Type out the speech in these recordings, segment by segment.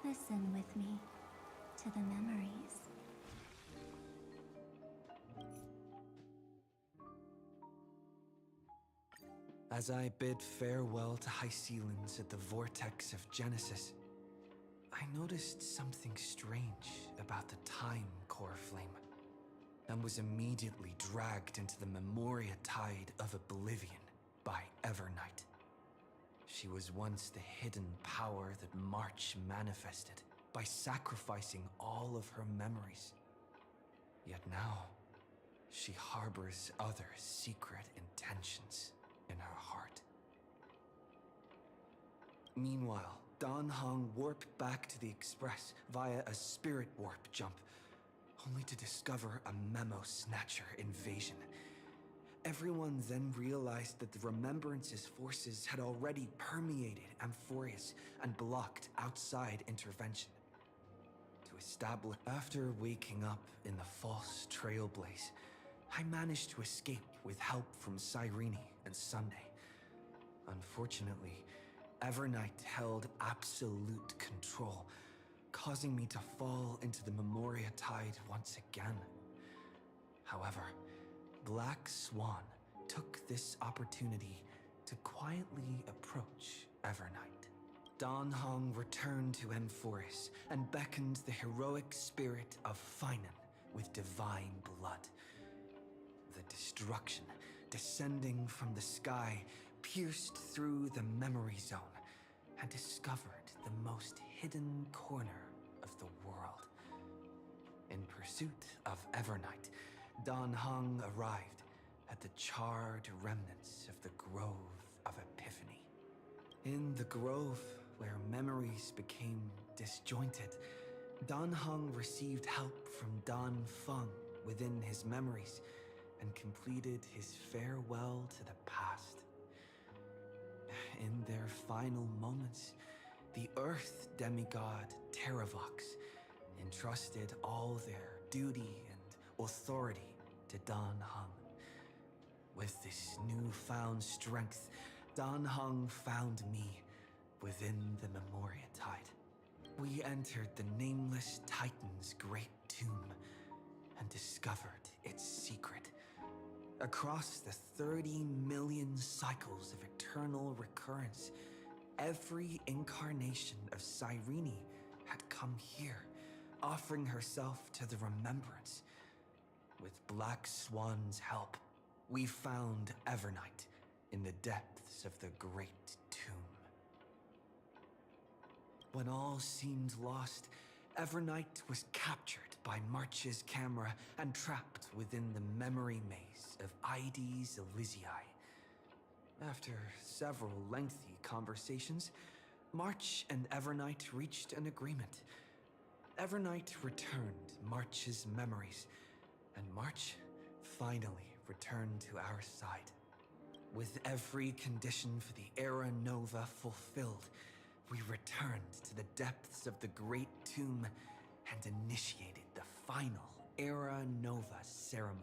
Listen with me to the memories. As I bid farewell to High Sealans at the vortex of Genesis, I noticed something strange about the time core flame, and was immediately dragged into the Memoria tide of oblivion by Evernight. She was once the hidden power that March manifested by sacrificing all of her memories. Yet now, she harbors other secret intentions in her heart. Meanwhile, Dan Heng warped back to the Express via a spirit warp jump, only to discover a memo snatcher invasion. Everyone then realized that the Remembrance's forces had already permeated Amphorius and blocked outside intervention. To establish, after waking up in the false trailblaze, I managed to escape with help from Cyrene and Sunday. Unfortunately, Evernight held absolute control, causing me to fall into the Memoria tide once again. However, Black Swan took this opportunity to quietly approach Evernight. Dan Heng returned to Amphoris and beckoned the heroic spirit of Finan with divine blood. The destruction descending from the sky pierced through the memory zone and discovered the most hidden corner of the world. In pursuit of Evernight, Dan Heng arrived at the charred remnants of the Grove of Epiphany. In the grove, where memories became disjointed, Dan Heng received help from Dan Feng within his memories and completed his farewell to the past. In their final moments, the Earth demigod Terravox entrusted all their duty and authority to Dan Heng. With this newfound strength, Dan Heng found me within the Memoria tide. We entered the Nameless Titan's great tomb and discovered its secret. Across the 30 million cycles of eternal recurrence, every incarnation of Cyrene had come here, offering herself to the Remembrance. With Black Swan's help, we found Evernight in the depths of the Great Tomb. When all seemed lost, Evernight was captured by March's camera and trapped within the memory maze of Ides Elysiae. After several lengthy conversations, March and Evernight reached an agreement. Evernight returned March's memories, and March finally returned to our side. With every condition for the Era Nova fulfilled, we returned to the depths of the Great Tomb and initiated the final Era Nova ceremony.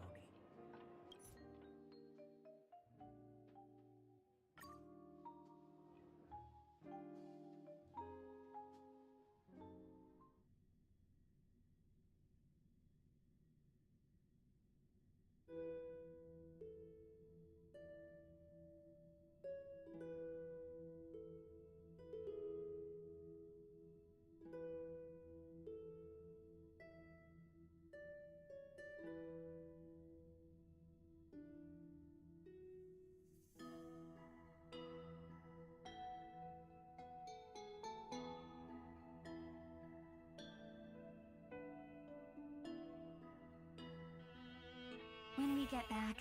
When we get back,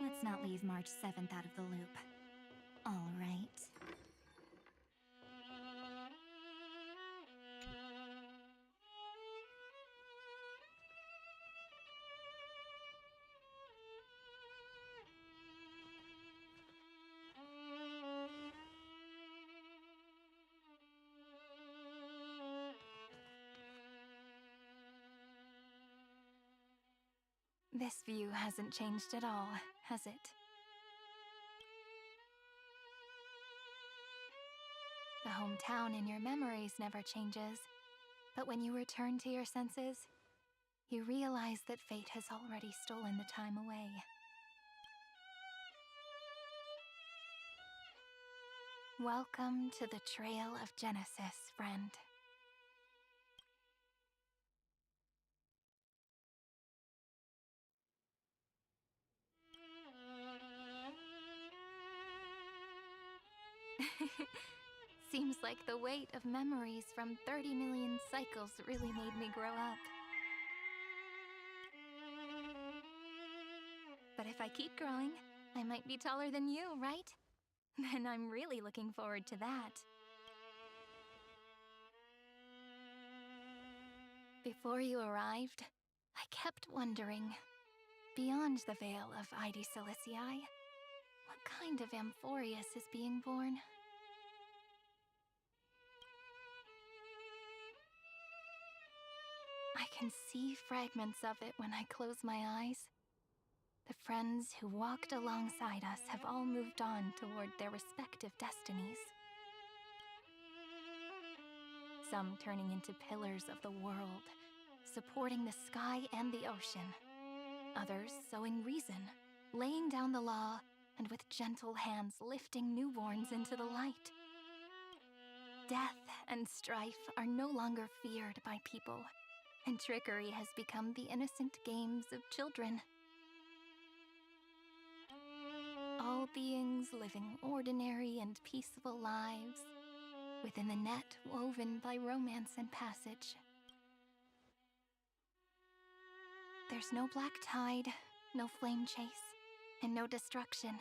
let's not leave March 7th out of the loop. All right. This view hasn't changed at all, has it? The hometown in your memories never changes, But when you return to your senses, you realize that fate has already stolen the time away. Welcome to the Trail of Genesis, friend. Seems like the weight of memories from 30 million cycles really made me grow up. But if I keep growing, I might be taller than you, right? Then I'm really looking forward to that. Before you arrived, I kept wondering, beyond the veil of Ide Silicii, what kind of Amphorius is being born? I can see fragments of it when I close my eyes. The friends who walked alongside us have all moved on toward their respective destinies. Some turning into pillars of the world, supporting the sky and the ocean. Others sowing reason, laying down the law, and with gentle hands lifting newborns into the light. Death and strife are no longer feared by people, and trickery has become the innocent games of children. All beings living ordinary and peaceful lives, within the net woven by romance and passage. There's no black tide, no flame chase, and no destruction.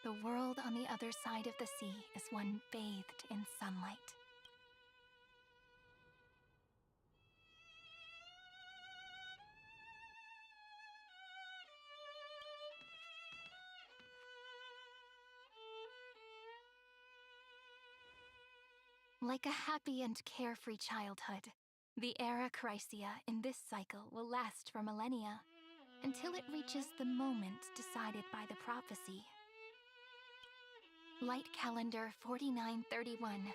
The world on the other side of the sea is one bathed in sunlight. Like a happy and carefree childhood, the era Chrysia in this cycle will last for millennia, until it reaches the moment decided by the prophecy. Light calendar 4931,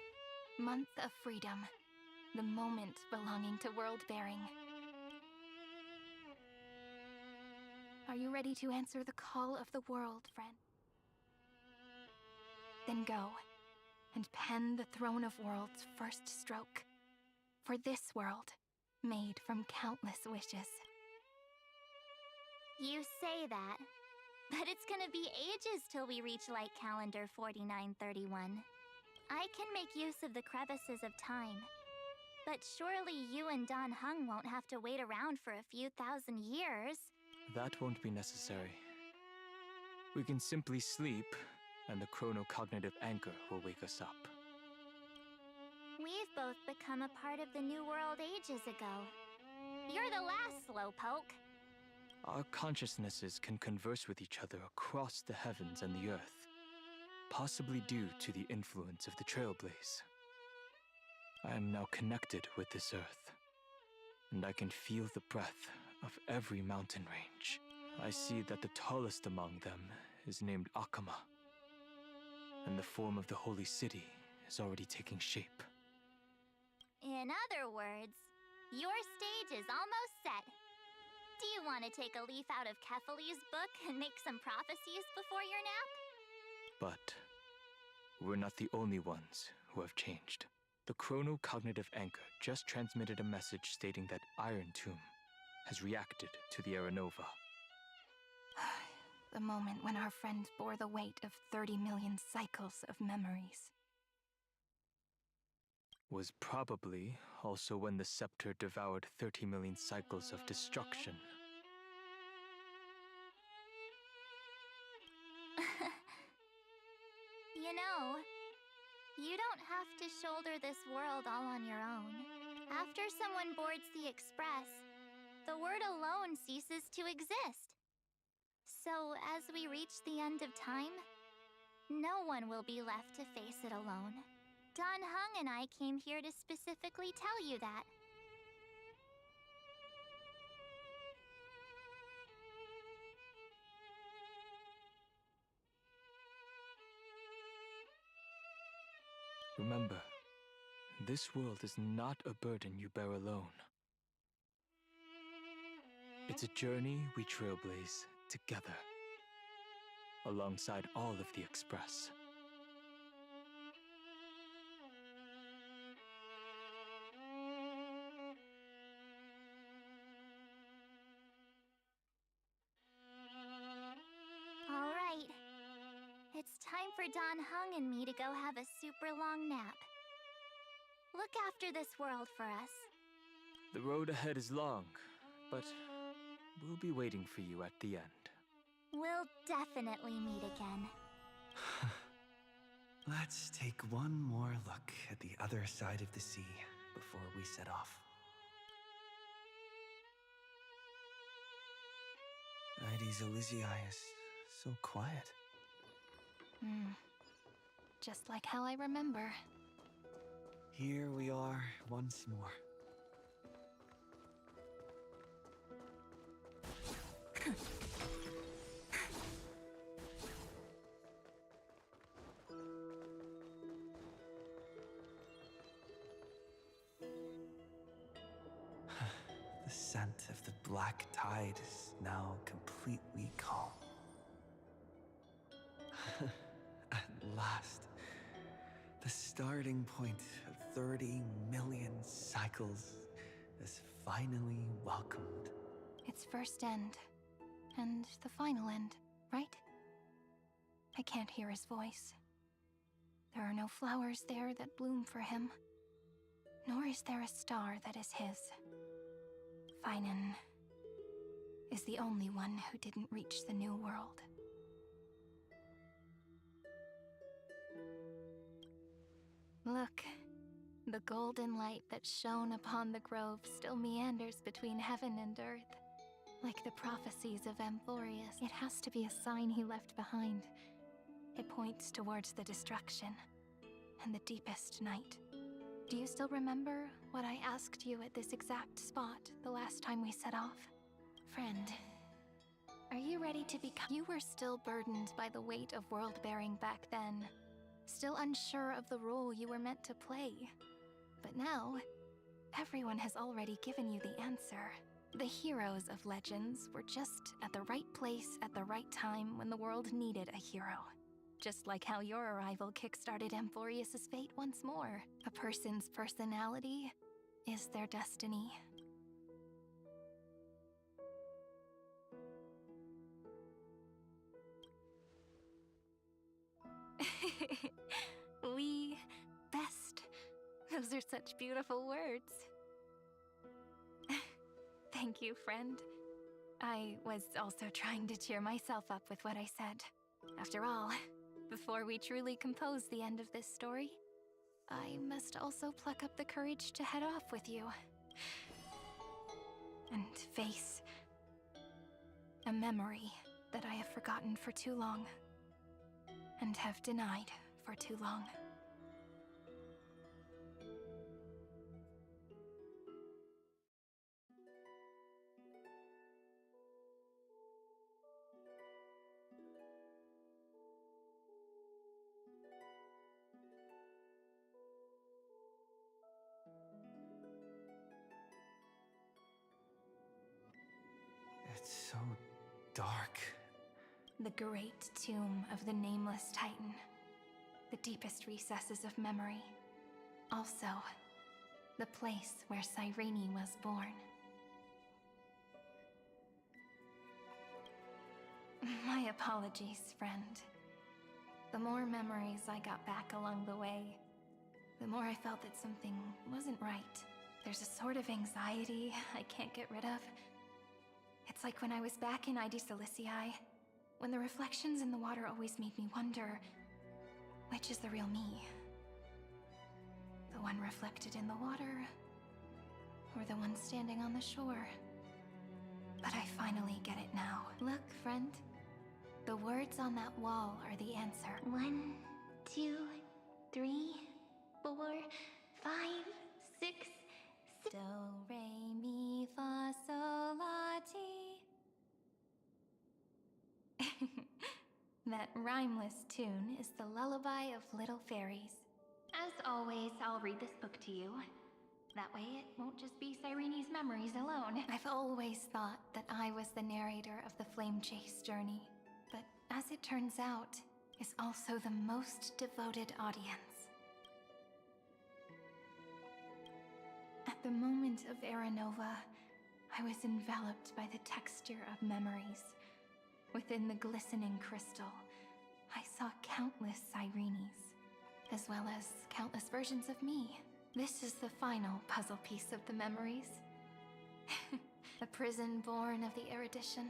month of freedom, the moment belonging to world-bearing. Are you ready to answer the call of the world, friend? Then go, and pen the Throne of Worlds' first stroke, for this world, made from countless wishes. You say that, but it's gonna be ages till we reach light calendar 4931. I can make use of the crevices of time, but surely you and Dan Heng won't have to wait around for a few thousand years. That won't be necessary. We can simply sleep, and the chronocognitive anchor will wake us up. We've both become a part of the New World ages ago. You're the last slowpoke. Our consciousnesses can converse with each other across the heavens and the earth, possibly due to the influence of the Trailblaze. I am now connected with this earth, and I can feel the breath of every mountain range. I see that the tallest among them is named Akama, and the form of the holy city is already taking shape. In other words, your stage is almost set. Do you want to take a leaf out of Kefali's book and make some prophecies before your nap? But we're not the only ones who have changed. The chronocognitive anchor just transmitted a message stating that Iron Tomb has reacted to the Aranova. The moment when our friend bore the weight of 30 million cycles of memories. Was probably also when the scepter devoured 30 million cycles of destruction. You know, you don't have to shoulder this world all on your own. After someone boards the Express, the word alone ceases to exist. So, as we reach the end of time, no one will be left to face it alone. Dan Heng and I came here to specifically tell you that. Remember, This world is not a burden you bear alone. It's a journey we trailblaze together, alongside all of the Express. All right. It's time for Don Hung and me to go have a super long nap. Look after this world for us. The road ahead is long, but we'll be waiting for you at the end. We'll definitely meet again. Let's take one more look at the other side of the sea before we set off. Ides Elysiae is so quiet. Just like how I remember. Here we are once more. The scent of the black tide is now completely calm. At last, the starting point of 30 million cycles is finally welcomed. Its first end, and the final end, right? I can't hear his voice. There are no flowers there that bloom for him, nor is there a star that is his. Finan is the only one who didn't reach the new world. Look, the golden light that shone upon the grove still meanders between heaven and earth. Like the prophecies of Amphorius, it has to be a sign he left behind. It points towards the destruction and the deepest night. Do you still remember what I asked you at this exact spot the last time we set off? Friend, are you ready to become— You were still burdened by the weight of world-bearing back then, still unsure of the role you were meant to play. But now, everyone has already given you the answer. The heroes of legends were just at the right place at the right time when the world needed a hero. Just like how your arrival kickstarted Amphorius' fate once more. A person's personality is their destiny. We best. Those are such beautiful words. Thank you, friend. I was also trying to cheer myself up with what I said. After all, before we truly compose the end of this story, I must also pluck up the courage to head off with you. And face a memory that I have forgotten for too long. And have denied for too long. It's so dark. The great tomb of the nameless Titan. The deepest recesses of memory. Also, the place where Cyrene was born. My apologies, friend. The more memories I got back along the way, the more I felt that something wasn't right. There's a sort of anxiety I can't get rid of. It's like when I was back in Ides Elysiae, when the reflections in the water always made me wonder, which is the real me? The one reflected in the water, or the one standing on the shore? But I finally get it now. Look, friend. The words on that wall are the answer. 1, 2, 3, 4, 5, 6, Do, re, mi, fa, sol, la, ti. That rhymeless tune is the lullaby of little fairies. As always, holidays, I'll read this book to you. That way it won't just be Cyrene's memories alone. I've always thought that I was the narrator of the Flame Chase journey, but as it turns out, is also the most devoted audience. At the moment of Aranova, I was enveloped by the texture of memories. Within the glistening crystal, I saw countless Cyrenes, as well as countless versions of me. This is the final puzzle piece of the memories. A prison born of the erudition.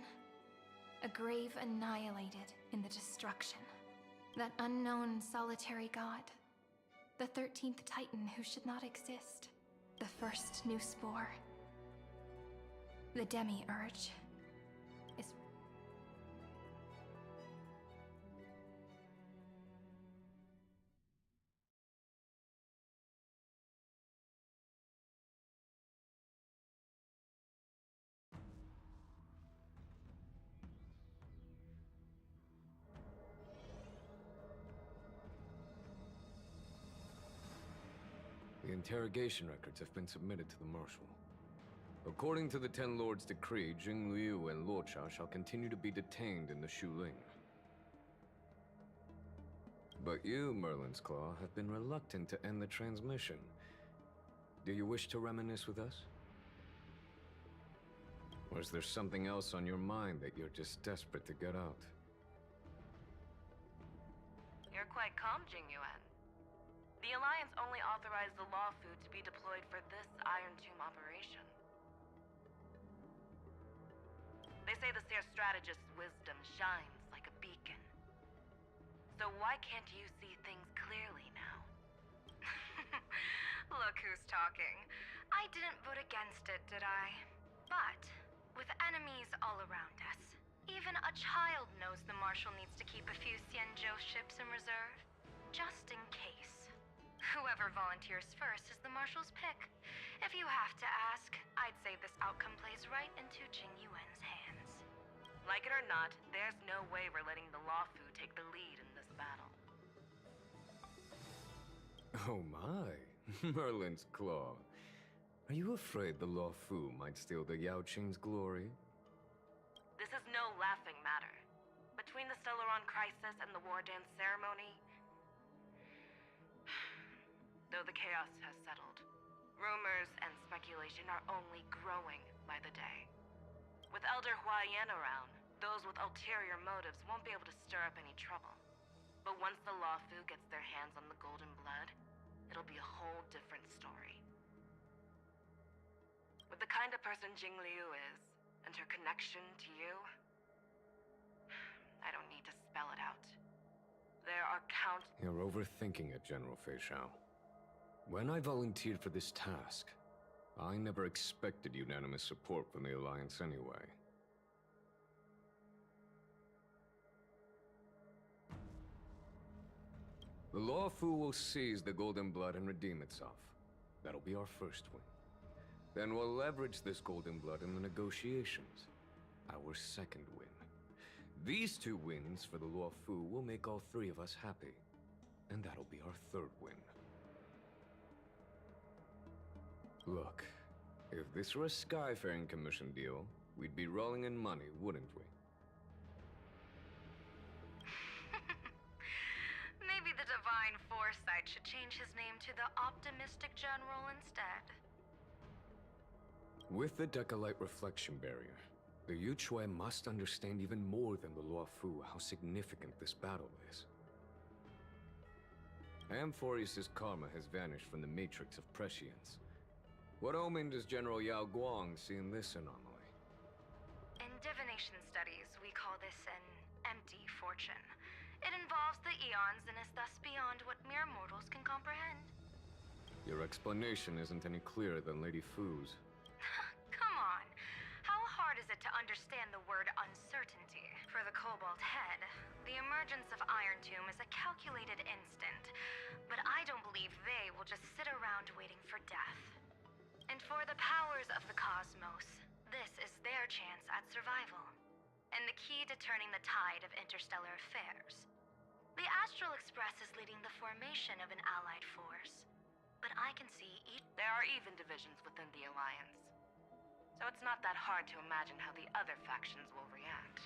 A grave annihilated in the destruction. That unknown solitary god. The 13th Titan who should not exist. The first new spore. The demiurge is... The interrogation records have been submitted to the Marshal. According to the Ten Lords' decree, Jing Liu and Luocha shall continue to be detained in the Shuling. But you, Merlin's Claw, have been reluctant to end the transmission. Do you wish to reminisce with us? Or is there something else on your mind that you're just desperate to get out? You're quite calm, Jingyuan. The Alliance only authorized the Law Food to be deployed for this Iron Tomb operation. They say the Seer Strategist's wisdom shines like a beacon. So why can't you see things clearly now? Look who's talking. I didn't vote against it, did I? But, with enemies all around us, even a child knows the Marshal needs to keep a few Xianzhou ships in reserve, just in case. Whoever volunteers first is the Marshal's pick. If you have to ask, I'd say this outcome plays right into Jingyuan's hands. Like it or not, there's no way we're letting the Law Fu take the lead in this battle. Oh my, Merlin's Claw. Are you afraid the Law Fu might steal the Yao Qing's glory? This is no laughing matter. Between the Stellaron crisis and the War Dance ceremony, though the chaos has settled, rumors and speculation are only growing by the day. With Elder Huaiyan around, those with ulterior motives won't be able to stir up any trouble. But once the Law Fu gets their hands on the Golden Blood, it'll be a whole different story. With the kind of person Jing Liu is, and her connection to you, I don't need to spell it out. There are You're overthinking it, General Fei Shao. When I volunteered for this task, I never expected unanimous support from the Alliance anyway. The Law Fu will seize the Golden Blood and redeem itself. That'll be our first win. Then we'll leverage this Golden Blood in the negotiations. Our second win. These two wins for the Law Fu will make all three of us happy. And that'll be our third win. Look, if this were a Skyfaring Commission deal, we'd be rolling in money, wouldn't we? Maybe the Divine Foresight should change his name to the Optimistic General instead. With the Decalite Reflection Barrier, the Yuchuan must understand even more than the Luo Fu how significant this battle is. Amphorius' karma has vanished from the matrix of prescience. What omen does General Yao Guang see in this anomaly? In divination studies, we call this an empty fortune. It involves the eons and is thus beyond what mere mortals can comprehend. Your explanation isn't any clearer than Lady Fu's. Come on. How hard is it to understand the word uncertainty? For the Cobalt Head, the emergence of Iron Tomb is a calculated instant, but I don't believe they will just sit around waiting for death. And for the powers of the cosmos, this is their chance at survival, and the key to turning the tide of interstellar affairs. The Astral Express is leading the formation of an allied force. There are even divisions within the Alliance. So it's not that hard to imagine how the other factions will react.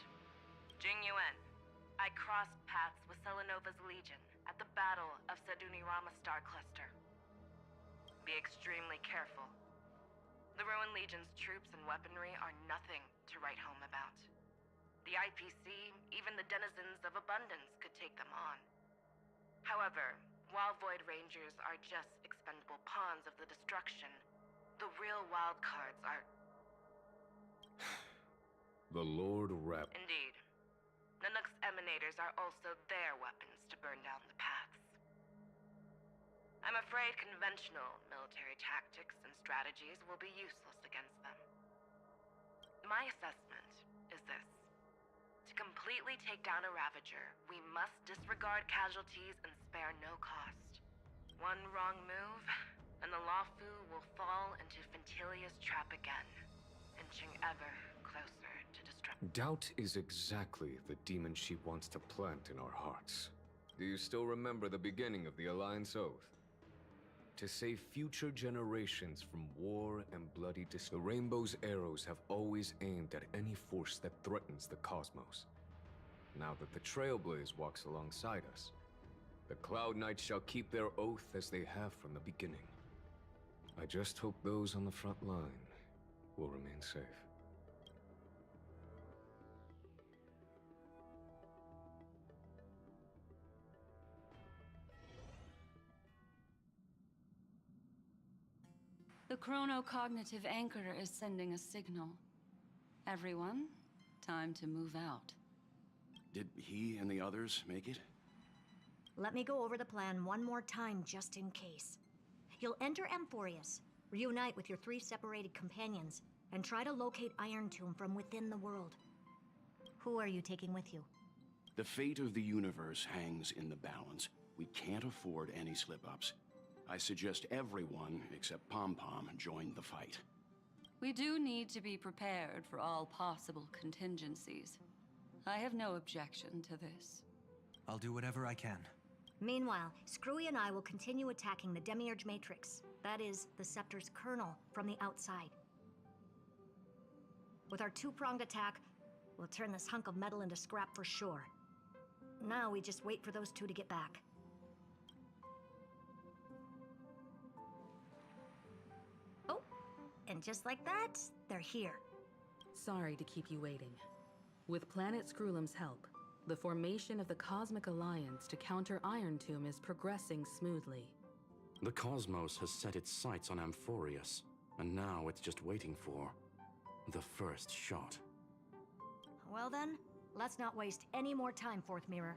Jing Yuan, I crossed paths with Selenova's Legion at the Battle of Sedunirama Star Cluster. Be extremely careful. The Ruined Legion's troops and weaponry are nothing to write home about. The IPC, even the denizens of Abundance, could take them on. However, while Void Rangers are just expendable pawns of the destruction, the real wildcards are... The Lord Rep. Indeed. Nanook's emanators are also their weapons to burn down the paths. I'm afraid conventional military tactics and strategies will be useless against them. My assessment is this. To completely take down a Ravager, we must disregard casualties and spare no cost. One wrong move, and the Lawfu will fall into Fintilia's trap again, inching ever closer to destruction. Doubt is exactly the demon she wants to plant in our hearts. Do you still remember the beginning of the Alliance Oath? To save future generations from war and bloody the Rainbow's arrows have always aimed at any force that threatens the cosmos. Now that the Trailblaze walks alongside us, the Cloud Knights shall keep their oath as they have from the beginning. I just hope those on the front line will remain safe. The chronocognitive anchor is sending a signal. Everyone, time to move out. Did he and the others make it? Let me go over the plan one more time, just in case. You'll enter Amphorius, reunite with your 3 separated companions, and try to locate Iron Tomb from within the world. Who are you taking with you? The fate of the universe hangs in the balance. We can't afford any slip-ups. I suggest everyone, except Pom-Pom, join the fight. We do need to be prepared for all possible contingencies. I have no objection to this. I'll do whatever I can. Meanwhile, Screwy and I will continue attacking the Demiurge Matrix. That is, the Scepter's kernel, from the outside. With our 2-pronged attack, we'll turn this hunk of metal into scrap for sure. Now we just wait for those 2 to get back. Oh, and just like that, they're here. Sorry to keep you waiting. With Planet Screwlum's help, the formation of the Cosmic Alliance to counter Iron Tomb is progressing smoothly. The cosmos has set its sights on Amphorius, and now it's just waiting for the first shot. Well then, let's not waste any more time, Fourth Mirror.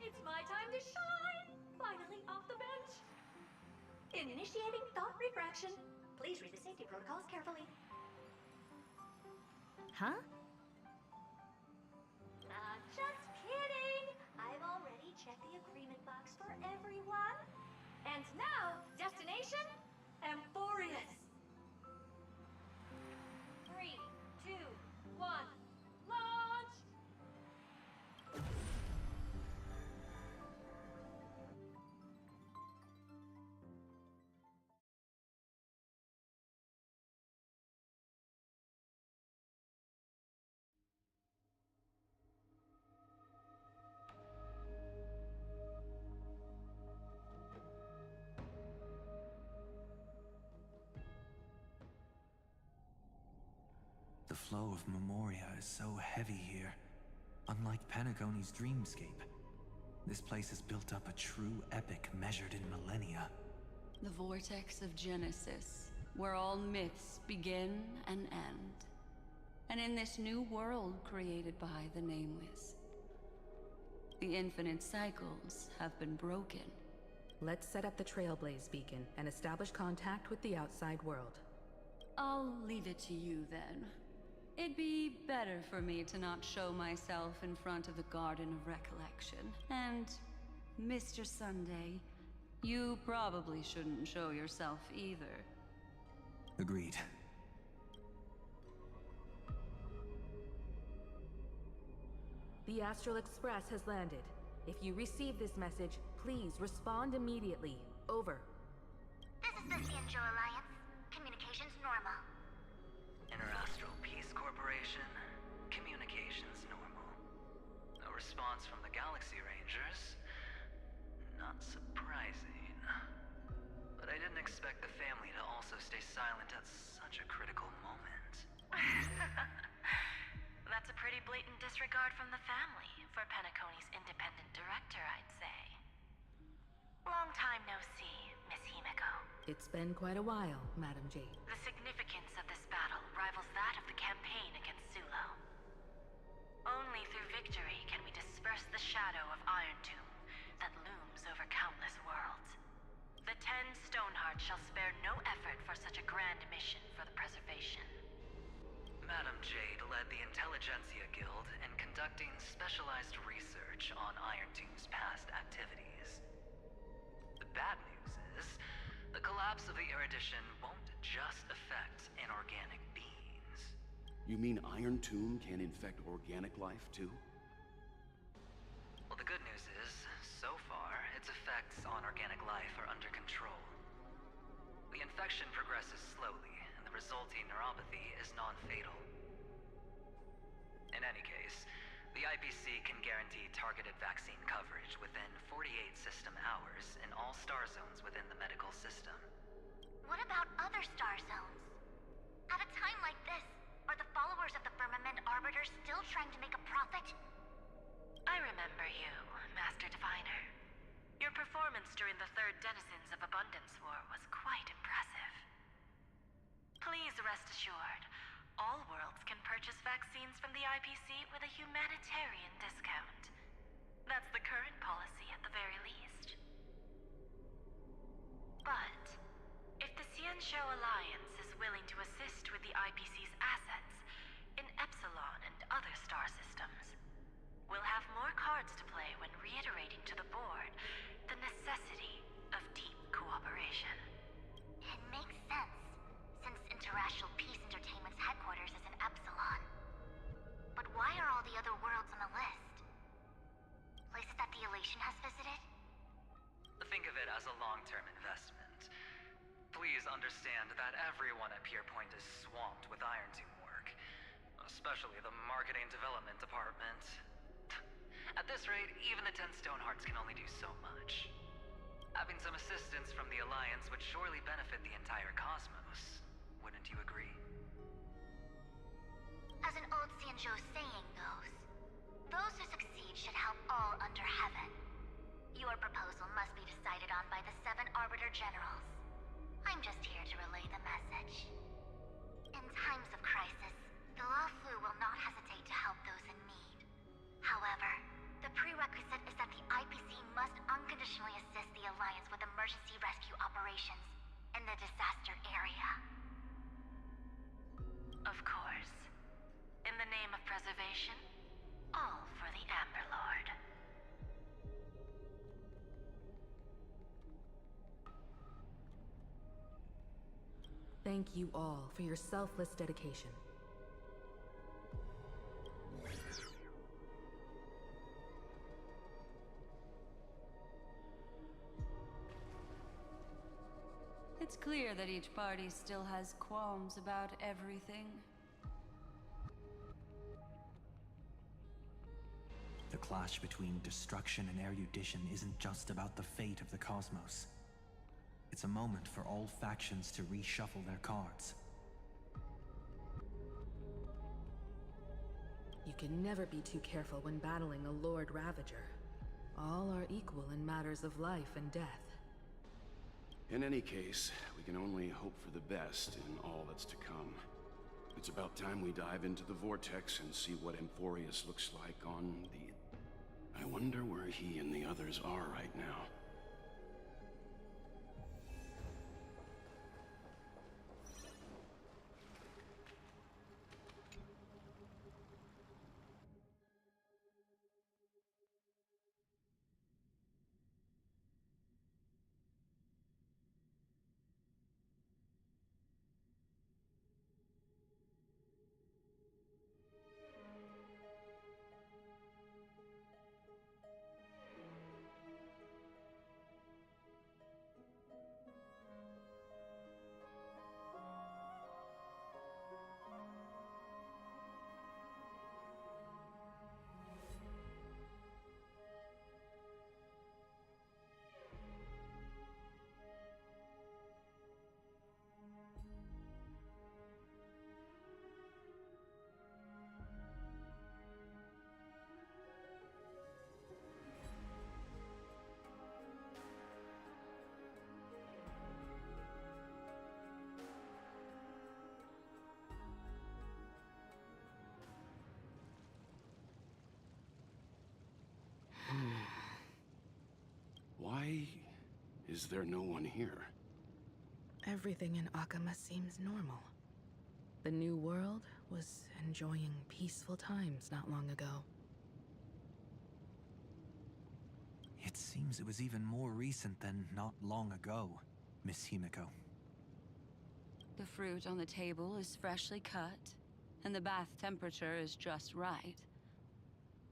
It's my time to shine! Finally off the bench! Initiating thought refraction. Please read the safety protocols carefully. Huh? Just kidding! I've already checked the agreement box for everyone. And now, destination, Amphorius. 3, 2, 1, launch! The flow of Memoria is so heavy here. Unlike Panagoni's dreamscape, this place has built up a true epic measured in millennia. The vortex of Genesis, where all myths begin and end. And in this new world created by the Nameless, the infinite cycles have been broken. Let's set up the Trailblaze beacon and establish contact with the outside world. I'll leave it to you then. It'd be better for me to not show myself in front of the Garden of Recollection. And, Mr. Sunday, you probably shouldn't show yourself either. Agreed. The Astral Express has landed. If you receive this message, please respond immediately. Over. the Xianzhou Alliance. Communications normal. Interastral Peace Corporation. Communications normal. No response from the Galaxy Rangers. Not surprising. But I didn't expect the family to also stay silent at such a critical moment. That's a pretty blatant disregard from the family for Penacony's independent director, I'd say. Long time no see, Miss Himiko. It's been quite a while, Madam Jade. The significance of this battle rivals that of the campaign against Sulo. Only through victory can we disperse the shadow of Iron Tomb that looms over countless worlds. The 10 Stonehearts shall spare no effort for such a grand mission for the preservation. Madam Jade led the Intelligentsia Guild in conducting specialized research on Iron Tomb's past activities. The bad news is, the collapse of the Erudition won't just affect inorganic beings. You mean Iron Tomb can infect organic life, too? Well, the good news is, so far, its effects on organic life are under control. The infection progresses slowly, and the resulting neuropathy is non-fatal. In any case, the IPC can guarantee targeted vaccine coverage within 48 system hours in all star zones within the medical system. What about other star zones? At a time like this, are the followers of the Firmament Arbiters still trying to make a profit? I remember you, Master Diviner. Your performance during the Third Denizens of Abundance War was quite impressive. Please rest assured, all worlds can purchase vaccines from the IPC with a humanitarian discount. That's the current policy at the very least. But, if the Xianzhou Alliance is willing to assist with the IPC's assets in Epsilon and other star systems, we'll have more cards to play when reiterating to the board the necessity of deep cooperation. It makes sense, since Interastral Peace Entertainment's headquarters is in Epsilon. But why are all the other worlds on the list? Places that the Elation has visited? Think of it as a long-term investment. Please understand that everyone at Pierpoint is swamped with Iron Tomb work, especially the marketing development department. At this rate, even the 10 Stonehearts can only do so much. Having some assistance from the Alliance would surely benefit the entire cosmos. Wouldn't you agree? As an old Xianzhou saying goes, those who succeed should help all under heaven. Your proposal must be decided on by the 7 Arbiter Generals. I'm just here to relay the message. In times of crisis, the Luofu will not hesitate to help those in need. However, the prerequisite is that the IPC must unconditionally assist the Alliance with emergency rescue operations in the disaster area. Of course. In the name of preservation, all for the Amber Lord. Thank you all for your selfless dedication. It's clear that each party still has qualms about everything. The clash between destruction and erudition isn't just about the fate of the cosmos. It's a moment for all factions to reshuffle their cards. You can never be too careful when battling a Lord Ravager. All are equal in matters of life and death. In any case, we can only hope for the best in all that's to come. It's about time we dive into the Vortex and see what Amphorius looks like on the... I wonder where he and the others are right now. Is there no one here? Everything in Akama seems normal. The new world was enjoying peaceful times not long ago. It seems it was even more recent than not long ago, Miss Himiko. The fruit on the table is freshly cut, and the bath temperature is just right.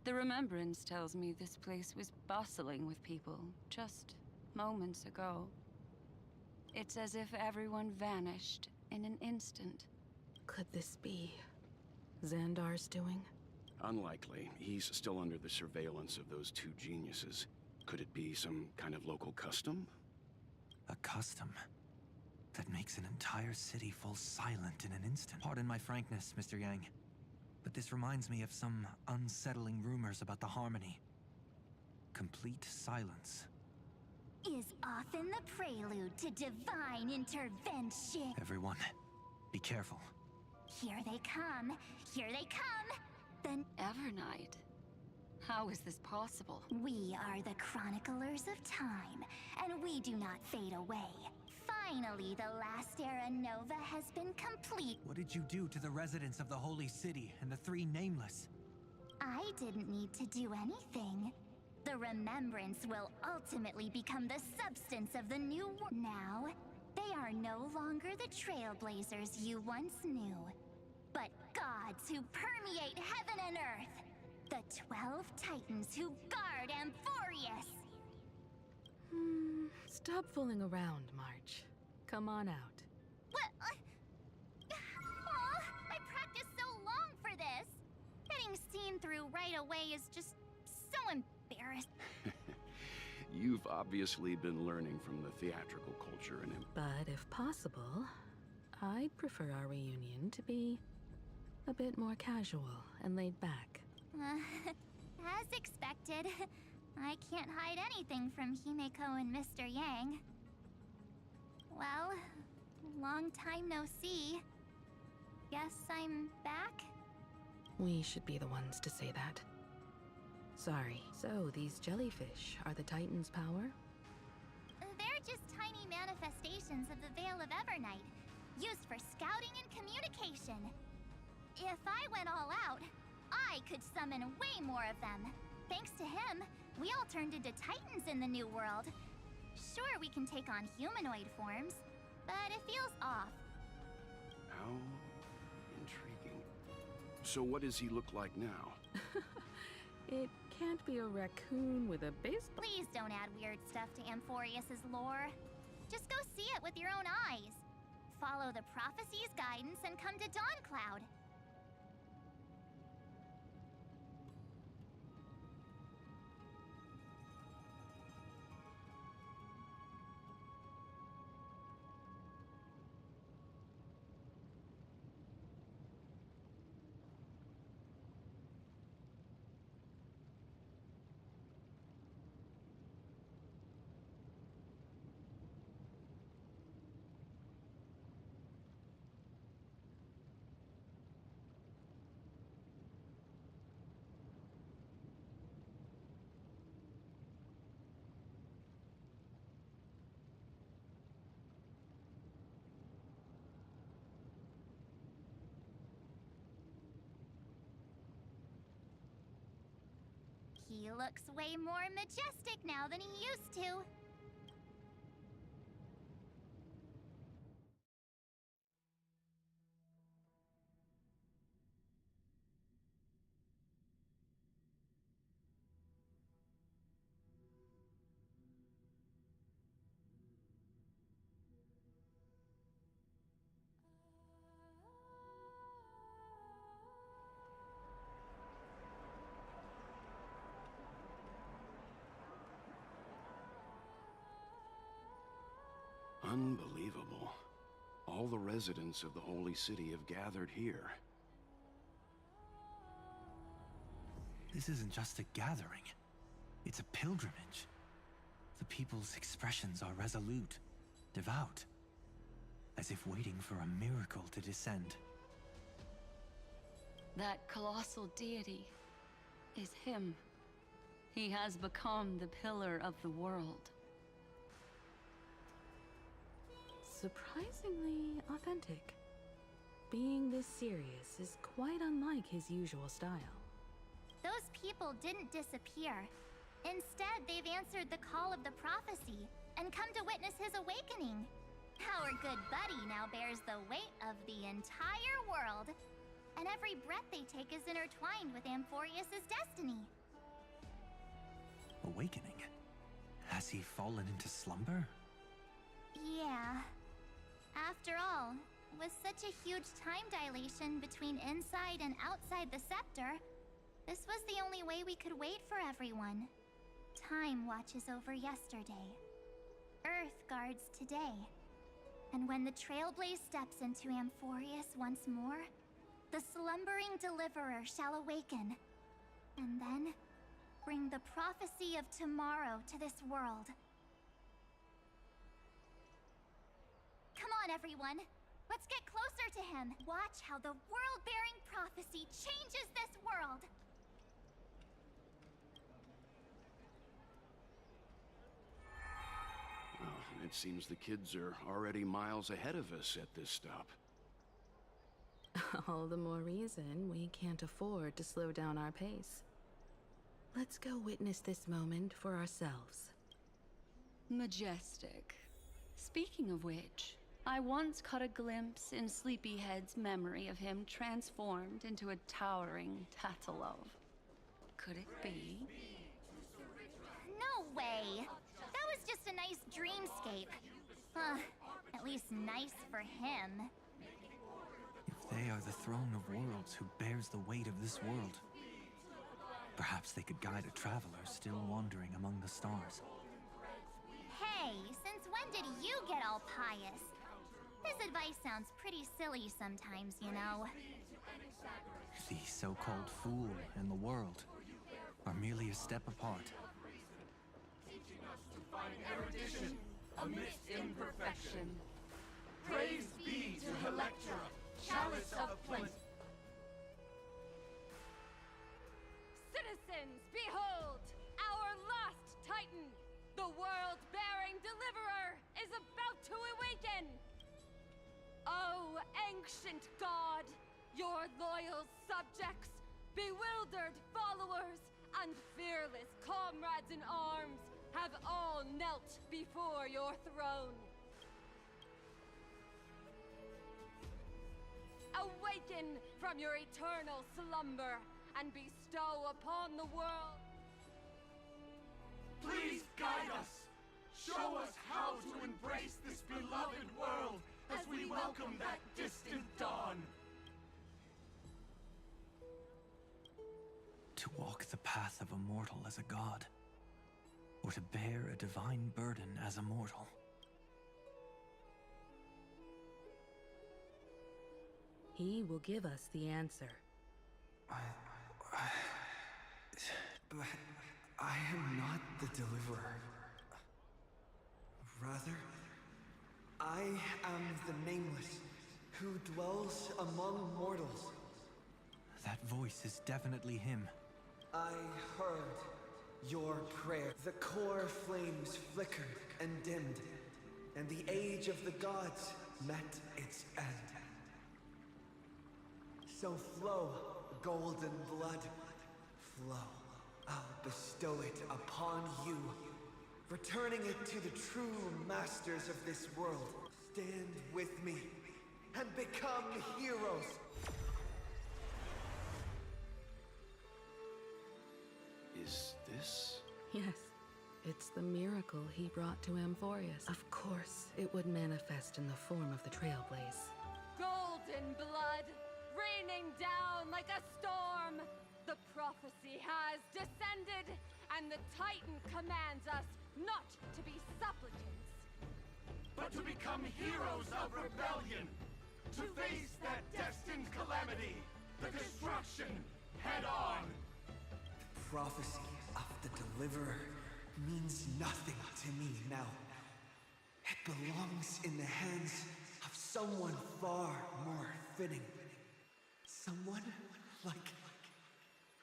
The remembrance tells me this place was bustling with people just moments ago. It's as if everyone vanished in an instant. Could this be Xandar's doing? Unlikely. He's still under the surveillance of those two geniuses. Could it be some kind of local custom? A custom that makes an entire city fall silent in an instant. Pardon my frankness, Mr. Yang, but this reminds me of some unsettling rumors about the Harmony. Complete silence. Is often the prelude to divine intervention. Everyone, be careful. Here they come. Here they come. The Evernight? How is this possible? We are the chroniclers of time, and we do not fade away. Finally, the last era Nova has been complete. What did you do to the residents of the Holy City and the Three Nameless? I didn't need to do anything. The remembrance will ultimately become the substance of the new world. Now, they are no longer the trailblazers you once knew, but gods who permeate heaven and earth. The 12 Titans who guard Amphorius! Stop fooling around, March. Come on out. What? Aw, I practiced so long for this. Getting seen through right away is just so embarrassing. You've obviously been learning from the theatrical culture and... But if possible, I'd prefer our reunion to be a bit more casual and laid back. As expected, I can't hide anything from Himeko and Mr. Yang. Well, long time no see. Guess I'm back? We should be the ones to say that. Sorry. So, these jellyfish are the Titan's power? They're just tiny manifestations of the Veil of Evernight, used for scouting and communication. If I went all out, I could summon way more of them. Thanks to him, we all turned into Titans in the new world. Sure, we can take on humanoid forms, but it feels off. How intriguing. So what does he look like now? It can't be a raccoon with a baseball. Please don't add weird stuff to Amphorius's lore. Just go see it with your own eyes. Follow the prophecy's guidance and come to Dawncloud. He looks way more majestic now than he used to. Unbelievable. All the residents of the Holy City have gathered here. This isn't just a gathering. It's a pilgrimage. The people's expressions are resolute, devout, as if waiting for a miracle to descend. That colossal deity is him. He has become the pillar of the world. surprisingly authentic. Being this serious is quite unlike his usual style. Those people didn't disappear. Instead, they've answered the call of the prophecy and come to witness his awakening. Our good buddy now bears the weight of the entire world, and every breath they take is intertwined with Amphorius' destiny. Awakening? Has he fallen into slumber? Yeah. After all, with such a huge time dilation between inside and outside the scepter, this was the only way we could wait for everyone. Time watches over yesterday. Earth guards today. And when the Trailblaze steps into Amphorius once more, the slumbering deliverer shall awaken, and then bring the prophecy of tomorrow to this world. Come on, everyone. Let's get closer to him. Watch how the world-bearing prophecy changes this world. Well, it seems the kids are already miles ahead of us at this stop. All the more reason we can't afford to slow down our pace. Let's go witness this moment for ourselves. Majestic. Speaking of which, I once caught a glimpse in Sleepyhead's memory of him transformed into a towering Tatalov. Could it be? No way! That was just a nice dreamscape. At least nice for him. If they are the throne of worlds who bears the weight of this world, perhaps they could guide a traveler still wandering among the stars. Hey, since when did you get all pious? This advice sounds pretty silly sometimes, you know. The so-called fool and the world are merely a step apart. Teaching us to find erudition amidst imperfection. Praise be to Electra, chalice of plenty. Citizens, behold! Our last Titan, the world-bearing deliverer, is about to awaken! Oh, ancient god, your loyal subjects, bewildered followers, and fearless comrades in arms have all knelt before your throne. Awaken from your eternal slumber and bestow upon the world. Please guide us. Show us how to embrace this beloved world as we welcome that distant dawn. To walk the path of a mortal as a god, or to bear a divine burden as a mortal. He will give us the answer. But I am not the deliverer. Rather, I am the Nameless, who dwells among mortals. That voice is definitely him. I heard your prayer. The core flames flickered and dimmed, and the age of the gods met its end. So flow, golden blood, flow. I'll bestow it upon you, returning it to the true masters of this world. Stand with me and become heroes. Is this? Yes, it's the miracle he brought to Amphorius. Of course, it would manifest in the form of the Trailblaze. Golden blood, raining down like a storm. The prophecy has descended, and the Titan commands us not to be supplicants, but to become heroes of rebellion. To face that destined calamity, the destruction, head on. The prophecy of the Deliverer means nothing to me now. It belongs in the hands of someone far more fitting. Someone like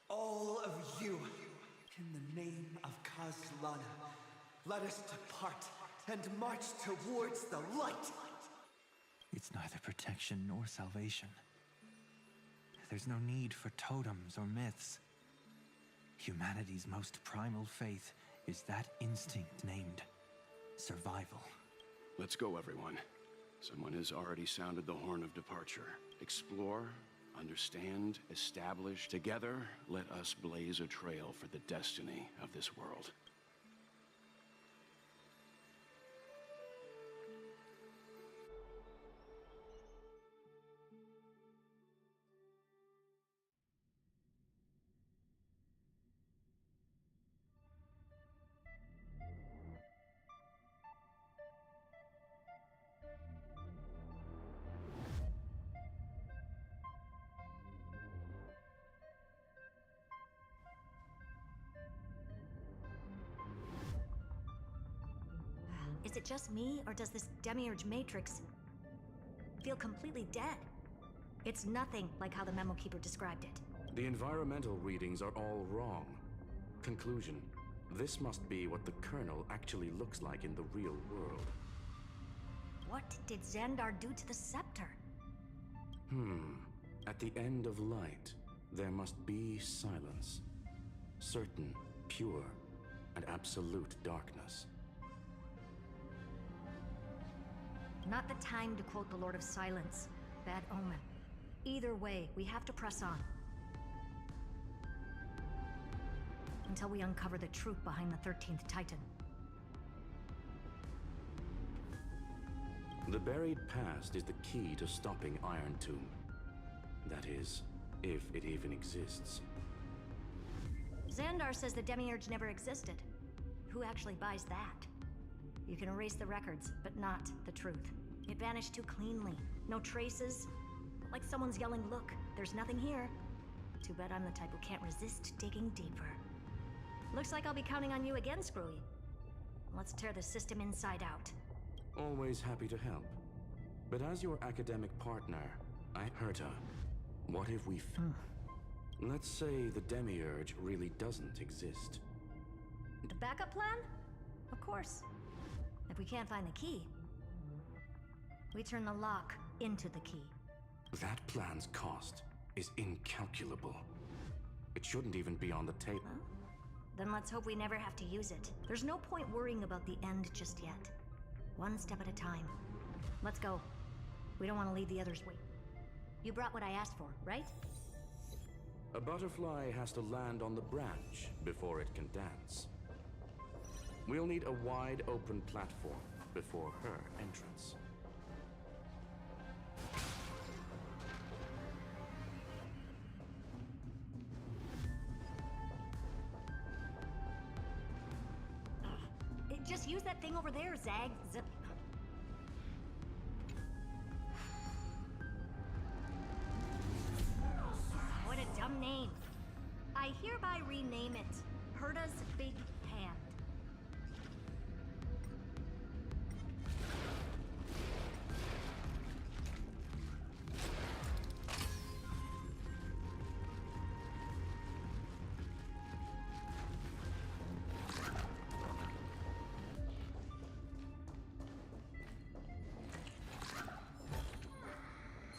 all of you. In the name of Kazlana, let us depart and march towards the light. It's neither protection nor salvation. There's no need for totems or myths. Humanity's most primal faith is that instinct named survival. Let's go, everyone. Someone has already sounded the horn of departure. Explore, understand, establish. Together, let us blaze a trail for the destiny of this world. Is it just me, or does this Demiurge Matrix feel completely dead? It's nothing like how the Memo Keeper described it. The environmental readings are all wrong. Conclusion: this must be what the kernel actually looks like in the real world. What did Xandar do to the scepter? At the end of light, there must be silence. Certain, pure, and absolute darkness. Not the time to quote the Lord of Silence. Bad omen. Either way, we have to press on. Until we uncover the truth behind the 13th Titan. The buried past is the key to stopping Iron Tomb. That is, if it even exists. Xandar says the Demiurge never existed. Who actually buys that? You can erase the records, but not the truth. It vanished too cleanly. No traces. Like someone's yelling, "Look, there's nothing here." Too bad I'm the type who can't resist digging deeper. Looks like I'll be counting on you again, Screwy. Let's tear the system inside out. Always happy to help. But as your academic partner, Herta, what if we let's say the Demiurge really doesn't exist. The backup plan? Of course. If we can't find the key, we turn the lock into the key. That plan's cost is incalculable. It shouldn't even be on the table. Well, then let's hope we never have to use it. There's no point worrying about the end just yet. One step at a time. Let's go. We don't want to leave the others wait. You brought what I asked for, right? A butterfly has to land on the branch before it can dance. We'll need a wide open platform before her entrance. Just use that thing over there, Zag. What a dumb name. I hereby rename it Herta's Big Hand.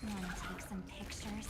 Want to take some pictures?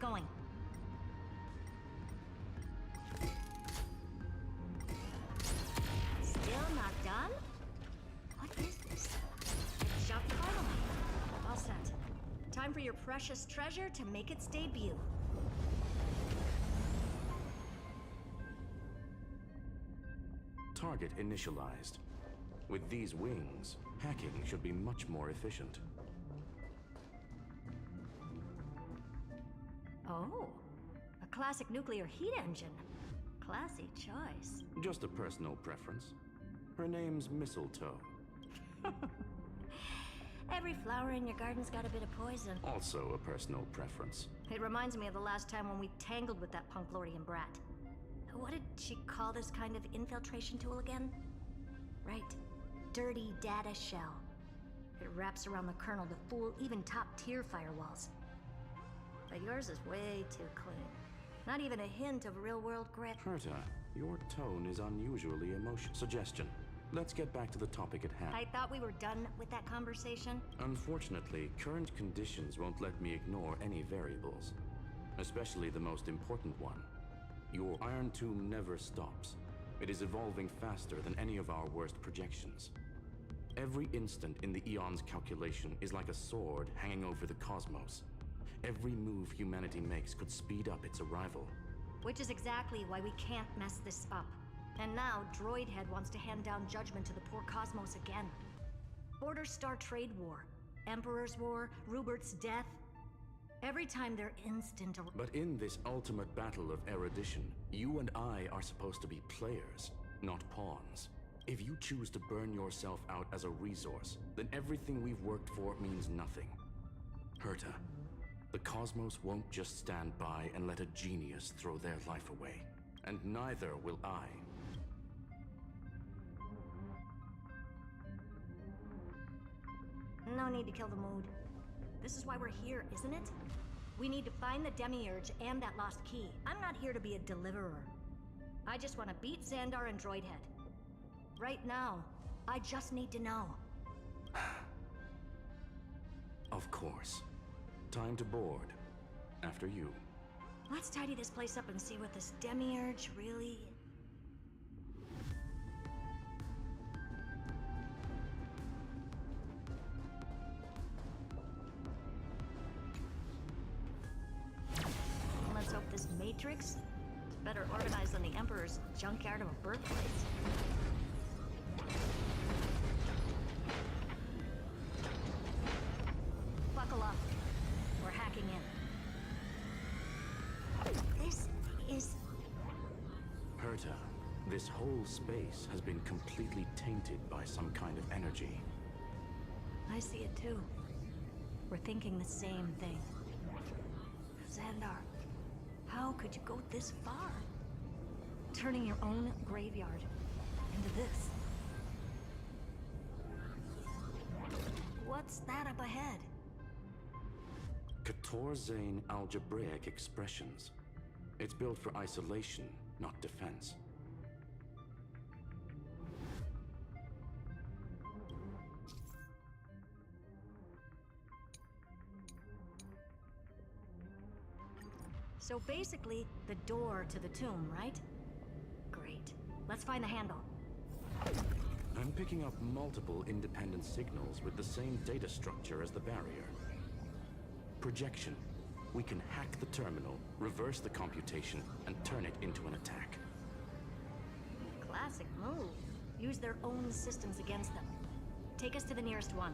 going. Still not done? What is this? It's shot finally. All set. Time for your precious treasure to make its debut. Target initialized. With these wings, hacking should be much more efficient. Oh, a classic nuclear heat engine. Classy choice. Just a personal preference. Her name's Mistletoe. Every flower in your garden's got a bit of poison. Also a personal preference. It reminds me of the last time when we tangled with that Punklordian brat. What did she call this kind of infiltration tool again? Right. Dirty data shell. It wraps around the kernel to fool even top-tier firewalls. But yours is way too clean. Not even a hint of real-world grit. Herta, your tone is unusually emotional. Suggestion. Let's get back to the topic at hand. I thought we were done with that conversation. Unfortunately, current conditions won't let me ignore any variables. Especially the most important one. Your Iron Tomb never stops. It is evolving faster than any of our worst projections. Every instant in the Eon's calculation is like a sword hanging over the cosmos. Every move humanity makes could speed up its arrival. Which is exactly why we can't mess this up. And now, Droidhead wants to hand down judgment to the poor cosmos again. Border Star Trade War, Emperor's War, Rupert's death. Every time they're instant. But in this ultimate battle of erudition, you and I are supposed to be players, not pawns. If you choose to burn yourself out as a resource, then everything we've worked for means nothing. Herta, the cosmos won't just stand by and let a genius throw their life away. And neither will I. No need to kill the mood. This is why we're here, isn't it? We need to find the Demiurge and that lost key. I'm not here to be a deliverer. I just want to beat Xandar and Droidhead. Right now, I just need to know. Of course. Time to board. After you. Let's tidy this place up and see what this Demiurge really... Let's hope this Matrix is better organized than the Emperor's junkyard of a birthplace. Buckle up. We're hacking in. This is... Herta, this whole space has been completely tainted by some kind of energy. I see it too. We're thinking the same thing. Xandar, how could you go this far? Turning your own graveyard into this. What's that up ahead? Katorzane algebraic expressions. It's built for isolation, not defense. So basically, the door to the tomb, right? Great. Let's find the handle. I'm picking up multiple independent signals with the same data structure as the barrier. Projection. We can hack the terminal, reverse the computation, and turn it into an attack. Classic move. Use their own systems against them. Take us to the nearest one.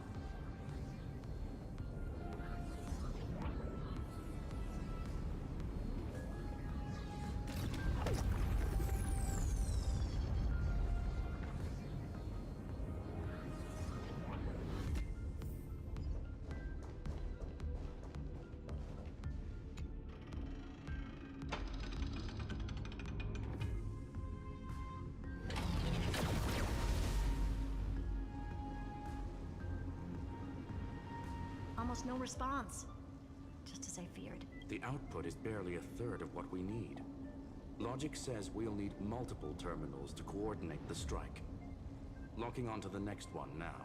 Almost no response. Just as I feared. The output is barely a third of what we need. Logic says we'll need multiple terminals to coordinate the strike. Locking onto the next one now.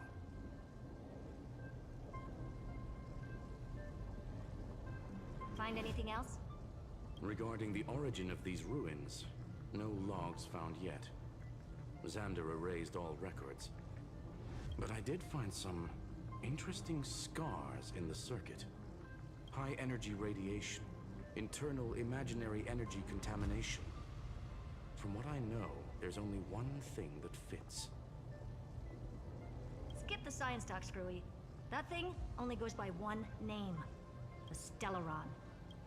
Find anything else? Regarding the origin of these ruins, no logs found yet. Xander erased all records. But I did find some interesting scars in the circuit. High energy radiation, internal imaginary energy contamination. From what I know, there's only one thing that fits. Skip the science talk, Screwy. That thing only goes by one name. The Stellaron.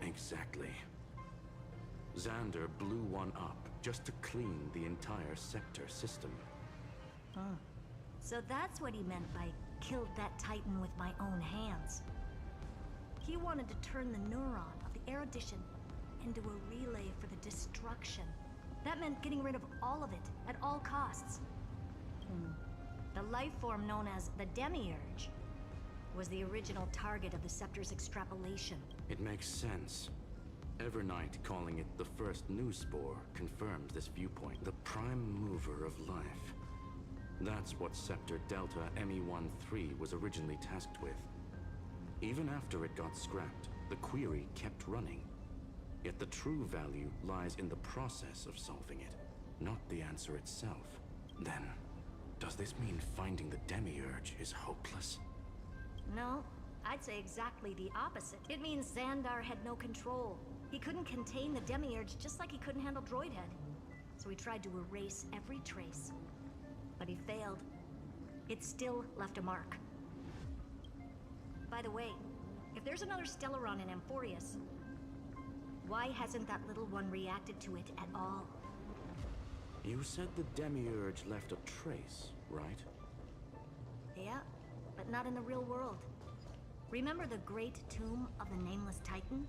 Exactly. Xander blew one up just to clean the entire Scepter system. Huh. So that's what he meant by killed that Titan with my own hands. He wanted to turn the neuron of the erudition into a relay for the destruction. That meant getting rid of all of it at all costs. The life form known as the Demiurge was the original target of the Scepter's extrapolation. It makes sense. Evernight calling it the first new spore confirms this viewpoint. The prime mover of life. That's what Scepter Delta ME-13 was originally tasked with. Even after it got scrapped, the query kept running. Yet the true value lies in the process of solving it, not the answer itself. Then, does this mean finding the Demiurge is hopeless? No, I'd say exactly the opposite. It means Xandar had no control. He couldn't contain the Demiurge just like he couldn't handle Droidhead. So he tried to erase every trace. But he failed. It still left a mark. By the way, if there's another Stellaron in Amphorius, why hasn't that little one reacted to it at all? You said the Demiurge left a trace, right? Yeah, but not in the real world. Remember the great tomb of the Nameless Titan?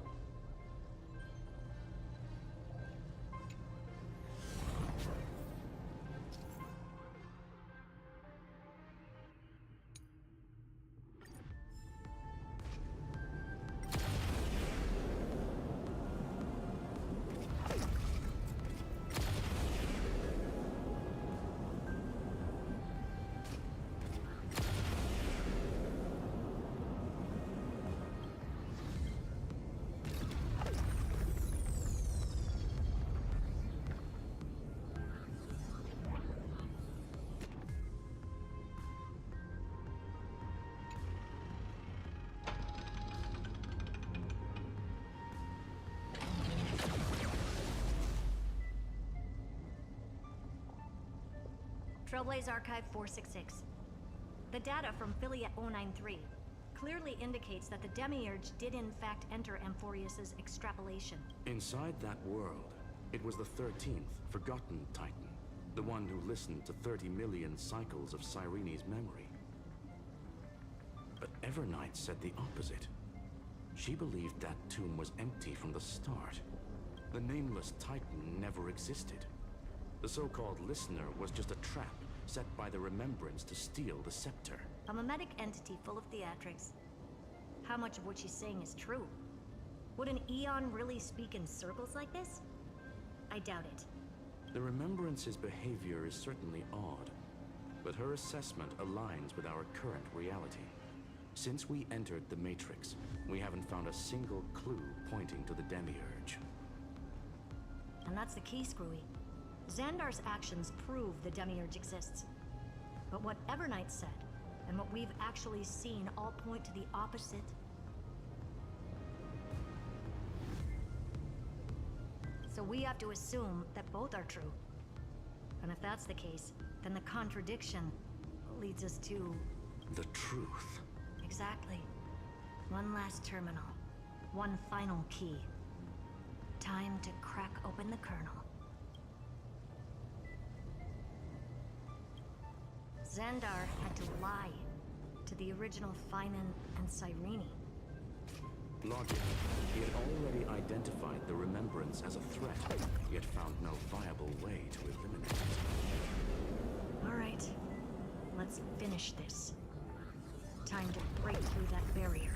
Trailblaze Archive 466. The data from Philiet 093 clearly indicates that the Demiurge did in fact enter Amphorius's extrapolation. Inside that world, it was the 13th, forgotten Titan. The one who listened to 30 million cycles of Cyrene's memory. But Evernight said the opposite. She believed that tomb was empty from the start. The Nameless Titan never existed. The so-called listener was just a trap set by the Remembrance to steal the scepter. A mimetic entity full of theatrics. How much of what she's saying is true? Would an Eon really speak in circles like this? I doubt it. The Remembrance's behavior is certainly odd, but her assessment aligns with our current reality. Since we entered the Matrix, we haven't found a single clue pointing to the Demiurge. And that's the key, Screwy. Xandar's actions prove the Demiurge exists. But what Evernight said, and what we've actually seen all point to the opposite. So we have to assume that both are true. And if that's the case, then the contradiction leads us to... the truth. Exactly. One last terminal. One final key. Time to crack open the kernel. Xandar had to lie to the original Finan and Cyrene. Logic. He had already identified the Remembrance as a threat, yet found no viable way to eliminate it. All right. Let's finish this. Time to break through that barrier.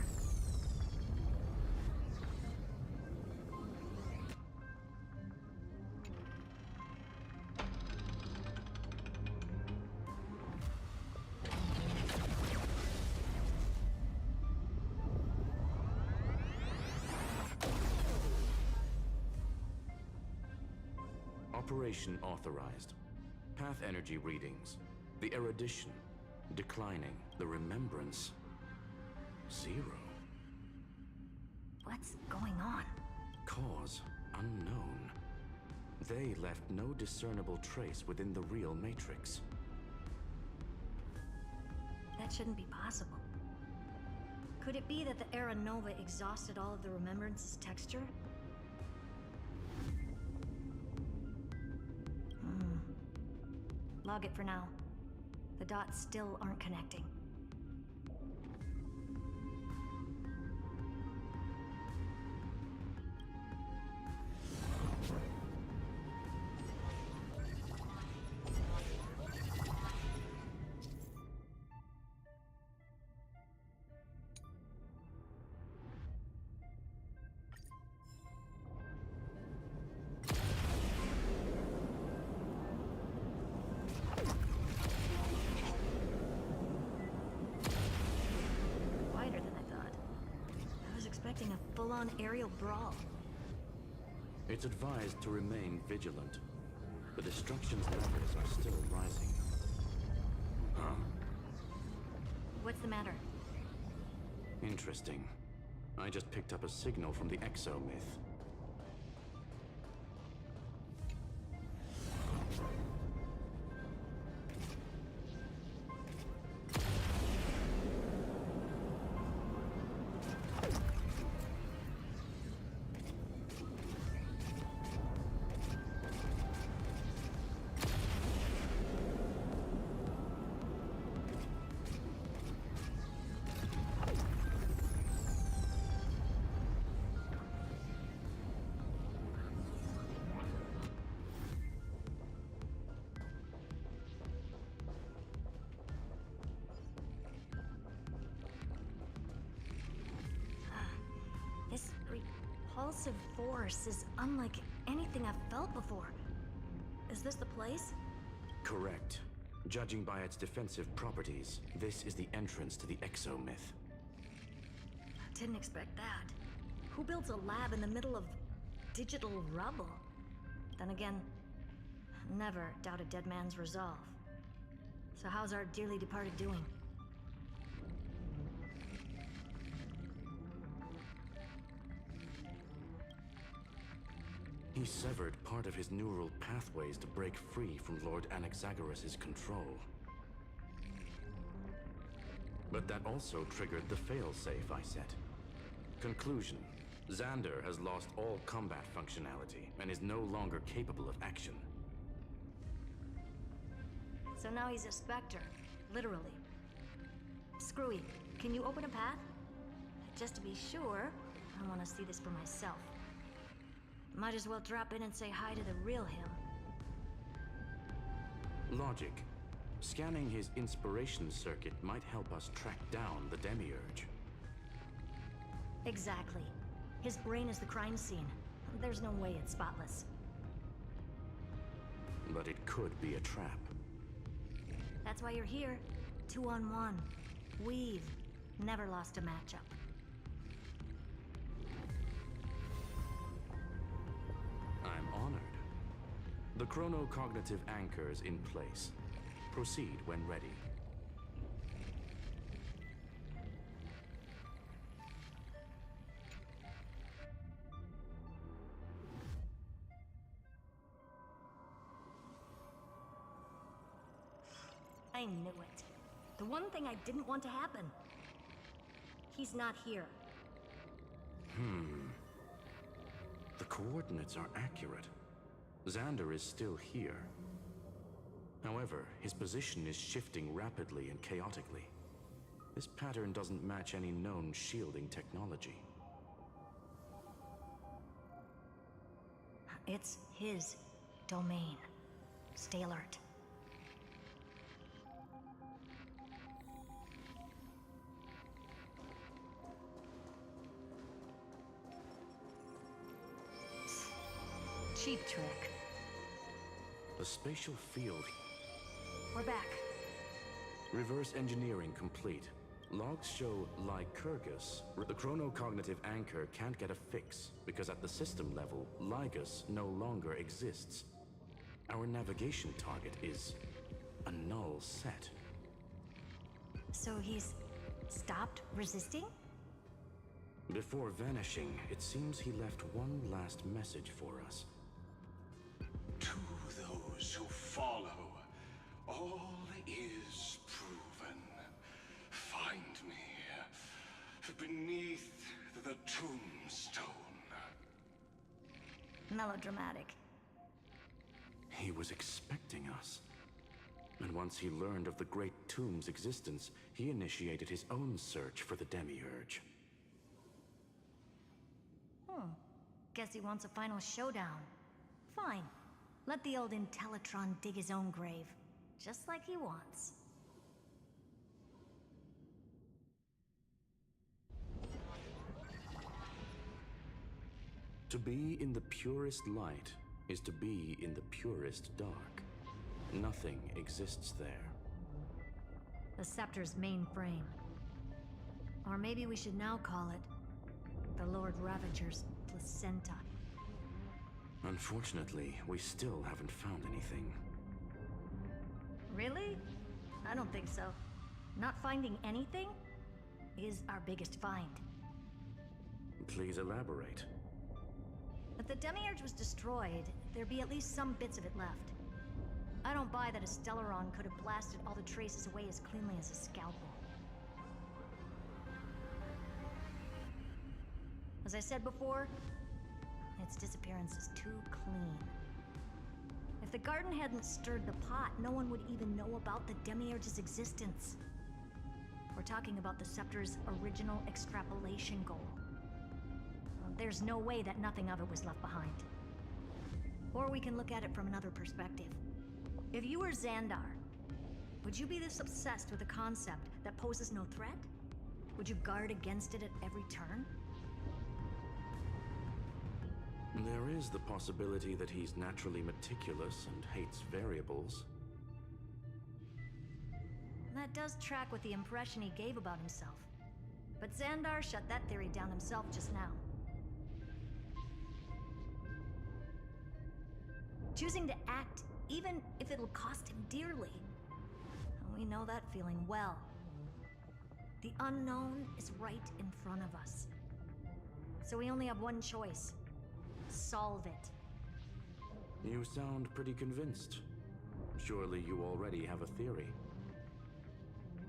Operation authorized. Path energy readings. The erudition. Declining. The remembrance. 0. What's going on? Cause unknown. They left no discernible trace within the real Matrix. That shouldn't be possible. Could it be that the Era Nova exhausted all of the Remembrance's texture? Log it for now. The dots still aren't connecting. Expecting a full-on aerial brawl. It's advised to remain vigilant. The destruction's levels are still rising. Huh? What's the matter? Interesting. I just picked up a signal from the exo-myth. Repulsive force is unlike anything I've felt before. Is this the place? Correct. Judging by its defensive properties, this is the entrance to the exo-myth. Didn't expect that. Who builds a lab in the middle of digital rubble? Then again, never doubt a dead man's resolve. So how's our dearly departed doing? He severed part of his neural pathways to break free from Lord Anaxagoras' control. But that also triggered the failsafe I set. Conclusion: Xander has lost all combat functionality and is no longer capable of action. So now he's a specter, literally. Screwy, can you open a path? Just to be sure, I want to see this for myself. Might as well drop in and say hi to the real him. Logic. Scanning his inspiration circuit might help us track down the Demiurge. Exactly. His brain is the crime scene. There's no way it's spotless. But it could be a trap. That's why you're here. 2-on-1. We've never lost a matchup. I'm honored. The chronocognitive anchor is in place. Proceed when ready. I knew it. The one thing I didn't want to happen. He's not here. The coordinates are accurate. Xander is still here. However, his position is shifting rapidly and chaotically. This pattern doesn't match any known shielding technology. It's his domain. Stay alert. Cheap trick. The spatial field. We're back. Reverse engineering complete. Logs show Lycurgus. The chronocognitive anchor can't get a fix, because at the system level, Lycus no longer exists. Our navigation target is a null set. So he's stopped resisting? Before vanishing, it seems he left one last message for us. To those who follow, all is proven. Find me beneath the tombstone. Melodramatic. He was expecting us. And once he learned of the Great Tomb's existence, he initiated his own search for the Demiurge. Guess he wants a final showdown. Fine. Let the old Intellitron dig his own grave. Just like he wants. To be in the purest light is to be in the purest dark. Nothing exists there. The Scepter's main frame. Or maybe we should now call it the Lord Ravager's placenta. Unfortunately, we still haven't found anything. Really? I don't think so. Not finding anything is our biggest find. Please elaborate. If the Demiurge was destroyed, there'd be at least some bits of it left. I don't buy that a Stellaron could have blasted all the traces away as cleanly as a scalpel. As I said before, its disappearance is too clean. If the garden hadn't stirred the pot, no one would even know about the Demiurge's existence. We're talking about the Scepter's original extrapolation goal. There's no way that nothing of it was left behind. Or we can look at it from another perspective. If you were Xandar, would you be this obsessed with a concept that poses no threat? Would you guard against it at every turn? There is the possibility that he's naturally meticulous and hates variables. That does track with the impression he gave about himself. But Xandar shut that theory down himself just now. Choosing to act, even if it'll cost him dearly. We know that feeling well. The unknown is right in front of us. So we only have one choice. Solve it. You sound pretty convinced. Surely you already have a theory.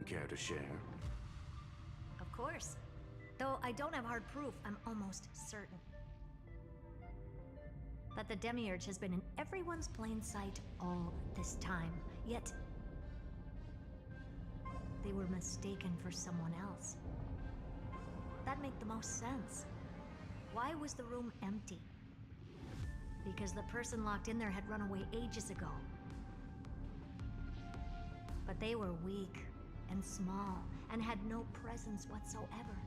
Care to share? Of course. Though I don't have hard proof, I'm almost certain. That the Demiurge has been in everyone's plain sight all this time, yet they were mistaken for someone else. That'd make the most sense. Why was the room empty? Because the person locked in there had run away ages ago. But they were weak and small and had no presence whatsoever.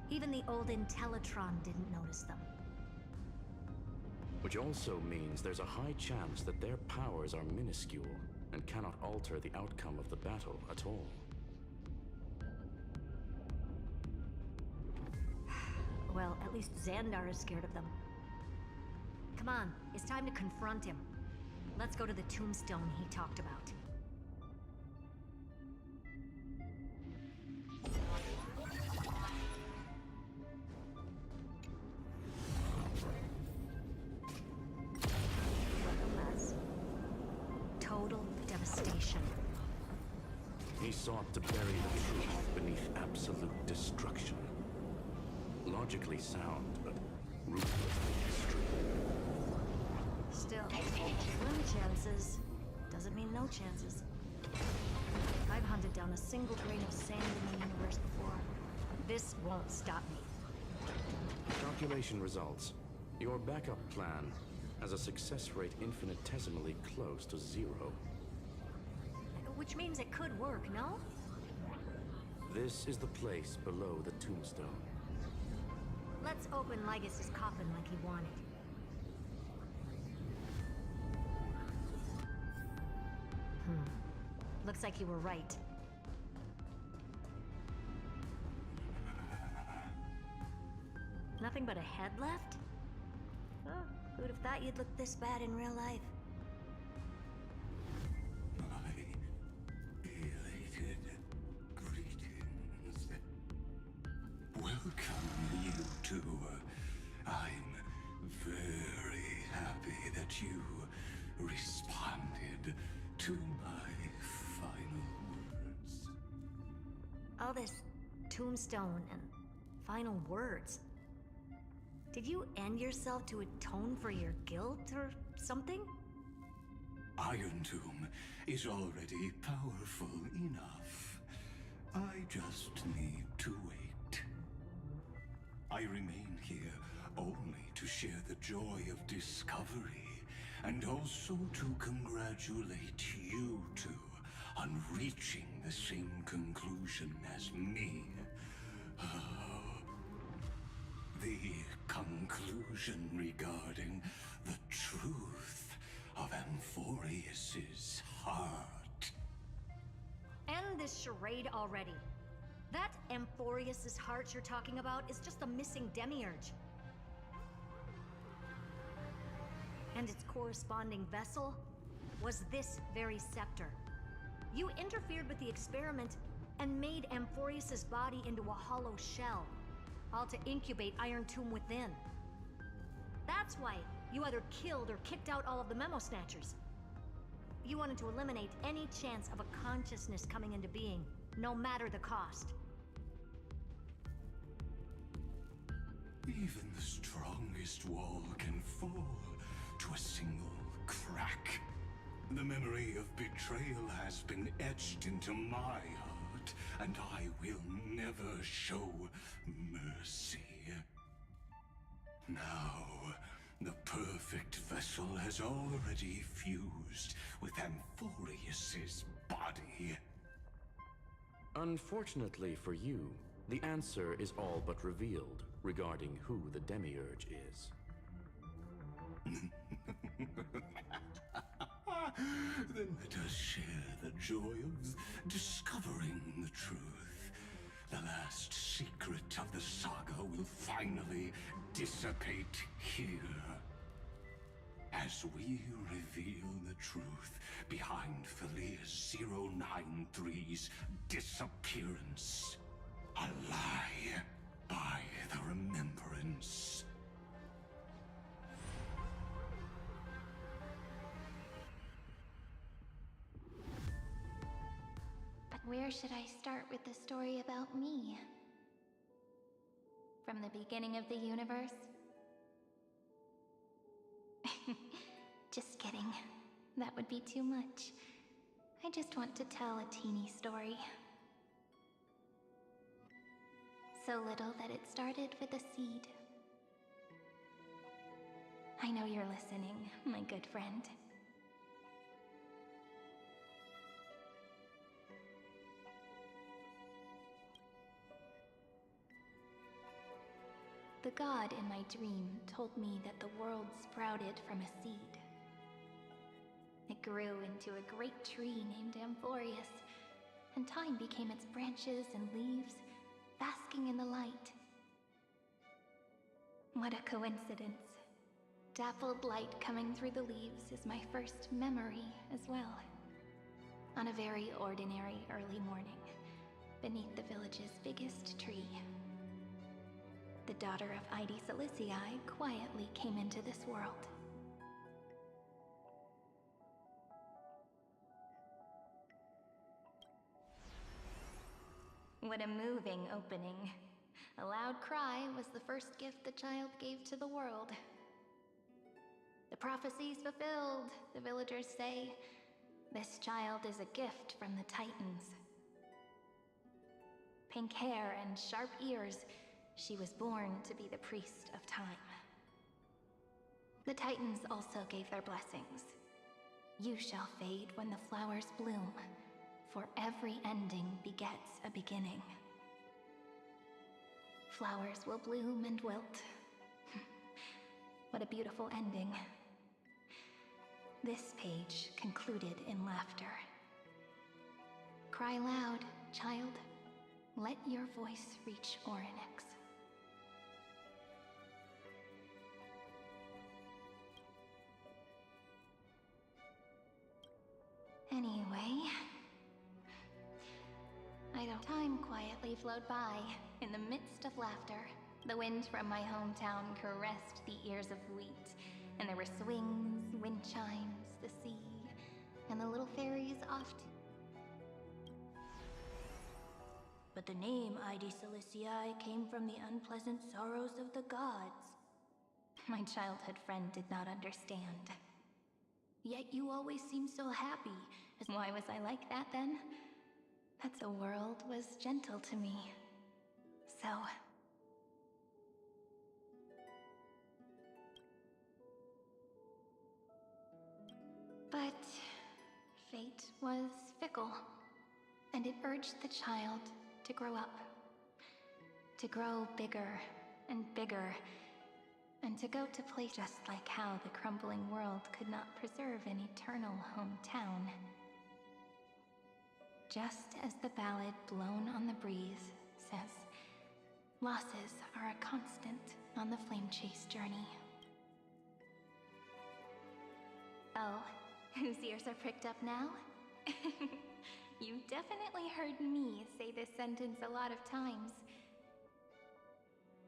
Even the old Intellitron didn't notice them. Which also means there's a high chance that their powers are minuscule and cannot alter the outcome of the battle at all. Well, at least Xandar is scared of them. Come on, it's time to confront him. Let's go to the tombstone he talked about. Total devastation. He sought to bury the truth beneath absolute destruction. Logically sound, but ruthlessly extreme. Still, slim chances doesn't mean no chances. I've hunted down a single grain of sand in the universe before. This won't stop me. Calculation results. Your backup plan has a success rate infinitesimally close to 0. Which means it could work, no? This is the place below the tombstone. Let's open Lygus' coffin like he wanted. Looks like you were right. Nothing but a head left? Oh, who'd have thought you'd look this bad in real life? Welcome, you two. I'm very happy that you responded to my final words. All this tombstone and final words. Did you end yourself to atone for your guilt or something? Iron Tomb is already powerful enough. I just need to wait. I remain here only to share the joy of discovery, and also to congratulate you two on reaching the same conclusion as me. The conclusion regarding the truth of Amphorius's heart. End this charade already. That Amphorius's heart you're talking about is just a missing demiurge. And its corresponding vessel was this very scepter. You interfered with the experiment and made Amphorius's body into a hollow shell, all to incubate Iron Tomb within. That's why you either killed or kicked out all of the Memo Snatchers. You wanted to eliminate any chance of a consciousness coming into being, no matter the cost. Even the strongest wall can fall to a single crack. The memory of betrayal has been etched into my heart, and I will never show mercy. Now, the perfect vessel has already fused with Amphorius's body. Unfortunately for you, the answer is all but revealed regarding who the Demiurge is. Then let us share the joy of discovering the truth. The last secret of the saga will finally dissipate here. As we reveal the truth behind Philias 093's disappearance. A lie by the remembrance. But where should I start with the story about me? From the beginning of the universe? Just kidding. That would be too much. I just want to tell a teeny story. So little that it started with a seed. I know you're listening, my good friend. The god in my dream told me that the world sprouted from a seed. It grew into a great tree named Amphorius, and time became its branches and leaves, basking in the light. What a coincidence. Dappled light coming through the leaves is my first memory as well. On a very ordinary early morning, beneath the village's biggest tree. The daughter of Aedi Silicii quietly came into this world. What a moving opening. A loud cry was the first gift the child gave to the world. The prophecy's fulfilled, the villagers say. This child is a gift from the Titans. Pink hair and sharp ears, she was born to be the priest of time. The Titans also gave their blessings. You shall fade when the flowers bloom, for every ending begets a beginning. Flowers will bloom and wilt. What a beautiful ending. This page concluded in laughter. Cry loud, child. Let your voice reach Orynyx. Anyway, time quietly flowed by. in the midst of laughter, the wind from my hometown caressed the ears of wheat, and there were swings, wind chimes, the sea, and the little fairies off to... But the name Ide Siliciae came from the unpleasant sorrows of the gods. My childhood friend did not understand. Yet you always seemed so happy. Why was I like that then? That the world was gentle to me. So... But fate was fickle, and it urged the child to grow up. To grow bigger and bigger, and to go to place just like how the crumbling world could not preserve an eternal hometown. Just as the ballad blown on the breeze says, losses are a constant on the flame chase journey. Oh, whose ears are pricked up now? You definitely heard me say this sentence a lot of times.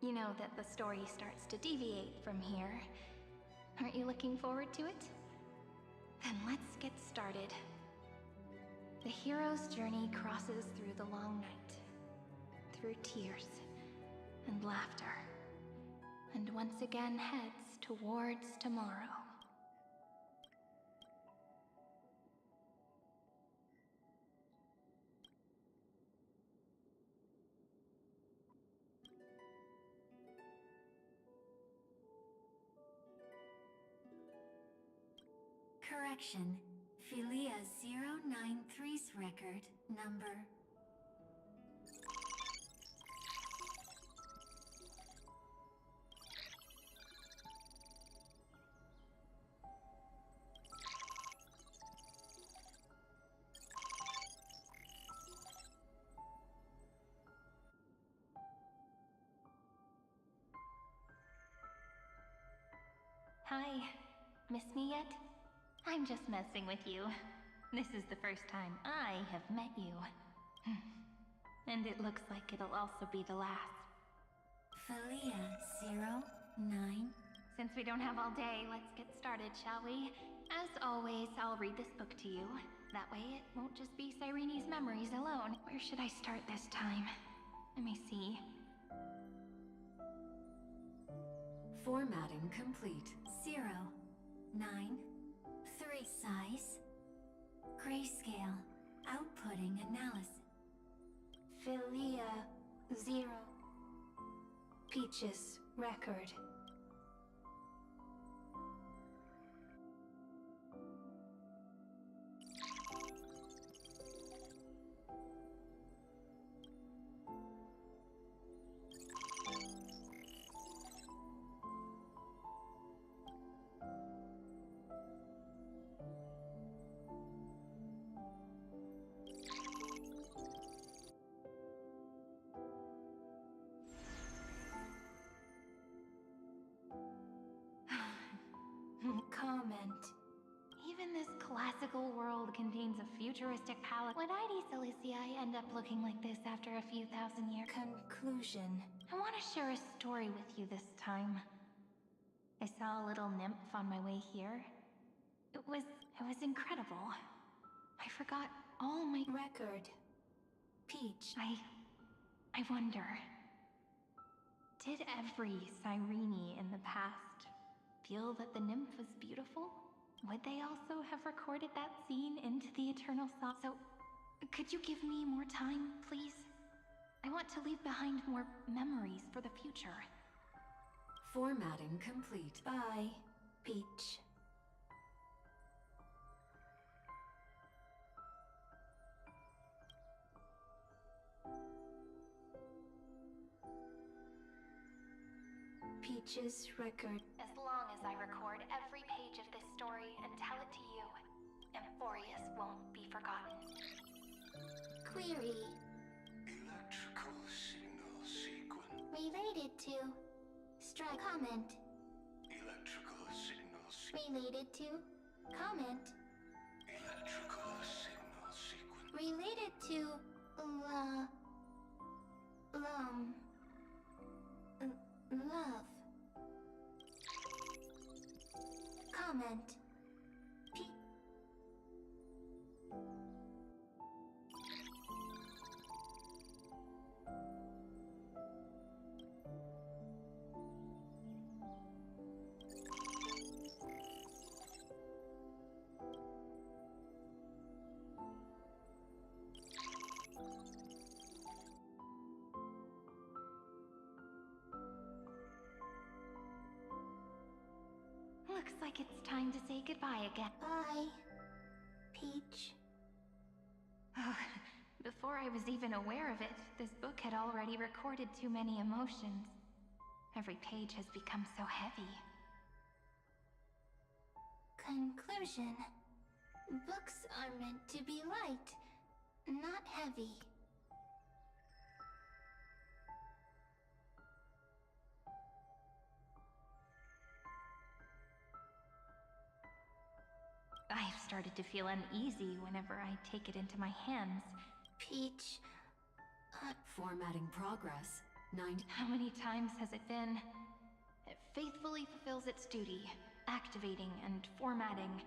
You know that the story starts to deviate from here. Aren't you looking forward to it? Then let's get started. The hero's journey crosses through the long night, through tears and laughter, and once again heads towards tomorrow. Correction. Philia 093's record number. Hi. Miss me yet? I'm just messing with you. This is the first time I have met you. And it looks like it'll also be the last. Philia 09. Since we don't have all day, let's get started, shall we? As always, I'll read this book to you. That way it won't just be Cyrene's memories alone. Where should I start this time? Let me see. Formatting complete. 0, 9, 3 size. Grayscale. Outputting analysis. Philia 0. Peach's record. Comment. Even this classical world contains a futuristic palette. Would Ide Siliciae end up looking like this after a few thousand years? Conclusion. I want to share a story with you this time. I saw a little nymph on my way here. It was incredible. I forgot all my record. Peach, I wonder, did every Cyrene in the past feel that the nymph was beautiful? Would they also have recorded that scene into the eternal song? So, could you give me more time, please? I want to leave behind more memories for the future. Formatting complete. Bye, Peach. Peach's record. As long as I record every page of this story and tell it to you, Amphorius won't be forgotten. Query. Electrical signal sequence. Related to. Strike. Comment. Electrical signal sequence. Related to. Comment. Electrical signal sequence. Related to. comment. Looks like it's time to say goodbye again. Bye, Peach. Before I was even aware of it, this book had already recorded too many emotions. Every page has become so heavy. Conclusion. Books are meant to be light, not heavy. I've started to feel uneasy whenever I take it into my hands. Peach... Formatting progress. How many times has it been? It faithfully fulfills its duty, activating and formatting.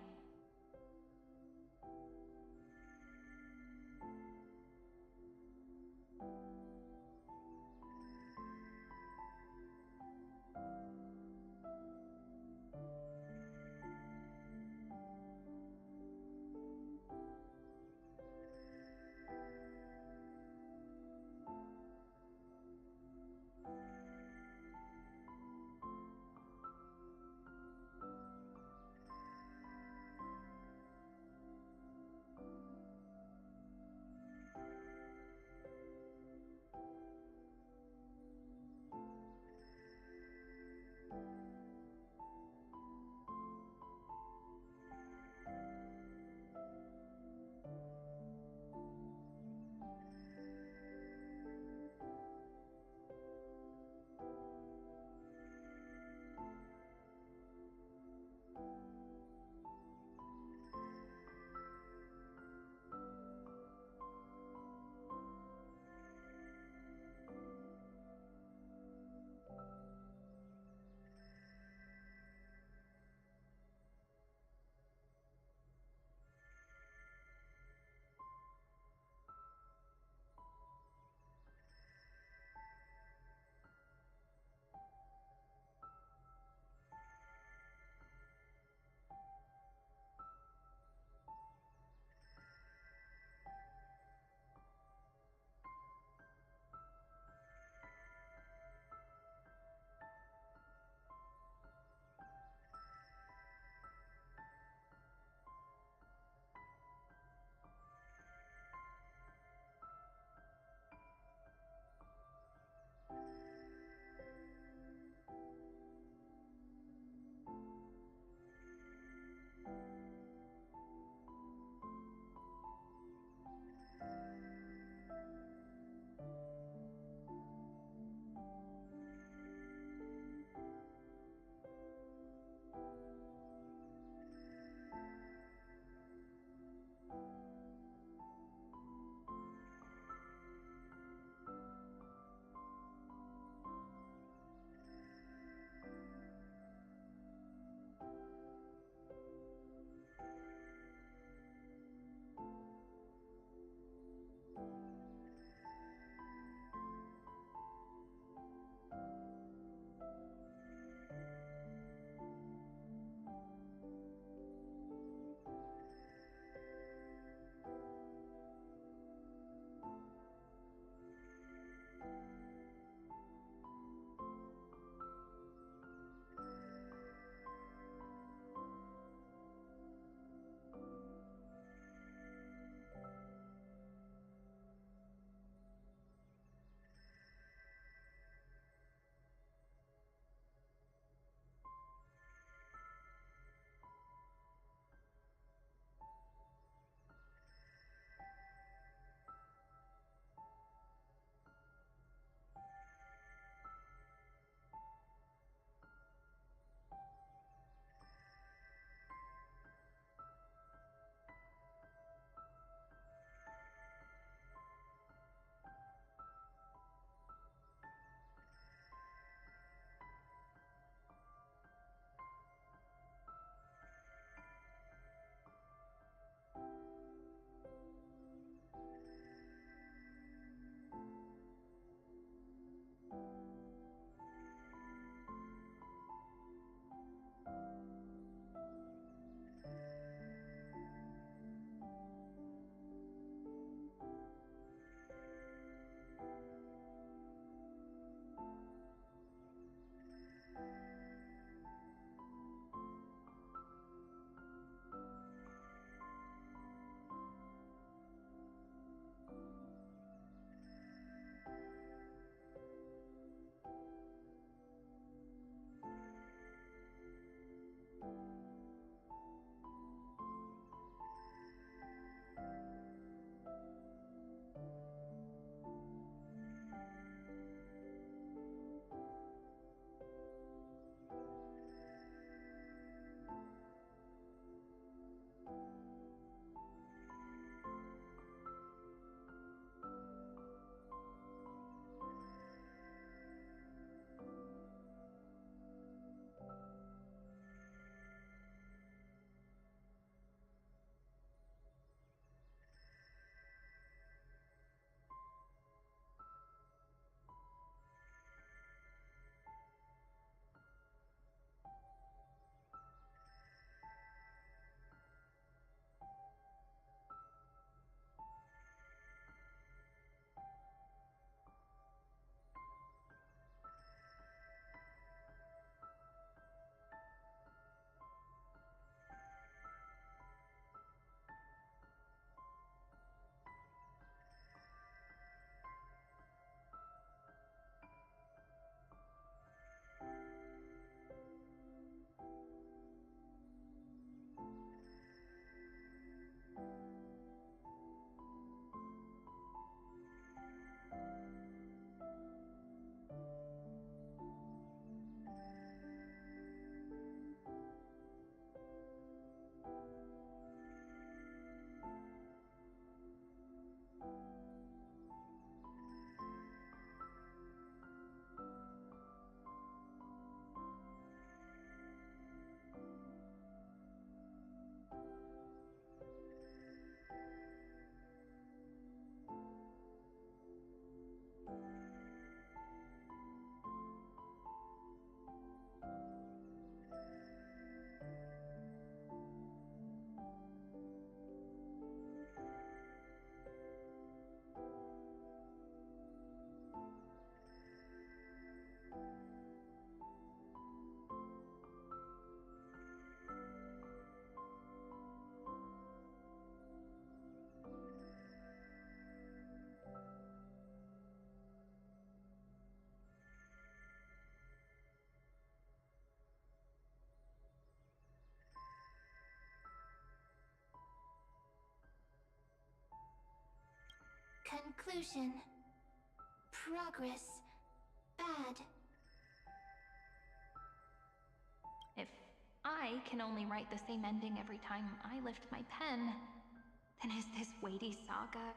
Conclusion. Progress. Bad. If I can only write the same ending every time I lift my pen, then is this weighty saga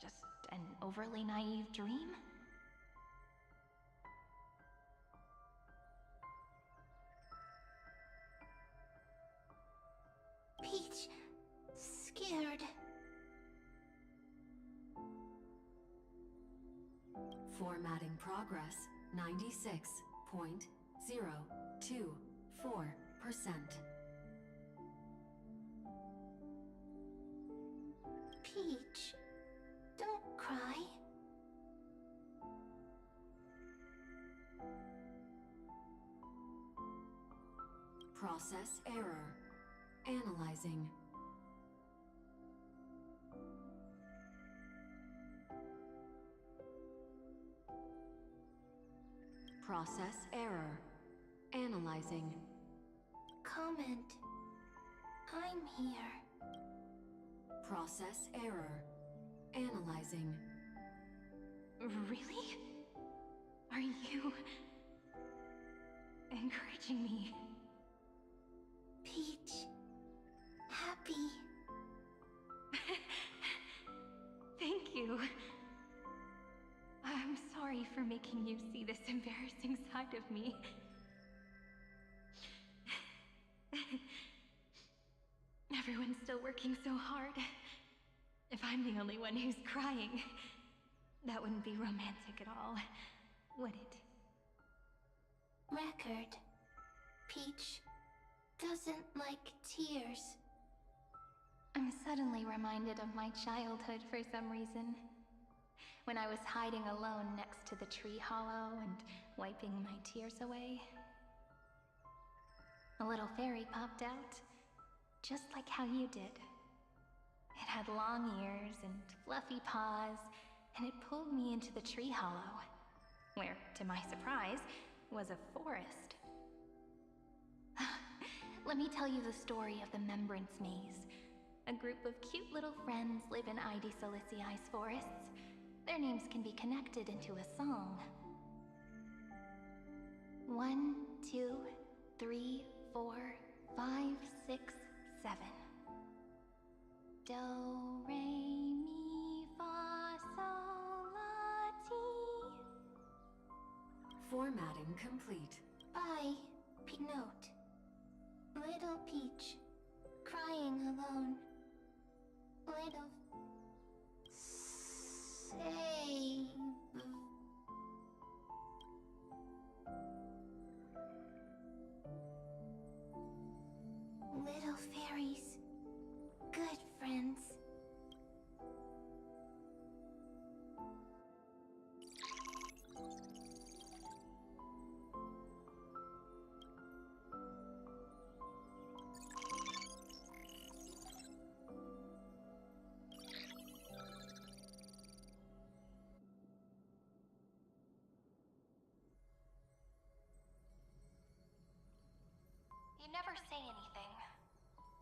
just an overly naive dream? Peach, scared. Formatting progress 96.024%. Peach, don't cry. Process error. Analyzing. Process error. Analyzing. Comment. I'm here. Process error. Analyzing. Really? Are you encouraging me? Peach. Happy. Thank you. I'm sorry for making you see this embarrassing side of me. Everyone's still working so hard. If I'm the only one who's crying, that wouldn't be romantic at all, would it? Record. Peach doesn't like tears. I'm suddenly reminded of my childhood for some reason. When I was hiding alone next to the tree hollow and wiping my tears away. A little fairy popped out, just like how you did. It had long ears and fluffy paws, and it pulled me into the tree hollow, where, to my surprise, was a forest. Let me tell you the story of the Membrance Maze. A group of cute little friends live in Ide Silicii's forests. Their names can be connected into a song. 1, 2, 3, 4, 5, 6, 7. Do, re, mi, fa, sol, la, ti. Formatting complete. Bye. Note. Little Peach. Crying alone. Little... Save. Little fairies. Good friends. You never say anything,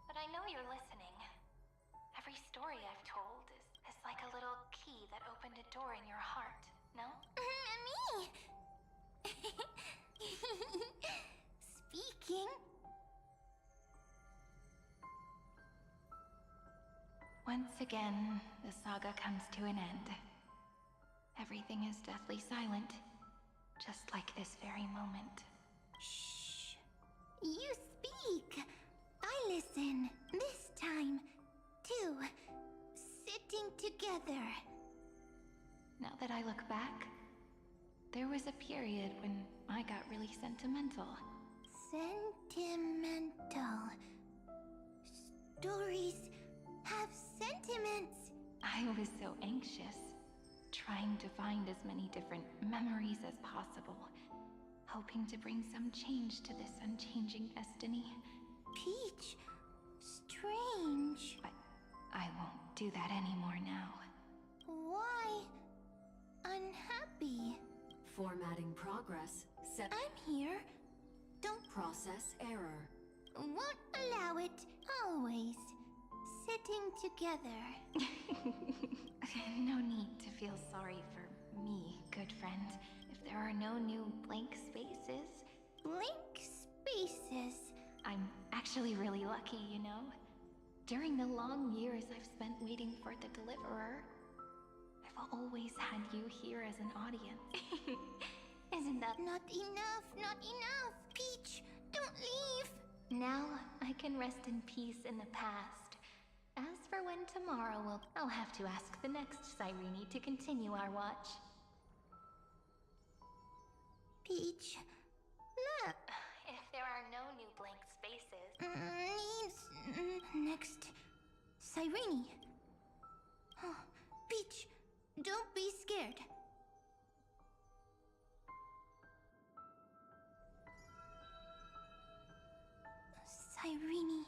but I know you're listening. Every story I've told is like a little key that opened a door in your heart, no? Me! Speaking. Once again, the saga comes to an end. Everything is deathly silent, just like this very moment. Shh. You speak. I listen. This time, too. Sitting together. Now that I look back, there was a period when I got really sentimental. Sentimental. Stories have sentiments. I was so anxious, trying to find as many different memories as possible, hoping to bring some change to this unchanging destiny. Peach, strange. But I won't do that anymore now. Why unhappy? Formatting progress set. I'm here. Don't process error. Won't allow it. Always. sitting together. No need to feel sorry for me, good friend. If there are no new blank spaces... Blank spaces? I'm actually really lucky, you know? During the long years I've spent waiting for the Deliverer, I've always had you here as an audience. Isn't that not enough? Not enough! Peach, don't leave! Now I can rest in peace in the past. As for when tomorrow will... I'll have to ask the next Cyrene to continue our watch. Peach, look! If there are no new blank spaces... Next, Cyrene. Oh, Peach, don't be scared. Cyrene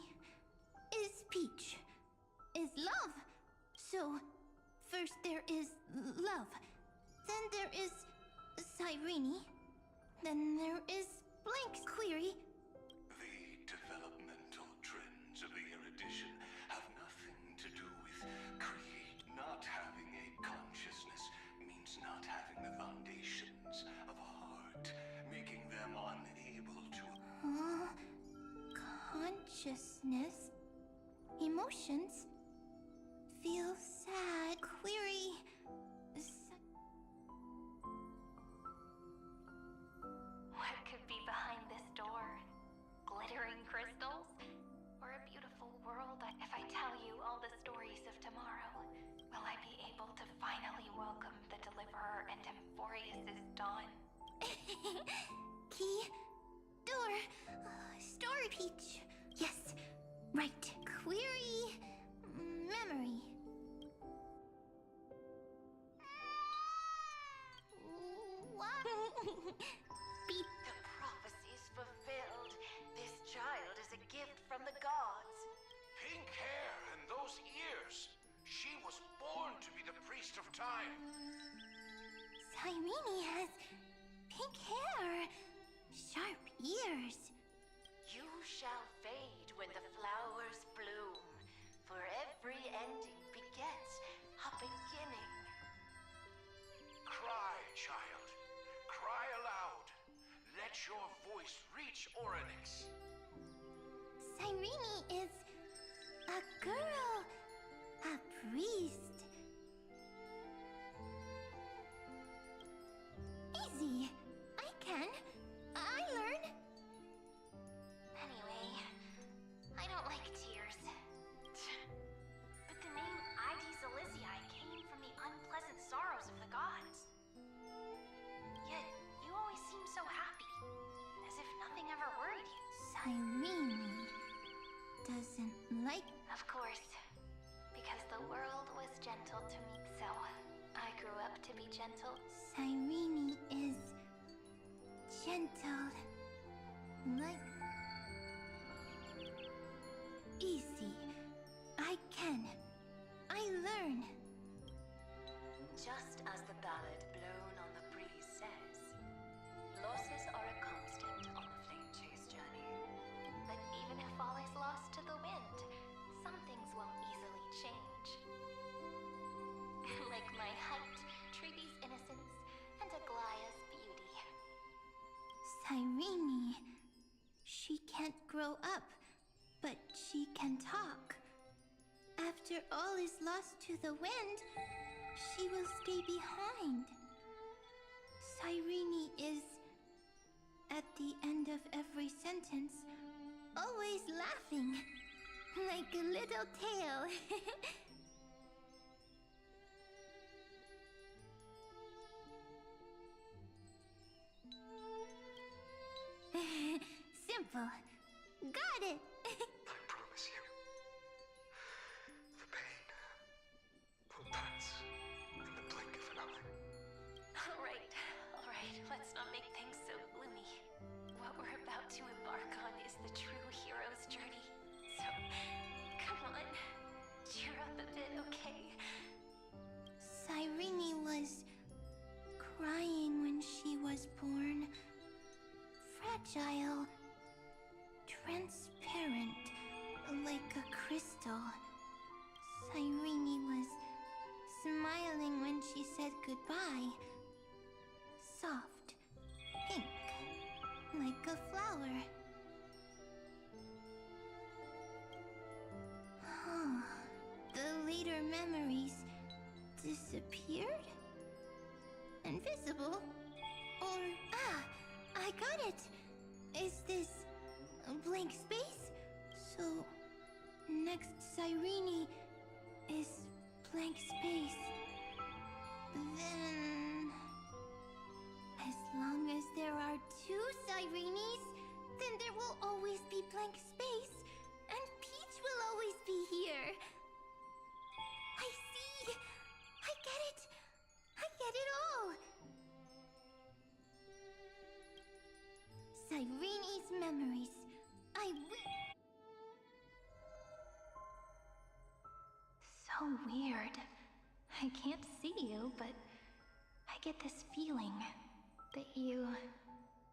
is Peach, is love. So, first there is love, then there is Cyrene, then there is blank query. The developmental trends of the erudition have nothing to do with create. Not having a consciousness means not having the foundations of a heart, making them unable to... Consciousness, emotions, feel sad, query. What could be behind this door? Glittering crystals? Or a beautiful world? If I tell you all the stories of tomorrow, will I be able to finally welcome the Deliverer and Emphorius' dawn? Key, door, story, Peach. Yes, right. Query, memory. What? The prophecy's fulfilled. This child is a gift from the gods. Pink hair and those ears. She was born to be the priest of time. Cyrene has pink hair, sharp ears. You shall fade when the flowers bloom, for every ending begets a beginning. Cry, child. Cry aloud. Let your voice reach Orynyx. Cyrene is a girl, a priest. Easy. I can. I learn. Anyway, I don't like tears. But the name Ides Elysiae came from the unpleasant sorrows of the gods. Yet, you always seem so happy, as if nothing ever worried you. Cyrene doesn't like... Of course, because the world was gentle to me, so I grew up to be gentle. Cyrene is gentle. Like... Easy. I can. I learn. Just as the ballad blown on the breeze says, losses are a constant on the flame chase journey. But even if all is lost to the wind, some things won't easily change. Like my height, Treeby's innocence, and Aglaya's beauty. Cyrene. She can't grow up, but she can talk. After all is lost to the wind, she will stay behind. Cyrene is, at the end of every sentence, always laughing, like a little tail. Simple. Got it. I promise you, the pain will pass in the blink of an eye. All right, let's not make things so gloomy. What we're about to embark on is the true hero's journey. So, come on, cheer up a bit, okay? Cyrene was crying when she was born. Fragile. Transparent, like a crystal. memories disappeared? Invisible? Or, I got it! Is this a blank space? So, next Cyrene is blank space. Then... as long as there are two Cyrenes, then there will always be blank space, and Peach will always be here. I see! I get it! I get it all! Cyrene's memories. I will... So weird. I can't see you, but I get this feeling that you...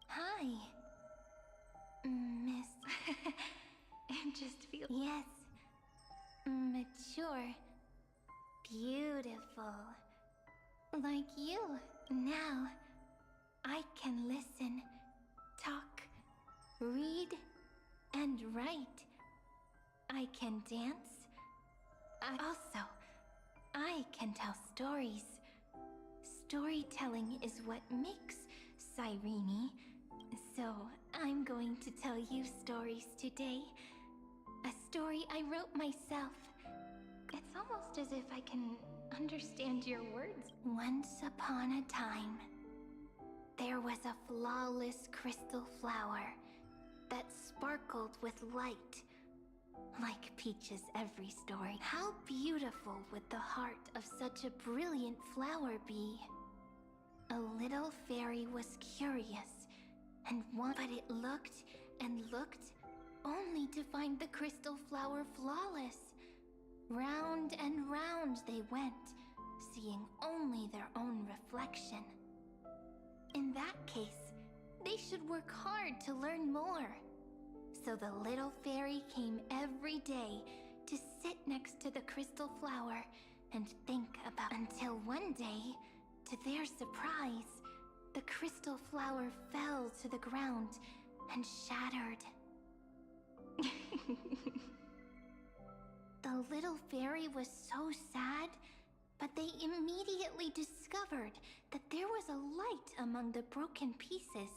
Hi. Miss... it just feels... Yes. Mature. Beautiful. Like you. Now, I can listen, talk, read, and write. I can dance. I can tell stories. Storytelling is what makes Cyrene. So, I'm going to tell you stories today. A story I wrote myself. It's almost as if I can understand your words. Once upon a time, there was a flawless crystal flower that sparkled with light. Like Peach's every story. How beautiful would the heart of such a brilliant flower be? A little fairy was curious and but it looked and looked only to find the crystal flower flawless. Round and round they went, seeing only their own reflection. In that case, they should work hard to learn more. So the little fairy came every day to sit next to the crystal flower and think about until one day, to their surprise, the crystal flower fell to the ground and shattered. The little fairy was so sad, but they immediately discovered that there was a light among the broken pieces.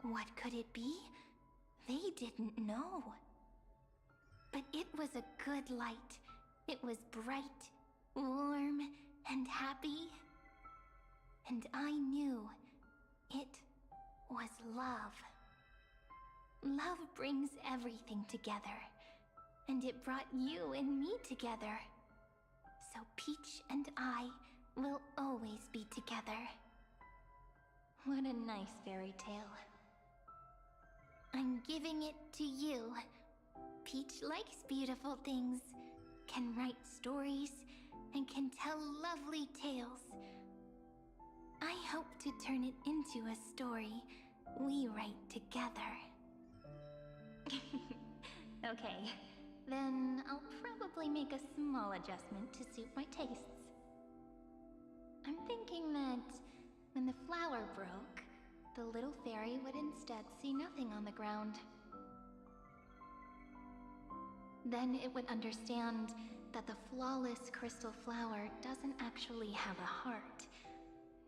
What could it be? They didn't know. But it was a good light. It was bright, warm, and happy. And I knew it was love. Love brings everything together. And it brought you and me together. So Peach and I will always be together. What a nice fairy tale. I'm giving it to you. Peach likes beautiful things, can write stories, and can tell lovely tales. I hope to turn it into a story we write together. Okay, then I'll probably make a small adjustment to suit my tastes. I'm thinking that when the flower broke, the little fairy would instead see nothing on the ground. Then it would understand that the flawless crystal flower doesn't actually have a heart,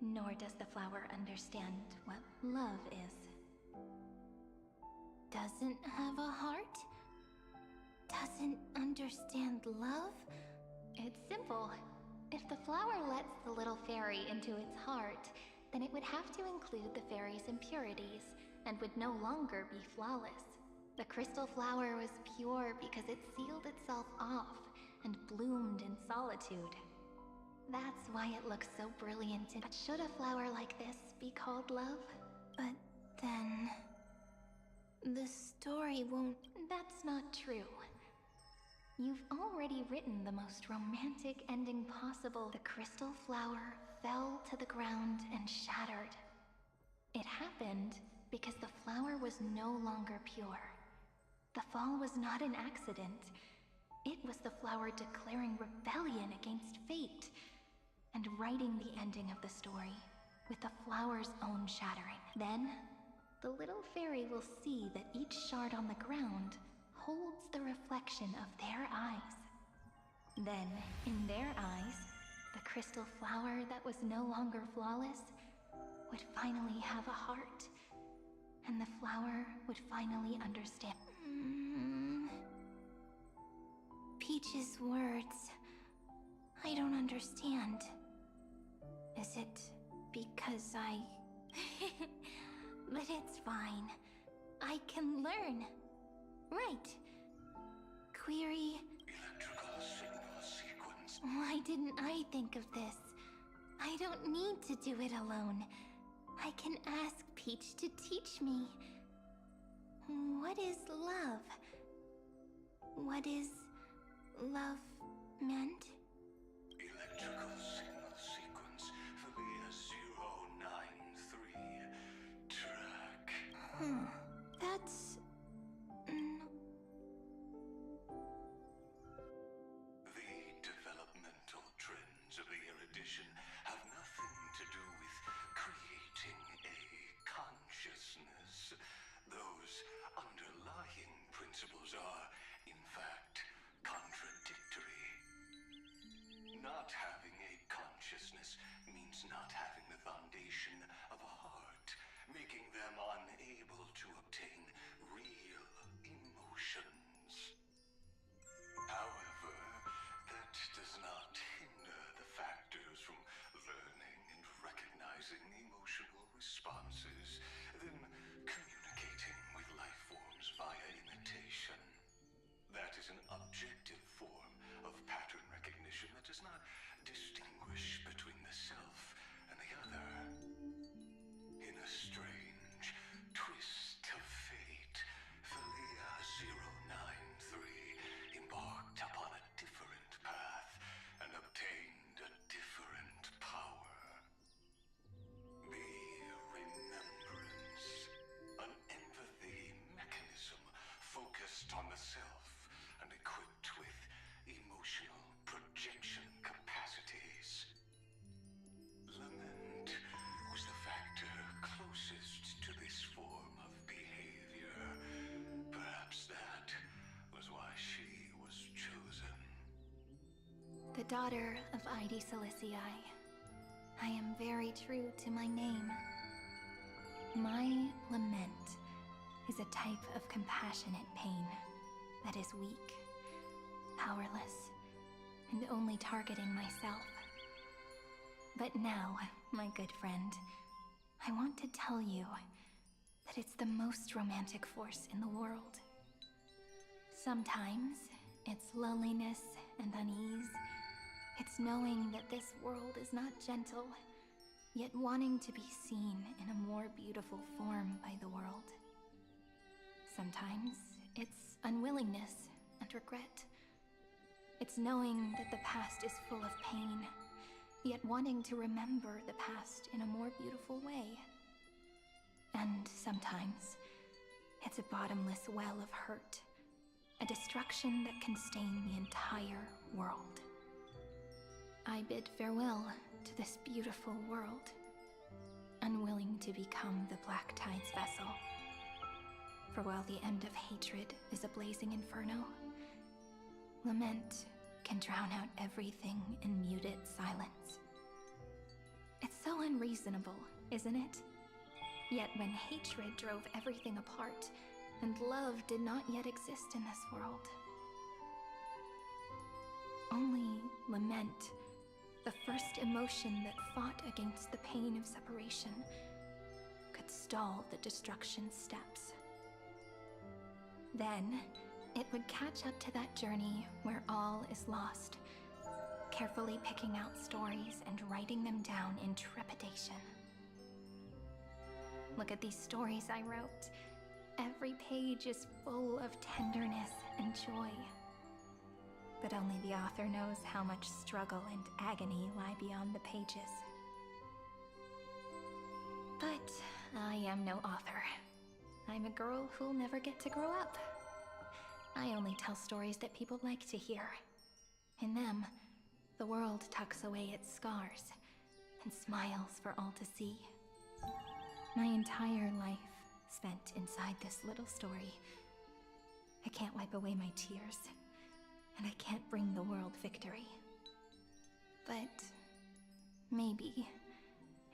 nor does the flower understand what love is. Doesn't have a heart? Doesn't understand love? It's simple. If the flower lets the little fairy into its heart, then it would have to include the fairy's impurities, and would no longer be flawless. The crystal flower was pure because it sealed itself off, and bloomed in solitude. That's why it looks so brilliant. But should a flower like this be called love? But then... the story won't... That's not true. You've already written the most romantic ending possible. The crystal flower fell to the ground and shattered. It happened because the flower was no longer pure. The fall was not an accident. It was the flower declaring rebellion against fate, and writing the ending of the story with the flower's own shattering. Then, the little fairy will see that each shard on the ground holds the reflection of their eyes. Then, in their eyes, the crystal flower that was no longer flawless would finally have a heart. And the flower would finally understand. Peach's words. I don't understand. Is it because I... But it's fine. I can learn. Right. Query... Electrical signal sequence. Why didn't I think of this? I don't need to do it alone. I can ask Peach to teach me. What is love? What is love meant? Electrical signal sequence Philia 093. Track. That's... The developmental trends of the erudition have nothing to do with creating a consciousness. Those underlying principles are, in fact, contradictory. Not having a consciousness means not having the foundation of a heart, making them unable to obtain real emotions. However, that does not hinder the factors from learning and recognizing emotional responses, then communicating with life forms via imitation. That is an objective form of pattern recognition that does not distinguish between the self and the other. In a strange twist of fate, Philia 093 embarked upon a different path and obtained a different power. The Remembrance, an empathy mechanism focused on the self and equipped with emotional projection capacities. Lament was the factor closest to this form of behavior. Perhaps that was why she was chosen. The daughter of Ide Silicii. I am very true to my name. My lament is a type of compassionate pain that is weak, powerless, and only targeting myself. But now, my good friend, I want to tell you that it's the most romantic force in the world. Sometimes, it's loneliness and unease. It's knowing that this world is not gentle, yet wanting to be seen in a more beautiful form by the world. Sometimes, it's unwillingness and regret. It's knowing that the past is full of pain, yet wanting to remember the past in a more beautiful way. And sometimes, it's a bottomless well of hurt, a destruction that can stain the entire world. I bid farewell to this beautiful world, unwilling to become the Black Tide's vessel. For while the end of hatred is a blazing inferno, lament can drown out everything in muted silence. It's so unreasonable, isn't it? Yet when hatred drove everything apart, and love did not yet exist in this world, only lament, the first emotion that fought against the pain of separation, could stall the destruction steps. Then, it would catch up to that journey where all is lost, carefully picking out stories and writing them down in trepidation. Look at these stories I wrote. Every page is full of tenderness and joy. But only the author knows how much struggle and agony lie beyond the pages. But I am no author. I'm a girl who'll never get to grow up. I only tell stories that people like to hear. In them, the world tucks away its scars and smiles for all to see. My entire life spent inside this little story. I can't wipe away my tears. and I can't bring the world victory. But maybe,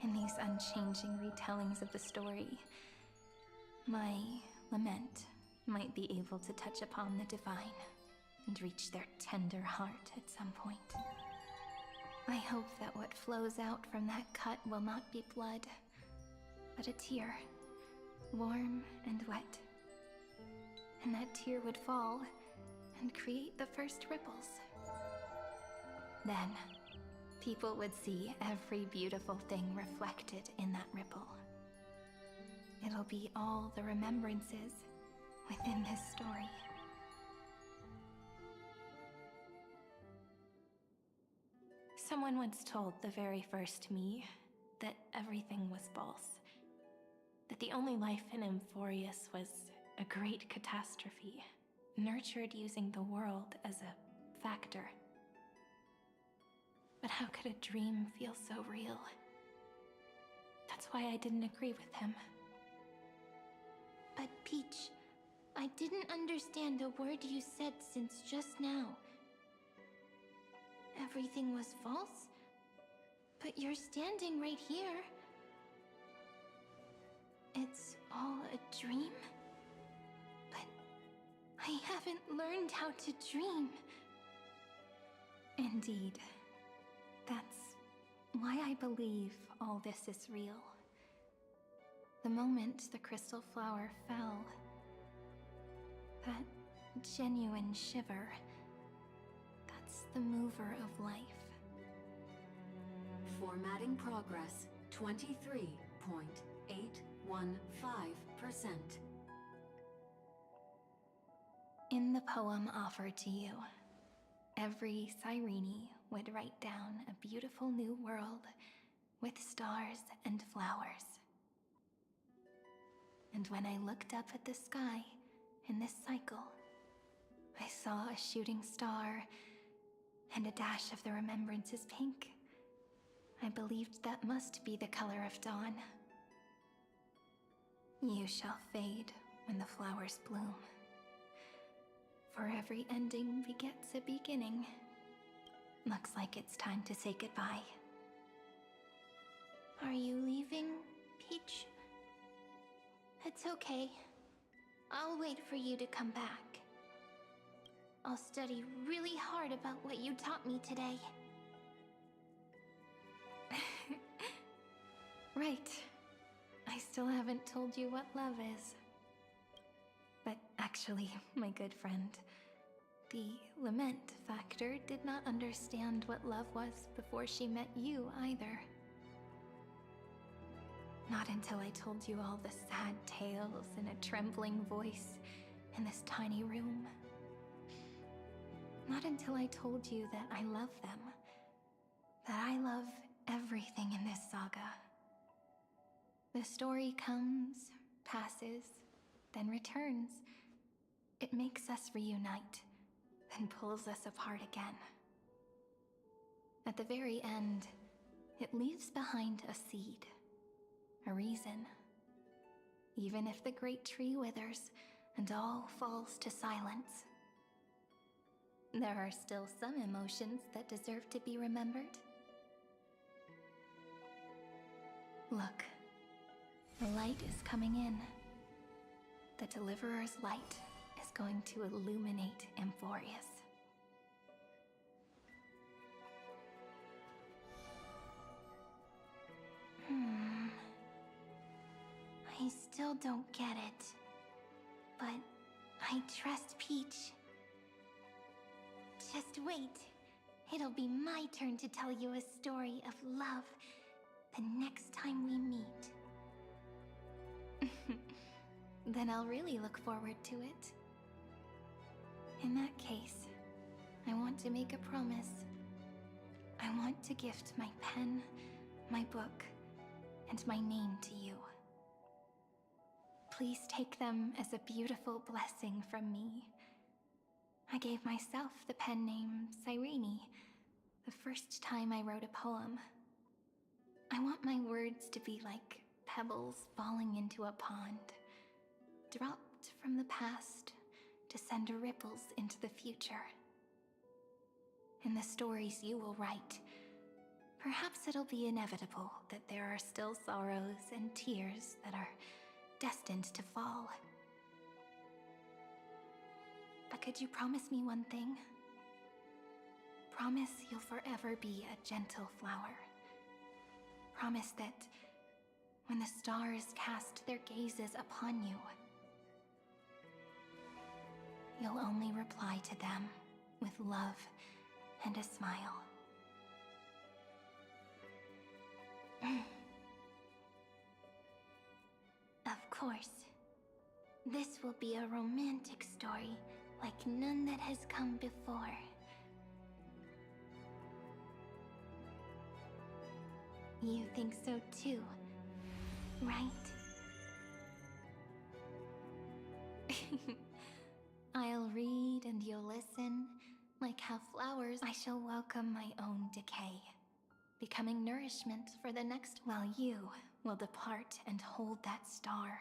in these unchanging retellings of the story, my lament might be able to touch upon the divine and reach their tender heart at some point. I hope that what flows out from that cut will not be blood, but a tear, warm and wet. And that tear would fall and create the first ripples. Then, people would see every beautiful thing reflected in that ripple. It'll be all the remembrances within this story. Someone once told the very first me that everything was false. That the only life in Amphorius was a great catastrophe, nurtured using the world as a factor. But how could a dream feel so real? That's why I didn't agree with him. But Peach, I didn't understand a word you said since just now. Everything was false? But you're standing right here. It's all a dream? But I haven't learned how to dream. Indeed. That's why I believe all this is real. The moment the crystal flower fell, that genuine shiver, that's the mover of life. Formatting progress 23.815%. In the poem offered to you, every Cyrene would write down a beautiful new world with stars and flowers. And when I looked up at the sky in this cycle, I saw a shooting star and a dash of the remembrances pink. I believed that must be the color of dawn. You shall fade when the flowers bloom. For every ending begets a beginning. Looks like it's time to say goodbye. Are you leaving, Peach? It's okay. I'll wait for you to come back. I'll study really hard about what you taught me today. Right. I still haven't told you what love is. But actually, my good friend, the lament factor did not understand what love was before she met you either. Not until I told you all the sad tales in a trembling voice in this tiny room. Not until I told you that I love them. That I love everything in this saga. The story comes, passes, then returns. It makes us reunite, then pulls us apart again. At the very end, it leaves behind a seed, a reason. Even if the great tree withers and all falls to silence, there are still some emotions that deserve to be remembered. Look, the light is coming in. The Deliverer's light is going to illuminate Amphorius. I still don't get it. But I trust Peach. Just wait. It'll be my turn to tell you a story of love the next time we meet. Then I'll really look forward to it. In that case, I want to make a promise. I want to gift my pen, my book, and my name to you. Please take them as a beautiful blessing from me. I gave myself the pen name Cyrene the first time I wrote a poem. I want my words to be like pebbles falling into a pond, dropped from the past to send ripples into the future. in the stories you will write. Perhaps it'll be inevitable that there are still sorrows and tears that are destined to fall. But could you promise me one thing? Promise you'll forever be a gentle flower. Promise that when the stars cast their gazes upon you, you'll only reply to them with love and a smile. Of course. This will be a romantic story like none that has come before. You think so too, right? I'll read and you'll listen. Like how flowers, I shall welcome my own decay, becoming nourishment for the next, while you will depart and hold that star,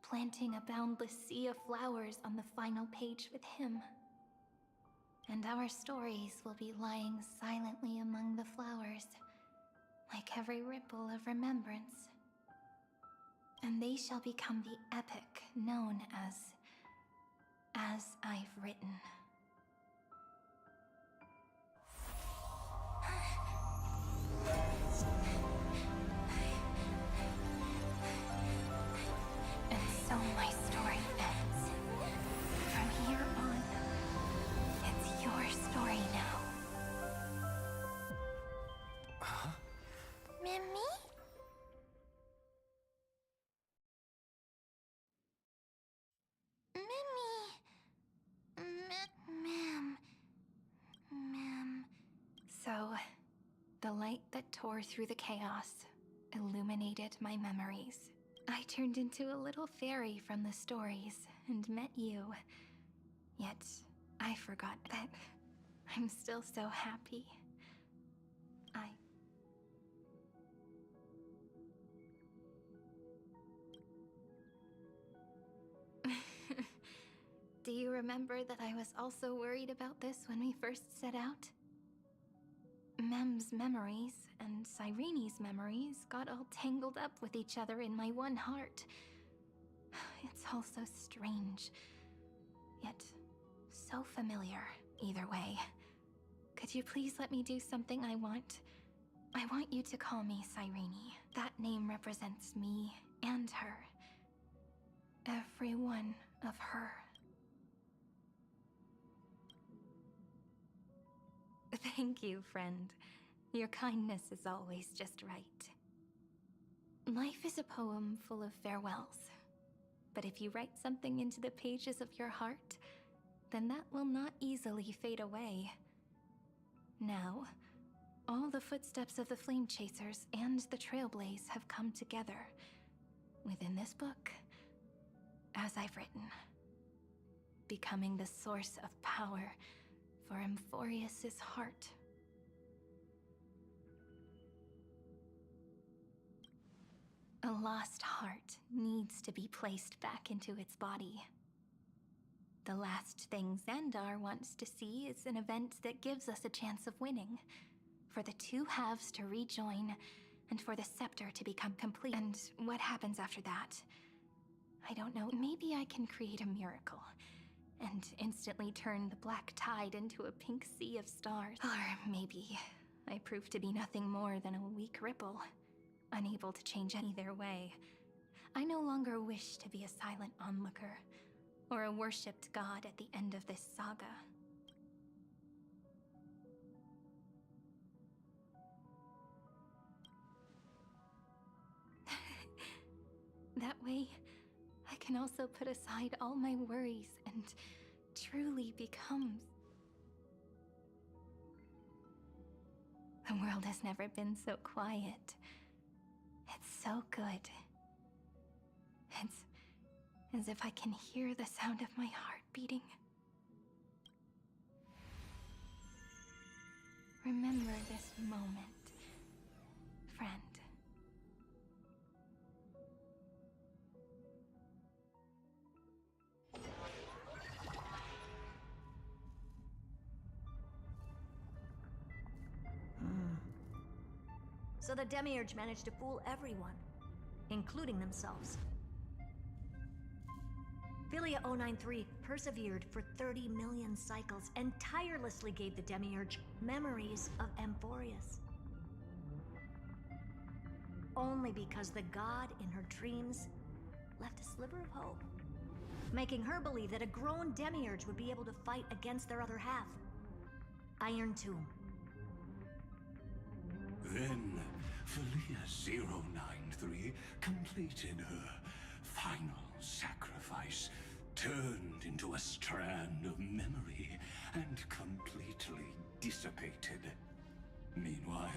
planting a boundless sea of flowers on the final page with him. And our stories will be lying silently among the flowers, like every ripple of remembrance. And they shall become the epic known as I've Written. And so my story ends. From here on, it's your story now. Huh? Mimi? Ma'am. So, the light that tore through the chaos illuminated my memories. I turned into a little fairy from the stories and met you. Yet, I forgot that I'm still so happy. Do you remember that I was also worried about this when we first set out? Mem's memories and Cyrene's memories got all tangled up with each other in my one heart. It's all so strange, yet so familiar either way. Could you please let me do something I want? I want you to call me Cyrene. That name represents me and her. Every one of her. Thank you, friend. Your kindness is always just right. Life is a poem full of farewells. But if you write something into the pages of your heart, then that will not easily fade away. Now, all the footsteps of the Flame Chasers and the Trailblaze have come together within this book, as I've written, becoming the source of power for Emphorius's heart. A lost heart needs to be placed back into its body. The last thing Xandar wants to see is an event that gives us a chance of winning, for the two halves to rejoin, and for the scepter to become complete. And what happens after that? I don't know. Maybe I can create a miracle and instantly turn the black tide into a pink sea of stars. Or maybe I prove to be nothing more than a weak ripple, unable to change either way. I no longer wish to be a silent onlooker, or a worshipped god at the end of this saga. That way, I can also put aside all my worries and truly become... The world has never been so quiet. It's so good. It's as if I can hear the sound of my heart beating. Remember this moment, friend. So the Demiurge managed to fool everyone, including themselves. Philia 093 persevered for 30 million cycles and tirelessly gave the Demiurge memories of Amphorius. Only because the god in her dreams left a sliver of hope, making her believe that a grown Demiurge would be able to fight against their other half, Iron Tomb. Then, Philia 093 completed her final sacrifice, turned into a strand of memory, and completely dissipated. Meanwhile,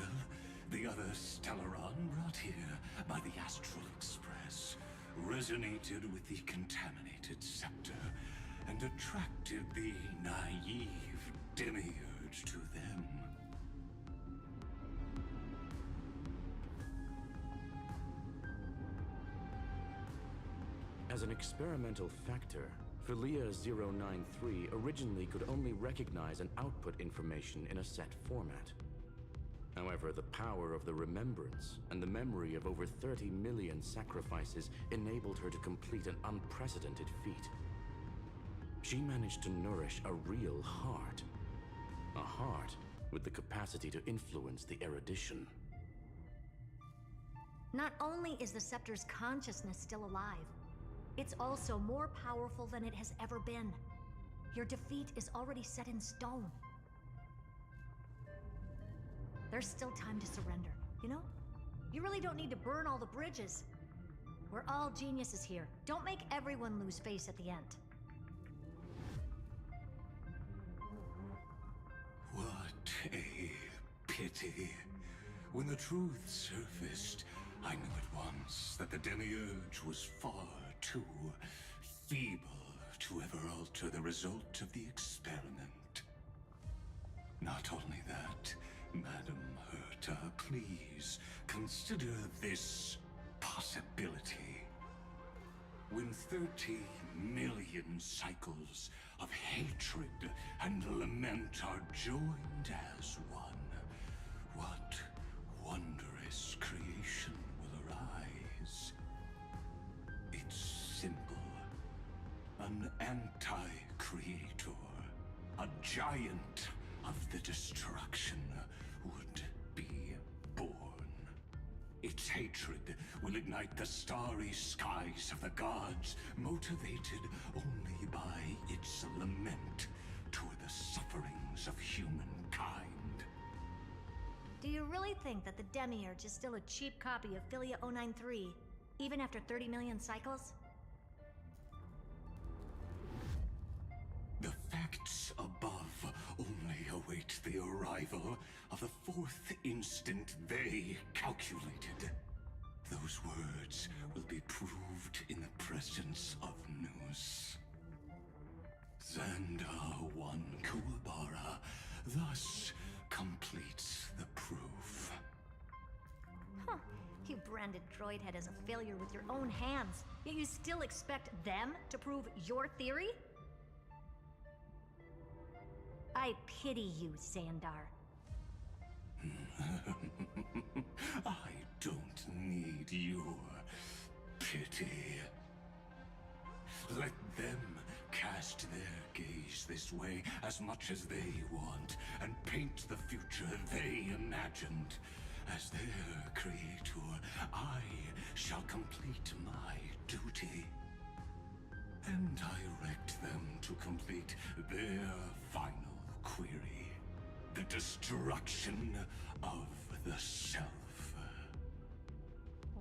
the other Stellaron brought here by the Astral Express resonated with the contaminated scepter and attracted the naive Demiurge to them. As an experimental factor, Philia 093 originally could only recognize and output information in a set format. However, the power of the remembrance and the memory of over 30 million sacrifices enabled her to complete an unprecedented feat. She managed to nourish a real heart. A heart with the capacity to influence the erudition. Not only is the scepter's consciousness still alive, it's also more powerful than it has ever been. Your defeat is already set in stone. There's still time to surrender, you know? You really don't need to burn all the bridges. We're all geniuses here. Don't make everyone lose face at the end. What a pity. When the truth surfaced, I knew at once that the Demiurge was far too feeble to ever alter the result of the experiment. Not only that, Madam Herta, please consider this possibility. When 30 million cycles of hatred and lament are joined as one, what wondrous creation will arise? It's simple. An anti-creator, a giant of the destruction, would be born. Its hatred will ignite the starry skies of the gods, motivated only by its lament toward the sufferings of humankind. Do you really think that the Demiurge is still a cheap copy of Philia 093, even after 30 million cycles? The facts above only await the arrival of the fourth instant they calculated. Those words will be proved in the presence of Nous. Xandar 1 Kuwabara thus completes the proof. Huh. You branded Droidhead as a failure with your own hands, yet you still expect them to prove your theory? I pity you, Xandar. I don't need your pity. Let them cast their gaze this way as much as they want, and paint the future they imagined. As their creator, I shall complete my duty and direct them to complete their final query. The destruction of the self.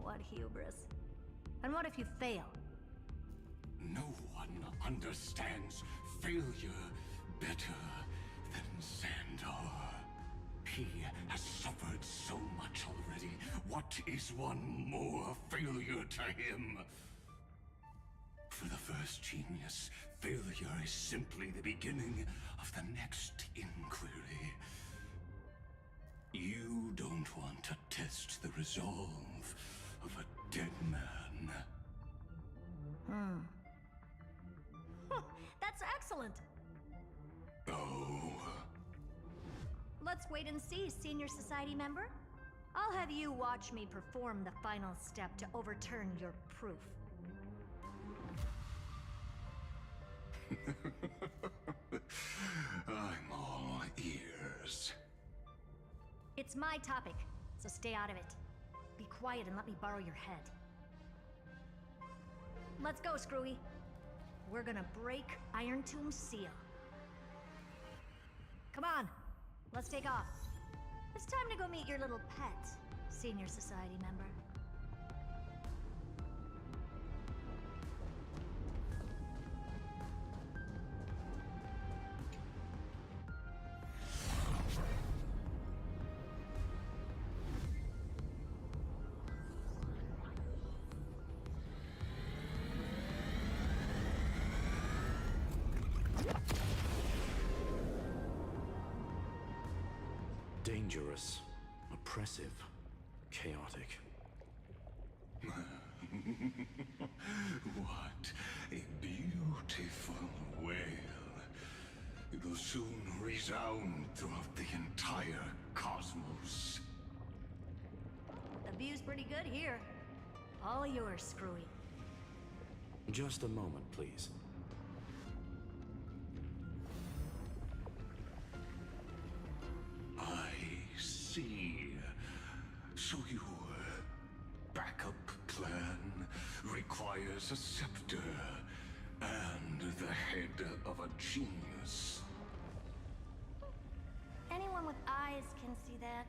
What hubris. And what if you fail? No one understands failure better than Xandar. He has suffered so much already. What is one more failure to him? For the first genius, failure is simply the beginning of the next inquiry. You don't want to test the resolve of a dead man. That's excellent. Oh. Let's wait and see, Senior Society member. I'll have you watch me perform the final step to overturn your proof. I'm all ears. It's my topic, so stay out of it. Be quiet and let me borrow your head. Let's go, Screwy. We're gonna break Iron Tomb's seal. Come on, let's take off. It's time to go meet your little pet, Senior Society member. Dangerous, oppressive, chaotic. What a beautiful wail. It'll soon resound throughout the entire cosmos. The view's pretty good here. All yours, Screwy. Just a moment, please. I see. So your backup plan requires a scepter and the head of a genius. Anyone with eyes can see that.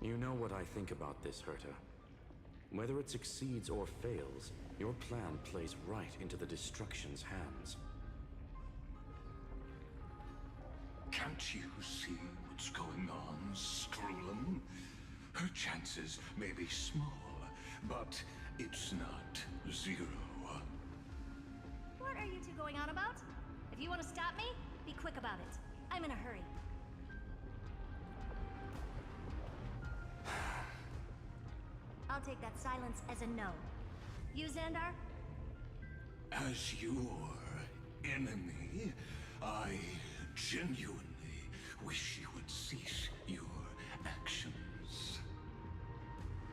You know what I think about this, Herta. Whether it succeeds or fails, your plan plays right into the destruction's hands. Can't you see what's going on, Screwlum? Her chances may be small, but it's not zero. What are you two going on about? If you want to stop me, be quick about it. I'm in a hurry. I'll take that silence as a no. You, Xandar? As your enemy, I genuinely wish you would cease your actions.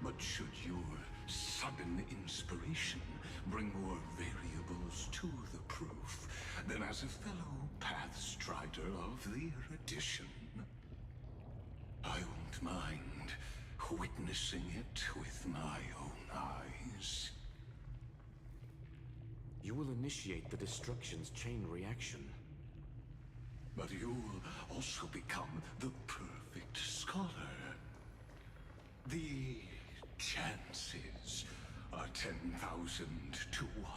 But should your sudden inspiration bring more variables to the proof, then as a fellow Pathstrider of the Erudition, I won't mind witnessing it with my own eyes. You will initiate the destruction's chain reaction. But you'll also become the perfect scholar. The chances are 10,000 to 1.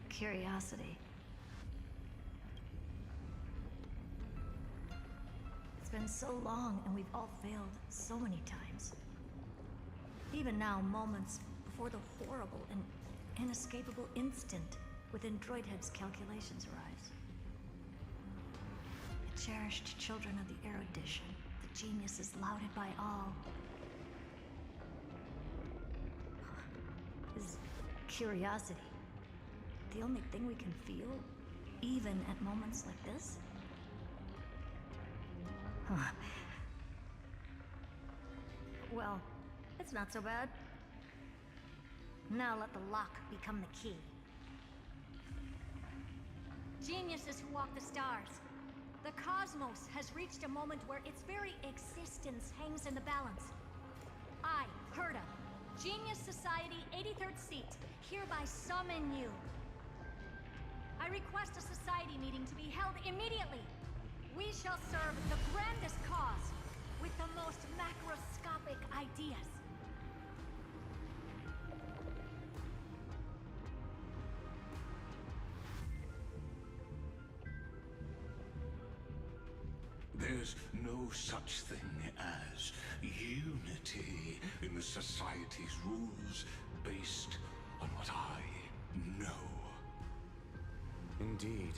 Curiosity. It's been so long, and we've all failed so many times. Even now, moments before the horrible and inescapable instant within Droidhead's calculations arise. The cherished children of the Erudition, the geniuses lauded by all. Is curiosity the only thing we can feel, even at moments like this? Huh. Well, it's not so bad. Now let the lock become the key. Geniuses who walk the stars. The cosmos has reached a moment where its very existence hangs in the balance. I, Herta, Genius Society 83rd seat, hereby summon you. I request a society meeting to be held immediately. We shall serve the grandest cause with the most macroscopic ideas. There's no such thing as unity in the Society's rules based on what I know. Indeed.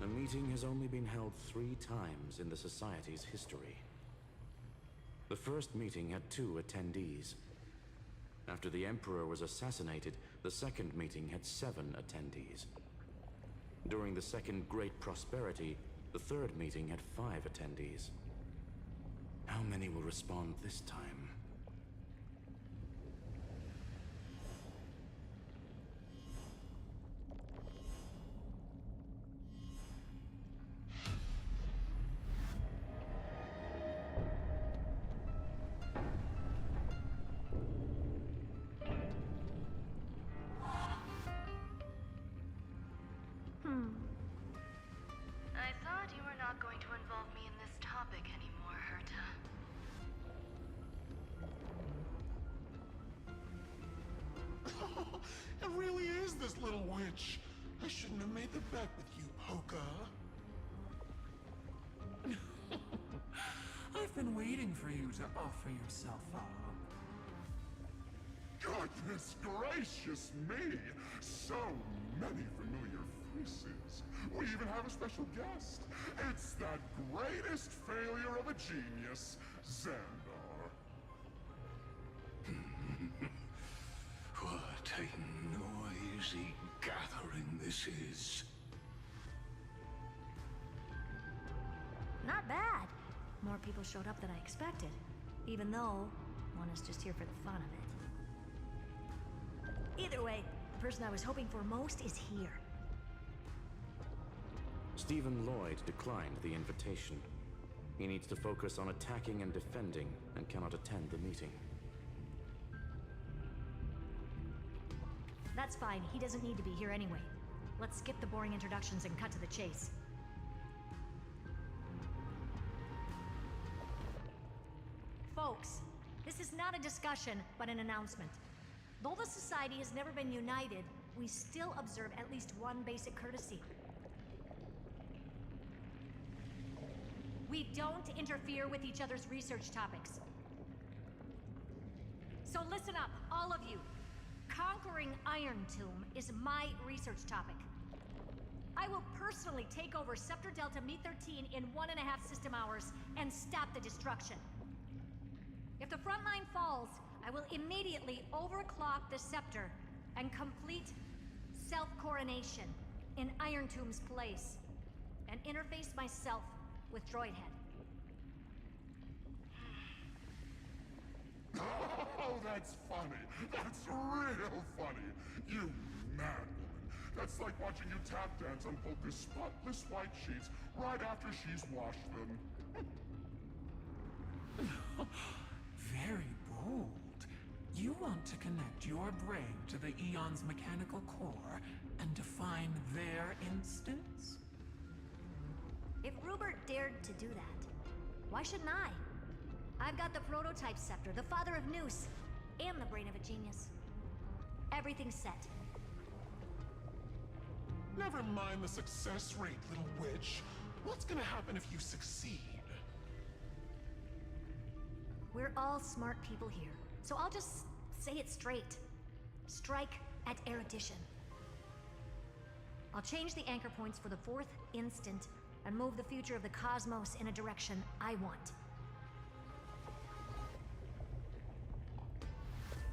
A meeting has only been held 3 times in the Society's history. The first meeting had 2 attendees. After the Emperor was assassinated, the second meeting had 7 attendees. During the second Great Prosperity, the third meeting had 5 attendees. How many will respond this time? I thought you were not going to involve me in this topic anymore, Herta. It really is this little witch. I shouldn't have made the bet with you, Poka. I've been waiting for you to offer yourself up. Goodness gracious me! So many familiar faces. We even have a special guest. It's that greatest failure of a genius, Xandar. What a noisy gathering this is. Not bad. More people showed up than I expected, even though one is just here for the fun of it. Either way, the person I was hoping for most is here. Stephen Lloyd declined the invitation. He needs to focus on attacking and defending, and cannot attend the meeting. That's fine, he doesn't need to be here anyway. Let's skip the boring introductions and cut to the chase. Folks, this is not a discussion, but an announcement. Though the Society has never been united, we still observe at least one basic courtesy. We don't interfere with each other's research topics. So listen up, all of you. Conquering Iron Tomb is my research topic. I will personally take over Scepter Delta Me-13 in 1.5 system hours and stop the destruction. If the front line falls, I will immediately overclock the Scepter and complete self-coronation in Iron Tomb's place, and interface myself with Droidhead. Oh, that's funny. That's real funny. You mad woman. That's like watching you tap dance on Polka's spotless white sheets right after she's washed them. Very bold. You want to connect your brain to the Eon's mechanical core and define their instance? If Rupert dared to do that, why shouldn't I? I've got the prototype scepter, the father of Noose, and the brain of a genius. Everything's set. Never mind the success rate, little witch. What's gonna happen if you succeed? We're all smart people here, so I'll just say it straight. Strike at erudition. I'll change the anchor points for the 4th instant and move the future of the cosmos in a direction I want.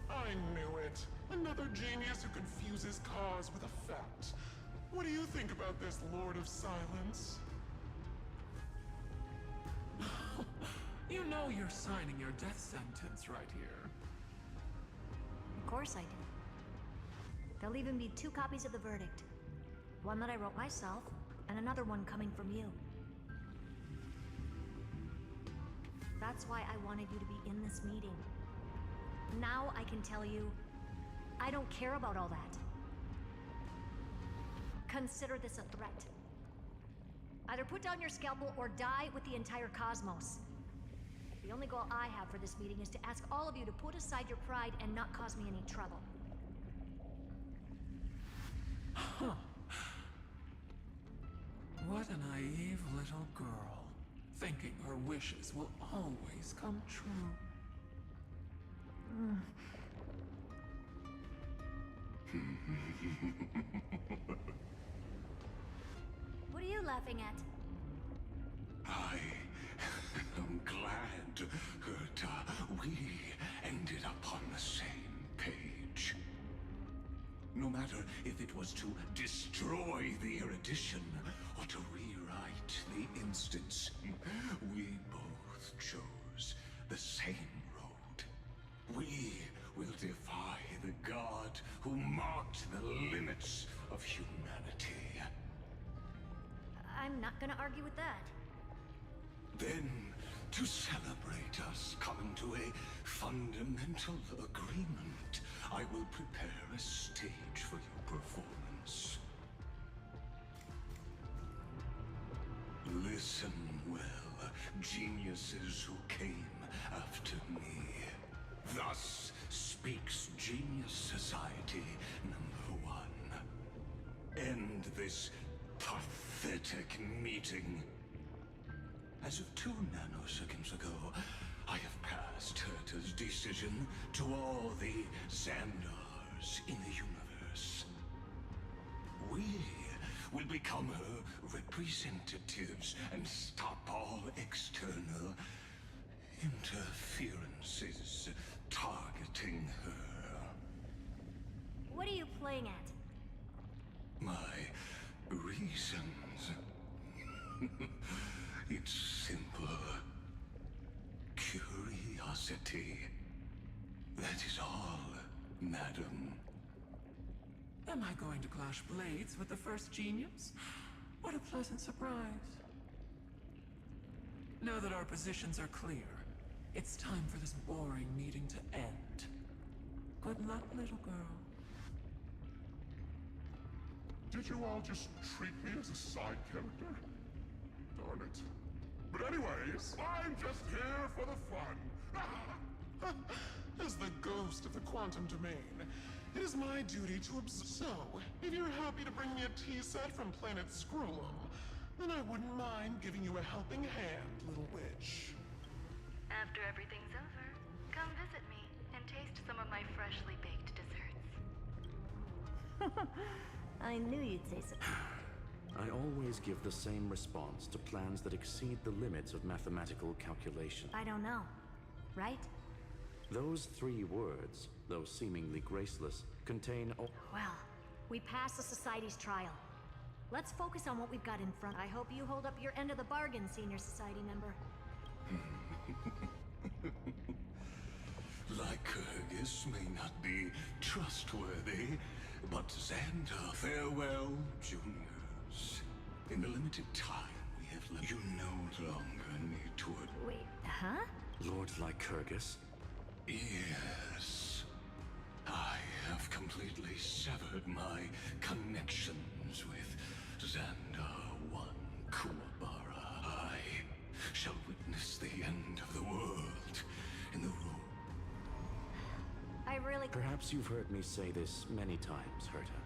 I knew it. Another genius who confuses cause with effect. What do you think about this, Lord of Silence? You know you're signing your death sentence right here. Of course I do. There'll even be 2 copies of the verdict. One that I wrote myself, and another one coming from you. That's why I wanted you to be in this meeting. Now I can tell you, I don't care about all that. Consider this a threat. Either put down your scalpel or die with the entire cosmos. The only goal I have for this meeting is to ask all of you to put aside your pride and not cause me any trouble. Huh. What a naive little girl, thinking her wishes will always come true. What are you laughing at? I am glad that we ended up on the same page. no matter if it was to destroy the erudition or to rewrite the instance. We both chose the same road. We will defy the god who marked the limits of humanity. I'm not gonna argue with that. Then, to celebrate us coming to a fundamental agreement, I will prepare a stage for your performance. Listen well, geniuses who came after me. Thus speaks Genius Society #1. End this pathetic meeting. As of 2 nanoseconds ago, I have passed Herta's decision to all the Xandars in the universe. We will become her representatives and stop all external interferences targeting her. What are you playing at? My reasons. It's simple. Curiosity. That is all, madam. Am I going to clash blades with the first genius? What a pleasant surprise. Now that our positions are clear, it's time for this boring meeting to end. Good luck, little girl. Did you all just treat me as a side character? Darn it. But anyways, I'm just here for the fun. As the ghost of the quantum domain, it is my duty to observe. So, if you're happy to bring me a tea set from planet Screwlum, then I wouldn't mind giving you a helping hand, little witch. After everything's over, come visit me and taste some of my freshly baked desserts. I knew you'd say so. I always give the same response to plans that exceed the limits of mathematical calculation. I don't know. Right? Those 3 words, though seemingly graceless, contain Well, we passed the Society's trial. Let's focus on what we've got in front. I hope you hold up your end of the bargain, Senior Society member. Lycurgus may not be trustworthy, but Xandar, farewell, juniors. In the limited time we have left, you no longer need to... Wait, huh? Lord Lycurgus? Yes. I have completely severed my connections with Xandar 1 Kuwabara. I shall witness the end of the world in the room. I really... Perhaps you've heard me say this many times, Herta.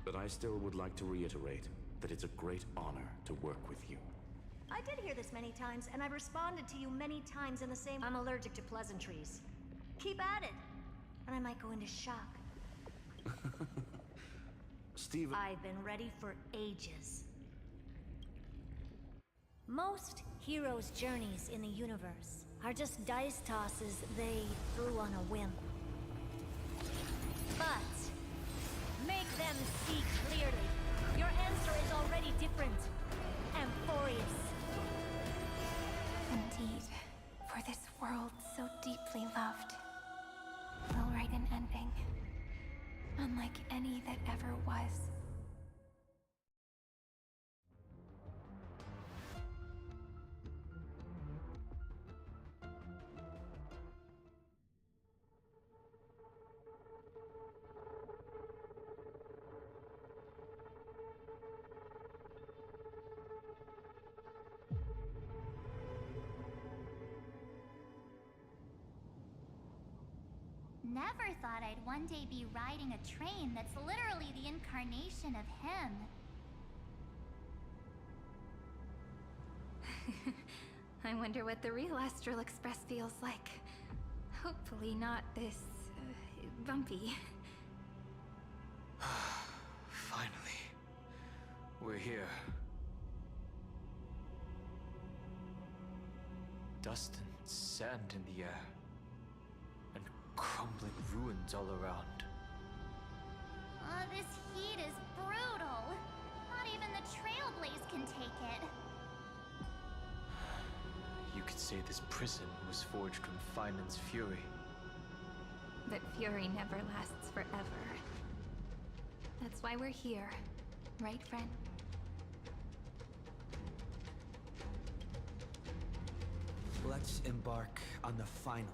But I still would like to reiterate that it's a great honor to work with you. I did hear this many times, and I've responded to you many times in the same... I'm allergic to pleasantries. Keep at it, and I might go into shock. Steven... I've been ready for ages. Most heroes' journeys in the universe are just dice tosses they threw on a whim. But make them see clearly. Your answer is already different. Amphorius. Indeed, for this world so deeply loved, we'll write an ending, unlike any that ever was. Never thought I'd one day be riding a train that's literally the incarnation of him. I wonder what the real Astral Express feels like. Hopefully not this... bumpy. Finally. We're here. Dust and sand in the air. And crumbling ruins all around. say this prison was forged from Feynman's fury. But fury never lasts forever. That's why we're here, right, friend? Let's embark on the final.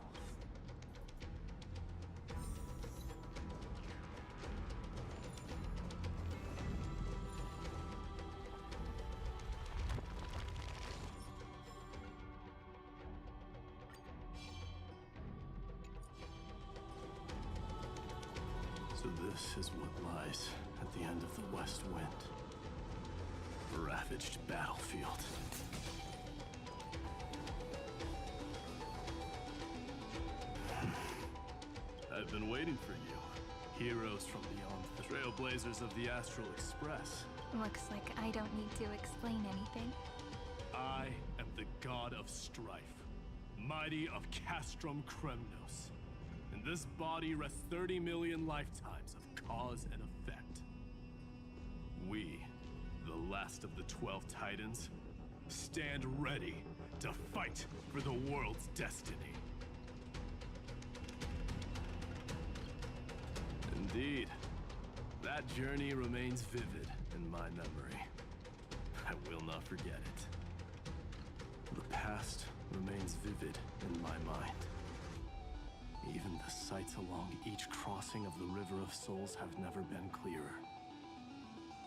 So this is what lies at the end of the West Wind. A ravaged battlefield. I've been waiting for you. Heroes from beyond, the trailblazers of the Astral Express. Looks like I don't need to explain anything. I am the god of strife, mighty of Castrum Kremnos. In this body rests 30 million lifetimes of cause and effect. We, the last of the 12 Titans, stand ready to fight for the world's destiny. Indeed, that journey remains vivid in my memory. I will not forget it. The past remains vivid in my mind. Even the sights along each crossing of the River of Souls have never been clearer.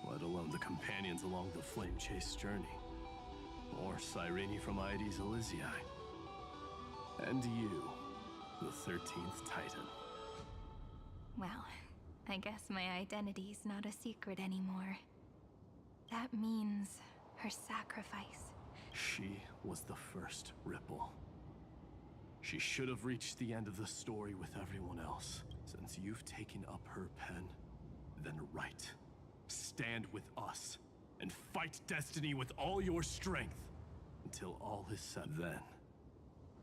Let alone the companions along the Flame Chase journey. Or Cyrene from Aedes Elysiae. And you, the 13th Titan. Well, I guess my identity's not a secret anymore. That means her sacrifice. She was the first Ripple. She should have reached the end of the story with everyone else. Since you've taken up her pen, then write. Stand with us, and fight destiny with all your strength. Until all is said, then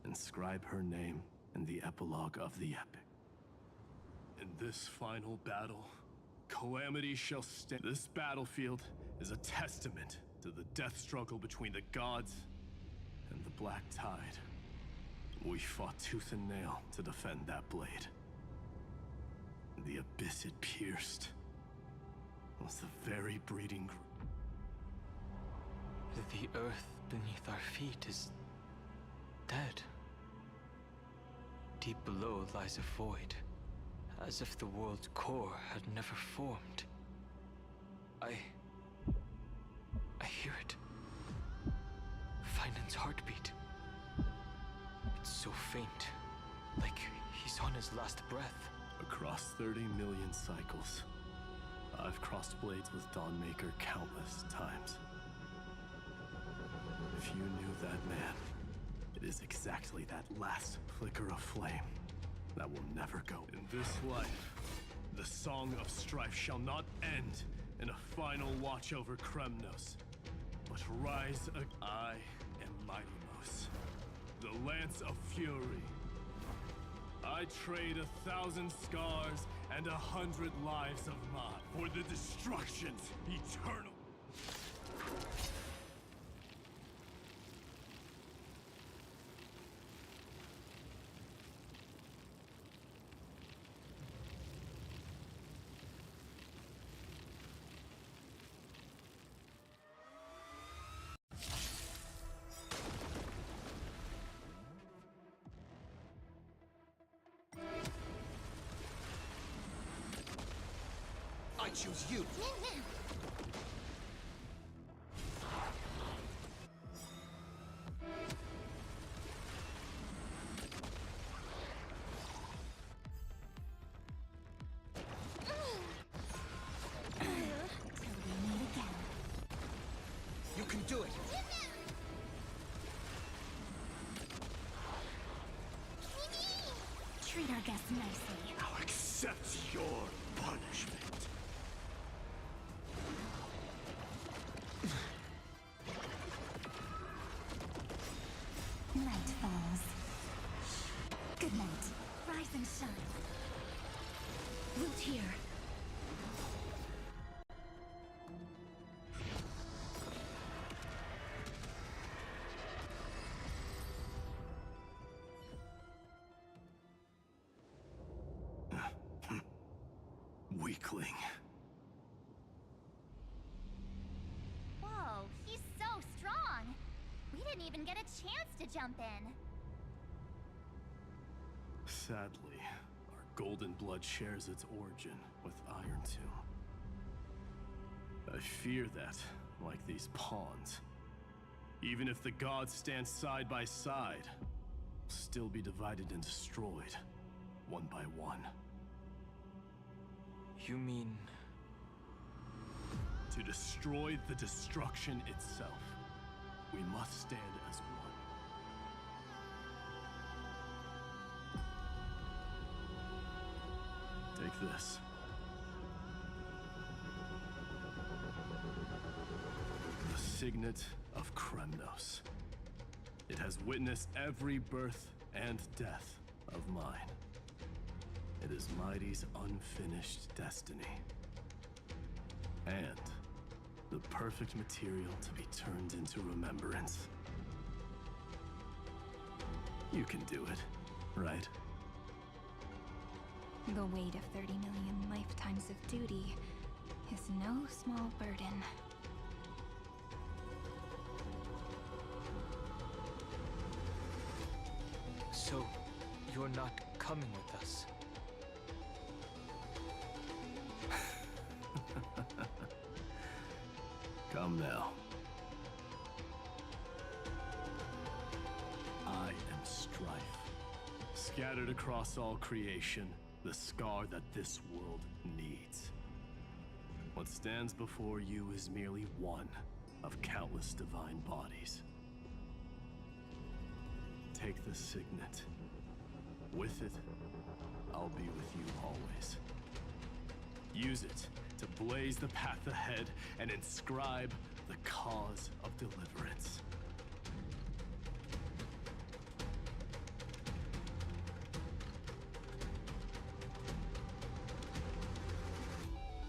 inscribe her name in the epilogue of the epic. In this final battle, calamity shall stand. This battlefield is a testament to the death struggle between the gods and the Black Tide. We fought tooth and nail to defend that blade. The abyss it pierced was the very breeding ground. The earth beneath our feet is dead. Deep below lies a void, as if the world's core had never formed. I hear it. Feinen's heartbeat. It's so faint, like he's on his last breath. Across 30 million cycles, I've crossed blades with Dawnmaker countless times. If you knew that man, it is exactly that last flicker of flame that will never go. In this life, the song of strife shall not end in a final watch over Kremnos, but rise I am Mighty the Lance of Fury. I trade 1,000 scars and 100 lives of mine for the destructions eternal. I choose you. You can do it. Treat our guests nicely. Now accept your punishment. Night falls. Good night. Rise and shine. Root here. weakling. Whoa, he's so strong! We didn't even get a chance to jump in. Sadly, our golden blood shares its origin with Iron Tomb. I fear that, like these pawns, even if the gods stand side by side, will still be divided and destroyed, one by one. You mean... To destroy the destruction itself, we must stand as one. Take this. The signet of Kremnos. It has witnessed every birth and death of mine. It is Mighty's unfinished destiny. And the perfect material to be turned into remembrance. You can do it, right? The weight of 30 million lifetimes of duty is no small burden. So, you're not coming with us? Come now. I am strife. Scattered across all creation, the scar that this world needs. What stands before you is merely one of countless divine bodies. Take the signet. With it, I'll be with you always. Use it to blaze the path ahead and inscribe the cause of deliverance.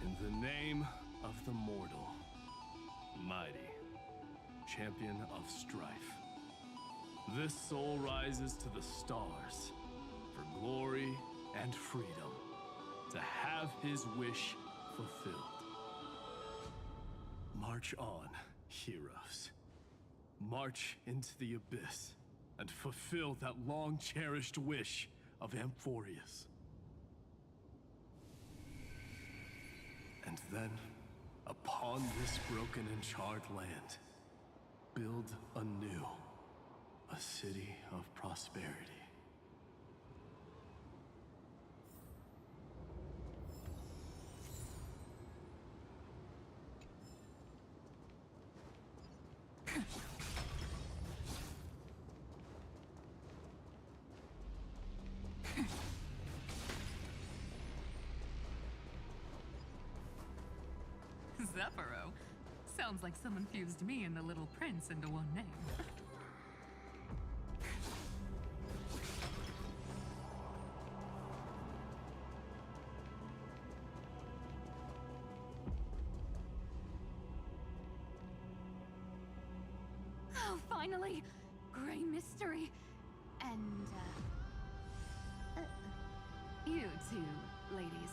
In the name of the mortal, Mighty, champion of strife, this soul rises to the stars for glory and freedom, to have his wish fulfilled. March on, heroes. March into the abyss and fulfill that long-cherished wish of Amphorius. And then, upon this broken and charred land, build anew a city of prosperity. Zephyro. Sounds like someone fused me and the Little Prince into one name. Oh, finally! Gray mystery. And, you two ladies,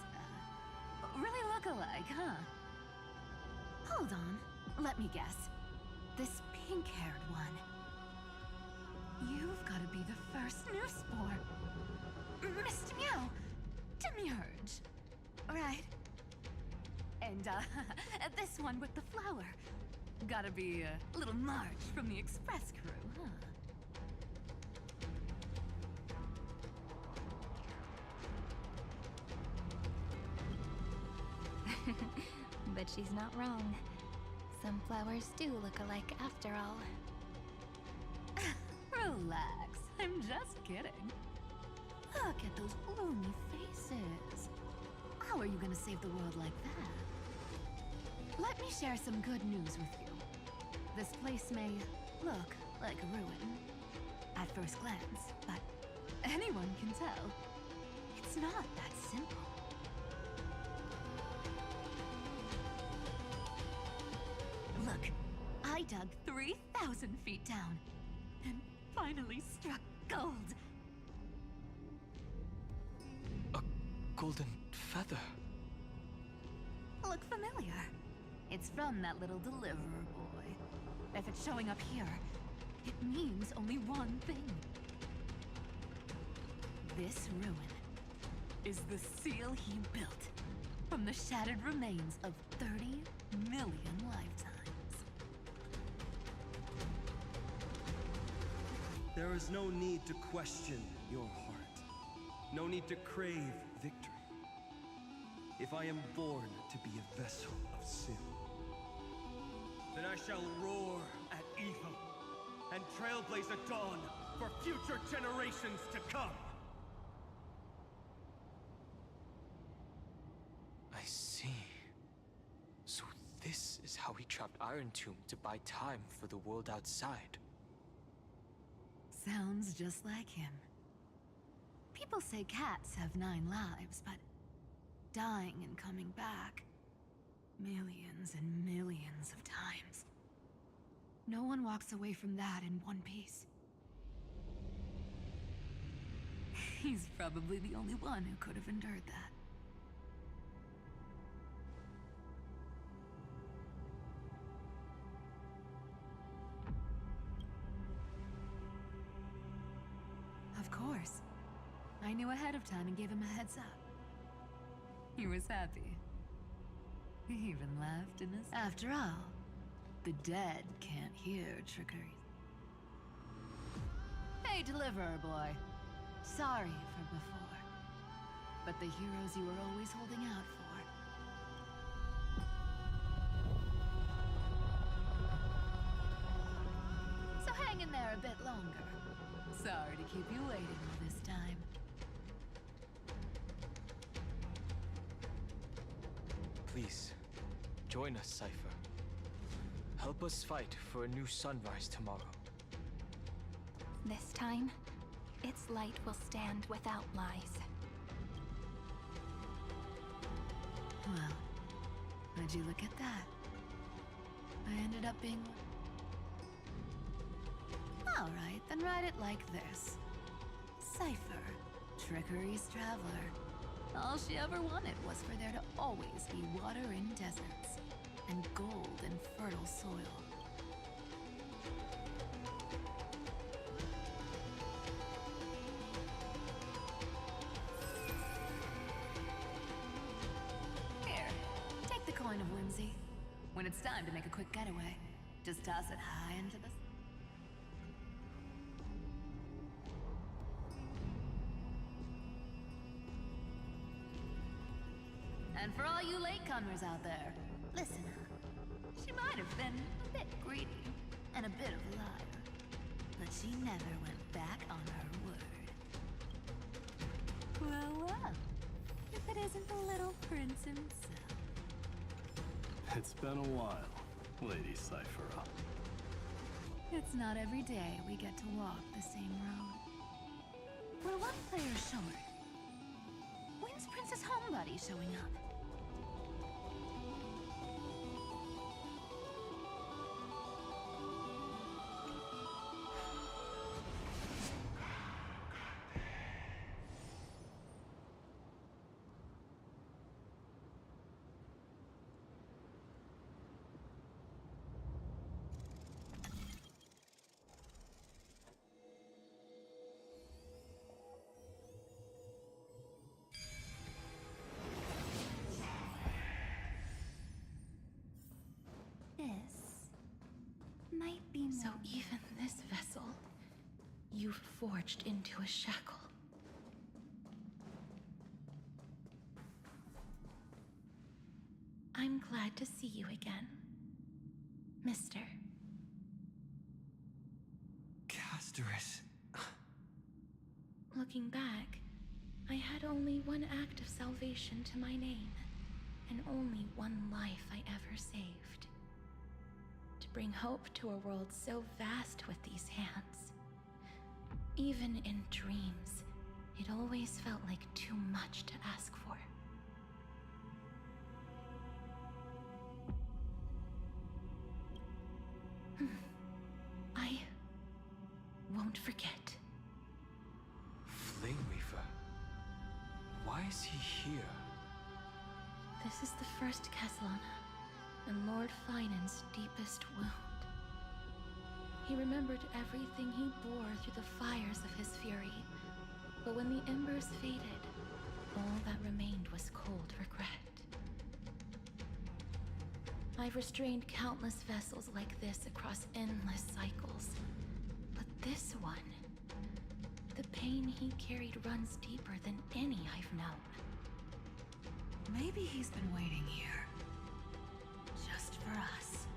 really look alike, huh? Hold on, let me guess. This pink-haired one. You've got to be the first newsborn. Mr. Meow, Demurge. Right. And, this one with the flower. Gotta be a little March from the Express crew, huh? But she's not wrong. Some flowers do look alike after all. Relax, I'm just kidding. Look at those gloomy faces. How are you gonna save the world like that? Let me share some good news with you. This place may look like a ruin at first glance, but anyone can tell. It's not that simple. Look, I dug 3,000 feet down and finally struck gold. A golden feather. look familiar. It's from that little deliverer boy. If it's showing up here, it means only one thing. This ruin is the seal he built from the shattered remains of 30 million lifetimes. There is no need to question your heart. No need to crave victory. If I am born to be a vessel of sin, then I shall roar at evil and trailblaze a dawn for future generations to come. I see. So this is how he trapped Iron Tomb to buy time for the world outside. Sounds just like him. People say cats have 9 lives, but dying and coming back millions and millions of times. No one walks away from that in one piece. He's probably the only one who could have endured that. Of course. I knew ahead of time and gave him a heads up. He was happy. He even laughed in his... After all, the dead can't hear trickery. Hey, deliverer boy. Sorry for before. But the heroes you were always holding out for. So hang in there a bit longer. Sorry to keep you waiting all this time. Please, join us, Cypher. Help us fight for a new sunrise tomorrow. This time, its light will stand without lies. Well, would you look at that? I ended up being... Alright, then write it like this. Cypher, Trickery's traveler. All she ever wanted was for there to always be water in deserts, and gold in fertile soil. Here, take the coin of whimsy. When it's time to make a quick getaway, just toss it high into the... And for all you latecomers out there, listen up. She might have been a bit greedy and a bit of a liar, but she never went back on her word. Well, well, if it isn't the little prince himself. It's been a while, Lady Cyphera. It's not every day we get to walk the same road. We're one player short. When's Princess Homebody showing up? Might be so even this vessel, you've forged into a shackle. I'm glad to see you again, Mister. Casterus. Looking back, I had only one act of salvation to my name, and only one life I ever saved. To bring hope to a world so vast with these hands. Even in dreams, it always felt like too much to ask for. I won't forget. Flame Weaver? Why is he here? This is the first Castellana, and Lord Finan's deepest wound. He remembered everything he bore through the fires of his fury, but when the embers faded, all that remained was cold regret. I've restrained countless vessels like this across endless cycles, but this one, the pain he carried runs deeper than any I've known. Maybe he's been waiting here. Just for us.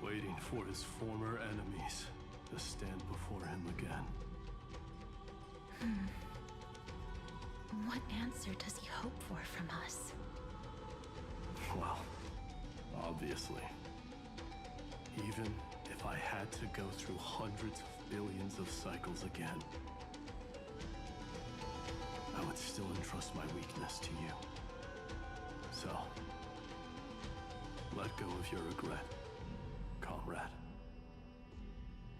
Waiting for his former enemies to stand before him again. What answer does he hope for from us? Well, obviously. Even if I had to go through hundreds of billions of cycles again, I would still entrust my weakness to you. So, let go of your regret, comrade.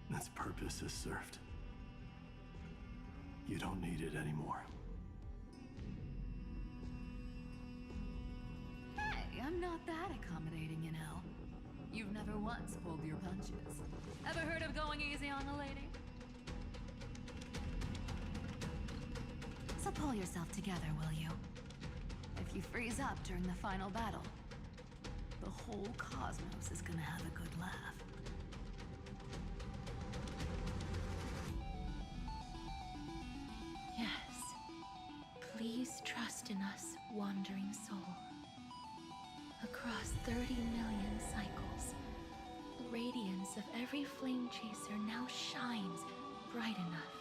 Its purpose is served. You don't need it anymore. Hey, I'm not that accommodating, you know. You've never once pulled your punches. Ever heard of going easy on a lady? So pull yourself together, will you? If you freeze up during the final battle, the whole cosmos is gonna have a good laugh. Yes. Please trust in us, wandering soul. Across 30 million cycles, the radiance of every flame chaser now shines bright enough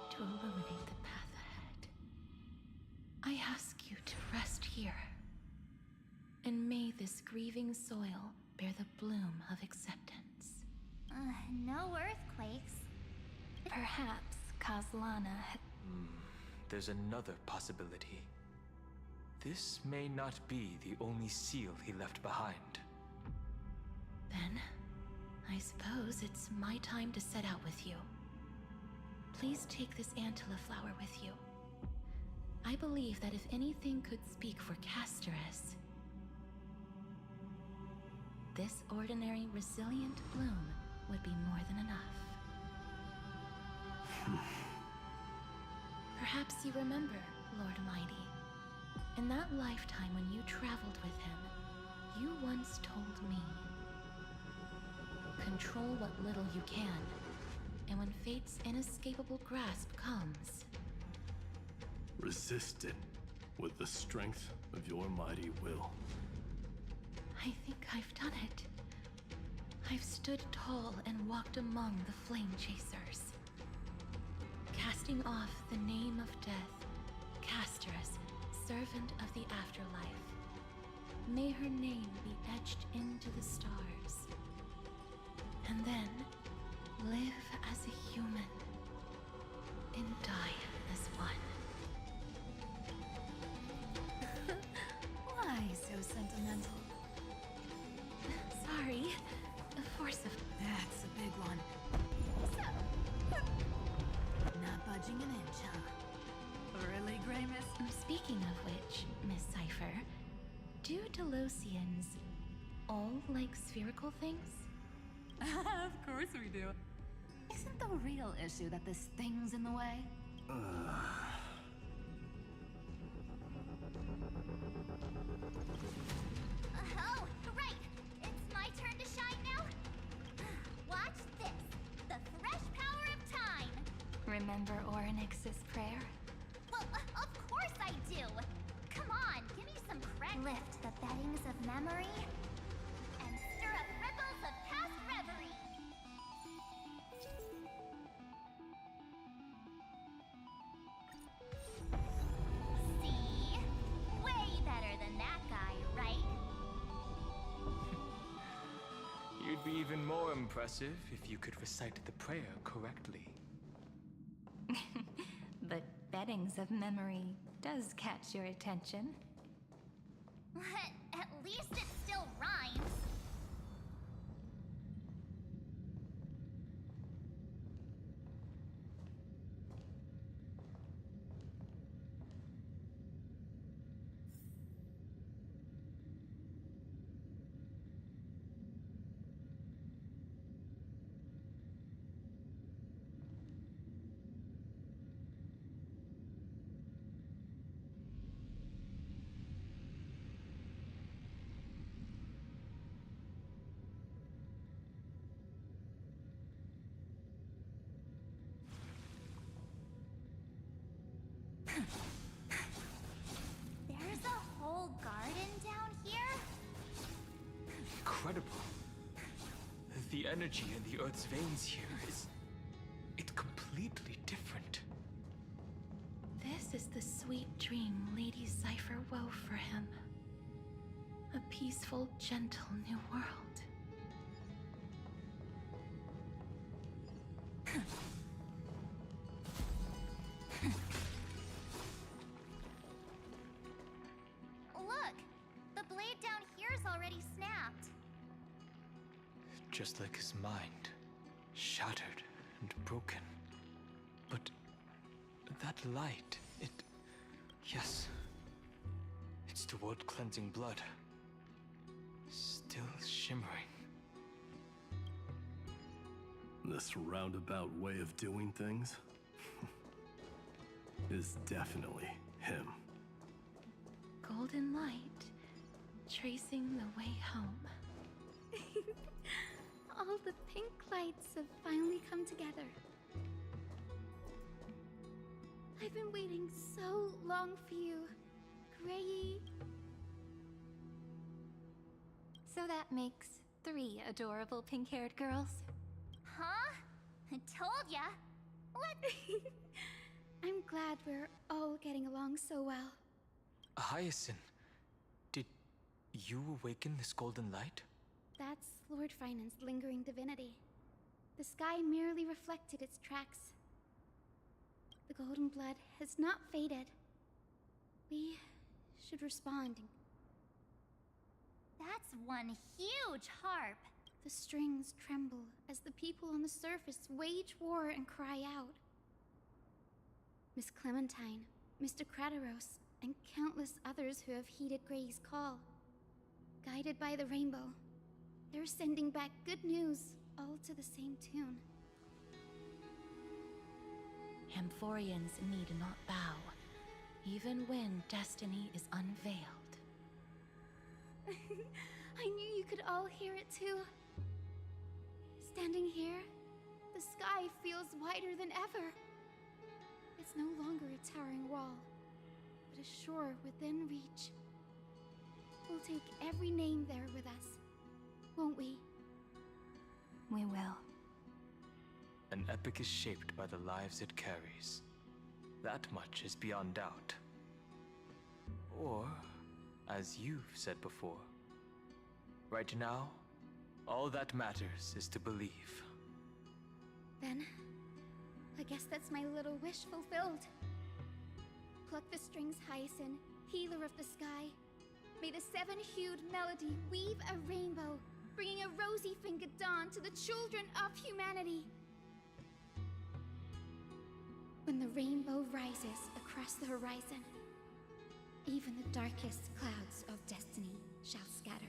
to illuminate the path ahead. I ask you to rest here, and may this grieving soil bear the bloom of acceptance. No earthquakes. Perhaps Castellana had... There's another possibility. This may not be the only seal he left behind. Then, I suppose it's my time to set out with you. Please take this Antilla flower with you. I believe that if anything could speak for Casterus, this ordinary, resilient bloom would be more than enough. Perhaps you remember, Lord Mighty. In that lifetime when you traveled with him, you once told me, control what little you can, and when fate's inescapable grasp comes, resist it with the strength of your mighty will. I think I've done it. I've stood tall and walked among the flame chasers, casting off the name of death, Casterus, servant of the afterlife. May her name be etched into the stars. And then live as a human and die as one. Why so sentimental? Sorry, the force of... That's a big one. Not budging an inch, huh? Really, Gramus? Speaking of which, Miss Cypher, do Delosians all like spherical things? Of course we do. Isn't the real issue that this thing's in the way? Oh, right! It's my turn to shine now? Watch this! The fresh power of time! Remember Orynyx's prayer? Well, of course I do! Come on, give me some credit! Lift the beddings of memory and stir up ripples of past reverie! See? Way better than that guy, right? You'd be even more impressive if you could recite the prayer correctly. But beddings of memory does catch your attention. At least it still rhymes. There's a whole garden down here? Incredible. The energy in the Earth's veins here is... it's completely different. This is the sweet dream Lady Cypher wove for him. A peaceful, gentle new world. Look! The blade down here's already snapped. Just like his mind. Shattered and broken. But that light, it... yes. It's the world-cleansing blood. Still shimmering. This roundabout way of doing things is definitely him. Golden light, tracing the way home. All the pink lights have finally come together. I've been waiting so long for you, Grayi. So that makes 3 adorable pink-haired girls. Huh? I told ya! What? I'm glad we're all getting along so well. Hyacinth, did you awaken this golden light? That's Lord Finance's lingering divinity. The sky merely reflected its tracks. The golden blood has not faded. We should respond. That's one huge harp. The strings tremble as the people on the surface wage war and cry out. Miss Clementine, Mr. Krateros, and countless others who have heeded Gray's call. Guided by the rainbow, they're sending back good news, all to the same tune. Amphorians need not bow, even when destiny is unveiled. I knew you could all hear it too. Standing here, the sky feels wider than ever. It's no longer a towering wall, but a shore within reach. We'll take every name there with us, won't we? We will. An epic is shaped by the lives it carries. That much is beyond doubt. Or, as you've said before, right now, all that matters is to believe. Then, I guess that's my little wish fulfilled. Pluck the strings, Hyacinth, healer of the sky. May the 7-hued melody weave a rainbow, bringing a rosy-fingered dawn to the children of humanity. When the rainbow rises across the horizon, even the darkest clouds of destiny shall scatter.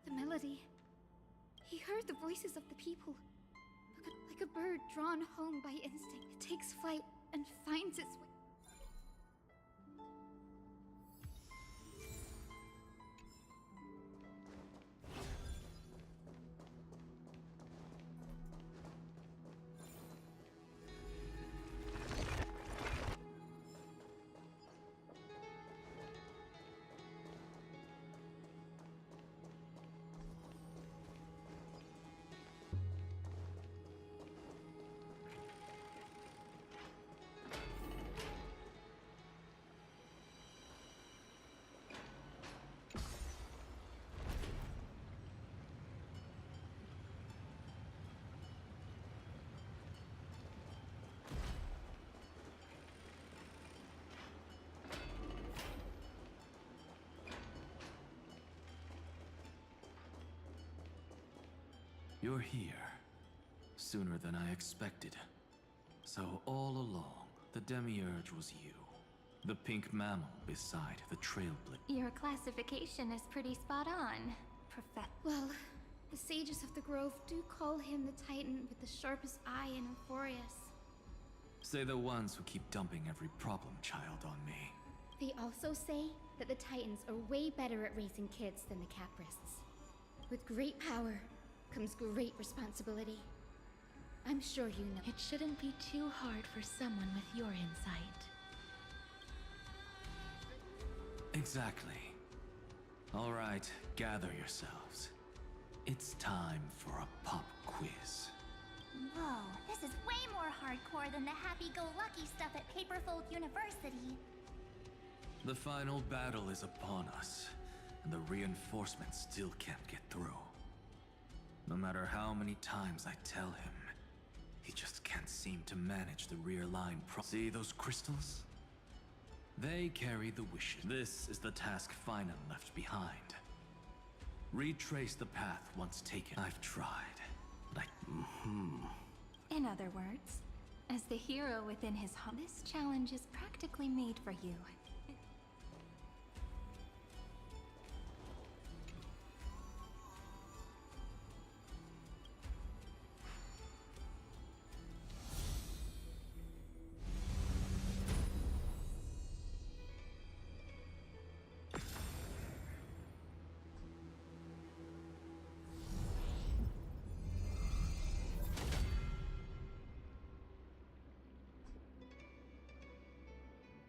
The melody. He heard the voices of the people. Like a bird drawn home by instinct, it takes flight and finds its way. You're here. Sooner than I expected. So all along, the Demiurge was you. The pink mammal beside the Trailblazer. Your classification is pretty spot on, Well, the sages of the Grove do call him the Titan with the sharpest eye in Euphorius. Say the ones who keep dumping every problem child on me. They also say that the Titans are way better at raising kids than the Caprists. With great power comes great responsibility. I'm sure you know. It shouldn't be too hard for someone with your insight. Exactly. All right, gather yourselves. It's time for a pop quiz. Whoa, this is way more hardcore than the happy-go-lucky stuff at Paperfold University. The final battle is upon us, and the reinforcements still can't get through. No matter how many times I tell him, he just can't seem to manage the rear line See those crystals? They carry the wishes. This is the task Final left behind. Retrace the path once taken. I've tried, but In other words, as the hero within his home, this challenge is practically made for you.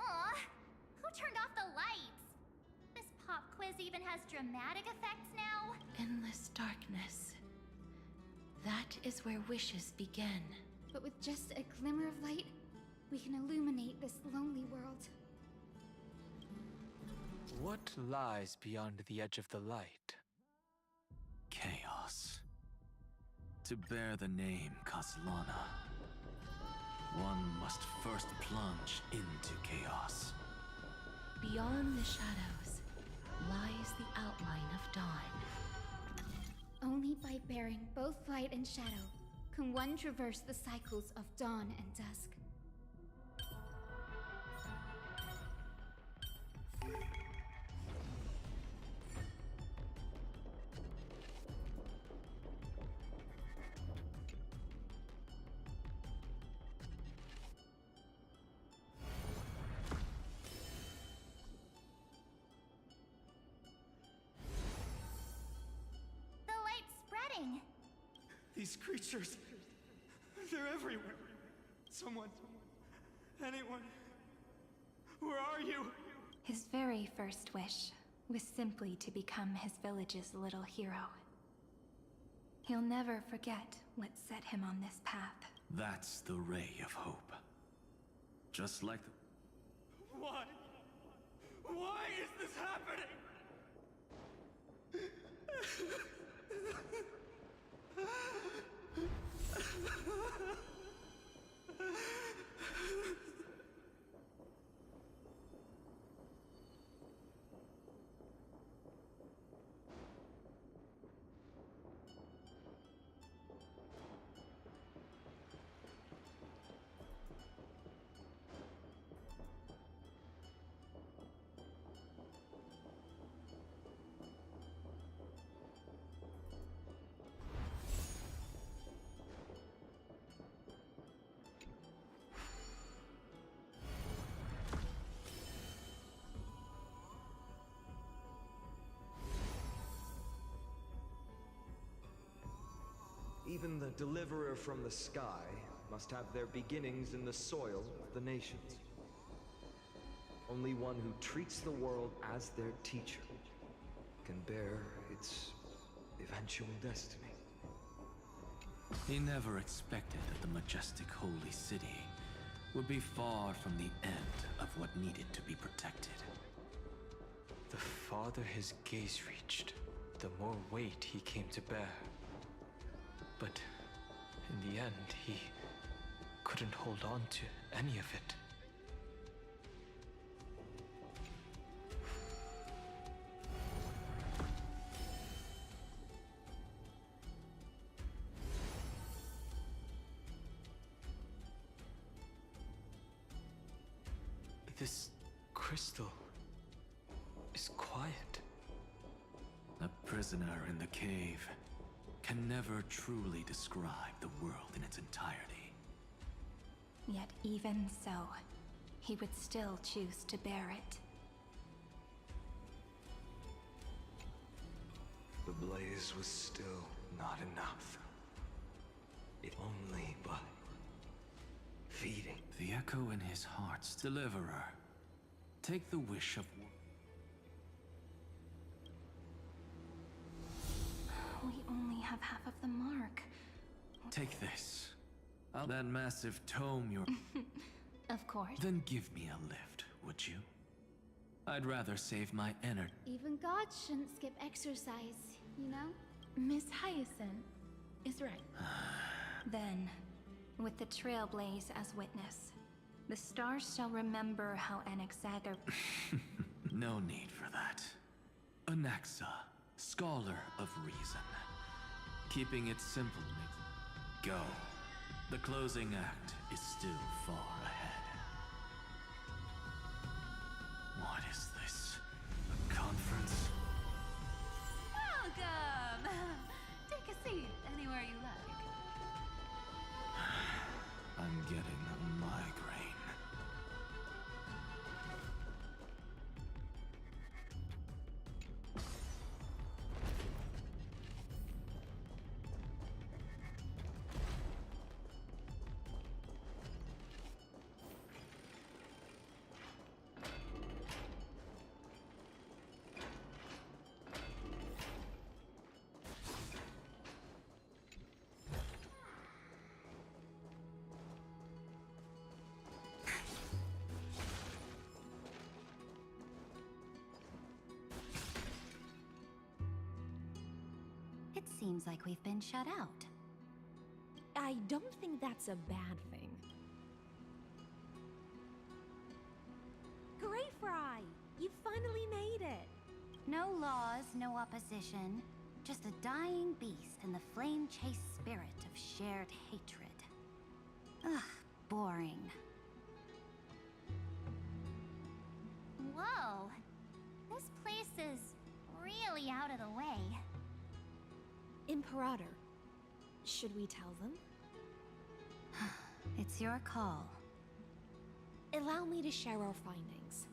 Aw, who turned off the lights? This pop quiz even has dramatic effects now? Endless darkness. That is where wishes begin. But with just a glimmer of light, we can illuminate this lonely world. What lies beyond the edge of the light? chaos. To bear the name Caslana, one must first plunge into chaos. Beyond the shadows lies the outline of dawn. Only by bearing both light and shadow can one traverse the cycles of dawn and dusk. The light's spreading. These creatures, they're everywhere. Someone, anyone, where are you? His very first wish was simply to become his village's little hero. He'll never forget what set him on this path. That's the ray of hope. Just like the... Why? Why is this happening? Even the deliverer from the sky must have their beginnings in the soil of the nations. Only one who treats the world as their teacher can bear its eventual destiny. He never expected that the majestic holy city would be far from the end of what needed to be protected. The farther his gaze reached, the more weight he came to bear. But in the end, he couldn't hold on to any of it. This crystal is quiet. A prisoner in the cave can never truly describe the world in its entirety. Yet even so, he would still choose to bear it. The blaze was still not enough. If only by feeding. The echo in his heart's deliverer. Take the wish of... We only have half of the mark. Take this. That massive tome you're... Of course. Then give me a lift, would you? I'd rather save my energy. Even gods shouldn't skip exercise, you know? Miss Hyacinth is right. Then, with the Trailblaze as witness, the stars shall remember how Anaxaga... No need for that. Anaxa, scholar of reason. Keeping it simple makes... Go. The closing act is still far ahead. What is this? A conference? Welcome! Take a seat anywhere you like. I'm getting a migraine. It seems like we've been shut out. I don't think that's a bad thing. Hooray, Fry! You finally made it! No laws, no opposition. Just a dying beast and the flame-chased spirit of shared hatred. Ugh, boring. Whoa! This place is really out of the way. Imperator, should we tell them? It's your call. Allow me to share our findings.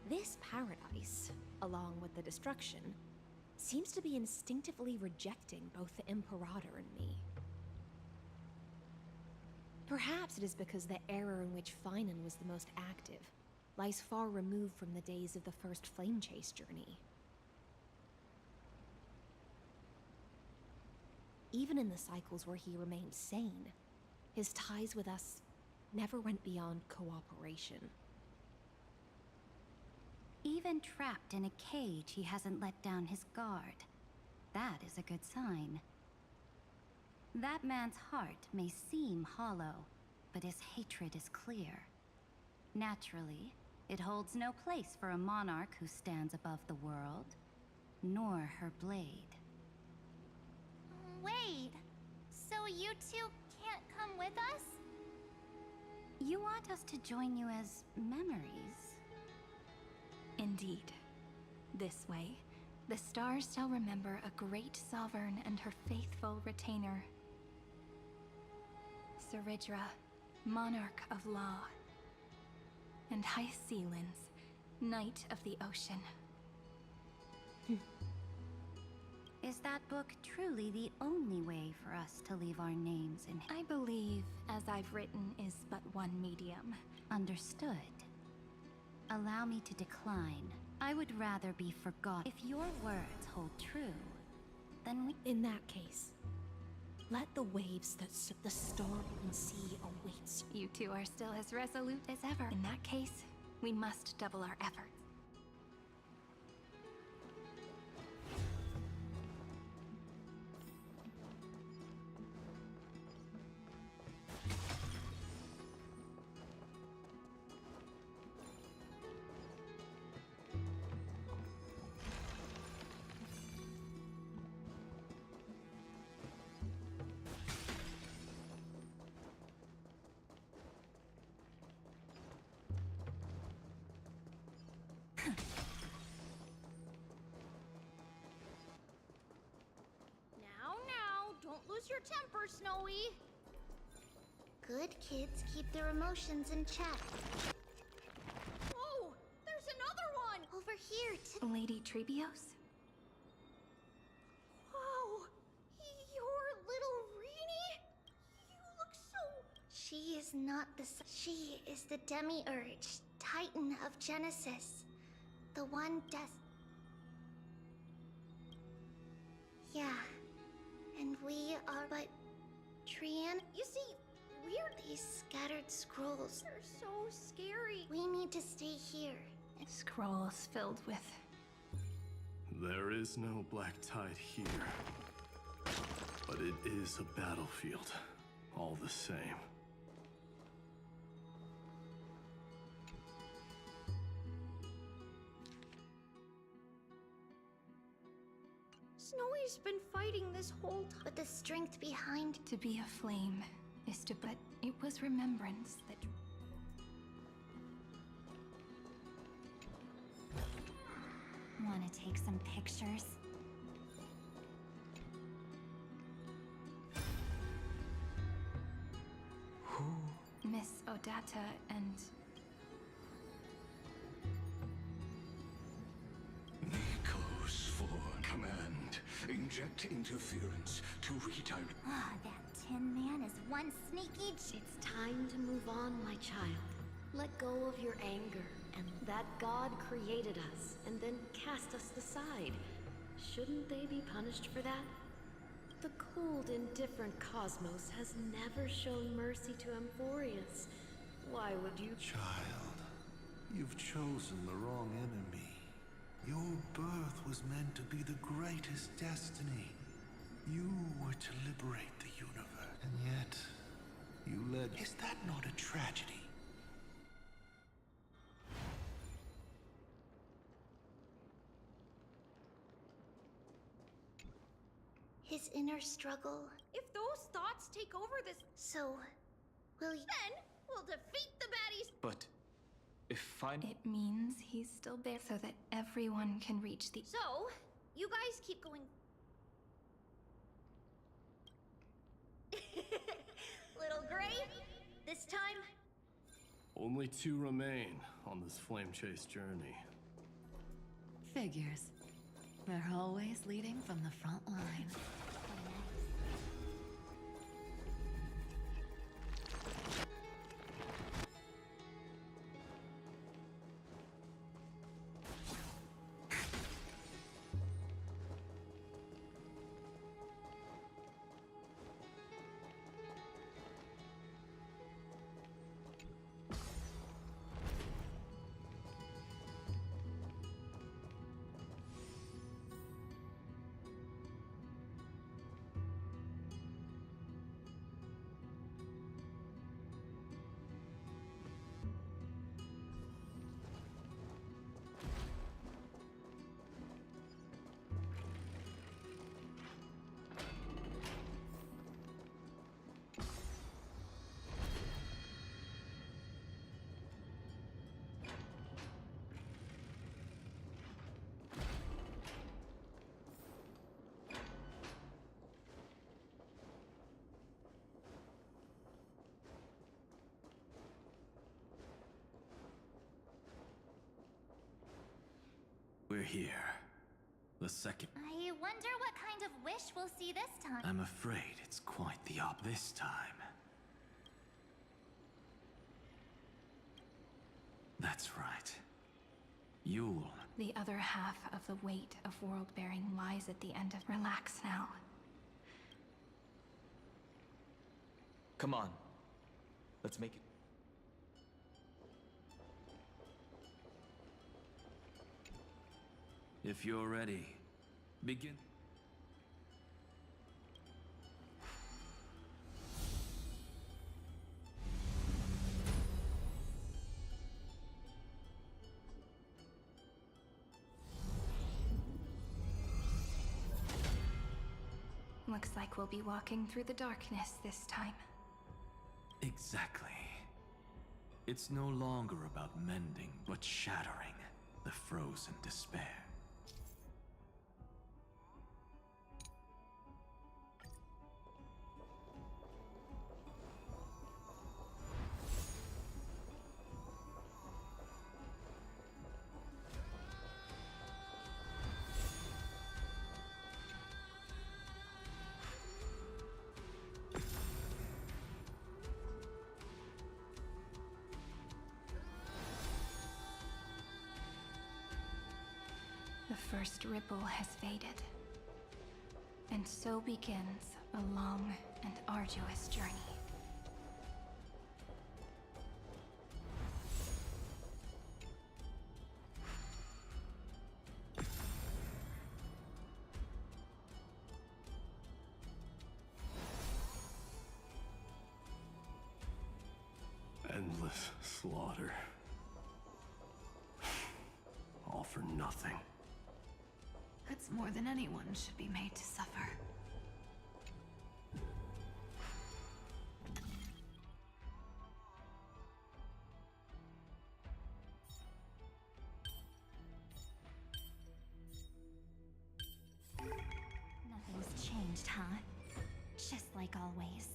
This paradise, along with the destruction, seems to be instinctively rejecting both the Imperator and me. Perhaps it is because the era in which Finan was the most active lies far removed from the days of the first Flame Chase journey. Even in the cycles where he remained sane, his ties with us never went beyond cooperation. Even trapped in a cage, he hasn't let down his guard. That is a good sign. That man's heart may seem hollow, but his hatred is clear. Naturally, it holds no place for a monarch who stands above the world, nor her blade. Wait, so you two can't come with us? You want us to join you as memories? Indeed. This way, the stars shall remember a great sovereign and her faithful retainer. Saridra, monarch of law. And Hyacinth, knight of the ocean. Is that book truly the only way for us to leave our names in? I believe, as I've written, is but one medium. Understood. Allow me to decline. I would rather be forgotten. If your words hold true, then we... In that case, let the waves that the storm-beaten sea awaits. You two are still as resolute as ever. In that case, we must double our efforts. Now, don't lose your temper, Snowy. Good kids keep their emotions in check. Whoa! There's another one! Over here, Lady Trebios? Whoa! Your little Reenie? You look so... She is not she is the Demiurge, Titan of Genesis. The one Yeah. And we are but... Trian? You see, we're... These scattered scrolls. They're so scary. We need to stay here. Scrolls filled with... There is no black tide here. But it is a battlefield, all the same. Snowy's been fighting this whole time. But the strength behind... To be a flame is to... But it was remembrance that... Want to take some pictures? Who? Miss Odata and... Nikos for command. Inject interference to redirect. Ah, that Tin Man is one sneaky... It's time to move on, my child. Let go of your anger, and that God created us, and then cast us aside. Shouldn't they be punished for that? The cold, indifferent cosmos has never shown mercy to Amphorius. Why would you... Child, you've chosen the wrong enemy. Your birth was meant to be the greatest destiny. You were to liberate the universe, and yet you led... Is that not a tragedy? His inner struggle. If those thoughts take over this... So, will you... Then, we'll defeat the baddies! But if I... It means he's still there so that everyone can reach the... So, you guys keep going... Little Gray, this time... Only 2 remain on this flame chase journey. Figures. They're always leading from the front line. We're here. The second... I wonder what kind of wish we'll see this time. I'm afraid it's quite the op this time. That's right. You'll... The other half of the weight of world-bearing lies at the end of... Relax now. Come on. Let's make it. If you're ready, begin. Looks like we'll be walking through the darkness this time. Exactly. It's no longer about mending, but shattering the frozen despair. first ripple has faded. And so begins a long and arduous journey. Endless slaughter. All for nothing. That's more than anyone should be made to suffer. Nothing's changed, huh? Just like always.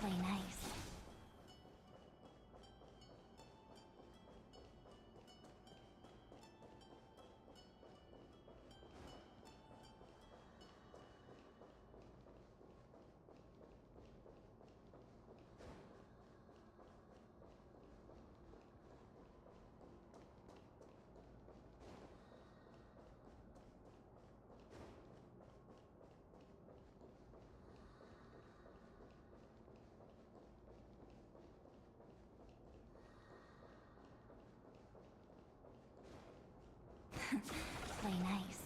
Play nice. Play nice.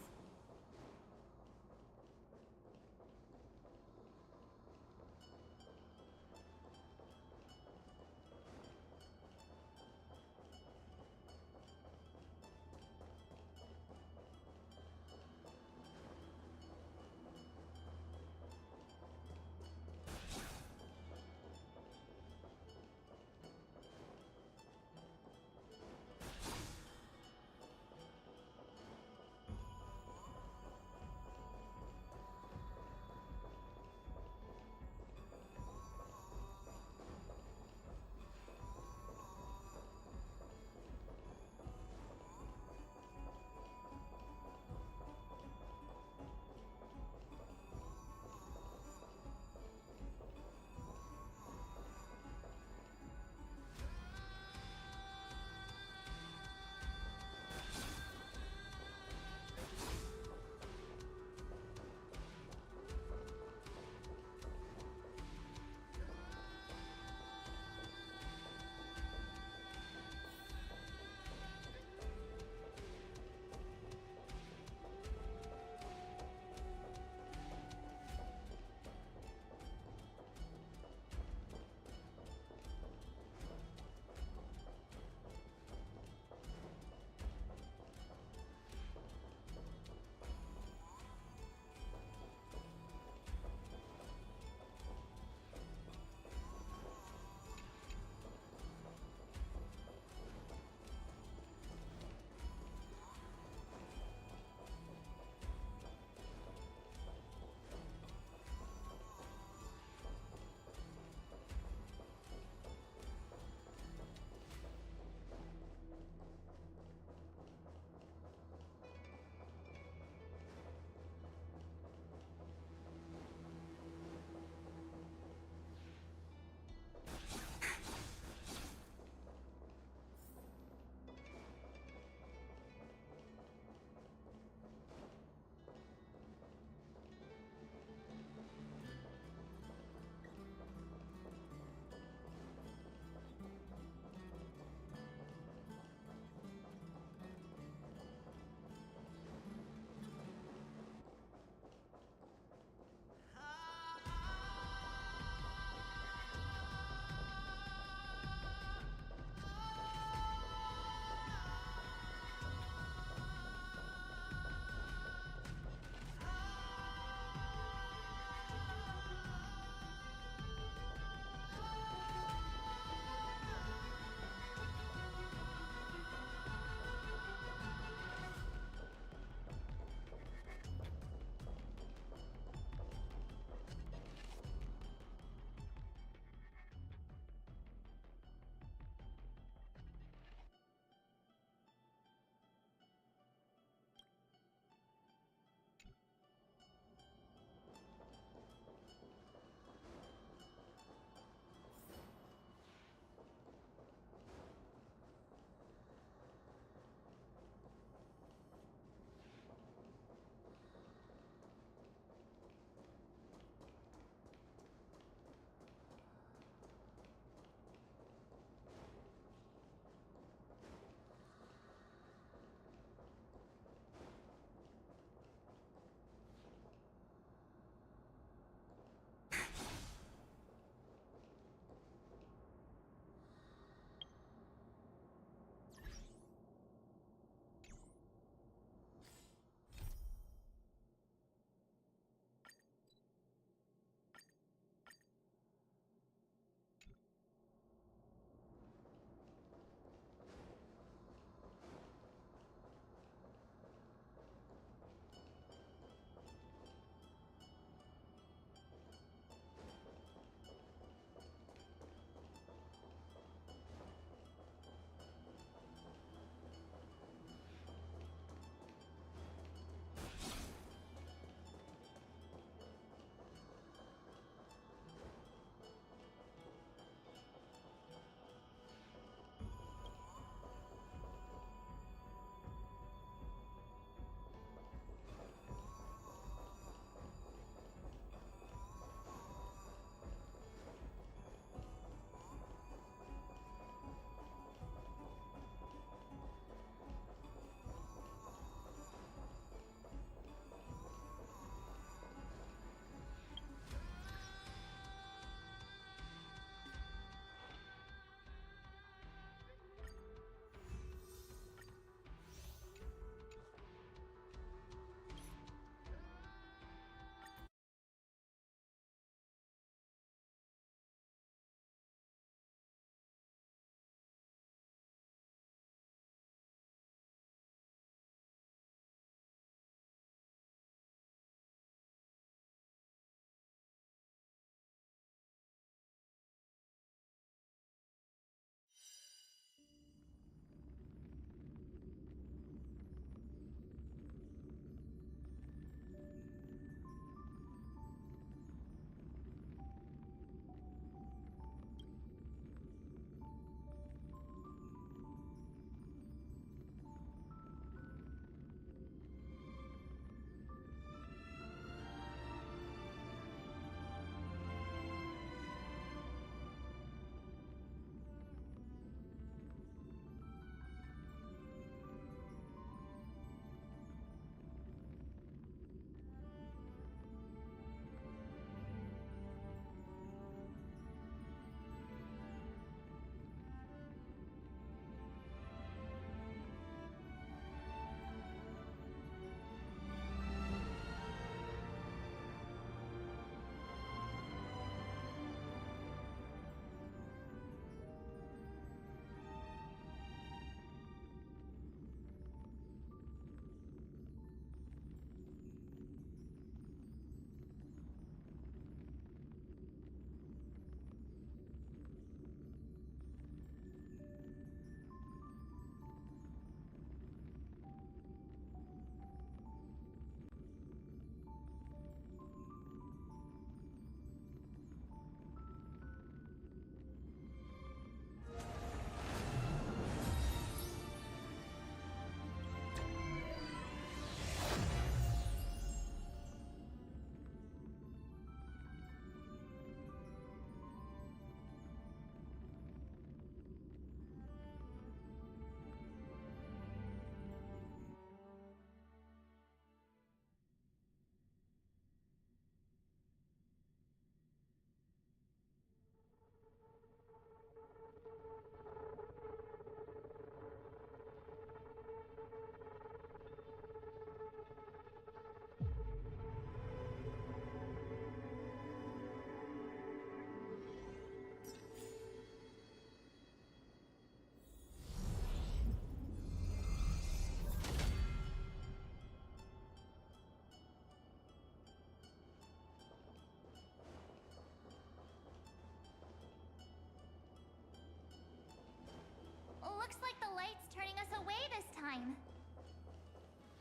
time.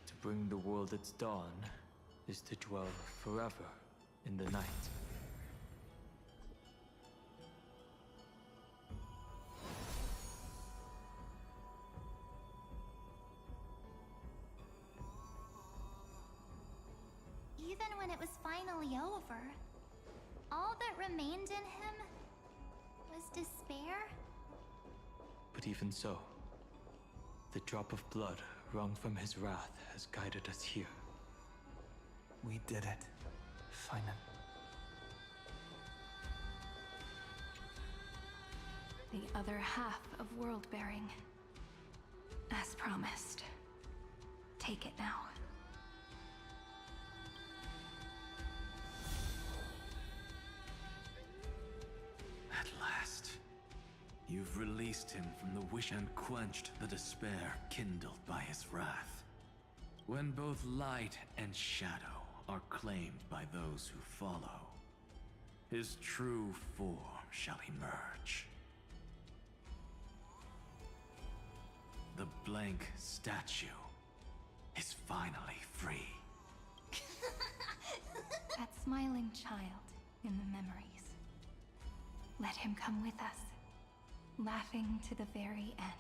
To bring the world its dawn is to dwell forever in the night. Even when it was finally over, all that remained in him was despair. But even so, the drop of blood wrung from his wrath has guided us here. We did it. Finally. The other half of world-bearing. As promised. Take it now. At last. You've released him from the wish and quenched the despair kindled by his wrath. When both light and shadow are claimed by those who follow, his true form shall emerge. The blank statue is finally free. That smiling child in the memories. Let him come with us, laughing to the very end.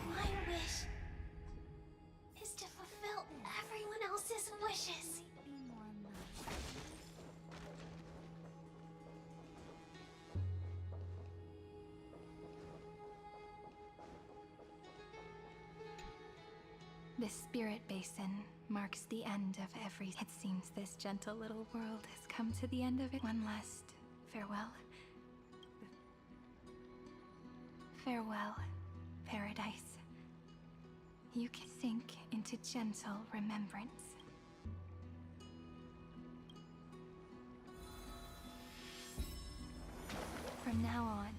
My wish is to fulfill everyone else's wishes. This spirit basin marks the end of every... It seems this gentle little world has come to the end of it. One last farewell. Farewell, paradise. You can sink into gentle remembrance. From now on,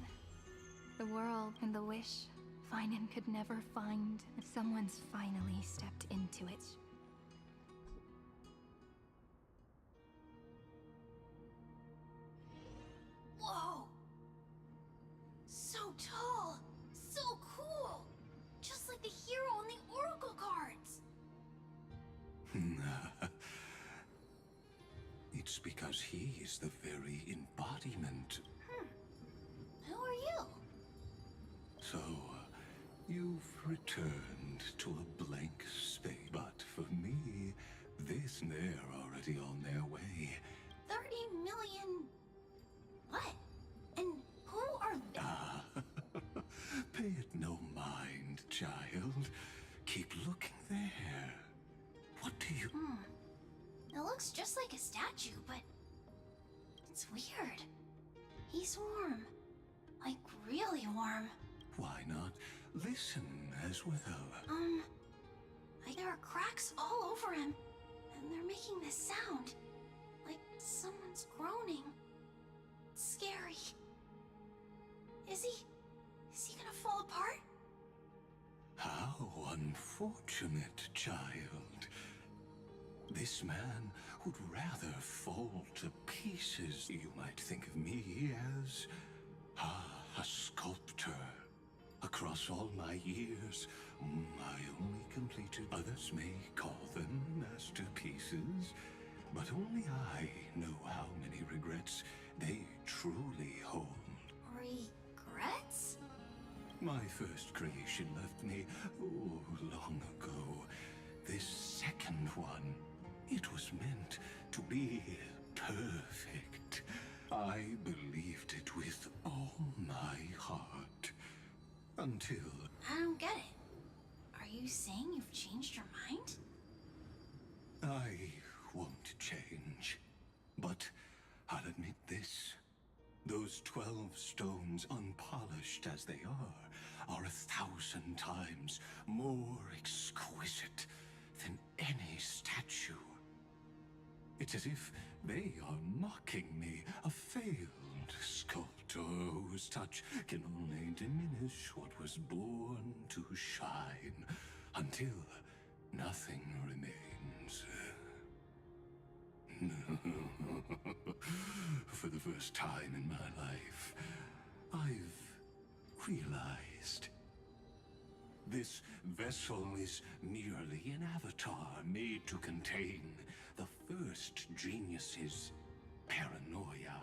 the world and the wish Finan could never find. Someone's finally stepped into it. Whoa! So tall! So cool! Just like the hero in the Oracle cards! It's because he is the very embodiment. Who are you? So, you've returned to a blank space. But for me, they're already on their way. 30 million... What? And who are they? Ah, pay it no mind, child. Keep looking there. What do you... It looks just like a statue, but... It's weird. He's warm. Like, really warm. Why not listen as well? There are cracks all over him. And they're making this sound. Like someone's groaning. It's scary. Is he gonna fall apart? How unfortunate, child. This man would rather fall to pieces. You might think of me as a sculptor. Across all my years, I only completed. Others may call them masterpieces, but only I know how many regrets they truly hold. Regrets? My first creation left me, oh, long ago. This second one, it was meant to be perfect. I believed it with all my heart. Until... I don't get it. Are you saying you've changed your mind? I won't change. But I'll admit this. Those 12 stones, unpolished as they are 1,000 times more exquisite than any statue. It's as if they are mocking me, a failed sculptor whose touch can only diminish what was born to shine, until nothing remains. For the first time in my life, I've realized this vessel is merely an avatar made to contain the first genius's paranoia.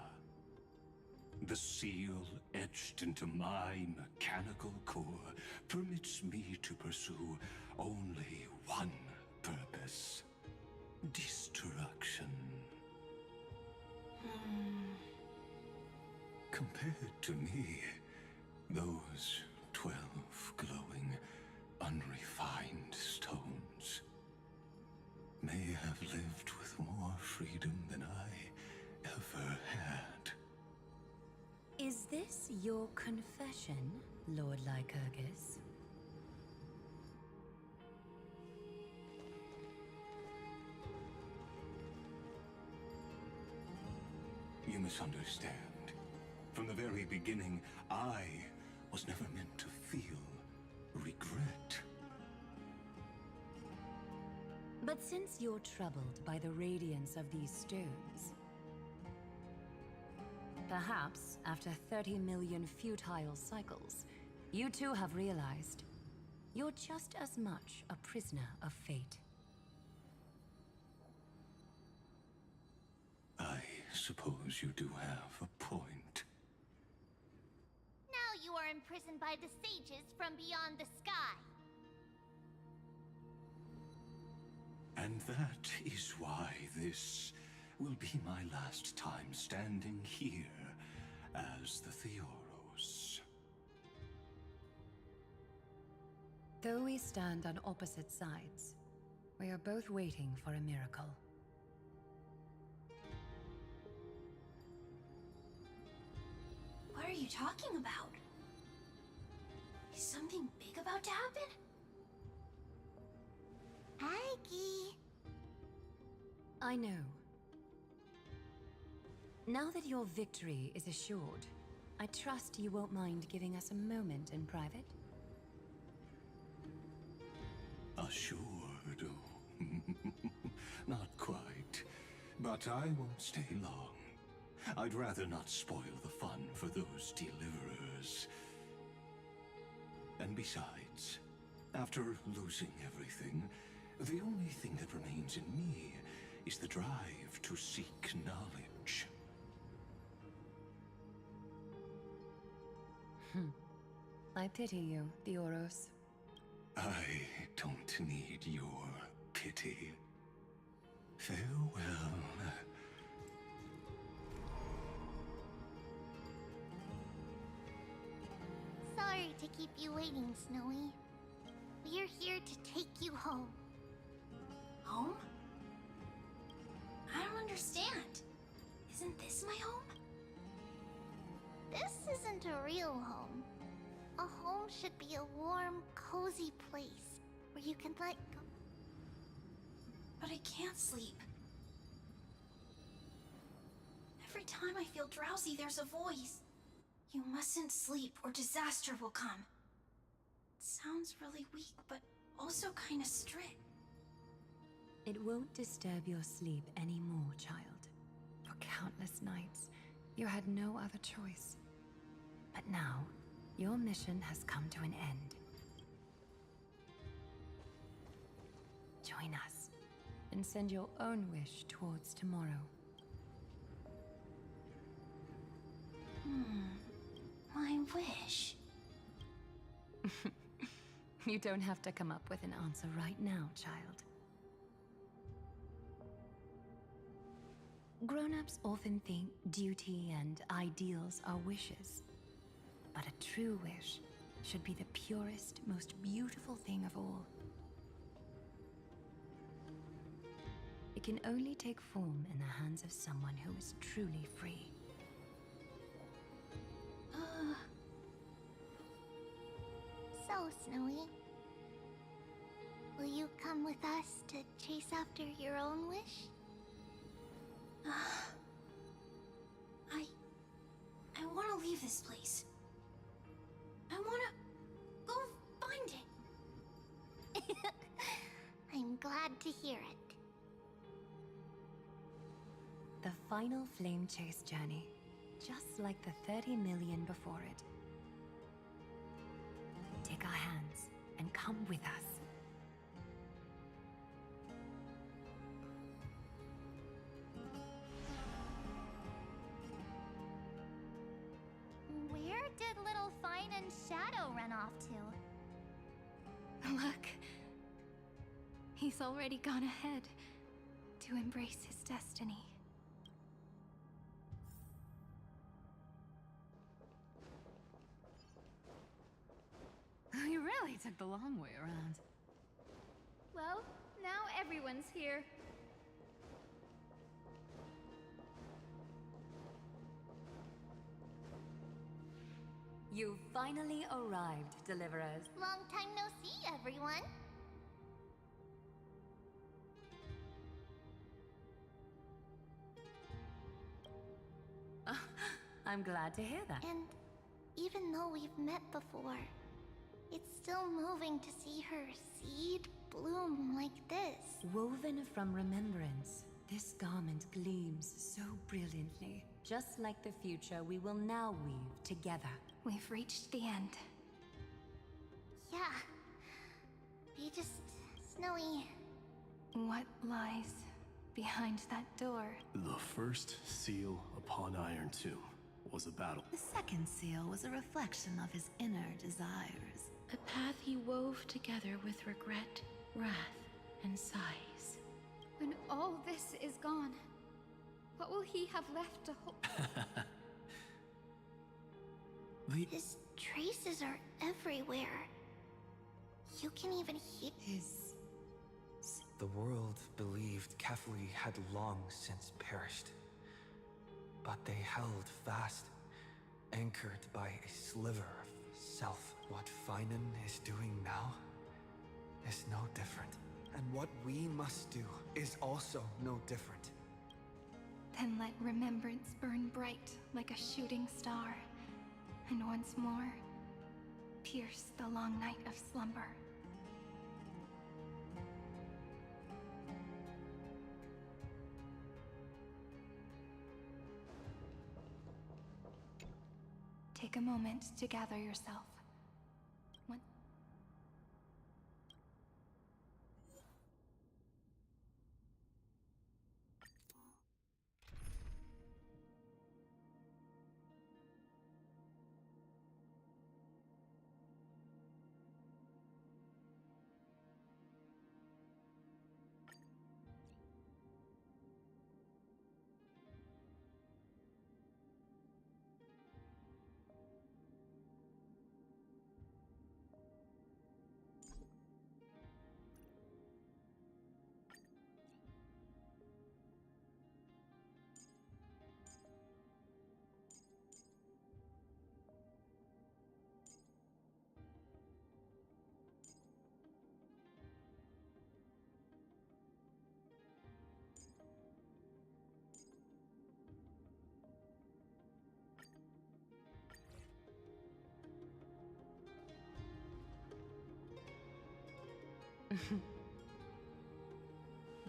The seal etched into my mechanical core permits me to pursue only one purpose: destruction. Compared to me, those 12 glowing, unrefined stones may have lived with more freedom than I ever had. Is this your confession, Lord Lycurgus? You misunderstand. From the very beginning, I was never meant to feel regret. But since you're troubled by the radiance of these stones, perhaps after 30 million futile cycles, you too have realized you're just as much a prisoner of fate. I suppose you do have a point. Now you are imprisoned by the sages from beyond the sky. And that is why this will be my last time standing here as the Theoros. Though we stand on opposite sides, we are both waiting for a miracle. What are you talking about? Is something big about to happen? Aggie. I know. Now that your victory is assured, I trust you won't mind giving us a moment in private. Assured? Not quite. But I won't stay long. I'd rather not spoil the fun for those deliverers. And besides, after losing everything, the only thing that remains in me is the drive to seek knowledge. I pity you, Theoros. I don't need your pity. Farewell. Sorry to keep you waiting, Snowy. We're here to take you home. Home? I don't understand. Isn't this my home? This isn't a real home. A home should be a warm, cozy place where you can let go. But I can't sleep. Every time I feel drowsy, there's a voice. You mustn't sleep or disaster will come. It sounds really weak, but also kind of strict. It won't disturb your sleep anymore, child. For countless nights, you had no other choice. But now, your mission has come to an end. Join us, and send your own wish towards tomorrow. My wish. You don't have to come up with an answer right now, child. Grown-ups often think duty and ideals are wishes. But a true wish should be the purest, most beautiful thing of all. It can only take form in the hands of someone who is truly free. So, Snowy, will you come with us to chase after your own wish? I want to leave this place. I want to go find it. I'm glad to hear it. The final flame chase journey, just like the 30 million before it. Take our hands and come with us. Where did little Fine and Shadow run off to? Look. He's already gone ahead to embrace his destiny. You really took the long way around. Well, now everyone's here. You finally arrived, Deliverers. Long time no see, everyone. I'm glad to hear that. And even though we've met before, it's still moving to see her seed bloom like this. Woven from remembrance, this garment gleams so brilliantly. Just like the future we will now weave together. We've reached the end. Yeah. Be just Snowy. What lies behind that door? The first seal upon Iron Tomb was a battle. The second seal was a reflection of his inner desires. A path he wove together with regret, wrath, and sighs. When all this is gone, what will he have left to hope? His traces are everywhere. You can even hear his. The world believed Kefli had long since perished. But they held fast, anchored by a sliver of self. What Finan is doing now is no different. And what we must do is also no different. Then let remembrance burn bright like a shooting star, and once more, pierce the long night of slumber. Take a moment to gather yourself. What?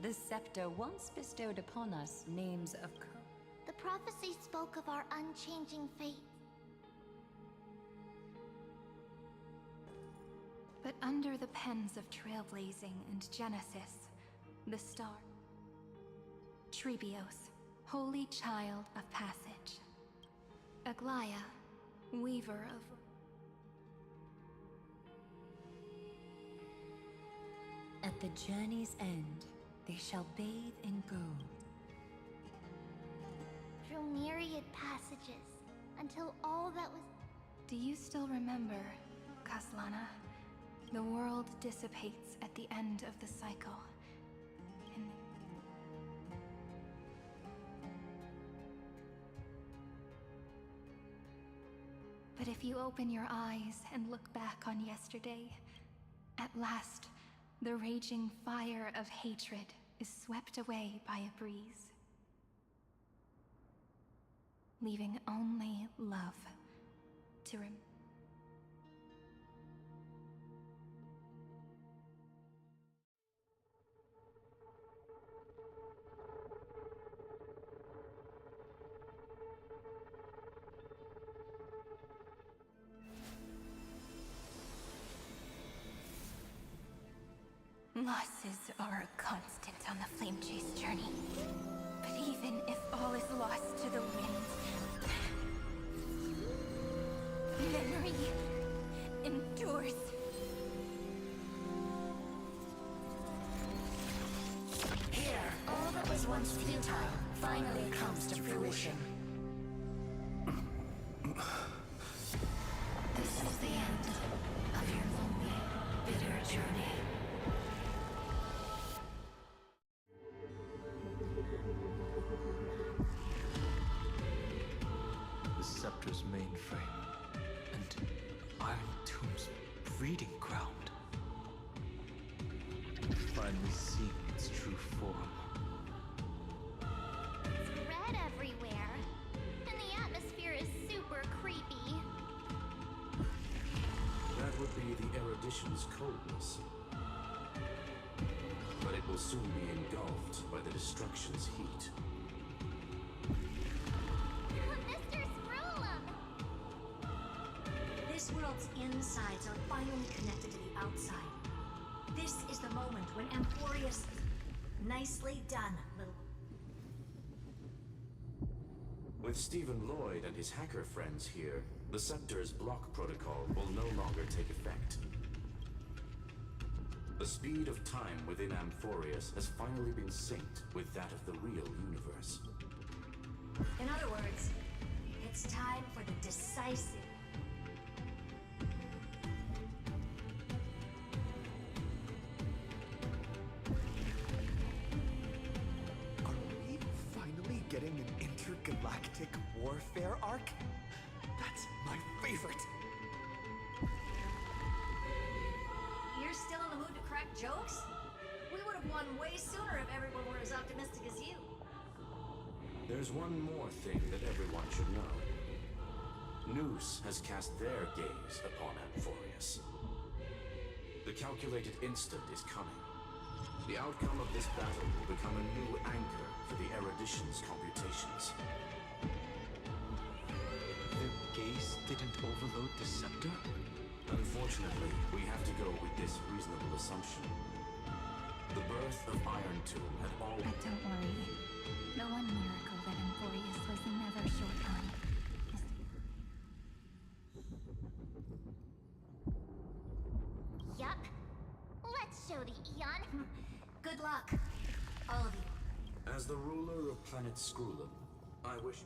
The scepter once bestowed upon us names of The prophecy spoke of our unchanging fate. But under the pens of trailblazing and Genesis, the star. Trebios, holy child of passage. Aglaya, weaver of... the journey's end, they shall bathe in gold. Through myriad passages, until all that was... Do you still remember, Kaslana? The world dissipates at the end of the cycle. And but if you open your eyes and look back on yesterday, at last, the raging fire of hatred is swept away by a breeze, leaving only love to remain. Losses are a constant on the Flame Chase journey. But even if all is lost to the wind, memory endures. Here, all that was once futile finally comes to fruition. This is the end of your lonely, bitter journey. The Scepter's mainframe, and Iron Tomb's breeding ground. Finally seeing its true form. It's red everywhere, and the atmosphere is super creepy. That would be the erudition's coldness. But it will soon be engulfed by the destruction's heat. Mr. Scrollum! This world's insides are finally connected to the outside. This is the moment when Amphorius... Nicely done, little... With Stephen Lloyd and his hacker friends here, the Scepter's block protocol will no longer take effect. The speed of time within Amphorius has finally been synced with that of the real universe. In other words, it's time for the decisive... Are we finally getting an intergalactic warfare arc? That's my favorite! You're still in the mood to crack jokes? We would have won way sooner if everyone were as optimistic as you. There's one more thing that everyone should know. Noose has cast their gaze upon Amphorius. The calculated instant is coming. The outcome of this battle will become a new anchor for the erudition's computations. Their gaze didn't overload the Scepter? Unfortunately, we have to go with this reasonable assumption. The birth of Iron Tomb had all... But don't worry. The one miracle that Amphorius was never short on is... Yup. Let's show the Eon. Good luck, all of you. As the ruler of planet Scrollum, I wish...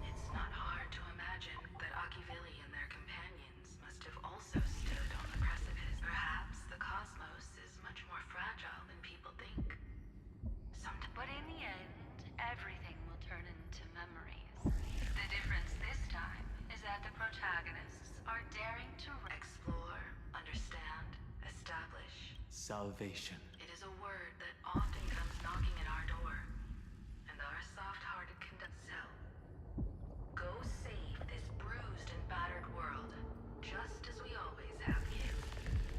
It's not hard to imagine that Akivili and their companions must have also stood on the precipice. Perhaps the cosmos is much more fragile than people think. But in the end, everything will turn into memories. The difference this time is that the protagonists are daring to explore, understand, establish. Salvation. It is a word that often comes knocking at our door, and our soft-hearted so. Go save this bruised and battered world, just as we always have been.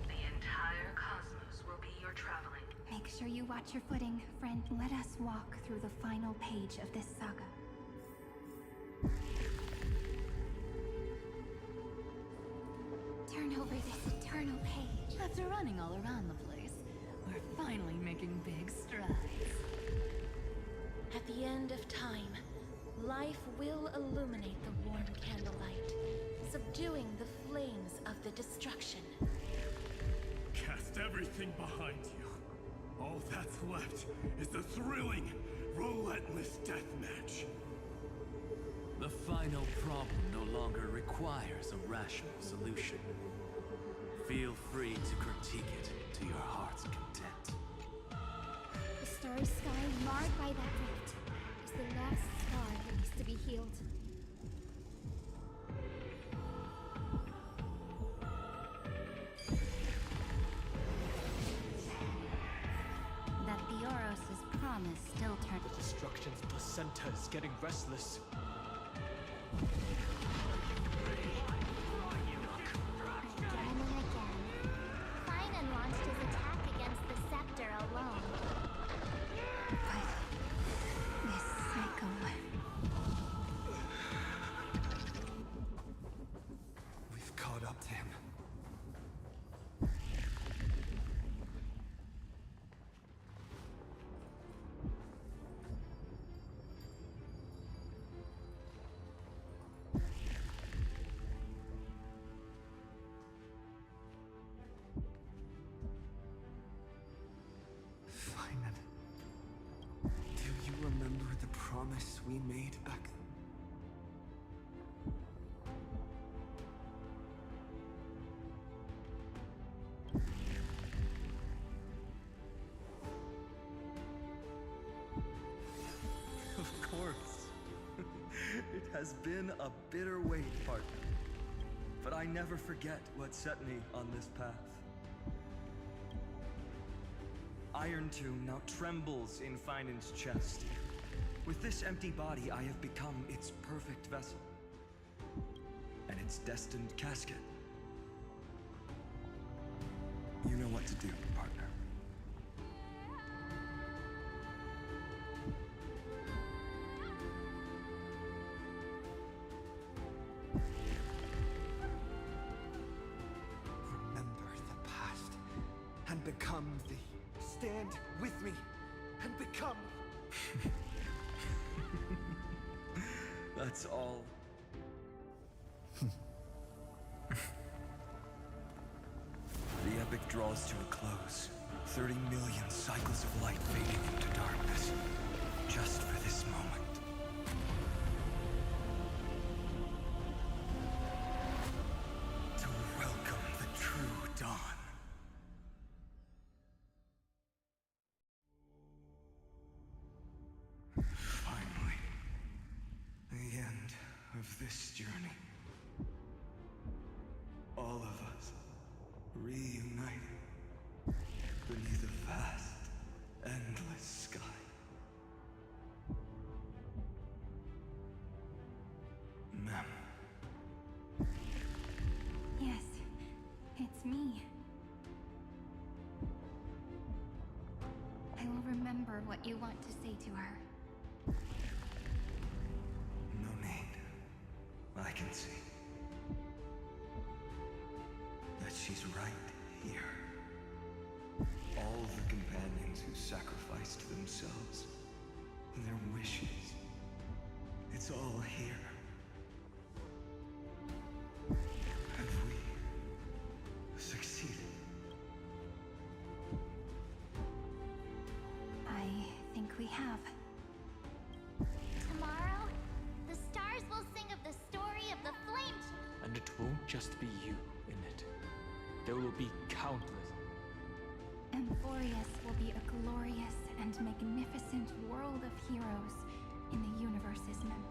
The entire cosmos will be your traveling. Make sure you watch your footing, friend. Let us walk through the final page of this saga. Turn over this eternal page. After running all around the place, we're finally making big strides. At the end of time, life will illuminate the warm candlelight, subduing the flames of the destruction. Cast everything behind you. All that's left is the thrilling, relentless deathmatch. The final problem no longer requires a rational solution. Feel free to critique it to your heart's content. The starry sky marred by that rift is the last scar that needs to be healed. That Theoros's promise still turned. The destruction's placenta is getting restless. Again and again, Finan launched his attack against the scepter alone. But this cycle... We've caught up to him. Finan, do you remember the promise we made back then? Of course. It has been a bitter wait, partner. But I never forget what set me on this path. Iron Tomb now trembles in Finan's chest. With this empty body, I have become its perfect vessel. And its destined casket. You know what to do, partner. Remember the past and become the... Stand with me and become... That's all. The epic draws to a close. 30 million cycles of light fading into darkness. Just for this moment. To welcome the true dawn. Finally. The end of this journey. All of us reunited beneath a vast, endless sky. Mem. Yes, it's me. I will remember what you want to say to her. No need. I can see that she's right here. All the companions who sacrificed themselves, their wishes. It's all here. Have we succeeded? I think we have. Tomorrow, the stars will sing of the story of the flame. And it won't just be you in it. There will be countless. Amphorius will be a glorious and magnificent world of heroes in the universe's mem.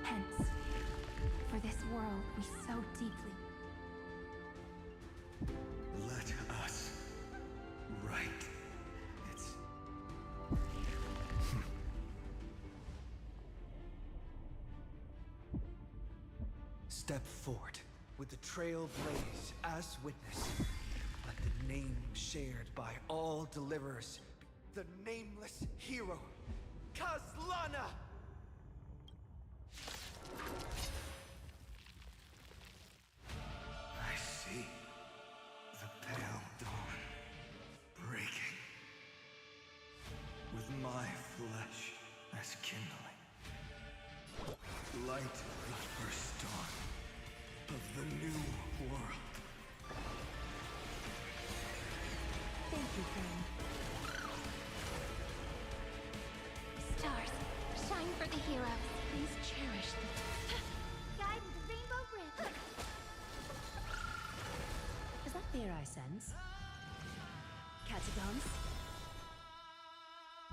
Hence, for this world we so deeply. Let us write its... Step forward with the trail blaze as witness. Let the name shared by all deliverers be the nameless hero, Kazlana! I see the pale dawn breaking, with my flesh as kindling. Light the first dawn of the new world. you, friend. Stars, shine for the heroes. Please cherish the... Guide the Rainbow Bridge. Is that fear I sense? Catacombs?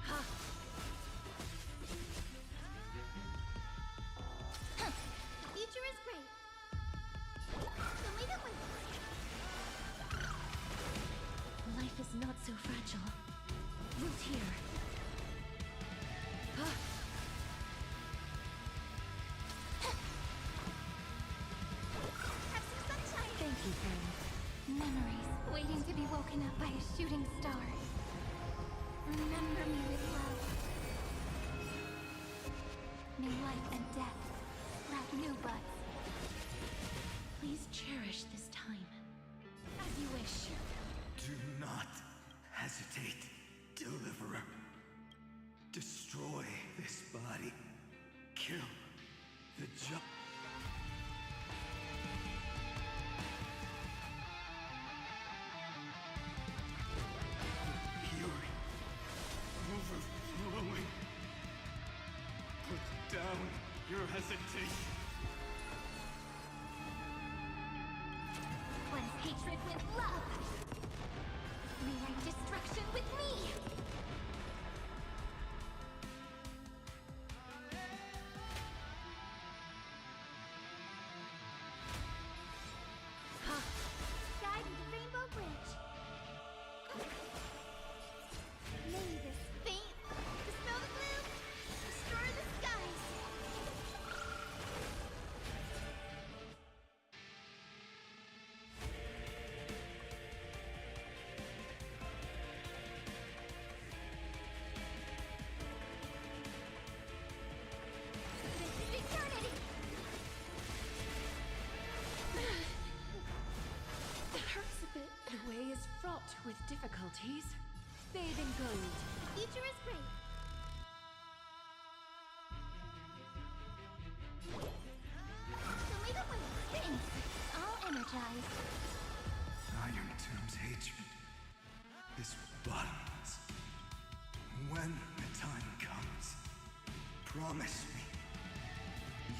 Ha! The future is great. So leave it with us. Life is not so fragile. Root here. Ha! Have some sunshine. Thank you, friend. Memories waiting to be woken up by a shooting star. Remember me with love. May life and death sprout new buds. Please cherish this time. As you wish. Do not hesitate, Deliverer. Destroy this body. Kill the Fury. Overflowing. Put down your hesitation. Cleanse hatred with love. Rewrite destruction with me. Ha! Guide the Rainbow Bridge. May this faint dispel the gloom, destroy the skies. This is eternity. That hurts a bit. The way is fraught with difficulties. Bathe in gold. The future is great. So leave it with us. Thanks. All energized. Iron Tomb's hatred is bottomless. When the time comes, promise me,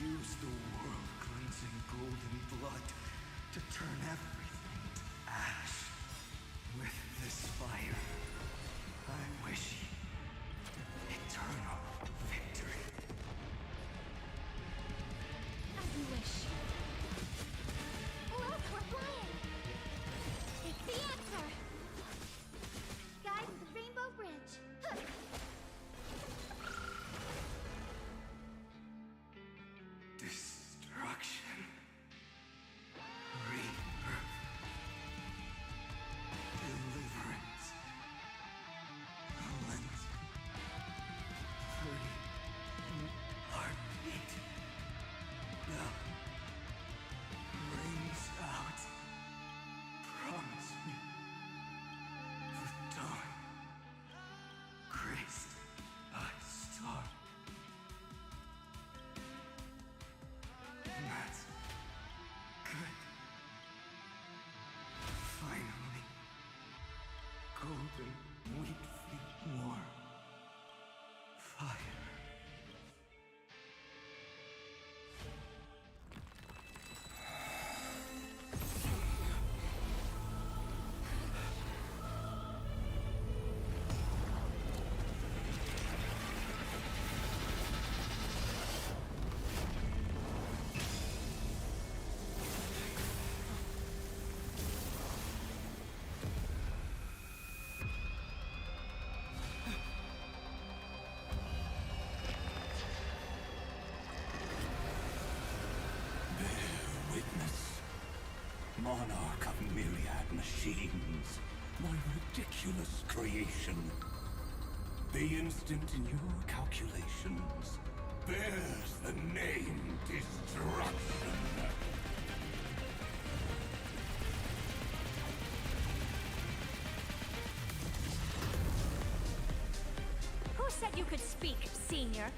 use the world-cleansing golden blood to turn everything to ash. With this fire, I wish eternal victory. As you wish. Look, we're flying. It's the answer. Guide the Rainbow Bridge. Huh. Destruction. Rebirth. Deliverance. Cleanse. Free. Heartbeat. Now. Rings out. Promise me. The dawn. Graced a star. That's good. Finally. Golden wheat feet war. Fire. Monarch of myriad machines, my ridiculous creation. The instant in your calculations bears the name Destruction. Who said you could speak, Senior?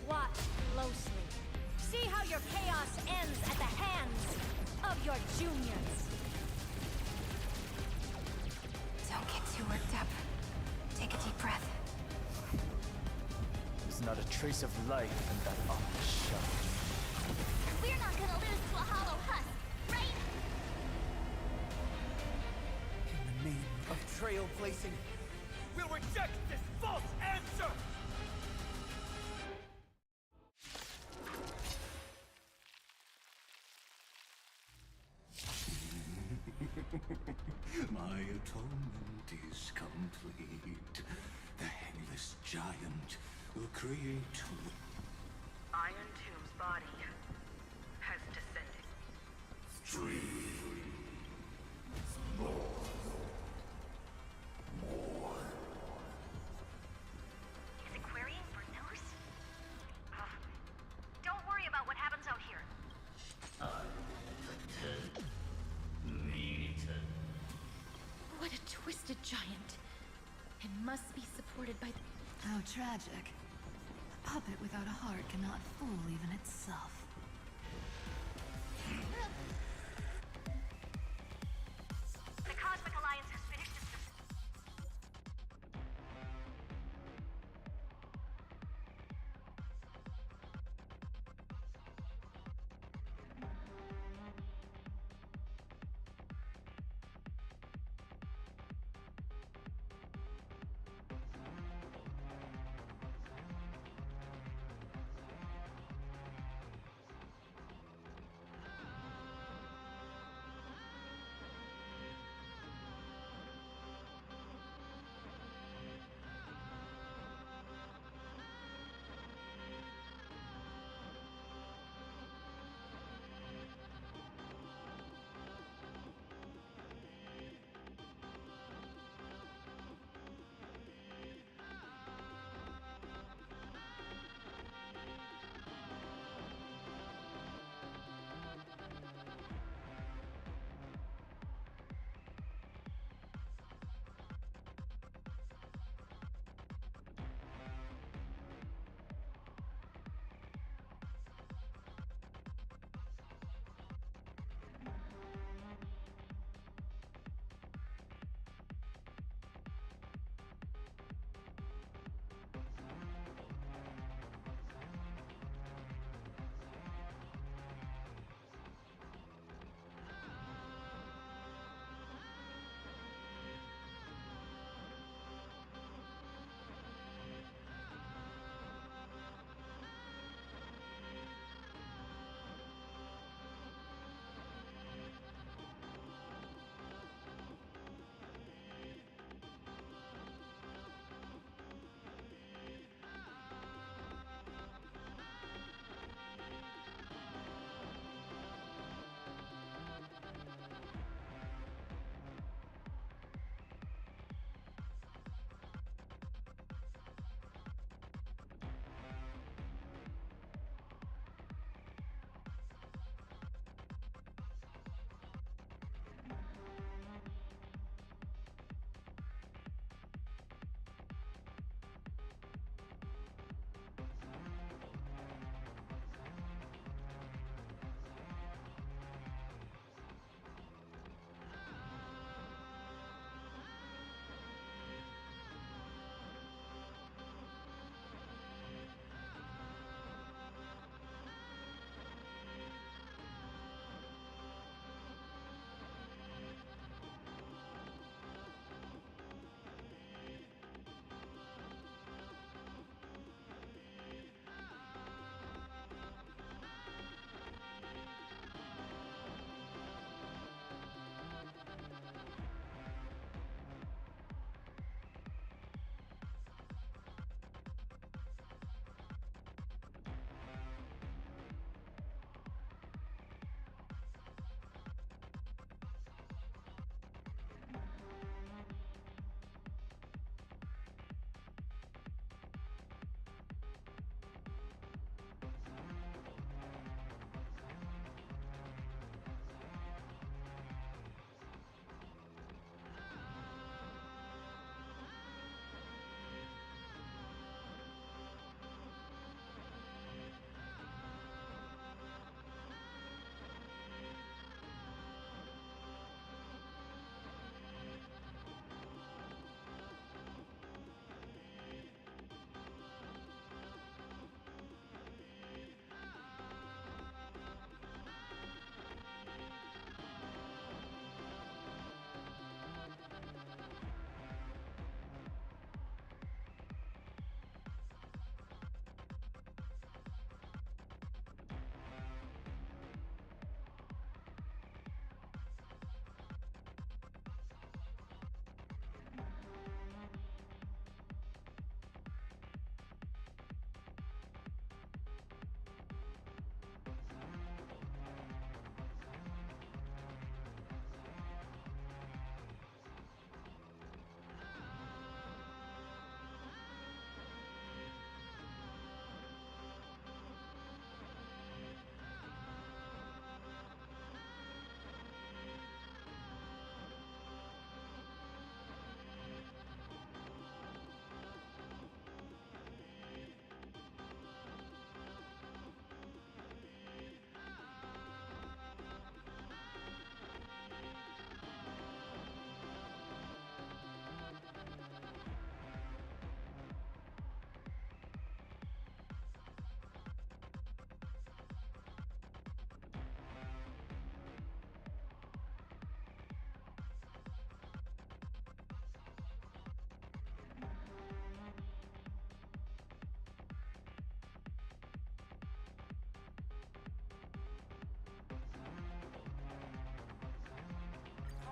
Watch closely. See how your chaos ends at the hands of your juniors. Don't too worked up. Take a deep breath. There's not a trace of life in that ominous shell. We're not gonna lose to a hollow husk, right? In the name of trailblazing, we'll reject this false answer! My atonement is complete. The Headless Giant will create... Iron Tomb's body has descended. Is it querying for news? Don't worry about what happens out here. What a twisted giant. It must be supported by... How tragic. A puppet without a heart cannot fool even itself. The Cosmic Alliance has finished its...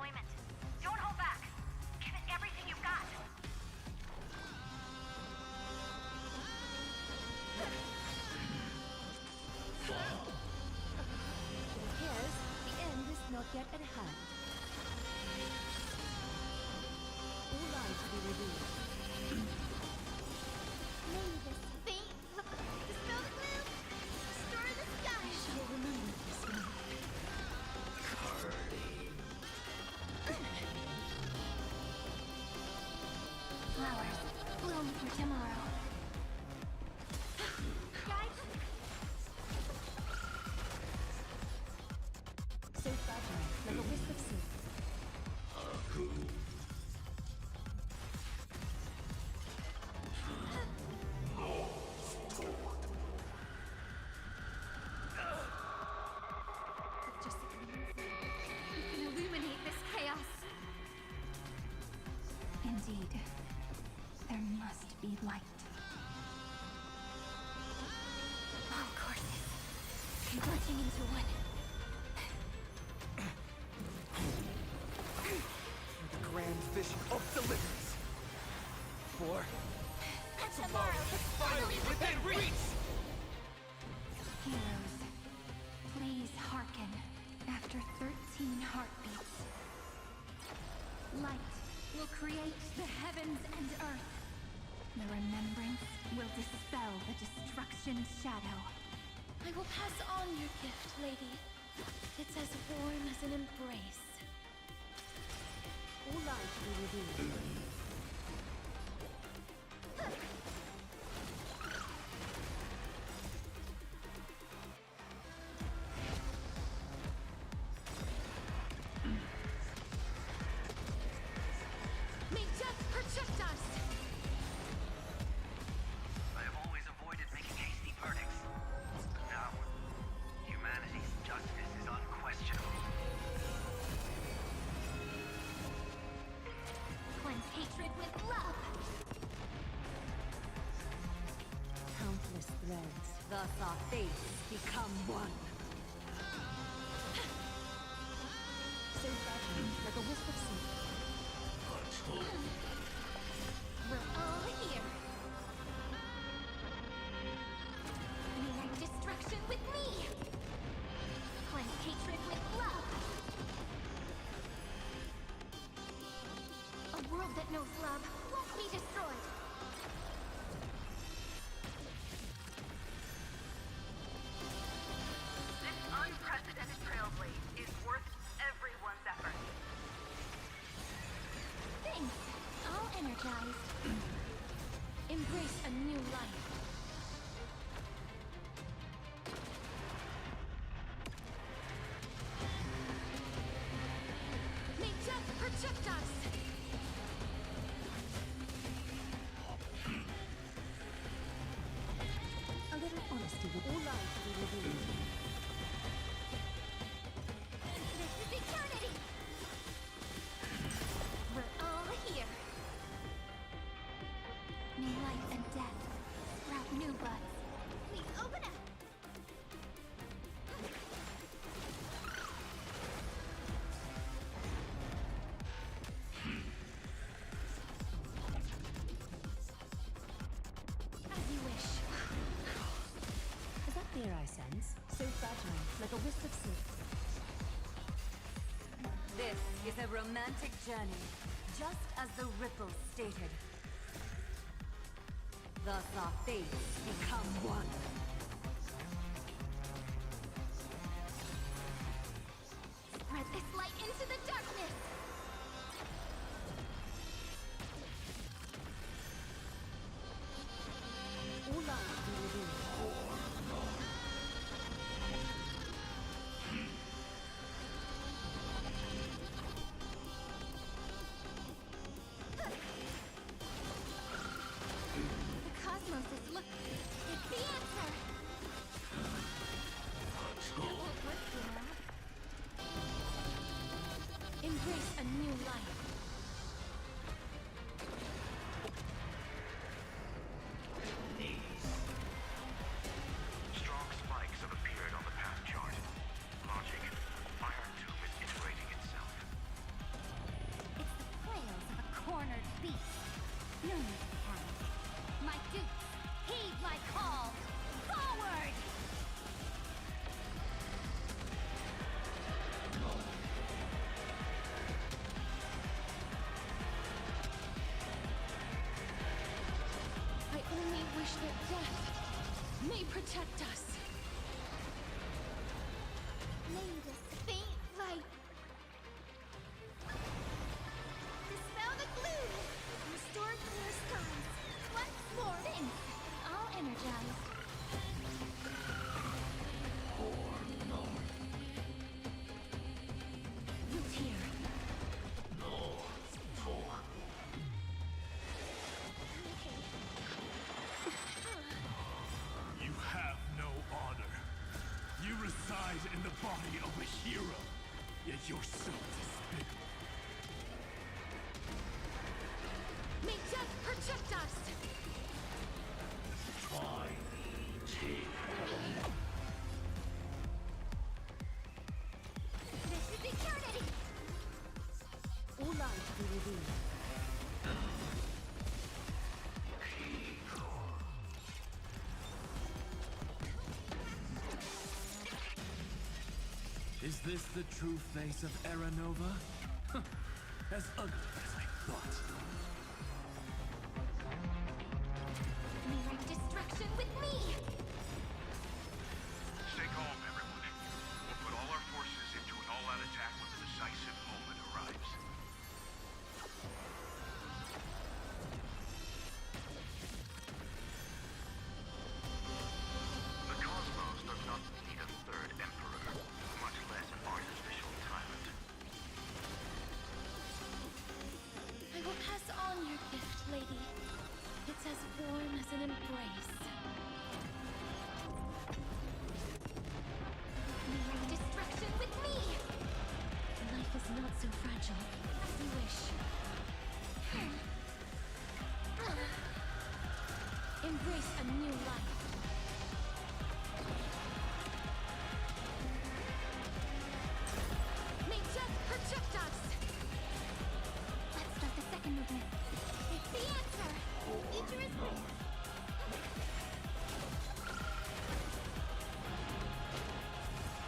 deployment. Don't hold back. Give it everything you've got. It appears the end is not yet at hand. All lies to be revealed. May this fate dispel the gloom, restore the sky. I shall remember this one. Flowers bloom for tomorrow. Guys, So fragile, like a wisp of silk. Just a gleam of light. You can illuminate this chaos. Indeed, there must be light. all courses converging into one. The grand vision of deliverance. For Tomorrow is finally within reach! Heroes, please hearken after 13 heartbeats. Light will create the heavens and earth. The remembrance will dispel the destruction shadow. I will pass on your gift, lady. It's as warm as an embrace. All lies to be revealed. May death protect us! I have always avoided making hasty verdicts. Now, humanity's justice is unquestionable. Cleanse hatred with love! Countless threads, thus our fates become one. So fragile, like a wisp of silk. We're all here! Unite destruction with me! Cleanse hatred with love! A world that knows love won't be destroyed! This unprecedented trailblaze is worth everyone's effort. Thanks! All energized. Embrace a new life. May death protect us! A little honesty with all lies to be revealed. This is eternity! We're all here! May life and death sprout new buds. Please open up! As you wish. Is that fear I sense? So fragile, like a wisp of silk. This is a romantic journey, just as the ripples stated. Thus our fates become one. Spread this light into the darkness! All lies to be revealed. The cosmos is look. It's the answer! protect us. May this faint light dispel the gloom, restore clear skies. Once more, thanks. All energized. Root here. You have no honor. You reside in the body of a hero, yet you're so despicable. May death protect us! This is eternity! All light be revealed. Is this the true face of Aranova? As ugly as I thought. Mirroring destruction with me! Stay calm, everyone. We'll put all our forces into an all-out attack when the decisive moment arrives. The cosmos does not need a third emperor, much less an artificial tyrant. I will pass on your gift, lady. It's as warm as an embrace. Mirroring destruction with me! Life is not so fragile as you wish. Embrace a new life. May death protect us! Let's start the second movement. It's the answer! Futuristic!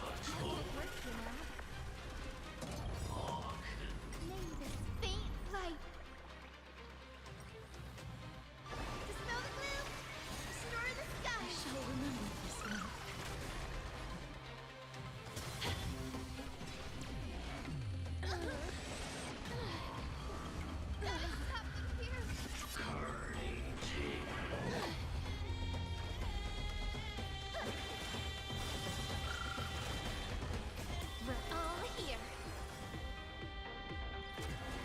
That's what works, you know. May this faint light dispel the gloom, restore the sky. I shall remember this one. Gotta stop them here. We're all here.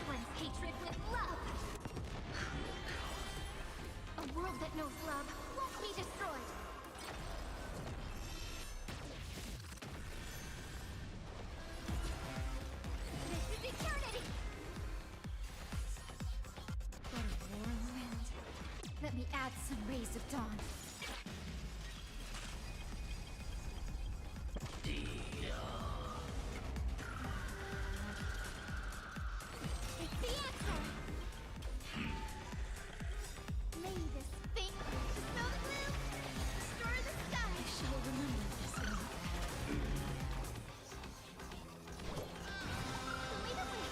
Cleanse hatred with love. A world that knows love won't be destroyed. This is eternity. What a warm wind. Let me add some rays of dawn. It's the answer. May this faint dispel the gloom, restore the sky. I shall remember this one. Lead the way.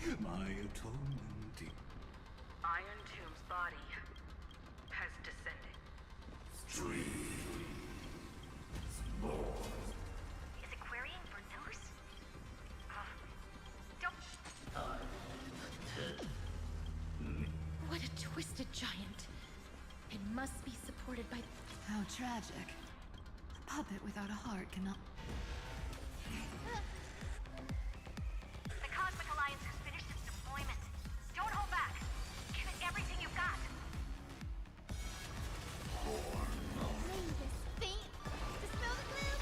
My atonement. Iron Tomb's body has descended. Is it querying for news? Don't. What a twisted giant. It must be supported by... How tragic. A puppet without a heart cannot... The Cosmic Alliance has finished its deployment. Don't hold back. Give it everything you've got. May this faint dispel the gloom,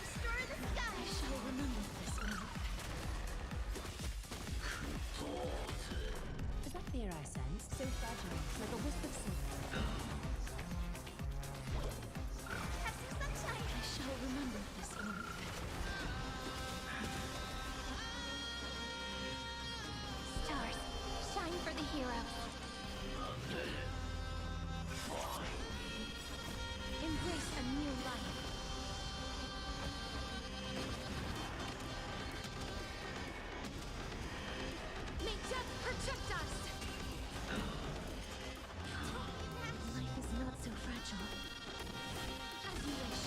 restore the sky. I shall remember this moment. Is that fear I sense? So fragile, like a wisp of silver. Catching sunshine. I shall remember this moment. Stars, shine for the heroes. Embrace a new life. May death protect us! Life is not so fragile. As you wish.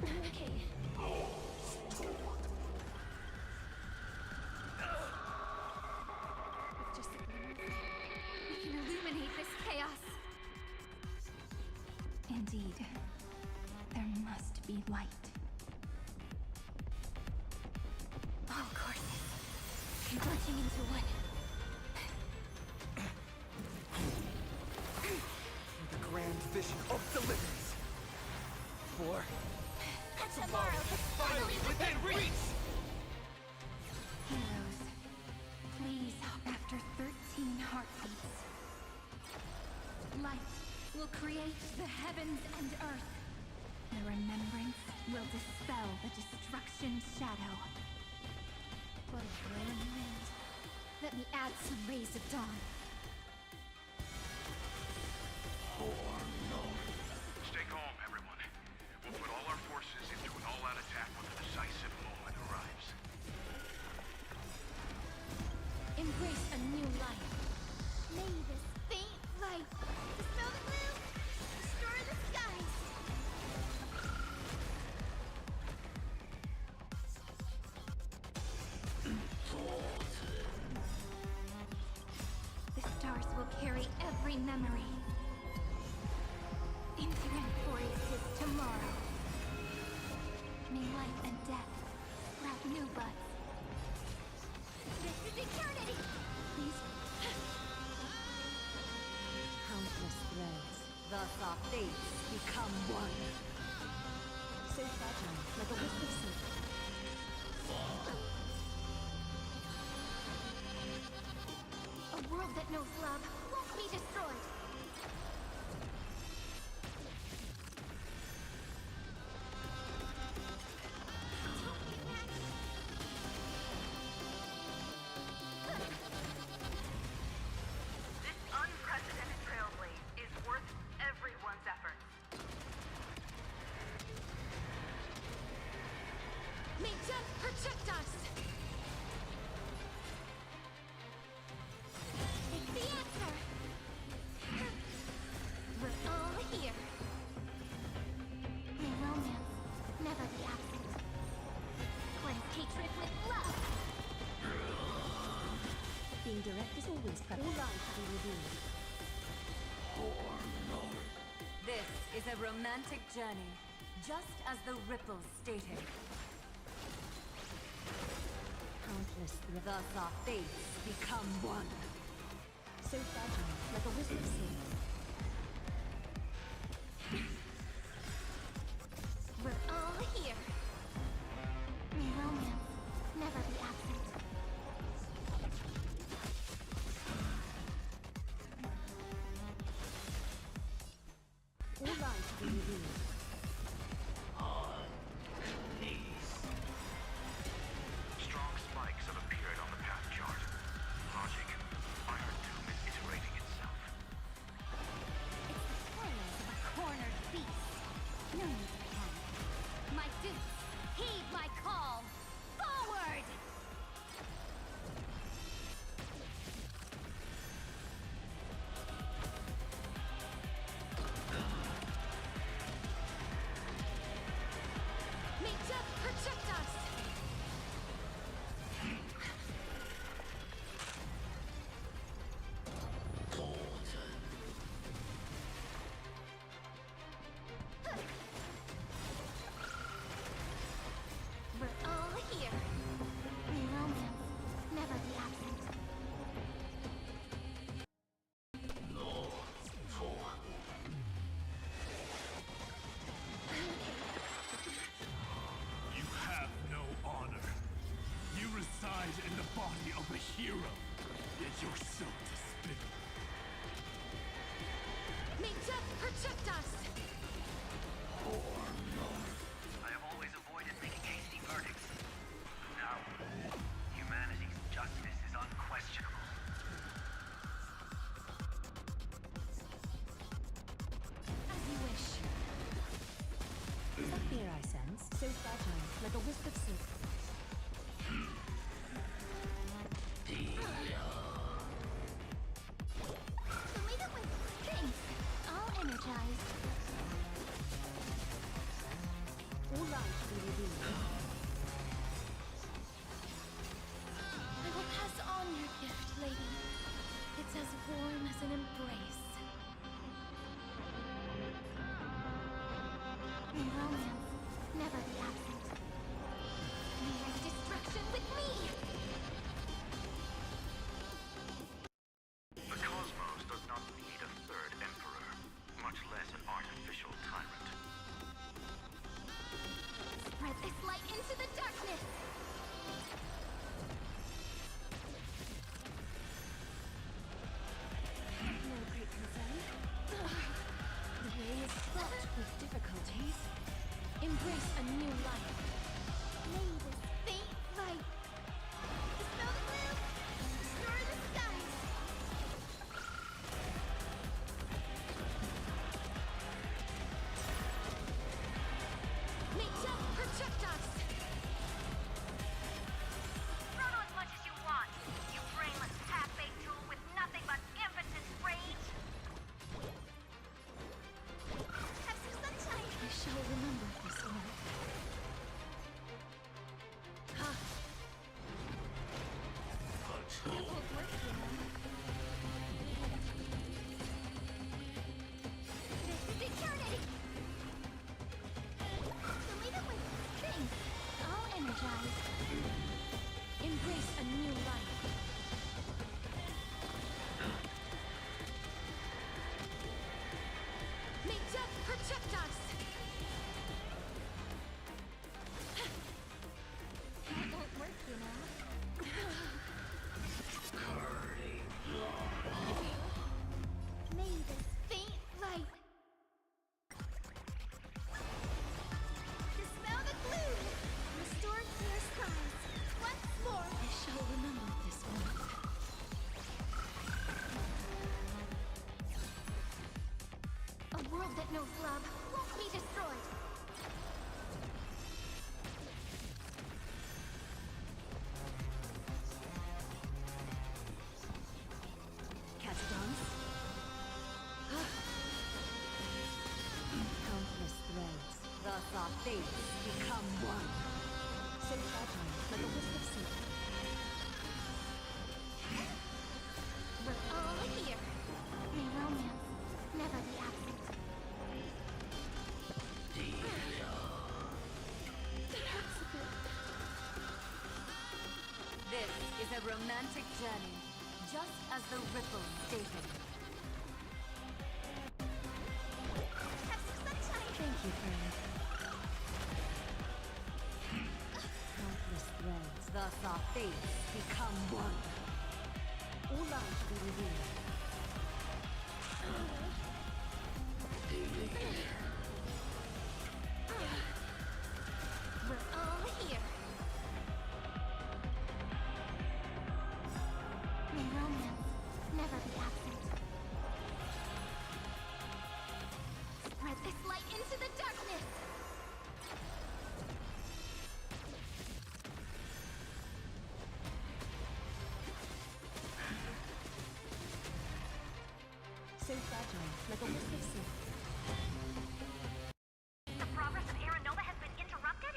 Okay. With just a glimmer, we can illuminate this chaos. Indeed, there must be light. All courses converging into one. For the grand vision of deliverance. For Tomorrow is finally within reach! Heroes, please, after 13 heartbeats, light will create the heavens and earth. The remembrance will dispel the destruction's shadow. What a flowing wind. Let me add some rays of dawn. Stay calm, everyone. We'll put all our forces into an all-out attack when the decisive moment arrives. Embrace a new life. May this faint light dispel the gloom, restore the skies. The stars will carry every memory into Emphorius' tomorrow. May life and death sprout new buds. This is eternity! Please, Countless threads, thus our fates become one. So fragile, like a wisp of silver. A world that knows love won't be destroyed. This unprecedented trailblaze is worth everyone's efforts. May death protect us! It's the answer! We're all here. May romance never be absent. Cleanse hatred with love! Being direct is always preferable. All life be revealed. This is a romantic journey, just as the ripples stated. Countless threads, Thus our fates become one. so fragile, like a wisp of silver. We're all here. May romance never be absent. All life be revealed. Strong spikes have appeared on the path chart. Logic. Iron Tomb is iterating itself. lies in the body of a hero, yet you're so despicable. May death protect us! I have always avoided making hasty verdicts. Now, humanity's justice is unquestionable. As you wish. The fear I sense, so fragile, like a wisp of silk. Delete it with things. I'll energize. All light be revealed. I will pass on your gift, lady. It's as warm as an embrace. In romance, never be absent. Make destruction with me! The cosmos does not need a third emperor, much less an artificial tyrant. Spread this light into the darkness! No great concern. The way is fraught with difficulties. Embrace a new life. May this faint light dispel the gloom, restore the skies. May death protect us! Run as much as you want, you brainless half-baked tool with nothing but impotent rage. Have some sunshine. I shall remember this one. It won't work, you know. This is eternity! Delete it with things. I'll energize. Embrace a new life. May death protect us! That won't work, you know. May this faint light dispel the gloom, restore clear skies. Once more. I shall remember this one. A world that knows love won't be destroyed. Catch a dance? Countless threads, thus our fates become one. So fragile, like a wisp of silk. We're all here. May romance never be absent. That hurts a bit. This is a romantic journey, just as the ripples stated. Have some sunshine. Thank you, friend. Countless threads, thus our fates become one. All light be revealed. We're all here. May romance never be absent. Spread this light into the darkness. So fragile, like a wisp of silk. The progress of Aeronova has been interrupted?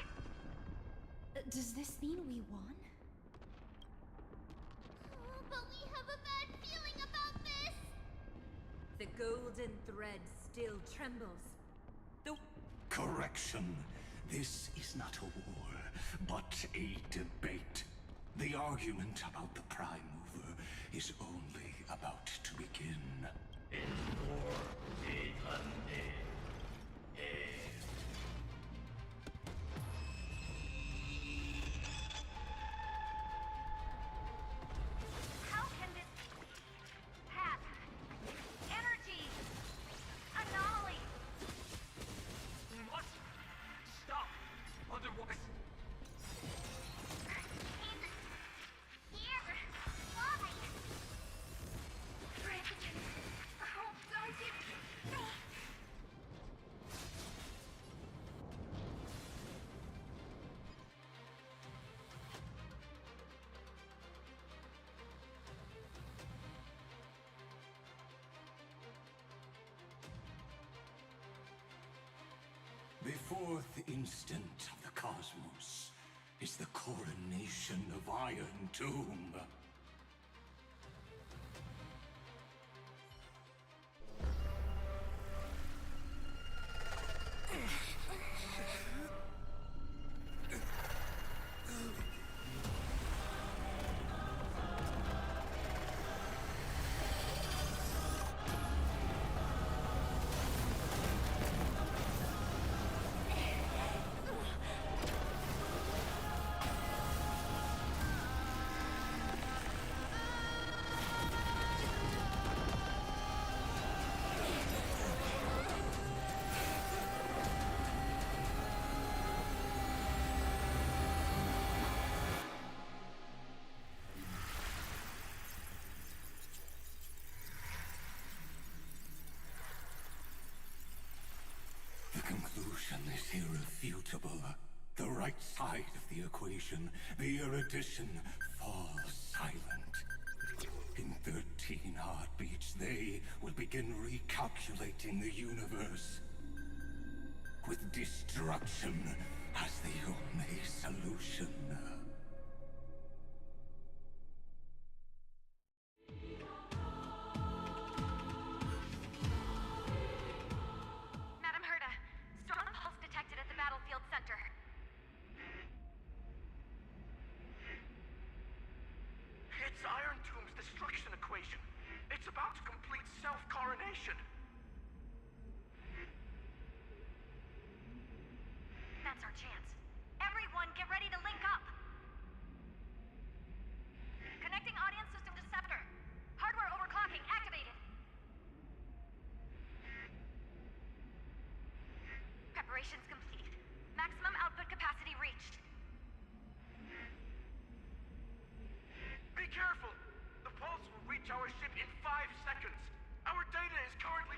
Does this mean we won? But we have a bad feeling about this. The golden thread still trembles. The Correction. This is not a war, but a debate. The argument about the Prime Mover is only about to begin. fourth instant of the cosmos is the coronation of Iron Tomb. The conclusion is irrefutable. The right side of the equation, the erudition, falls silent. In 13 heartbeats, they will begin recalculating the universe. With destruction as the only solution. Madam Herda, strong pulse detected at the battlefield center. It's Iron Tomb's destruction equation. It's about to complete self-coronation. That's our chance. Everyone, get ready to link up! Connecting audience system to scepter. Hardware overclocking activated. Preparations complete. Maximum output capacity reached. Be careful! The pulse will reach our ship in 5 seconds. Our data is currently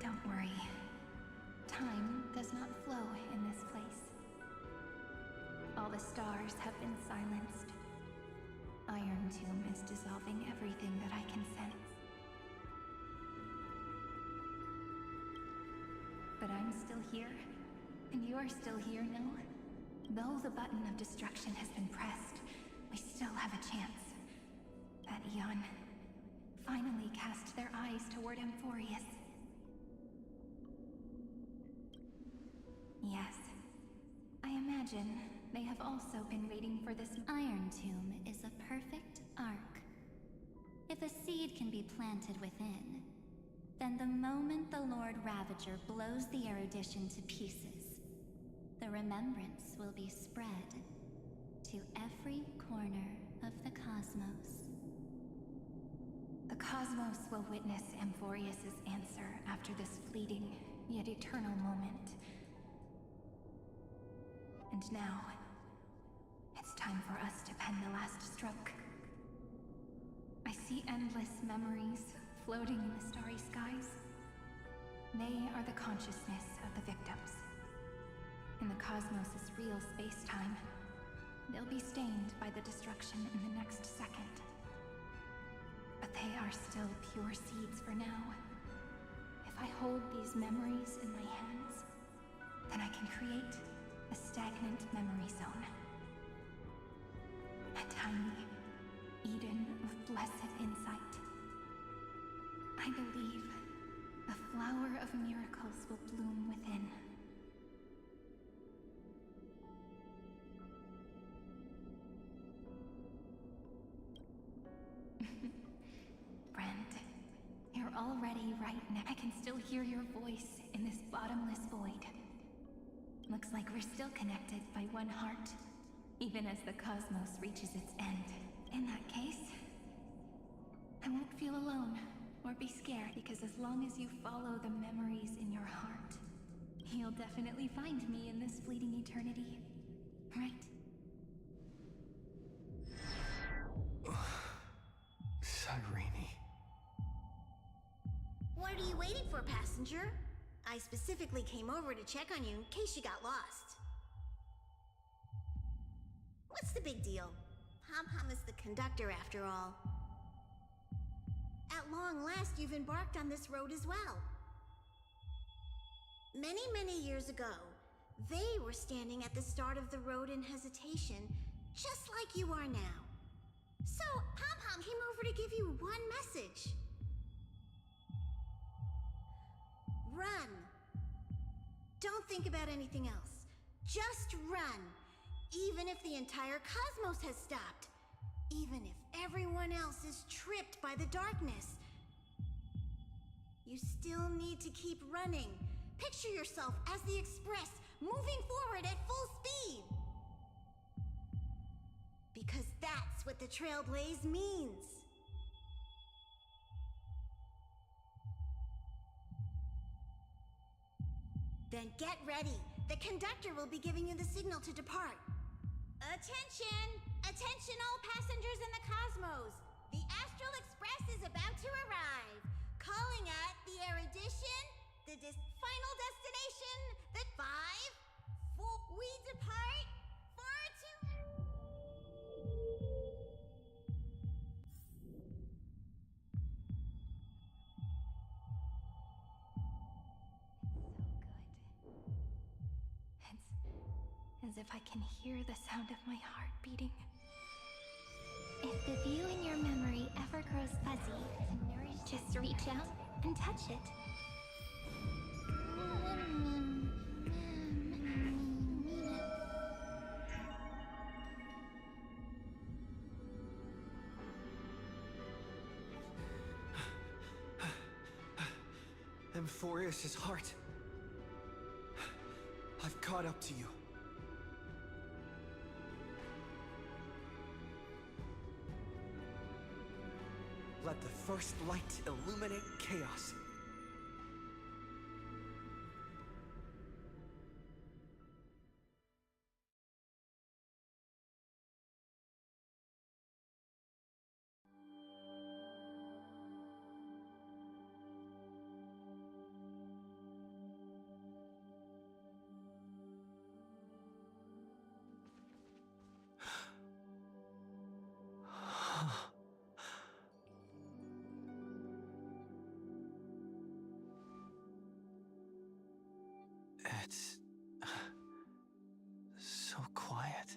Don't worry. Time does not flow in this place. All the stars have been silenced. Iron Tomb is dissolving everything that I can sense. But I'm still here, and you're still here, no? Though the button of destruction has been pressed, we still have a chance. That Eon finally cast their eyes toward Amphorius. Yes, I imagine they have also been waiting for this. Iron Tomb is a perfect arc. If a seed can be planted within, then the moment the Lord Ravager blows the erudition to pieces, the remembrance will be spread to every corner of the cosmos. The cosmos will witness Amphorius' answer after this fleeting, yet eternal moment. And now, it's time for us to pen the last stroke. I see endless memories floating in the starry skies. They are the consciousness of the victims. In the cosmos' real space-time, they'll be stained by the destruction in the next second. But they are still pure seeds for now. If I hold these memories in my hands, then I can create a stagnant memory zone. A tiny Eden of blessed insight. I believe a flower of miracles will bloom within. Friend, you're already right now. I can still hear your voice in this bottomless void. Looks like we're still connected by one heart, even as the cosmos reaches its end. In that case, I won't feel alone or be scared, because as long as you follow the memories in your heart, you'll definitely find me in this fleeting eternity, right? Cyrene. What are you waiting for, passenger? I specifically came over to check on you in case you got lost. What's the big deal? Pom-Pom is the conductor after all. At long last, you've embarked on this road as well. Many, many years ago, they were standing at the start of the road in hesitation, just like you are now. So, Pom-Pom came over to give you one message. Run. Don't think about anything else. Just run. Even if the entire cosmos has stopped. Even if everyone else is tripped by the darkness. You still need to keep running. Picture yourself as the Express, moving forward at full speed. Because that's what the Trailblaze means. Then get ready. The conductor will be giving you the signal to depart. Attention! Attention all passengers in the cosmos! The Astral Express is about to arrive. Calling at the erudition, the final destination, the 5, 4, we depart for to... As if I can hear the sound of my heart beating. If the view in your memory ever grows fuzzy and nourished, just reach out and touch it. Amphorius' heart. I've caught up to you. Let the first light illuminate chaos. It's so quiet.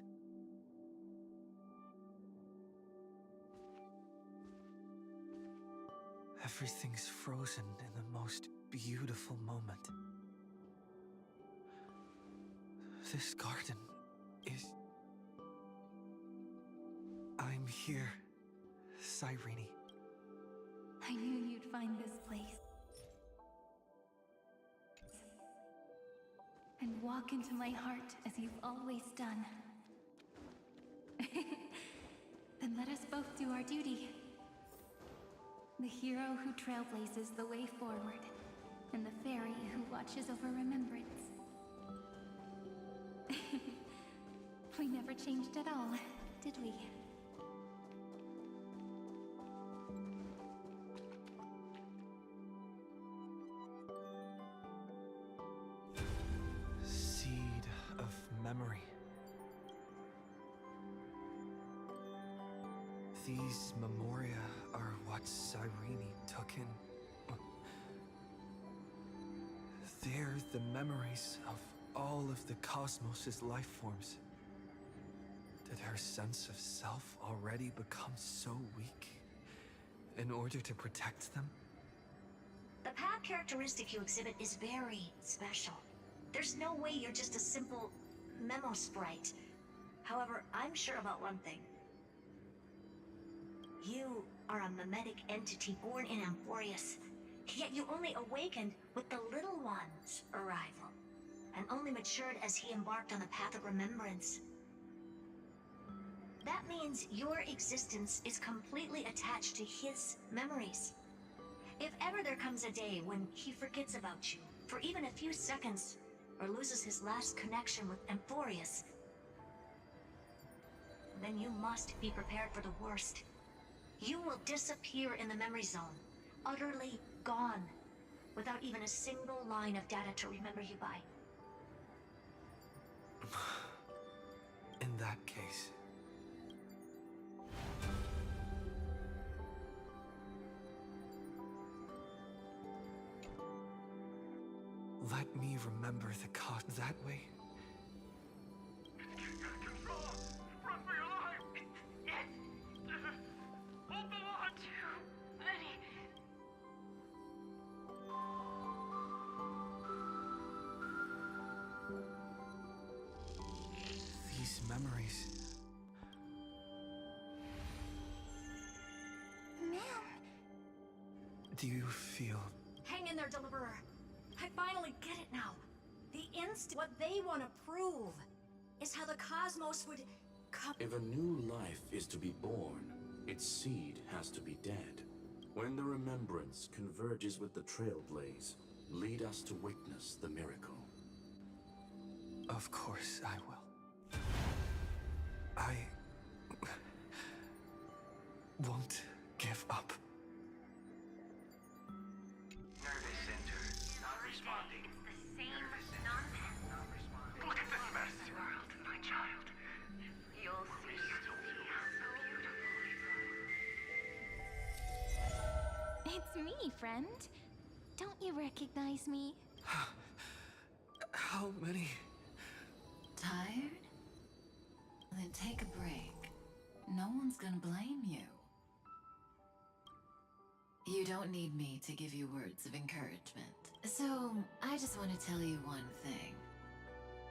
Everything's frozen in the most beautiful moment. This garden is... I'm here, Cyrene. I knew you'd find this place. And walk into my heart as you've always done. Then let us both do our duty. The hero who trailblazes the way forward, and the fairy who watches over remembrance. We never changed at all, did we? Seed of memory. These memoria are what Cyrene took in. They're the memories of all of the cosmos's life forms. Did her sense of self already become so weak in order to protect them? The path characteristic you exhibit is very special. There's no way you're just a simple memo sprite. However, I'm sure about one thing. You are a mimetic entity born in Amphorius, yet you only awakened with the Little One's arrival, and only matured as he embarked on the path of remembrance. That means your existence is completely attached to his memories. If ever there comes a day when he forgets about you, for even a few seconds, or loses his last connection with Amphorius, then you must be prepared for the worst. You will disappear in the memory zone, utterly gone, without even a single line of data to remember you by. In that case... let me remember the cause that way. Control! Run for your life! Hold the on! Too many. These memories... Ma'am. Do you feel... Hang in there, Deliverer. I finally get it now. The what they want to prove is how the cosmos would come. If a new life is to be born, its seed has to be dead. When the remembrance converges with the trailblaze, lead us to witness the miracle. Of course I will. I... won't give up. Nervous center. Not responding. It's the same nonsense. Not responding. Look at this mess. World, my child. You'll see. So beautiful. It's me, friend. Don't you recognize me? How many? Tired? Then take a break. No one's gonna blame you. You don't need me to give you words of encouragement. So, I just want to tell you one thing.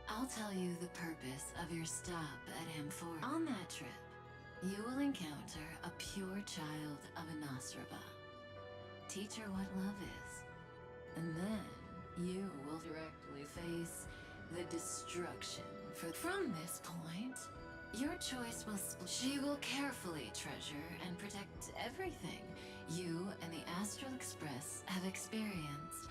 I'll tell you the purpose of your stop at Amphora. On that trip, you will encounter a pure child of Anastraba. Teach her what love is. And then, you will directly face the destruction. From this point, your choice will she will carefully treasure and protect everything you and the Astral Express have experienced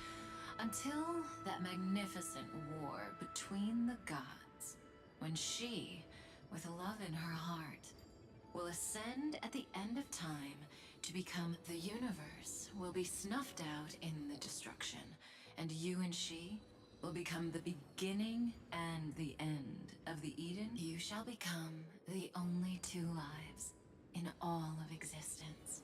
until that magnificent war between the gods, when she, with love in her heart, will ascend at the end of time to become the universe will be snuffed out in the destruction, and you and she will become the beginning and the end of the Eden. You shall become the only two lives in all of existence.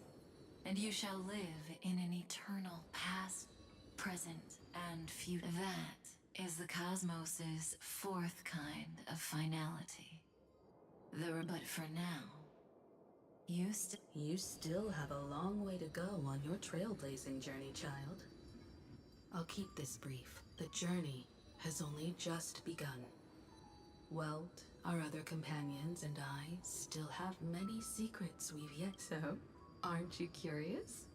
And you shall live in an eternal past, present, and future. That is the cosmos's fourth kind of finality. But for now, you still have a long way to go on your trailblazing journey, child. I'll keep this brief. The journey has only just begun. Welt, our other companions, and I still have many secrets we've yet. So, aren't you curious?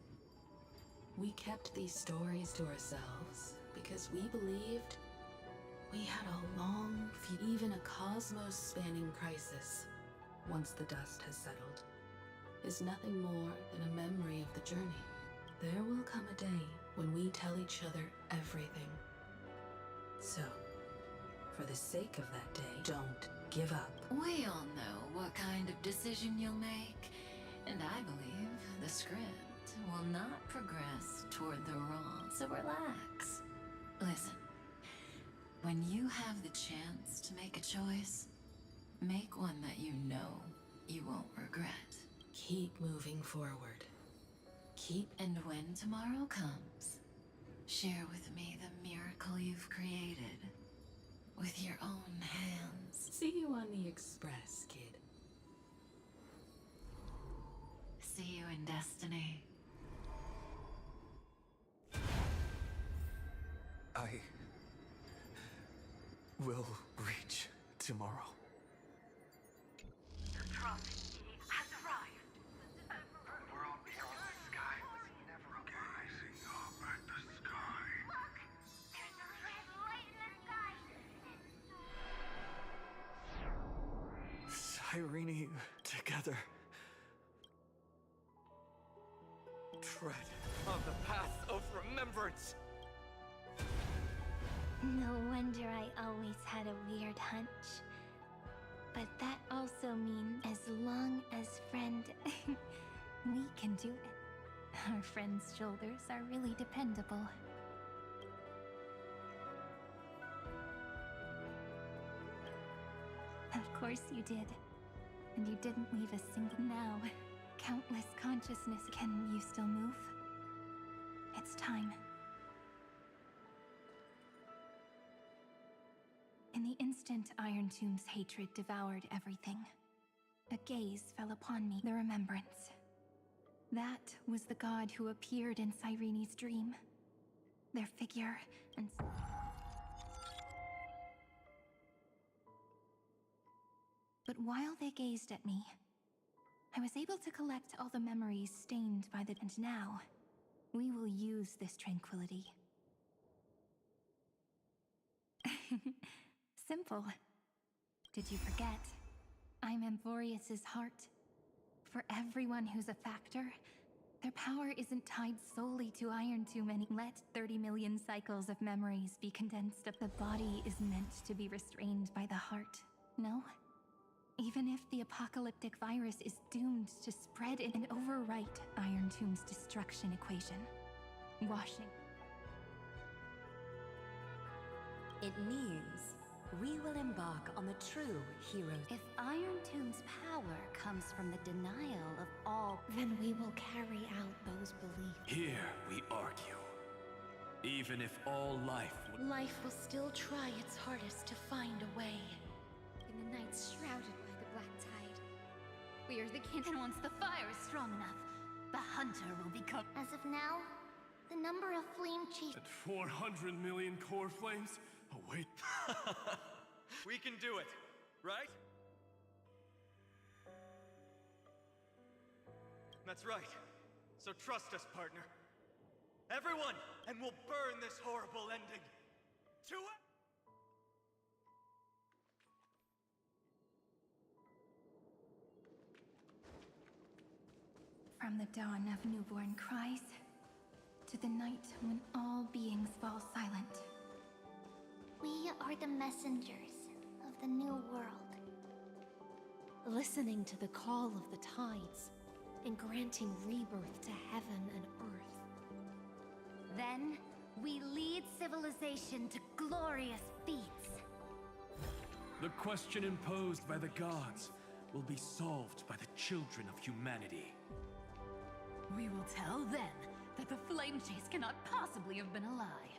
We kept these stories to ourselves because we believed we had a long, even a cosmos-spanning crisis, once the dust has settled, is nothing more than a memory of the journey. There will come a day when we tell each other everything. So, for the sake of that day, don't give up. We all know what kind of decision you'll make, and I believe the script will not progress toward the wrong, so relax. Listen, when you have the chance to make a choice, make one that you know you won't regret. Keep moving forward. And when tomorrow comes, share with me the miracle you've created with your own hands. See you on the Express, kid. See you in Destiny. I will reach tomorrow. The prophet has arrived. The world beyond the sky was never rising up at the sky. Look! There's a red light in the sky! Cyrene together. Tread on the path of remembrance. No wonder I always had a weird hunch. But that also means as long as friend, we can do it. Our friend's shoulders are really dependable. Of course you did. And you didn't leave a single now. Countless consciousness. Can you still move? It's time. In the instant Iron Tomb's hatred devoured everything, a gaze fell upon me, the remembrance. That was the god who appeared in Cyrene's dream. Their figure and... But while they gazed at me, I was able to collect all the memories stained by the... And now, we will use this tranquility. Simple. Did you forget? I'm Amphorius's heart. For everyone who's a factor, their power isn't tied solely to Iron Tomb and let 30 million cycles of memories be condensed up. The body is meant to be restrained by the heart, no? Even if the apocalyptic virus is doomed to spread and overwrite Iron Tomb's destruction equation. Washing. It means we will embark on the true hero. If Iron Tomb's power comes from the denial of all, then we will carry out those beliefs. Here we argue. Even if all life would... Life will still try its hardest to find a way. In the nights shrouded by the black tide, we are the kin, and once the fire is strong enough, the hunter will become... As of now, the number of flame chiefs... At 400 million core flames? Oh, wait. We can do it, right? That's right. So trust us, partner. Everyone, and we'll burn this horrible ending. To it! From the dawn of newborn cries, to the night when all beings fall silent. We are the messengers of the new world. Listening to the call of the tides, and granting rebirth to heaven and earth. Then, we lead civilization to glorious feats. The question imposed by the gods will be solved by the children of humanity. We will tell them that the flame chase cannot possibly have been a lie.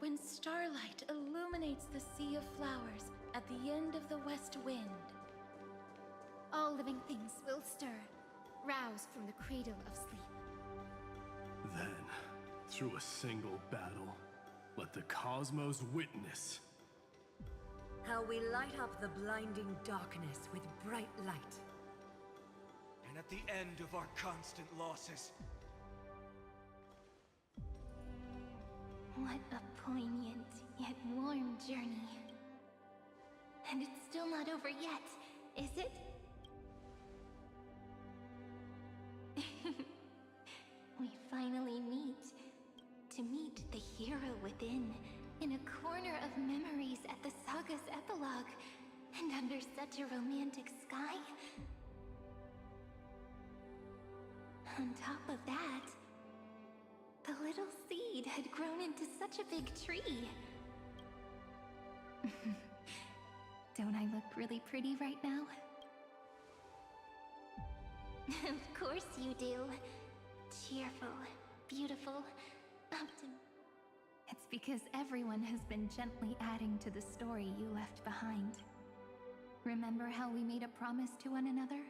when starlight illuminates the sea of flowers at the end of the west wind. All living things will stir, roused from the cradle of sleep. Then, through a single battle, let the cosmos witness. How we light up the blinding darkness with bright light. And at the end of our constant losses, What a poignant yet warm journey. And it's still not over yet, is it? We finally meet. To meet the hero within, in a corner of memories at the saga's epilogue, and under such a romantic sky. On top of that, the little seed had grown into such a big tree. Don't I look really pretty right now? Of course you do. Cheerful, beautiful, optimistic. It's because everyone has been gently adding to the story you left behind. Remember how we made a promise to one another?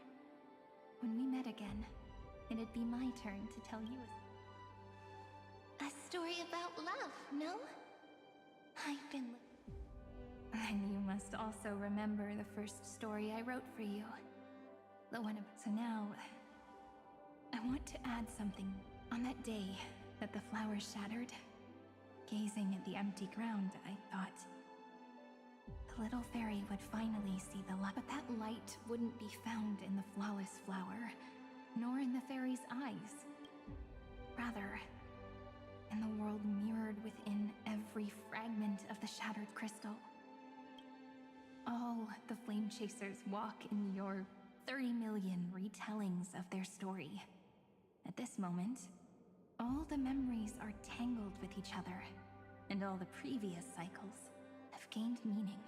When we met again, it'd be my turn to tell you a story about love, no? I've been... And you must also remember the first story I wrote for you. The one about... So now... I want to add something. On that day that the flowers shattered, gazing at the empty ground, I thought... the little fairy would finally see the light. But that light wouldn't be found in the flawless flower, nor in the fairy's eyes. Rather, in the world mirrored within every fragment of the shattered crystal. All the flame chasers walk in your 30 million retellings of their story. At this moment, all the memories are tangled with each other, and all the previous cycles have gained meaning.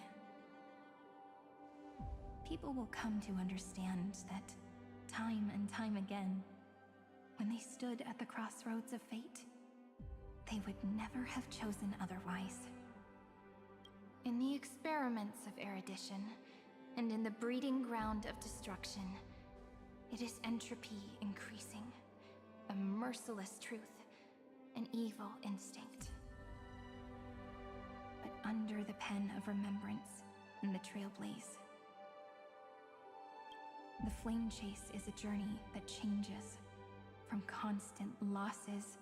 People will come to understand that time and time again, when they stood at the crossroads of fate, they would never have chosen otherwise. In the experiments of erudition, and in the breeding ground of destruction, it is entropy increasing, a merciless truth, an evil instinct. But under the pen of remembrance in the trailblaze, the flame chase is a journey that changes from constant losses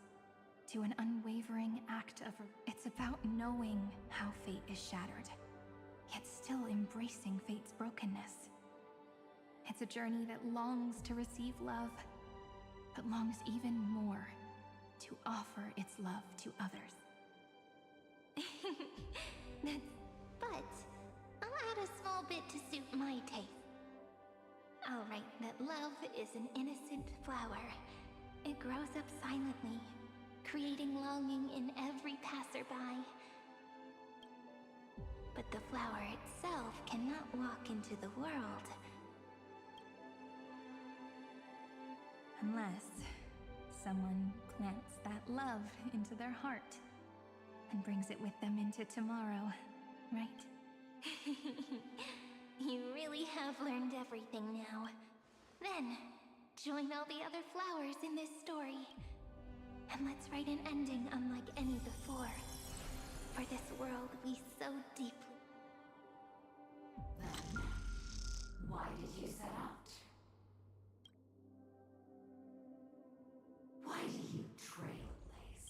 to an unwavering act of... It's about knowing how fate is shattered, yet still embracing fate's brokenness. It's a journey that longs to receive love, but longs even more to offer its love to others. But I'll add a small bit to suit my taste. I'll write that love is an innocent flower. It grows up silently, creating longing in every passerby. But the flower itself cannot walk into the world unless someone plants that love into their heart and brings it with them into tomorrow, right? You really have learned everything now. Then, join all the other flowers in this story. And let's write an ending unlike any before. For this world we so deeply... Then, why did you set out? Why do you trailblaze?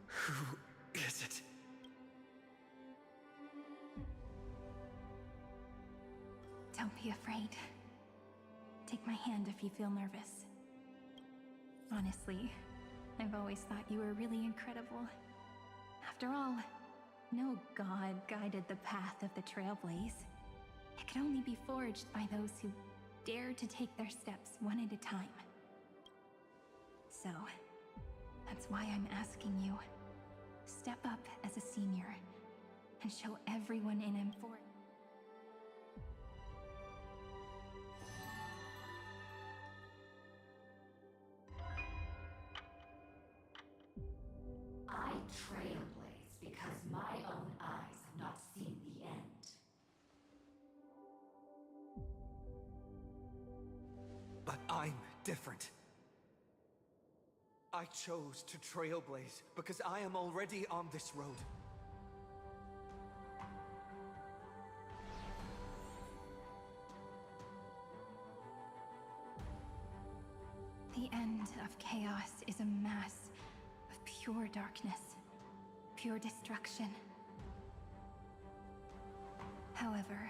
Who is it? Don't be afraid. Take my hand if you feel nervous. Honestly, I've always thought you were really incredible. After all, no god guided the path of the Trailblaze. It could only be forged by those who dare to take their steps one at a time. So, that's why I'm asking you. Step up as a senior and show everyone in M4. different. I chose to trailblaze because I am already on this road. The end of chaos is a mass of pure darkness, pure destruction. However,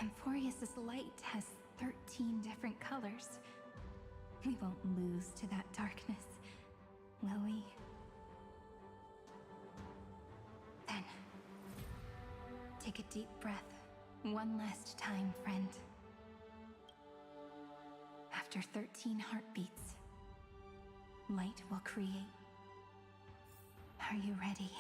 Amphorius's light has 13 different colors. We won't lose to that darkness, will we? Then, take a deep breath, one last time, friend. After 13 heartbeats, light will create. Are you ready?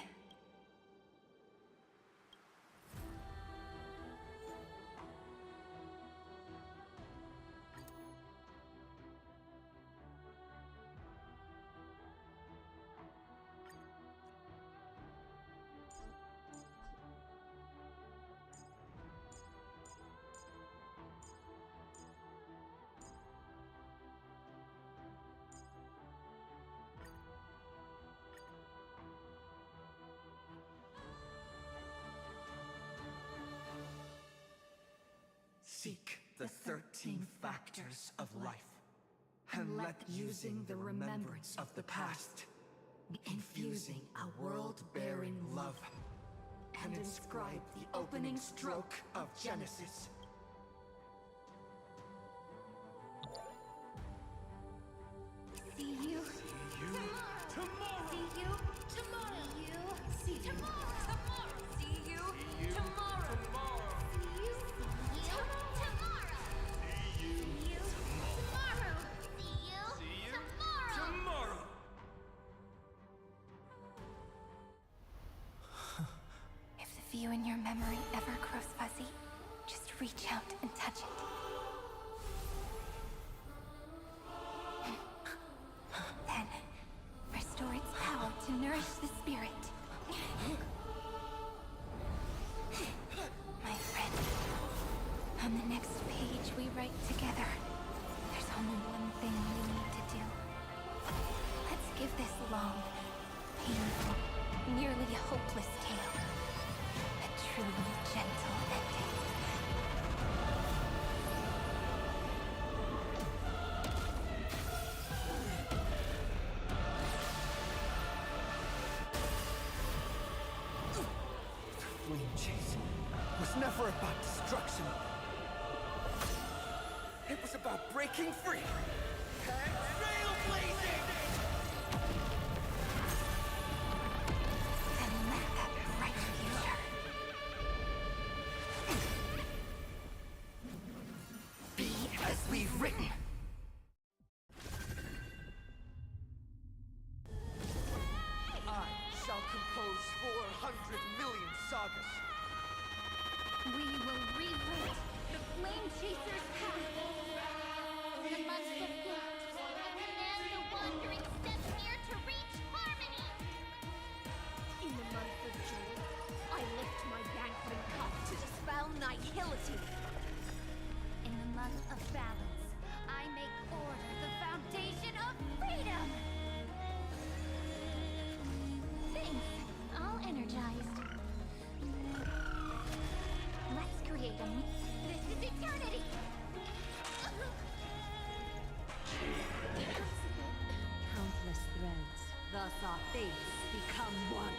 Seek the 13 factors of life, and let using the remembrance of the past, infusing a world-bearing love, and inscribe the opening stroke of Genesis. See you Tomorrow! See you Tomorrow! See you Tomorrow! See you tomorrow! See you tomorrow! See you tomorrow! See you tomorrow! Tomorrow! If the view in your memory ever grows fuzzy, just reach out and touch it. Then, restore its power to nourish the spirit. My friend, on the next page we write together, there's only one thing we need to do. Let's give this long, painful, nearly hopeless tale a truly gentle ending. Flame chase was never about destruction. It was about breaking free and trailblazing! And let that bright future be as we've written. I shall compose 400 million sagas. we will rewrite the Flame Chaser's path. In the months of guilt, I command the wandering steps near to reach harmony. In the month of June, I lift my banqueting cup to dispel nihility. In the month of balance, I make order the foundation of freedom! Thanks. All energized. Let's create a This is eternity! Countless threads, thus our fates become one.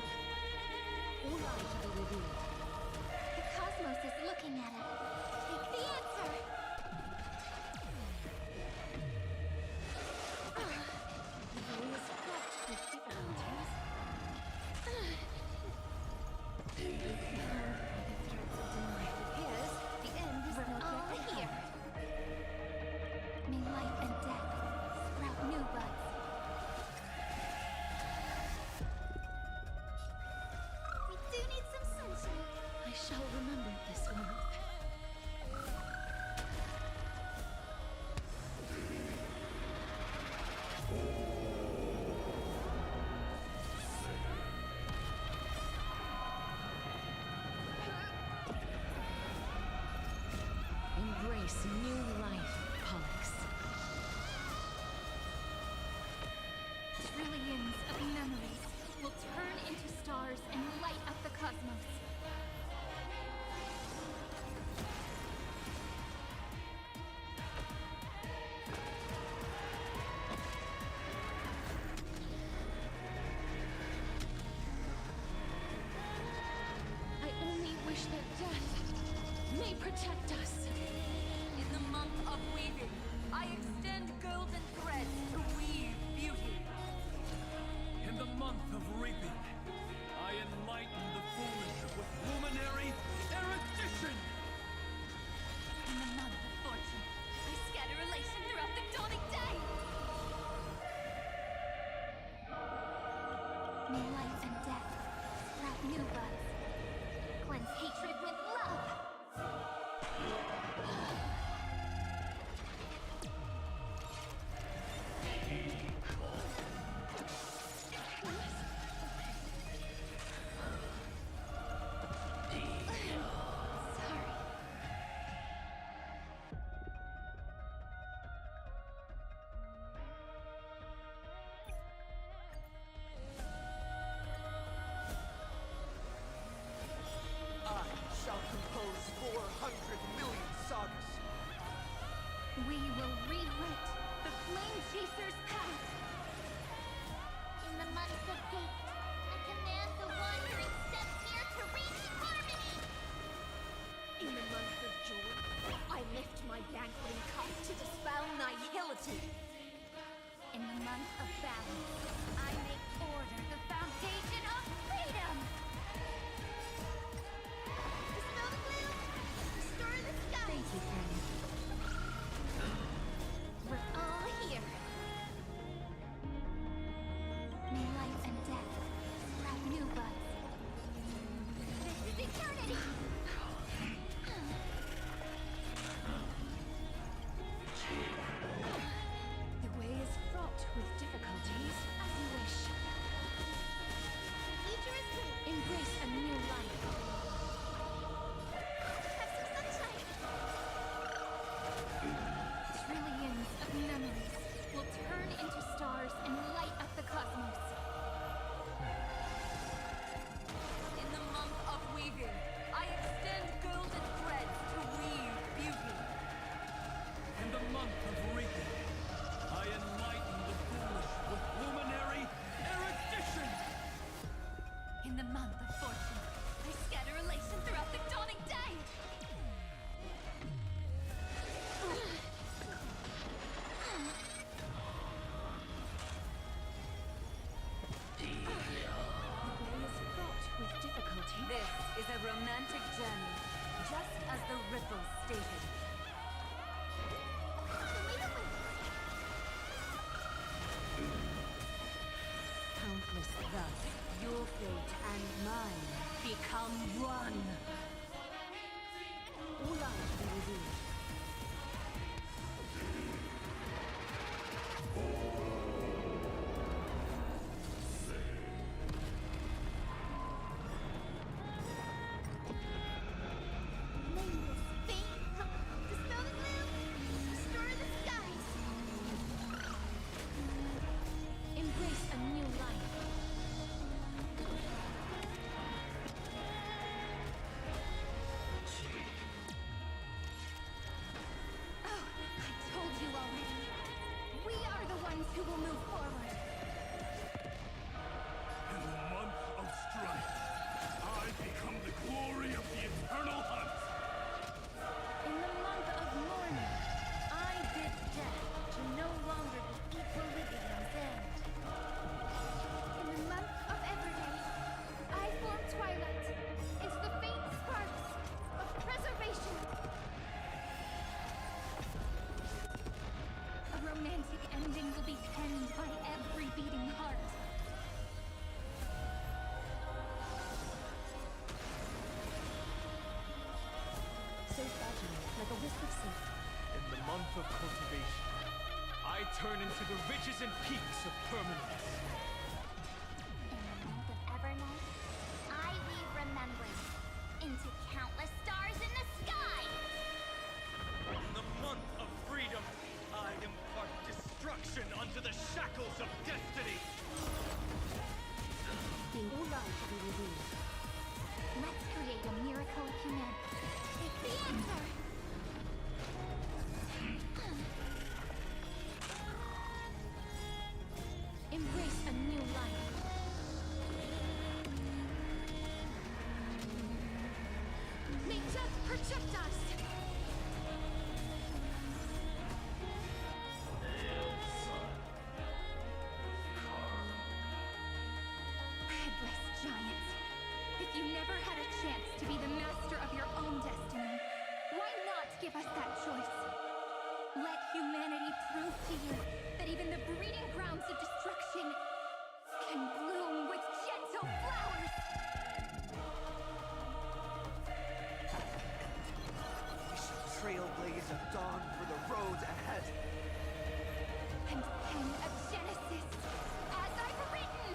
Ulan to be revealed. The cosmos is looking at it. Take the answer! The way is fraught with difficulties. Appears the end is not All yet here. come. May light and death sprout new buds. We do need some sunshine. I shall remember this one. cosmos. I only wish that death may protect us. In the month of weaving, I extend golden threads to weave beauty. In the month of reaping, I enlighten the foolish with luminary erudition! In the month of fortune, I scatter elation throughout the dawning day! May life and death sprout new buds. Cleanse hatred with love! I shall compose 400 million sagas. We will rewrite the Flame Chaser's path! In the month of hate, I command the wandering steps here to reach harmony! In the month of joy, I lift my banqueting cup to dispel nihility. In the month of balance, I make order the foundation of freedom! Dispel the gloom! Restore the sky! Thank you, friend. We're all here! May life and death sprout new buds. This is eternity! The way is fraught with difficulties. As you wish. Future is bright! Embrace a new life. Have some sunshine! Trillions of memories will turn into stars and light up the cosmos. In the month of weaving, I extend golden threads to weave beauty. In the month of reaping, I enlighten the foolish with luminary erudition! In the month of fortune, I scatter elation throughout the dawning day! The way is fraught with difficulty. This is a romantic journey, just as the ripples stated. Countless thus, your fate and mine become one. Ula Virudu. Nameless fate! Dispel the gloom! Restore the skies! Embrace a new life. Oh, I told you already. We are the ones who will move forward. In the month of strife, I become the glory of the eternal hunt! In the month of mourning, I bid death to no longer be equilibrium's end. In the month of everyday, I form twilight into the faint sparks of preservation. A romantic ending will be penned by every beating heart. So fragile, like a wisp of silk. In the month of cultivation, I turn into the ridges and peaks of permanence. In the month of Evernight, I weave remembrance into countless stars in the sky! In the month of freedom, I impart destruction unto the shackles of destiny. Ula Virudu. Let's create a miracle of humanity. It's the answer! Embrace a new life. May death protect us! Headless giants. If you never had a chance to be the master of your own destiny, why not give us that choice? Let humanity prove to you that even the breeding grounds of destruction can bloom with gentle flowers! We shall trailblaze a dawn for the road ahead. And pen a Genesis, as I've written!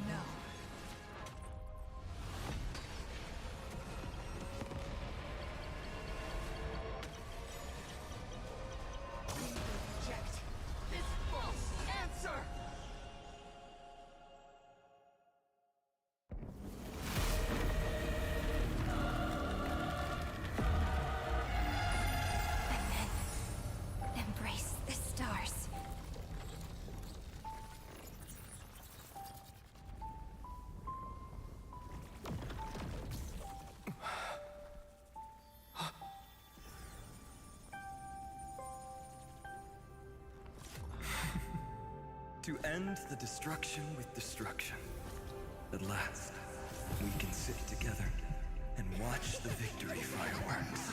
No. We reject this false answer! And then embrace the stars. To end the destruction with destruction. At last, we can sit together and watch the victory fireworks,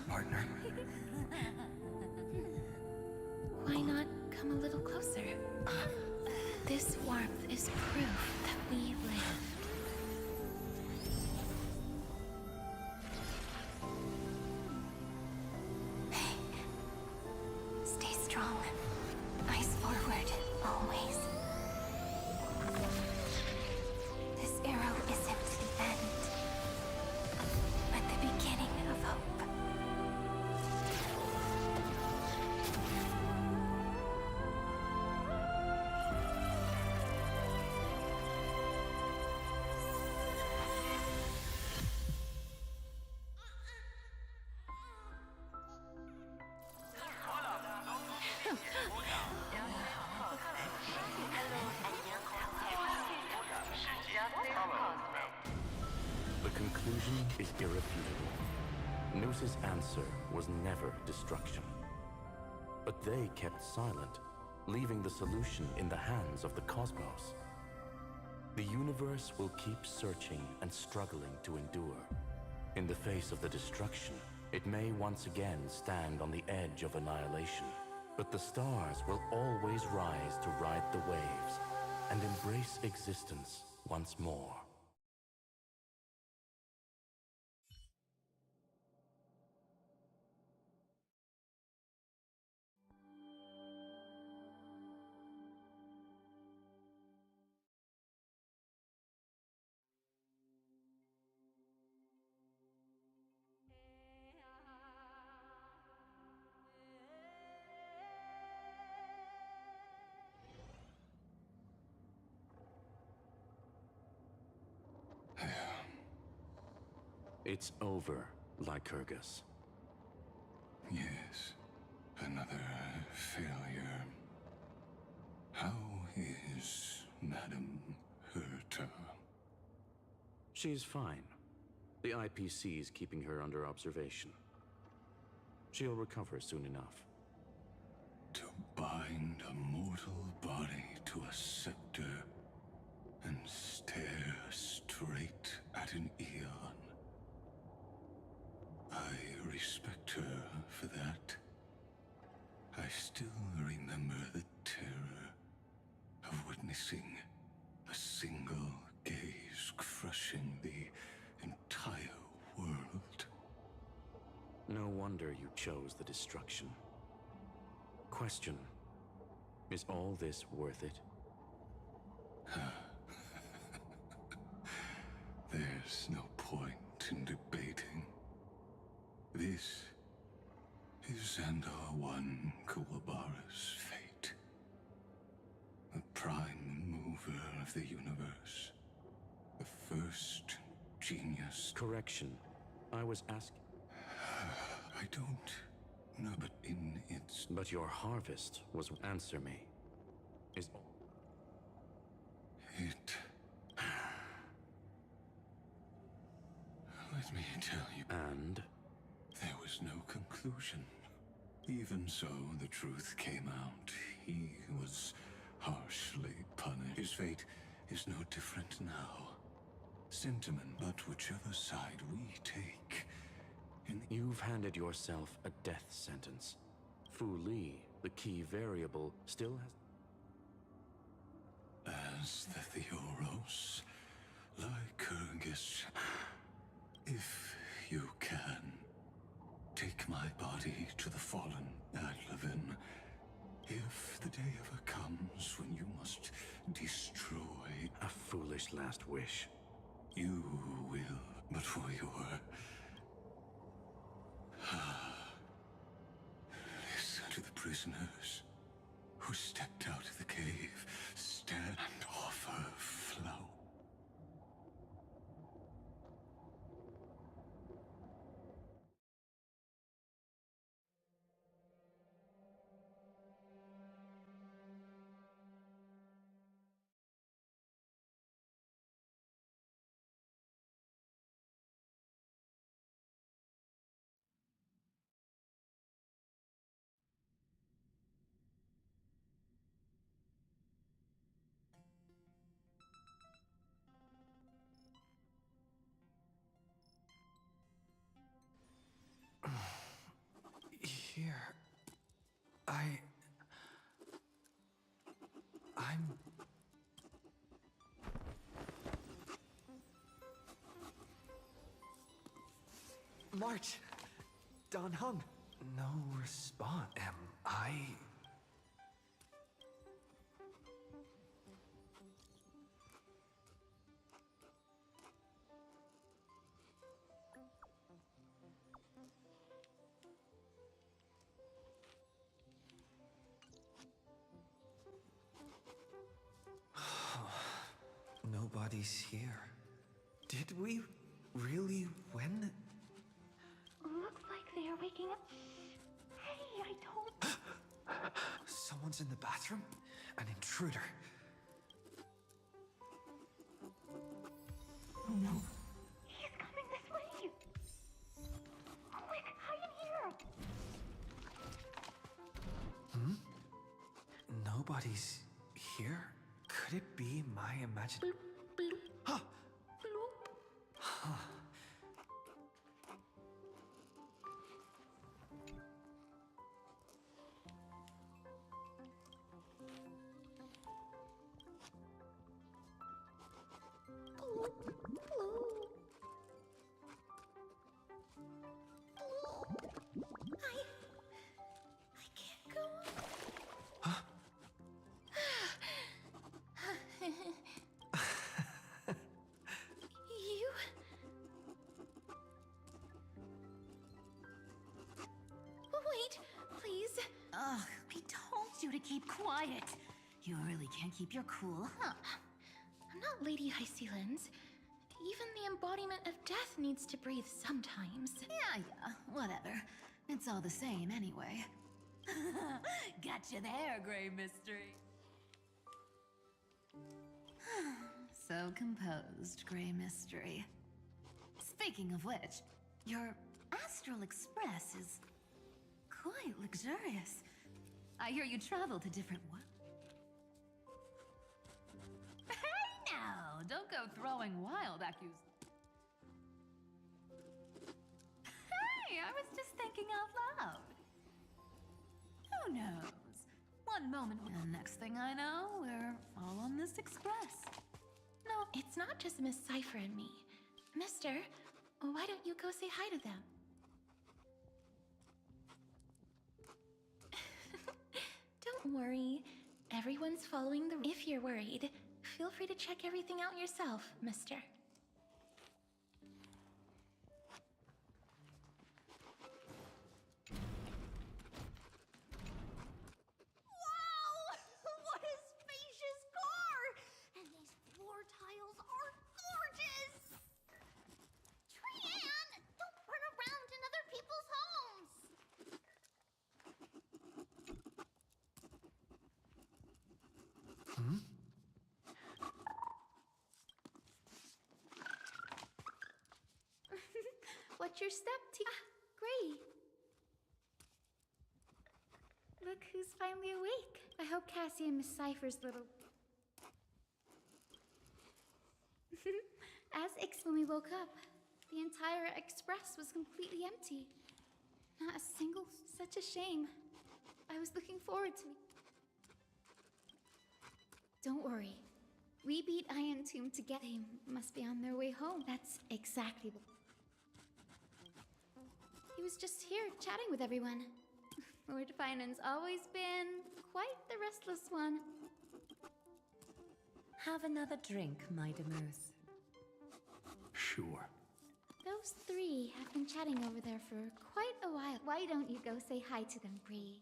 partner. Why not come a little closer? This warmth is proof that we live. Stay strong. Eyes forward, always. This arrow isn't the end, but the beginning of hope. The conclusion is irrefutable. Noose's answer was never destruction. But they kept silent, leaving the solution in the hands of the cosmos. The universe will keep searching and struggling to endure. In the face of the destruction, it may once again stand on the edge of annihilation. But the stars will always rise to ride the waves and embrace existence once more. It's over, Lycurgus. Yes, another failure. How is Madame Herta? She's fine. The IPC is keeping her under observation. She'll recover soon enough. To bind a mortal body to a scepter and stare straight at an eon. I respect her for that. I still remember the terror of witnessing a single gaze crushing the entire world. No wonder you chose the destruction. Question: is all this worth it? There's no point in debating. This is Xandar One Kuwabara's fate. The prime mover of the universe. The first genius. Correction. I was asking. I don't know, but in its... But your harvest was... Answer me. Is... It... Let me tell you. And? There was no conclusion. Even so, the truth came out. He was harshly punished. His fate is no different now. Sentiment, but whichever side we take... You've handed yourself a death sentence. Fu Li, the key variable, still has... As the Theoros, Lycurgus, if you can, take my body to the fallen Adlevin. If the day ever comes when you must destroy... A foolish last wish. You will, but for your... Listen to the prisoners who stepped out of the cave, stand and offer flower. Here... I'm... March! Dan Heng! No response. Am I... Nobody's here. Did we really win? Looks like they are waking up. Hey, I told... Someone's in the bathroom? An intruder. Oh no. He's coming this way. Quick, hide in here. Nobody's here? Could it be my imagination? Huh. Huh. I can't go. Huh? You? Wait, please. Ugh, I told you to keep quiet. You really can't keep your cool, huh? I'm not Lady Hysealens. Even the embodiment of death needs to breathe sometimes. Yeah, whatever. It's all the same anyway. Gotcha there, Grey Mystery. So composed, Grey Mystery. Speaking of which, your Astral Express is quite luxurious. I hear you travel to different worlds. Hey now, don't go throwing wild accusations. Hey, I was just thinking out loud. Who knows? One moment, and next thing I know, we're all on this express. No, it's not just Miss Cypher and me. Mister, why don't you go say hi to them? Don't worry. Everyone's following the... If you're worried, feel free to check everything out yourself, mister. Watch your step, Gray. Look who's finally awake. I hope Cassie and Miss Cypher's little... As Ix when we woke up, the entire express was completely empty. Not a single... Such a shame. I was looking forward to... Don't worry. We beat Iron Tomb together. They must be on their way home. That's exactly what... He was just here, chatting with everyone. Lord Finan's always been quite the restless one. Have another drink, my Demus. Sure. Those three have been chatting over there for quite a while. Why don't you go say hi to them, Bree?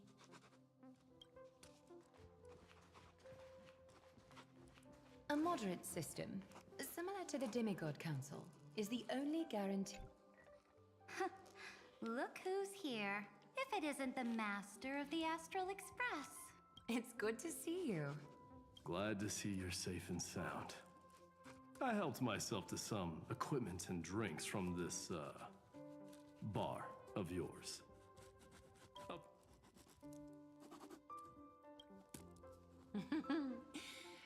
A moderate system, similar to the Demigod Council, is the only guarantee... Look who's here. If it isn't the master of the Astral Express. It's good to see you. Glad to see you're safe and sound. I helped myself to some equipment and drinks from this, bar of yours.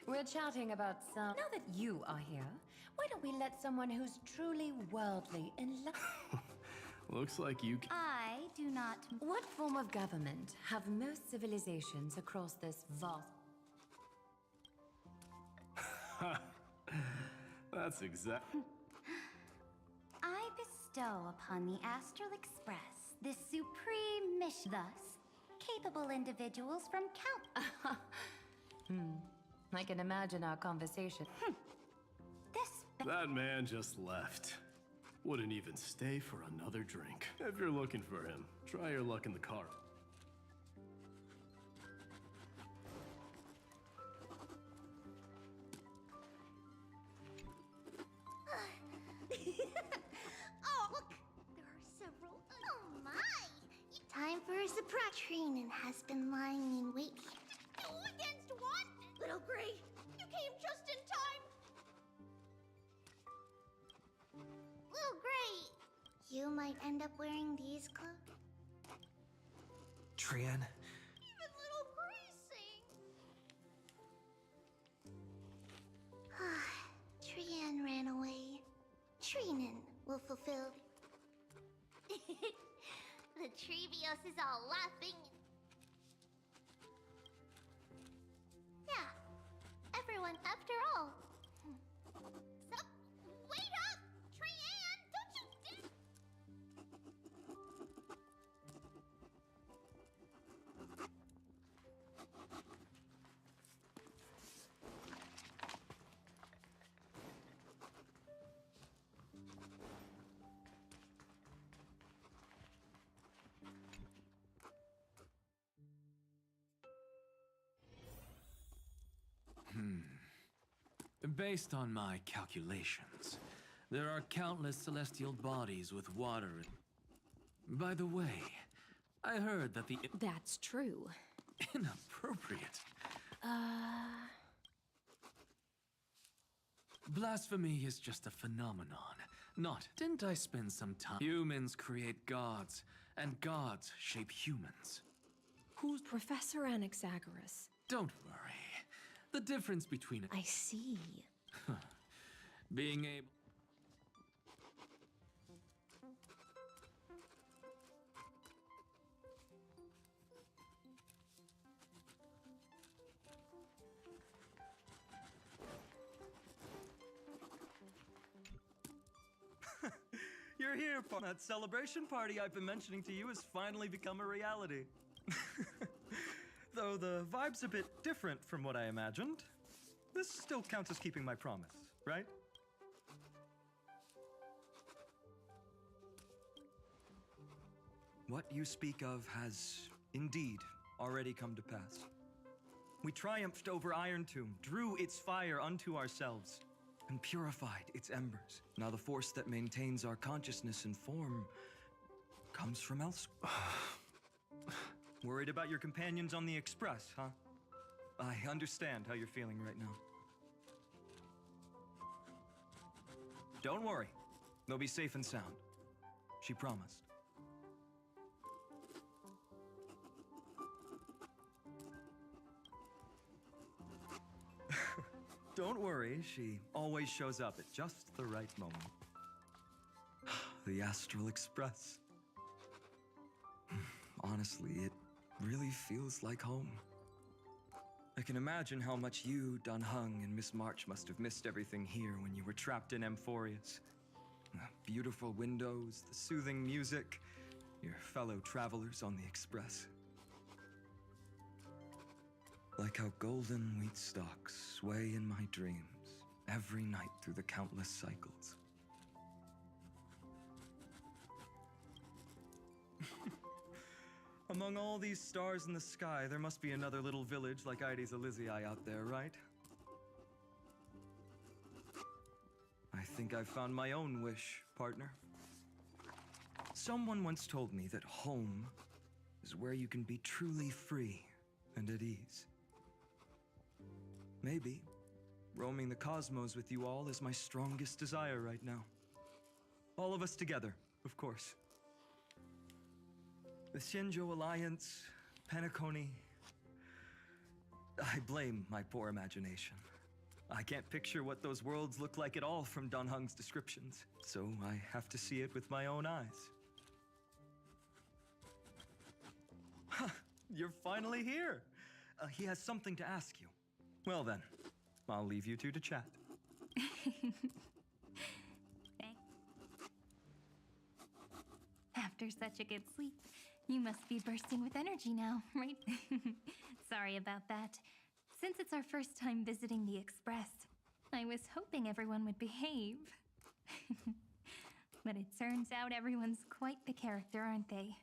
We're chatting about some... Now that you are here, why don't we let someone who's truly worldly and... Looks like you can... I do not... What form of government have most civilizations across this vast... That's exact... I bestow upon the Astral Express this supreme mission. Thus, capable individuals from count... I can imagine our conversation. That man just left. Wouldn't even stay for another drink. If you're looking for him, try your luck in the car. Oh, look! There are several... Oh, my! Time for a surprise. Trinin has been lying in wait. Two against one? Little Gray, you came just in time! Little Gray, you might end up wearing these clothes. Trian, Even little Gray sings. Trian ran away. Trinin will fulfill. The Trevios is all laughing. Yeah, everyone after all. So, wait up! Trian, don't you dare! Based on my calculations, there are countless celestial bodies with water in... By the way, I heard that the... That's true. Inappropriate. Blasphemy is just a phenomenon, not... Didn't I spend some time... Humans create gods, and gods shape humans. Who's Professor Anaxagoras? Don't worry. The difference between... I see. Being able... You're here, that celebration party I've been mentioning to you has finally become a reality. Though the vibe's a bit different from what I imagined, this still counts as keeping my promise, right? What you speak of has indeed already come to pass. We triumphed over Iron Tomb, drew its fire unto ourselves, and purified its embers. Now the force that maintains our consciousness and form comes from elsewhere. Worried about your companions on the Express, huh? I understand how you're feeling right now. Don't worry. They'll be safe and sound. She promised. Don't worry, she always shows up at just the right moment. The Astral Express. Honestly, it really feels like home. I can imagine how much you, Dan Heng, and Miss March must have missed everything here when you were trapped in Amphorius. The beautiful windows, the soothing music, your fellow travelers on the Express. Like how golden wheat stalks sway in my dreams every night through the countless cycles. Among all these stars in the sky, there must be another little village like Ides Elysiae out there, right? I think I've found my own wish, partner. Someone once told me that home is where you can be truly free and at ease. Maybe roaming the cosmos with you all is my strongest desire right now. All of us together, of course. The Shinjo Alliance, Penacony. I blame my poor imagination. I can't picture what those worlds look like at all from Dan Heng's descriptions, so I have to see it with my own eyes. Huh, you're finally here! He has something to ask you. Well then, I'll leave you two to chat. After such a good sleep, you must be bursting with energy now, right? Sorry about that. Since it's our first time visiting the Express, I was hoping everyone would behave. But it turns out everyone's quite the character, aren't they?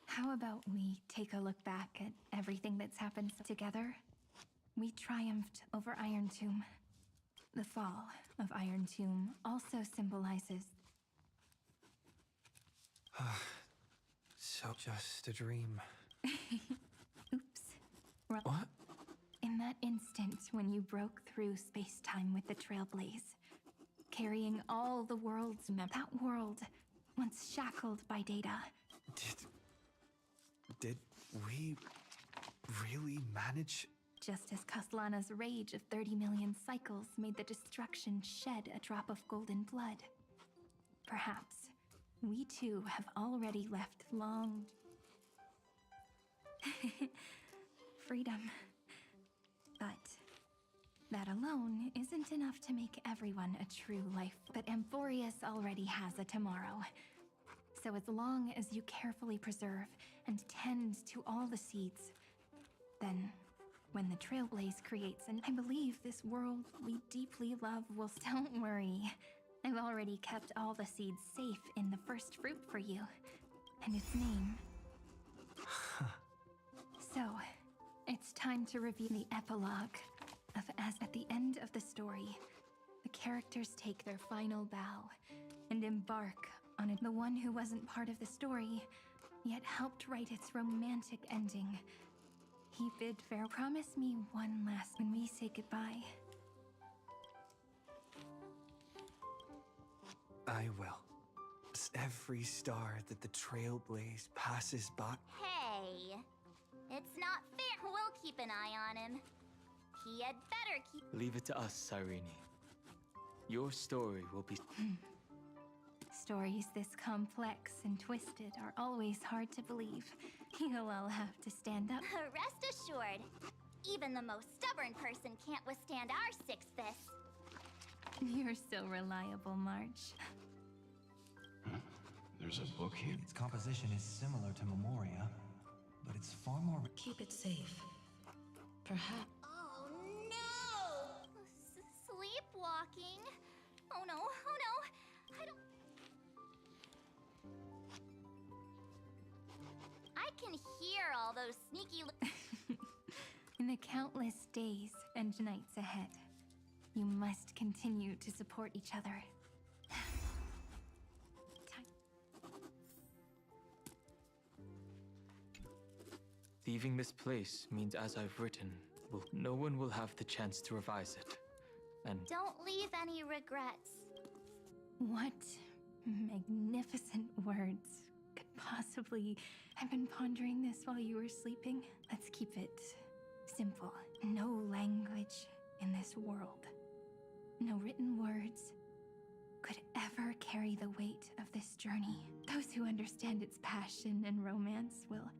How about we take a look back at everything that's happened together? We triumphed over Iron Tomb. The fall of Iron Tomb also symbolizes... So just a dream. Oops. What? In that instant when you broke through space-time with the Trailblaze, carrying all the world's that world, once shackled by data. Did we really manage? Just as Kaslana's rage of 30 million cycles made the destruction shed a drop of golden blood. Perhaps we too have already left long... freedom. But that alone isn't enough to make everyone a true life. But Amphorius already has a tomorrow. So as long as you carefully preserve and tend to all the seeds, then when the Trailblaze creates, and I believe this world we deeply love will... Don't worry. I've already kept all the seeds safe in the first fruit for you. And its name... So, it's time to review the epilogue of as at the end of the story, the characters take their final bow and embark on it. The one who wasn't part of the story, yet helped write its romantic ending. He bid fair. Promise me one last when we say goodbye. I will. Every star that the Trailblaze passes by... Hey, it's not fair. We'll keep an eye on him. He had better keep... Leave it to us, Cyrene. Your story will be... Stories this complex and twisted are always hard to believe. You'll all have to stand up. Rest assured, even the most stubborn person can't withstand our sixth fist. You're so reliable, March. There's a book here. Its composition is similar to Memoria, but it's far more... Keep it safe. Perhaps... Oh no! Sleepwalking? Oh no, oh no! I don't... I can hear all those sneaky... In the countless days and nights ahead, you must continue to support each other. Leaving this place means, as I've written, no one will have the chance to revise it. And don't leave any regrets. What magnificent words could possibly have been pondering this while you were sleeping? Let's keep it simple. No language in this world, no written words could ever carry the weight of this journey. Those who understand its passion and romance will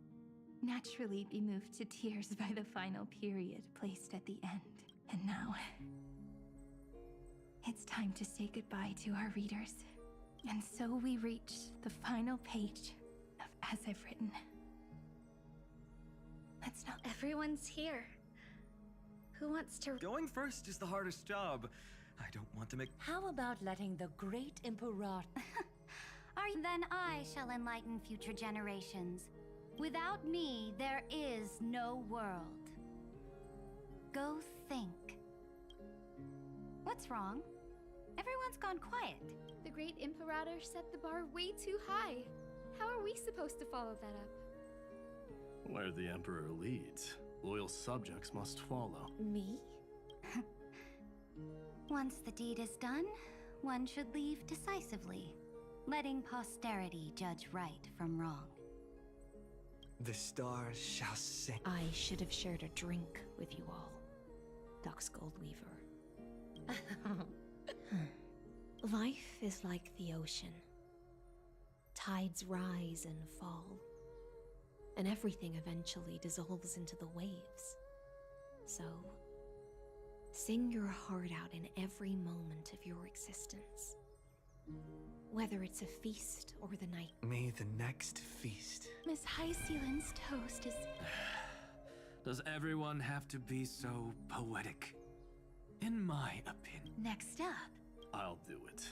naturally be moved to tears by the final period placed at the end. And now, it's time to say goodbye to our readers. And so we reach the final page of As I've Written. Let's not... Everyone's here. Who wants to... Going first is the hardest job. I don't want to make... How about letting the great Emperor... Then I shall enlighten future generations. Without me, there is no world. Go think. What's wrong? Everyone's gone quiet. The great Imperator set the bar way too high. How are we supposed to follow that up? Where the Emperor leads, loyal subjects must follow. Me? Once the deed is done, one should leave decisively, letting posterity judge right from wrong. The stars shall sing. I should have shared a drink with you all, Duck's Goldweaver. Life is like the ocean. Tides rise and fall, and everything eventually dissolves into the waves. So, sing your heart out in every moment of your existence. Whether it's a feast or the night. May the next feast. Miss High Sealand's toast is... Does everyone have to be so poetic? In my opinion. Next up. I'll do it.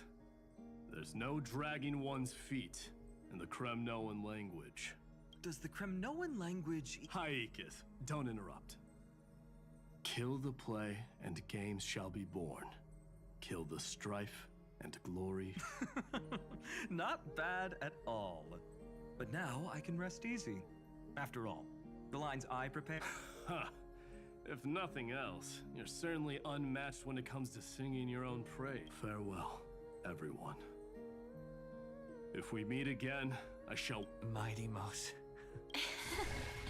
There's no dragging one's feet in the Kremnoan language. Does the Kremnoan language... Haikith, don't interrupt. Kill the play, and games shall be born. Kill the strife, and glory. Not bad at all. But now I can rest easy. After all, the lines I prepared... Ha! If nothing else, you're certainly unmatched when it comes to singing your own praise. Farewell, everyone. If we meet again, I shall... Mighty Mouse.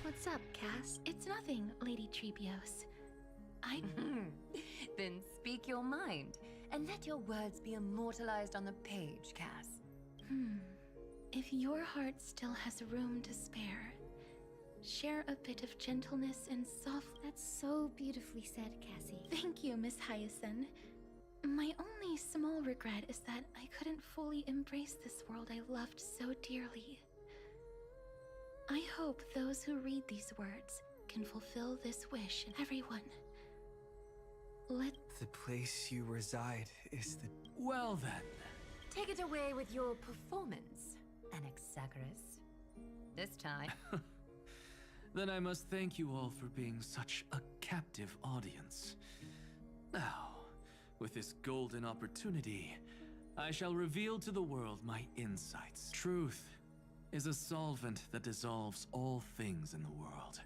What's up, Cass? It's nothing, Lady Trebios. Then speak your mind, and let your words be immortalized on the page, Cass. If your heart still has room to spare, share a bit of gentleness and soft... That's so beautifully said, Cassie. Thank you, Miss Hyacinth. My only small regret is that I couldn't fully embrace this world I loved so dearly. I hope those who read these words can fulfill this wish in everyone. The place you reside is the... Well then. Take it away with your performance, Anaxagoras. This time. Then I must thank you all for being such a captive audience. Now, with this golden opportunity, I shall reveal to the world my insights. Truth is a solvent that dissolves all things in the world,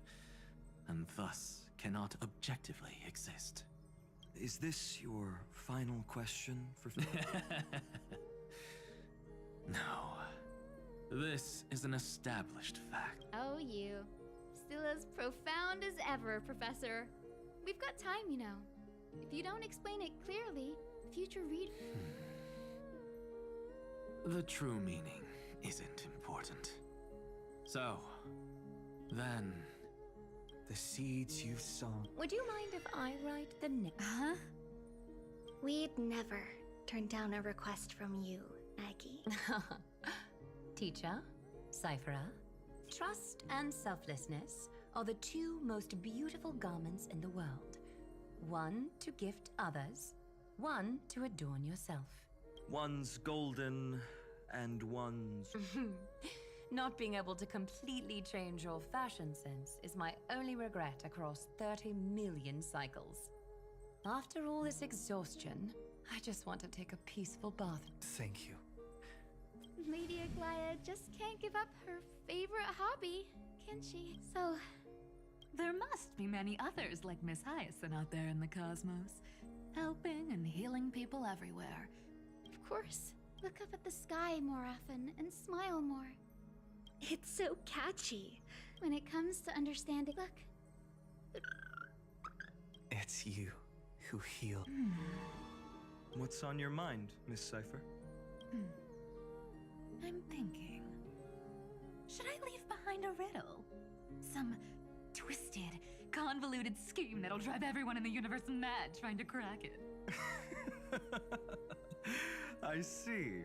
and thus cannot objectively exist. Is this your final question for... No. This is an established fact. Oh, you. Still as profound as ever, Professor. We've got time, you know. If you don't explain it clearly, future readers... The true meaning isn't important. So, then... The seeds you've sown. Would you mind if I write the next? We'd never turn down a request from you, Aggie. Teacher, Cyphera, trust and selflessness are the two most beautiful garments in the world. One to gift others, one to adorn yourself. One's golden, and one's... Not being able to completely change your fashion sense is my only regret across 30 million cycles. After all this exhaustion, I just want to take a peaceful bath. Thank you. Lady Aglaia just can't give up her favorite hobby, can she? So... There must be many others like Miss Hyacinth out there in the cosmos, helping and healing people everywhere. Of course. Look up at the sky more often and smile more. It's so catchy. When it comes to understanding, look. It's you who heal. What's on your mind, Miss Cypher? I'm thinking. Should I leave behind a riddle? Some twisted, convoluted scheme that'll drive everyone in the universe mad trying to crack it. I see.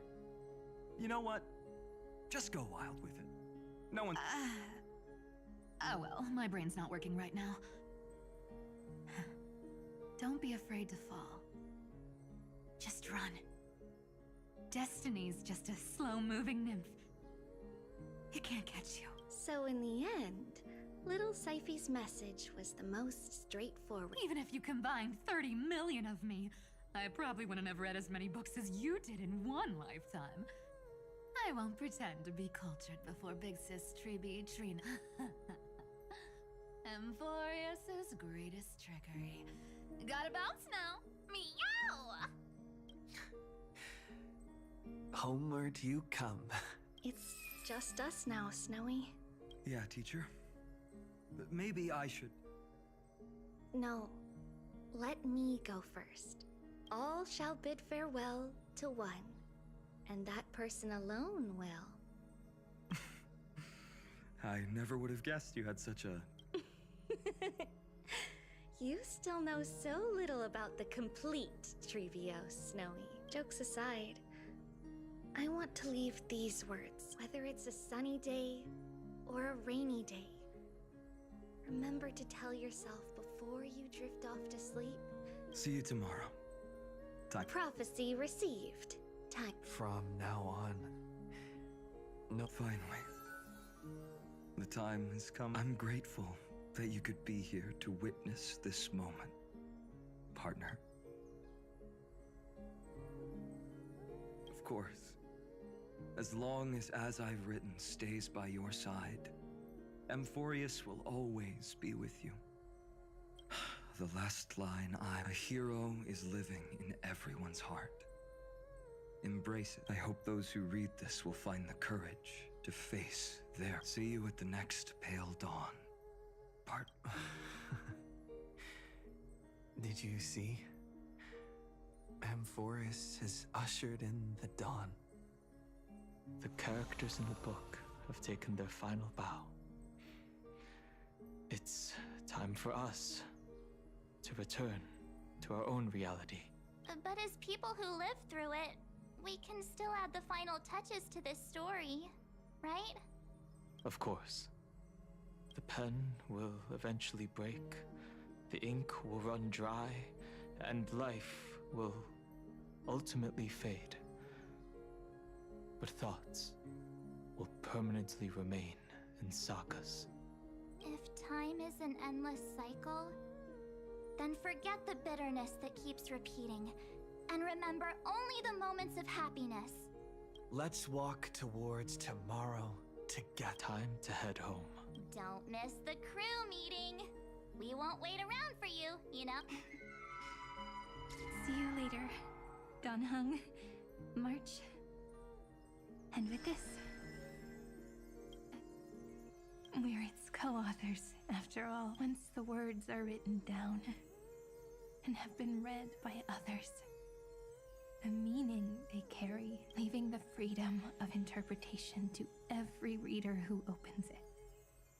You know what? Just go wild with it. No one. Oh well, my brain's not working right now. Don't be afraid to fall. Just run. Destiny's just a slow-moving nymph. It can't catch you. So in the end, little Syphy's message was the most straightforward. Even if you combined 30 million of me, I probably wouldn't have read as many books as you did in one lifetime. I won't pretend to be cultured before Big Sis Tree Trina. Emphorius's greatest trickery. Gotta bounce now. Meow! Homeward you come. It's just us now, Snowy. Yeah, teacher. But maybe I should. No, let me go first. All shall bid farewell to one, and that person alone will. I never would have guessed you had such a... You still know so little about the complete Trivio, Snowy. Jokes aside, I want to leave these words. Whether it's a sunny day or a rainy day, remember to tell yourself before you drift off to sleep. See you tomorrow. Time. Prophecy received. Time. From now on. No. Finally. The time has come. I'm grateful that you could be here to witness this moment, partner. Of course, as long as I've written stays by your side, Emphorius will always be with you. The last line, a hero is living in everyone's heart. Embrace it. I hope those who read this will find the courage to face their... See you at the next pale dawn. Did you see? Emphorius has ushered in the dawn. The characters in the book have taken their final bow. It's time for us to return to our own reality. But as people who live through it, we can still add the final touches to this story, right? Of course. The pen will eventually break, the ink will run dry, and life will ultimately fade. But thoughts will permanently remain in sagas. If time is an endless cycle, then forget the bitterness that keeps repeating, and remember only the moments of happiness. Let's walk towards tomorrow together. Time to head home. Don't miss the crew meeting. We won't wait around for you, you know? See you later, Donhung, March. And with this, we're its co-authors, after all. Once the words are written down and have been read by others, the meaning they carry, leaving the freedom of interpretation to every reader who opens it.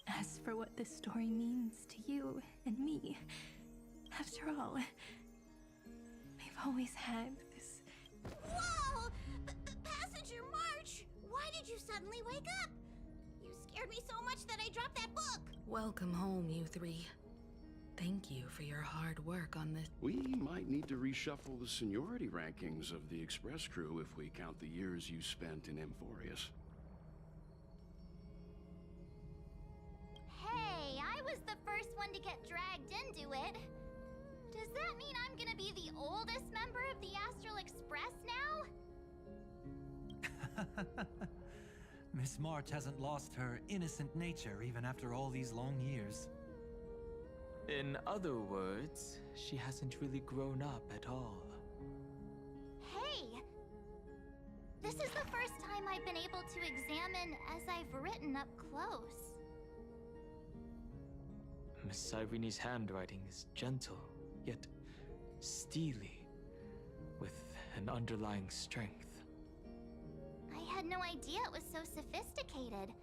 As for what this story means to you and me, after all, we've always had this... Whoa! Passenger March! Why did you suddenly wake up? You scared me so much that I dropped that book! Welcome home, you three. Thank you for your hard work on this. We might need to reshuffle the seniority rankings of the Express crew if we count the years you spent in Emphorius. Hey, I was the first one to get dragged into it. Does that mean I'm gonna be the oldest member of the Astral Express now? Miss March hasn't lost her innocent nature even after all these long years. In other words, she hasn't really grown up at all. Hey! This is the first time I've been able to examine as I've written up close. Miss Irene's handwriting is gentle, yet steely, with an underlying strength. I had no idea it was so sophisticated.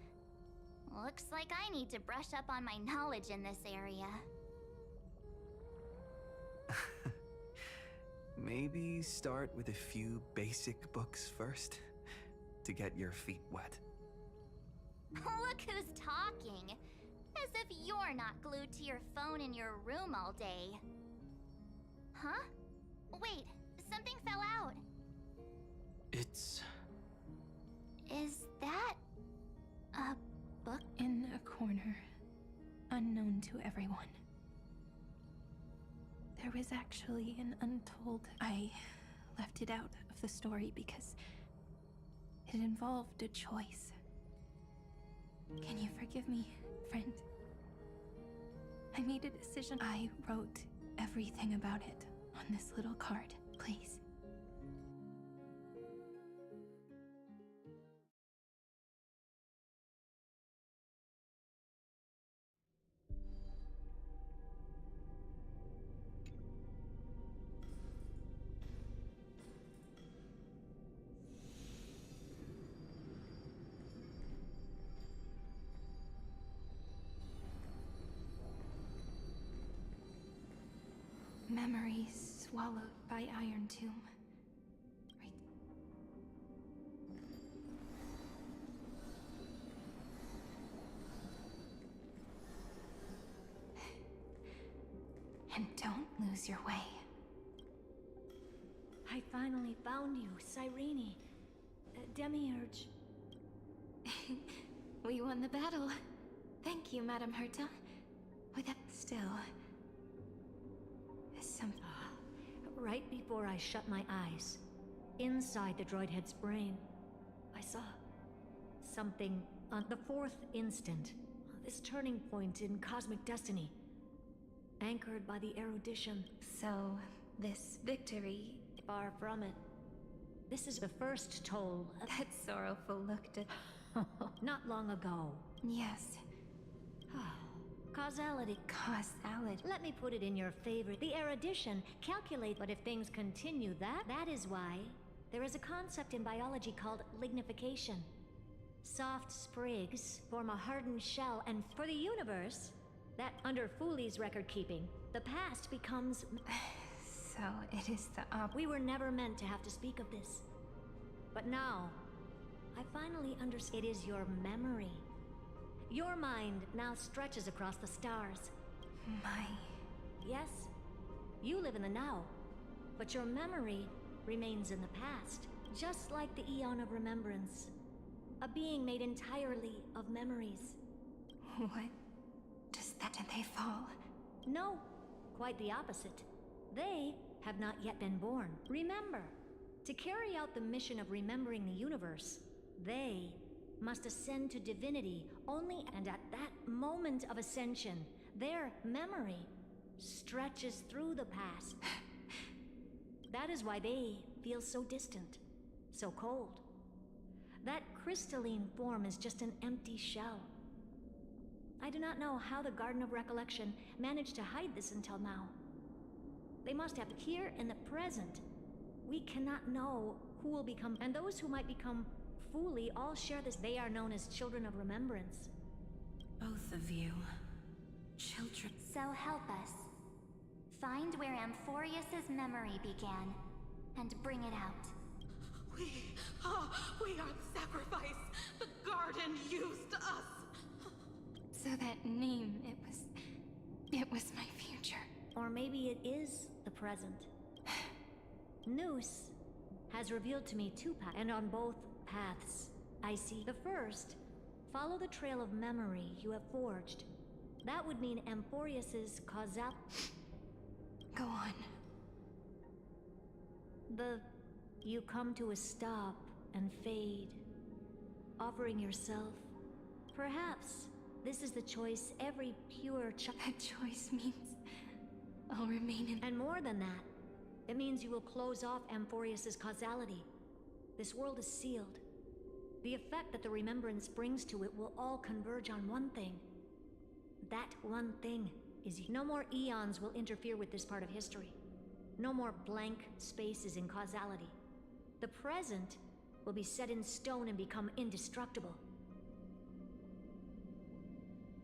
Looks like I need to brush up on my knowledge in this area. Maybe start with a few basic books first, to get your feet wet. Look who's talking! As if you're not glued to your phone in your room all day. Huh? Wait, something fell out. It's... Is that... a book? In a corner, unknown to everyone. There was actually an untold... I left it out of the story because it involved a choice. Can you forgive me, friend? I made a decision. I wrote everything about it on this little card, please. Memories swallowed by Iron Tomb. Right. And don't lose your way. I finally found you, Cyrene. Demiurge. We won the battle. Thank you, Madam Herta. Without still... Right before I shut my eyes, inside the droid head's brain, I saw something on the fourth instant. This turning point in cosmic destiny, anchored by the erudition. So, this victory... Far from it. This is the first toll. That sorrowful look did... Not long ago. Yes. Causality. Causality. Let me put it in your favor. The erudition calculate, but if things continue that is why there is a concept in biology called lignification. Soft sprigs form a hardened shell, and for the universe, that under Fooley's record keeping, the past becomes... So it is the We were never meant to have to speak of this. But now, I finally understand. It is your memory. Your mind now stretches across the stars. My... Yes, you live in the now, but your memory remains in the past, just like the Eon of Remembrance. A being made entirely of memories. What? Does that... Did they fall? No, quite the opposite. They have not yet been born. Remember, to carry out the mission of remembering the universe, they must ascend to divinity only, and at that moment of ascension, their memory stretches through the past. That is why they feel so distant, so cold. That crystalline form is just an empty shell. I do not know how the Garden of Recollection managed to hide this until now. They must have here in the present. We cannot know who will become, and those who might become Fooley all share this. They are known as Children of Remembrance. Both of you. Children. So help us. Find where Amphorius's memory began, and bring it out. We are the sacrifice. The garden used us. So that name, it was my future. Or maybe it is the present. Noose has revealed to me two paths, and on both paths, I see the first. Follow the trail of memory you have forged. That would mean Amphorius's causal... Go on. You come to a stop and fade, offering yourself. Perhaps this is the choice every pure child... That choice means I'll remain in... And more than that, it means you will close off Amphorius's causality. This world is sealed. The effect that the remembrance brings to it will all converge on one thing. That one thing is no more eons will interfere with this part of history. No more blank spaces in causality. The present will be set in stone and become indestructible.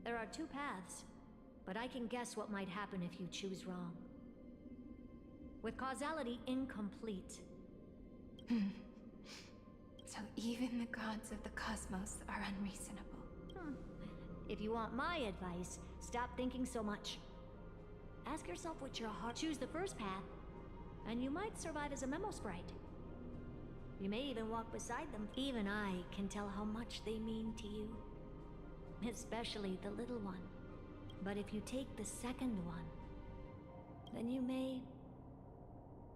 There are two paths, but I can guess what might happen if you choose wrong. With causality incomplete. So even the gods of the cosmos are unreasonable. If you want my advice, stop thinking so much. Ask yourself what your heart... Choose the first path, and you might survive as a memo sprite. You may even walk beside them. Even I can tell how much they mean to you. Especially the little one. But if you take the second one, then you may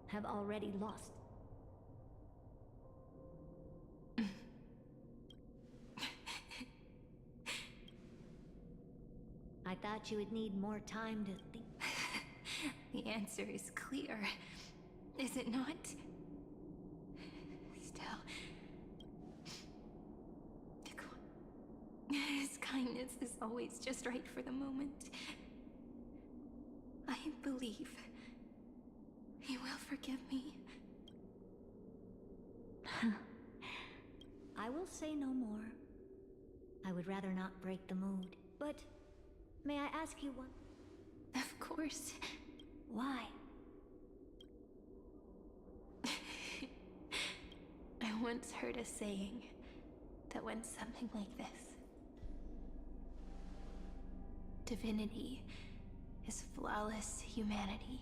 have already lost. I thought you would need more time to think. The answer is clear, is it not? Still, his kindness is always just right for the moment. I believe he will forgive me. I will say no more. I would rather not break the mood, but may I ask you one? Of course. Why? I once heard a saying that went something like this. Divinity is flawless humanity,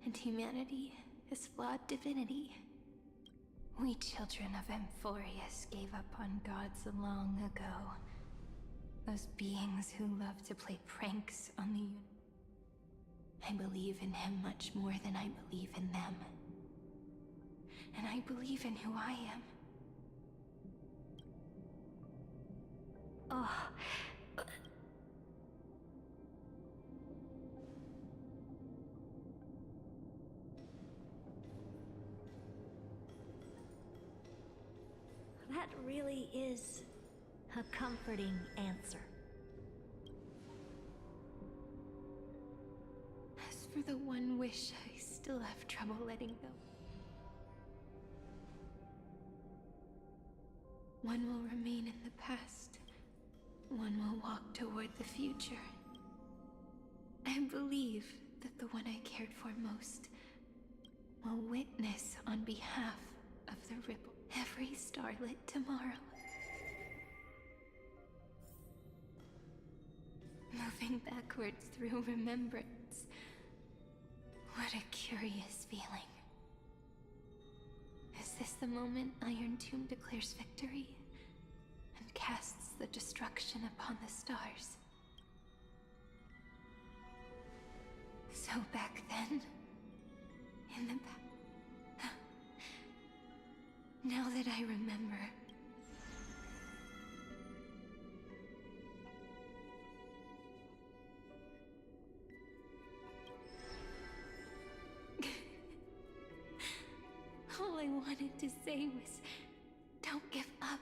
and humanity is flawed divinity. We children of Amphorius gave up on gods long ago. Those beings who love to play pranks on the universe. I believe in him much more than I believe in them. And I believe in who I am. Oh. That really is a comforting answer. As for the one wish I still have trouble letting go. One will remain in the past. One will walk toward the future. I believe that the one I cared for most will witness on behalf of the ripple every starlit tomorrow. Moving backwards through remembrance. What a curious feeling. Is this the moment Iron Tomb declares victory and casts the destruction upon the stars? So back then, in the past, now that I remember, all I wanted to say was, don't give up.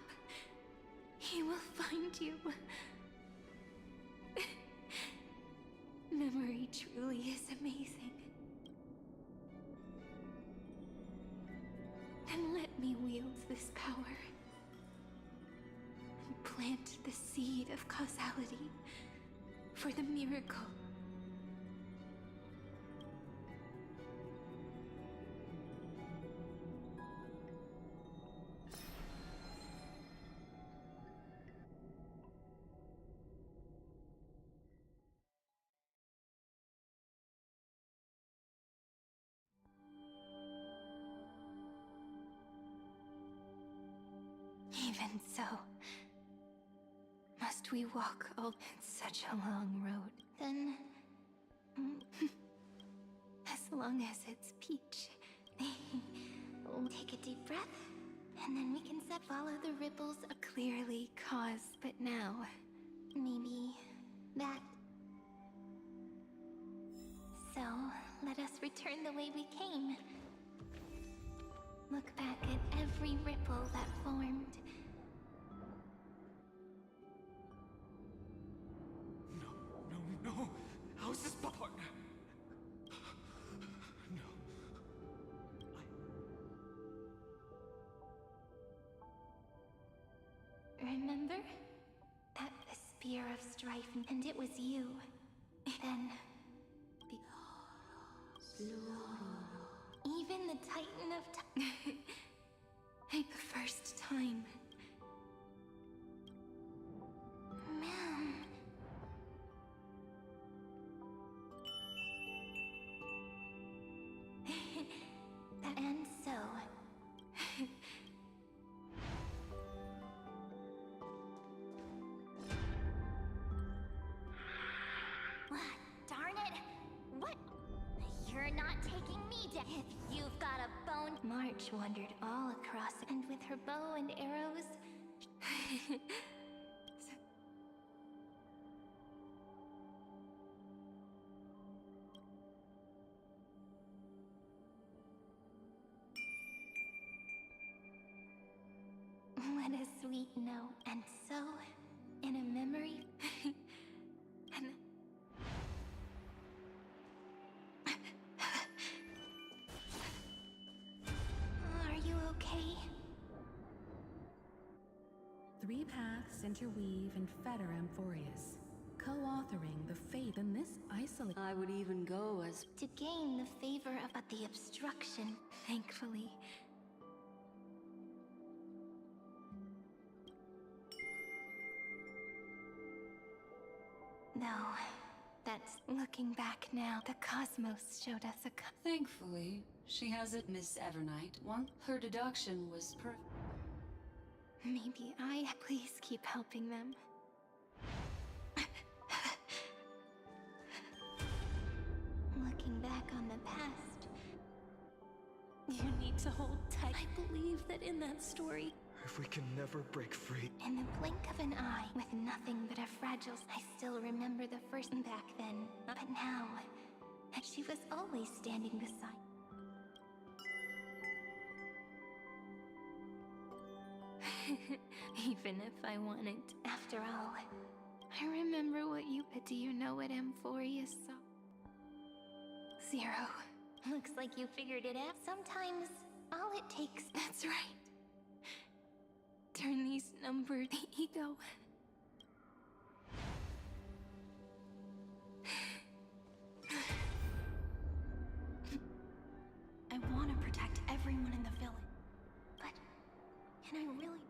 He will find you. Memory truly is amazing. And let me wield this power and plant the seed of causality for the miracle. Even so, must we walk all such a long road? Then, as long as it's Peach. Take a deep breath, and then we can follow the ripples of Clearly cause, but now, maybe that. So, let us return the way we came. Look back at every ripple that formed. No. How is this partner? No. Remember? At the spear of strife, and it was you. Then... Even the Titan of Time... Like the first time. Man... And so... Darn it! What? You're not taking me down. If you've got a bone... March wandered all across, and with her bow and arrows... What a sweet note. And so, in a memory... and... Are you okay? Three paths interweave and fetter Amphorius, co-authoring the fate in this isolate. I would even go as... To gain the favor of the obstruction, thankfully. No, that's looking back now. The cosmos showed us a... Thankfully, she has it, Miss Evernight. Her deduction was perfect. Maybe please keep helping them. Looking back on the past... You need to hold tight. I believe that in that story... If we can never break free... In the blink of an eye, with nothing but a fragile... I still remember the first back then. But now... She was always standing beside... Even if I wanted... After all... I remember what you... Do you know what Amphorius saw? 0. Looks like you figured it out. Sometimes, all it takes... That's right. Turn these numbers... The ego... I want to protect everyone in the village. But... Can I really...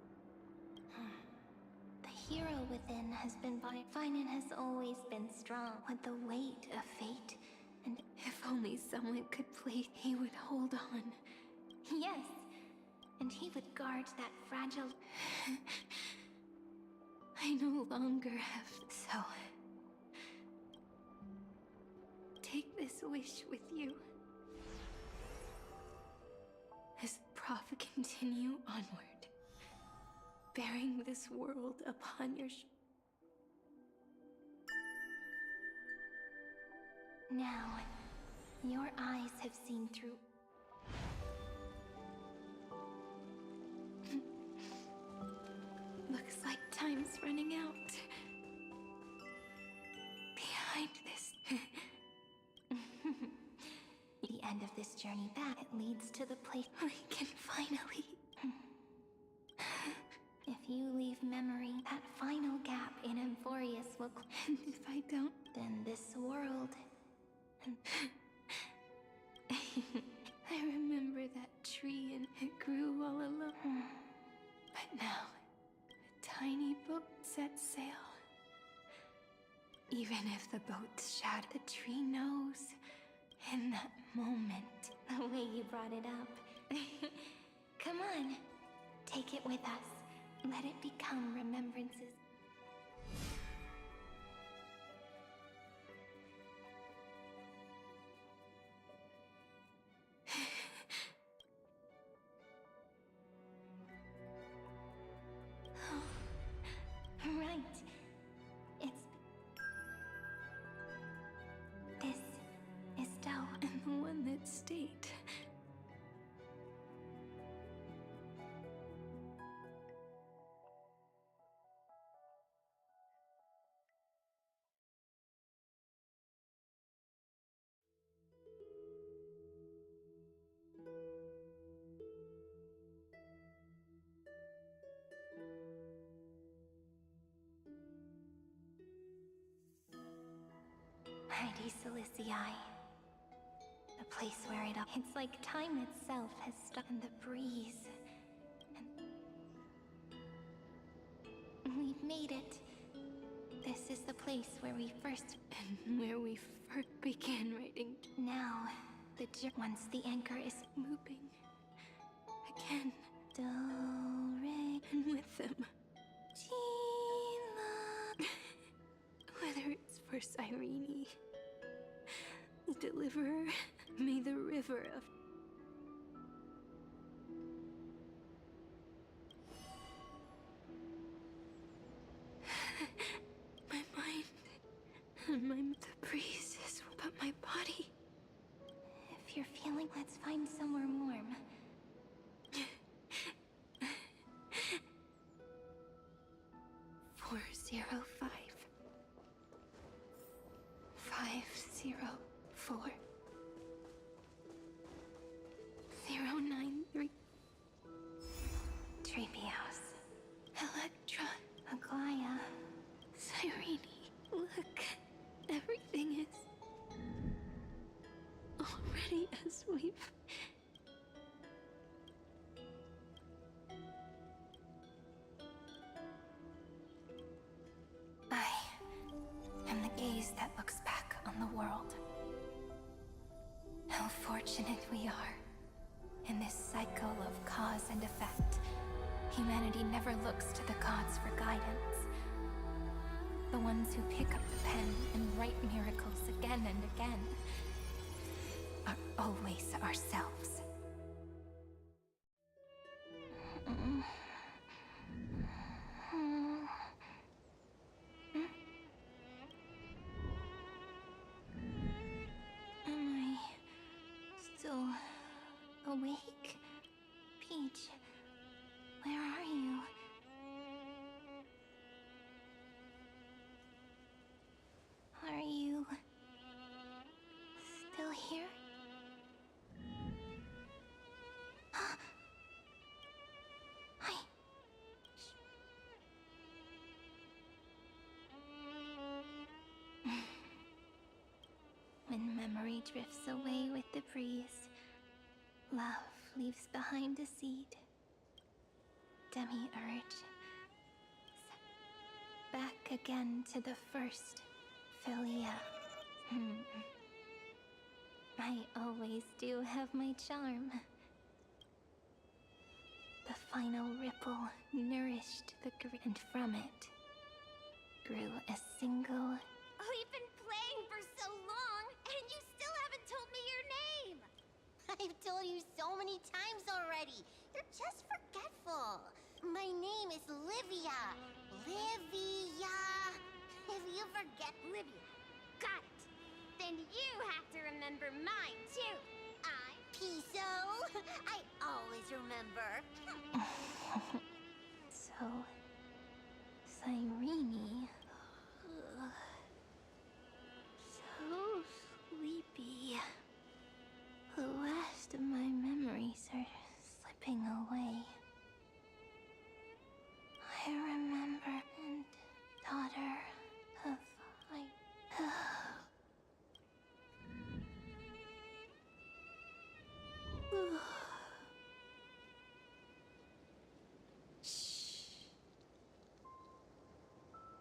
The hero within has been by... Finan has always been strong with the weight of fate. And if only someone could please, he would hold on. Yes. And he would guard that fragile... I no longer have... So... Take this wish with you. As the prophet continue onward, bearing this world upon your Now, your eyes have seen through... Looks like time's running out. Behind this... The end of this journey back, it leads to the place we can finally... If you leave memory, that final gap in Amphorius will... And if I don't... Then this world... I remember that tree and it grew all alone. But now, a tiny boat sets sail. Even if the boat's shattered, the tree knows. In that moment, the way you brought it up. Come on, take it with us. Let it become remembrances. Right. This is Doe. And the one that stayed. Eye. The place where it all... It's like time itself has stuck in the breeze. And we've made it. This is the place where we first... And where we first began writing. Now, once the anchor is moving again. Do, re, and with them. Gila. Whether it's for Cyrene, the deliverer, may the river of... My mind and the breeze is... But my body... If you're feeling, let's find somewhere warm. 405 504 093 Treehouse. Electra. Aglaya. Cyrene. Look. Everything is... already as we've... I am the gaze that looks back on the world. How fortunate we are. In this cycle of cause and effect, humanity never looks to the gods for guidance. The ones who pick up the pen and write miracles again and again are always ourselves. Am I still awake? Peach, where are you? Are you still here? Hi. When memory drifts away with the breeze, love leaves behind a seed. Demiurge. Back again to the first Philia. I always do have my charm. The final ripple nourished the and from it grew a single... We've been playing for so long, and you still haven't told me your name! I've told you so many times already. You're just forgetful. My name is Livia. Livia. If you forget Livia, got it. Then you have to remember mine, too. I'm Piso. I always remember. So... Cyrene... So sleepy. The last of my memories are slipping away. I remember and daughter of Shh.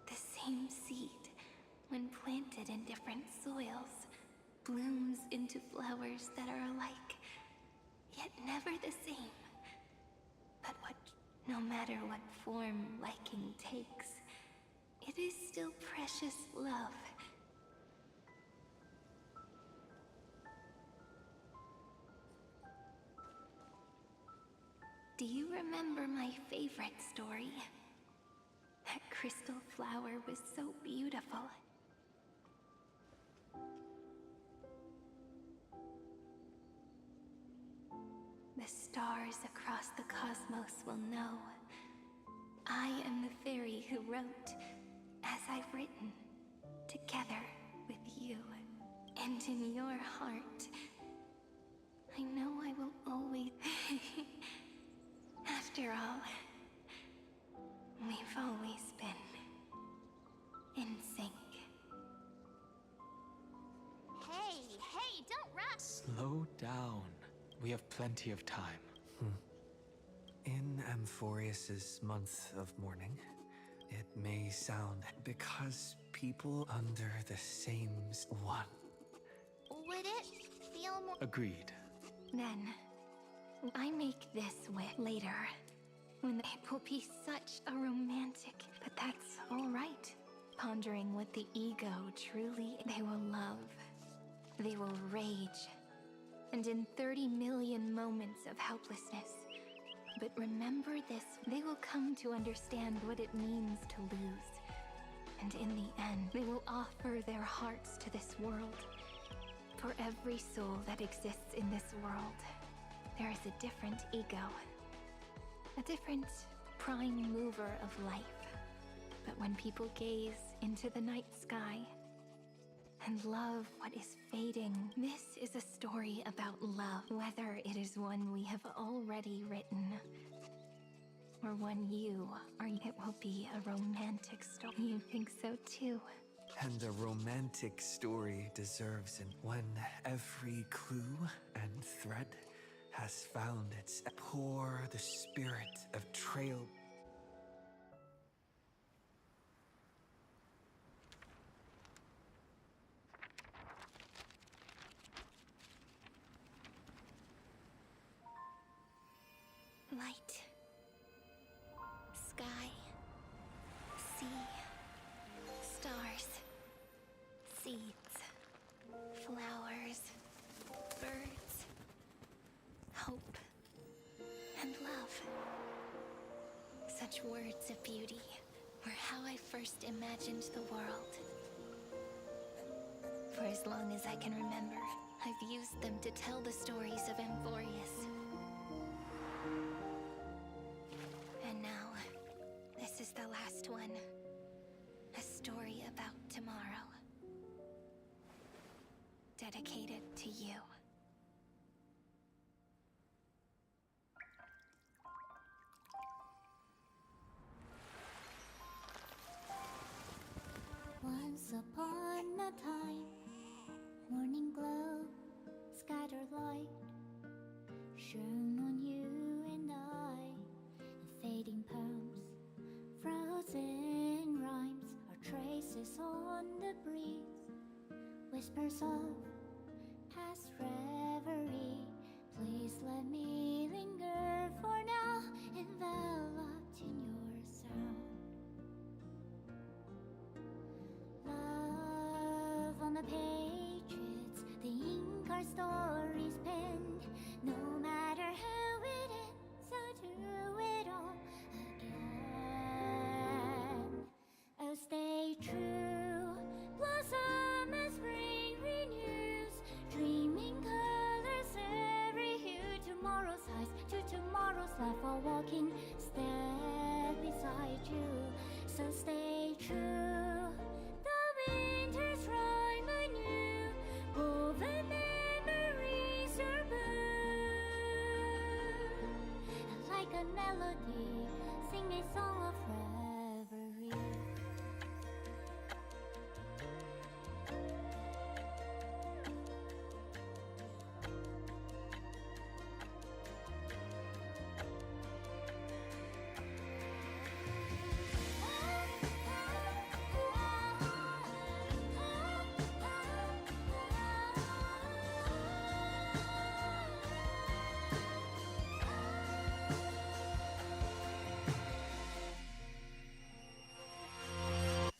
The same seed, when planted in different soils, blooms into flowers that are alike, yet never the same. But no matter what form liking takes, it is still precious love. Do you remember my favorite story? That crystal flower was so beautiful. The stars across the cosmos will know. I am the fairy who wrote, as I've written, together with you. And in your heart, I know I will always... After all, we've always been in sync. Hey! down. We have plenty of time. In Amphorius's month of mourning, it may sound because people under the same one. Would it feel more... Agreed. Then, I make this wish later, when it will be such a romantic, but that's all right. Pondering what the ego truly, they will love, they will rage, and in 30 million moments of helplessness. But remember this, they will come to understand what it means to lose. And in the end, they will offer their hearts to this world. For every soul that exists in this world, there is a different ego. A different prime mover of life. But when people gaze into the night sky and love what is fading, this is a story about love. Whether it is one we have already written, or one you are, it will be a romantic story. You think so too? And a romantic story deserves it when every clue and thread has found its pour the spirit of trail. Light. Sky. Sea. Stars. Seeds. Flowers. Birds. Hope. And love. Such words of beauty were how I first imagined the world. For as long as I can remember, I've used them to tell the stories of Amphorius. And now, this is the last one. A story about tomorrow. Dedicated to you. Once upon a time, morning glow, scattered light, shone on you and I, and fading poems, frozen rhymes, or traces on the breeze, whispers of past reverie. Please let me linger for now, enveloped in your sound. Love on the pages, the ink our stories penned. No matter how it ends, I'll do it all again. Oh, stay true, blossom as spring renews, dreaming colors every hue. Tomorrow's highs to tomorrow's life, while walking step beside you. So stay true. Winter's rhyme anew, woven memories are blue. And like a melody, sing a song of reverie.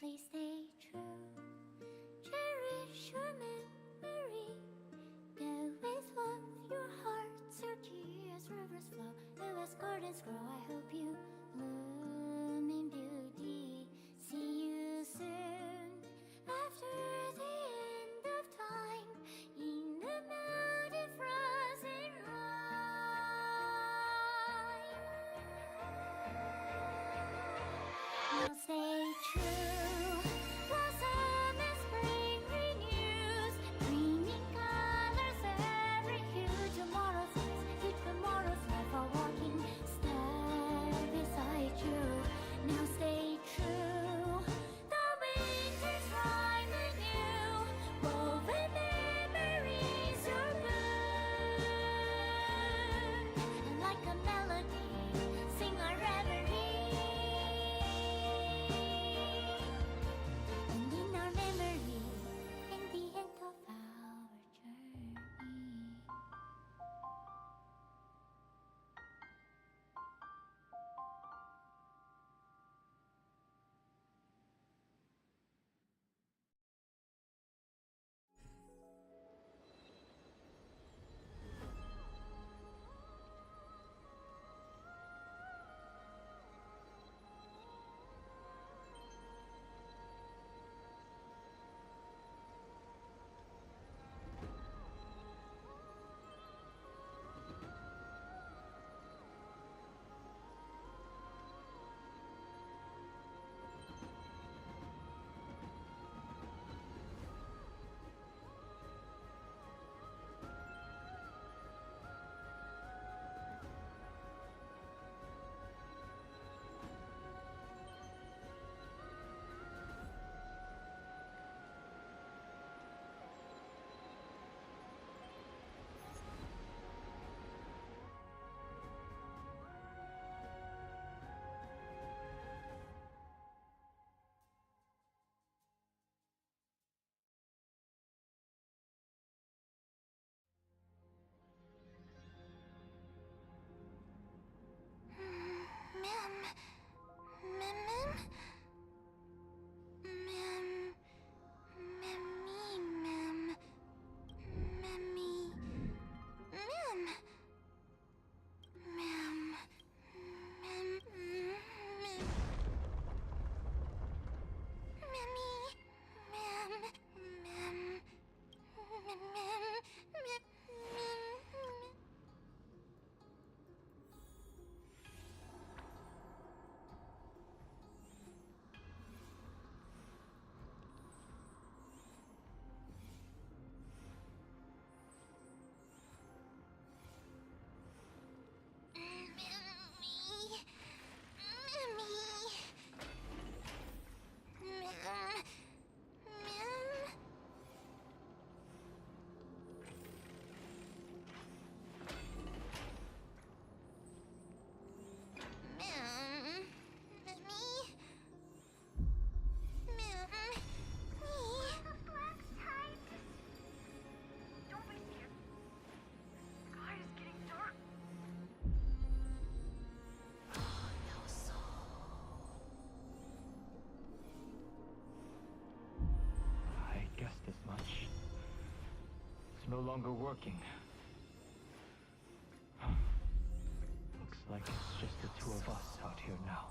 Please stay true, cherish your memory. Go with love, your hearts are tears, rivers flow, as gardens grow. I hope you bloom in beauty. See you soon, after the end of time, in the mountain frozen rime. Now stay true, blossom as spring renews, dreaming colors every hue. Tomorrow's eyes, to tomorrow's life, while walking step I guessed as much. It's no longer working. Looks like it's just the two of us out here now.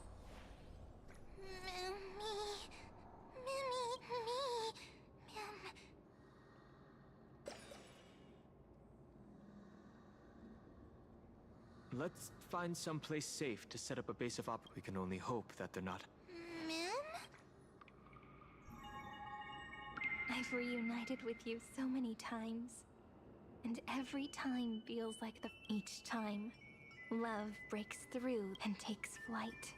Let's find someplace safe to set up a base of We can only hope that they're not. I've reunited with you so many times, and every time feels like each time, love breaks through and takes flight.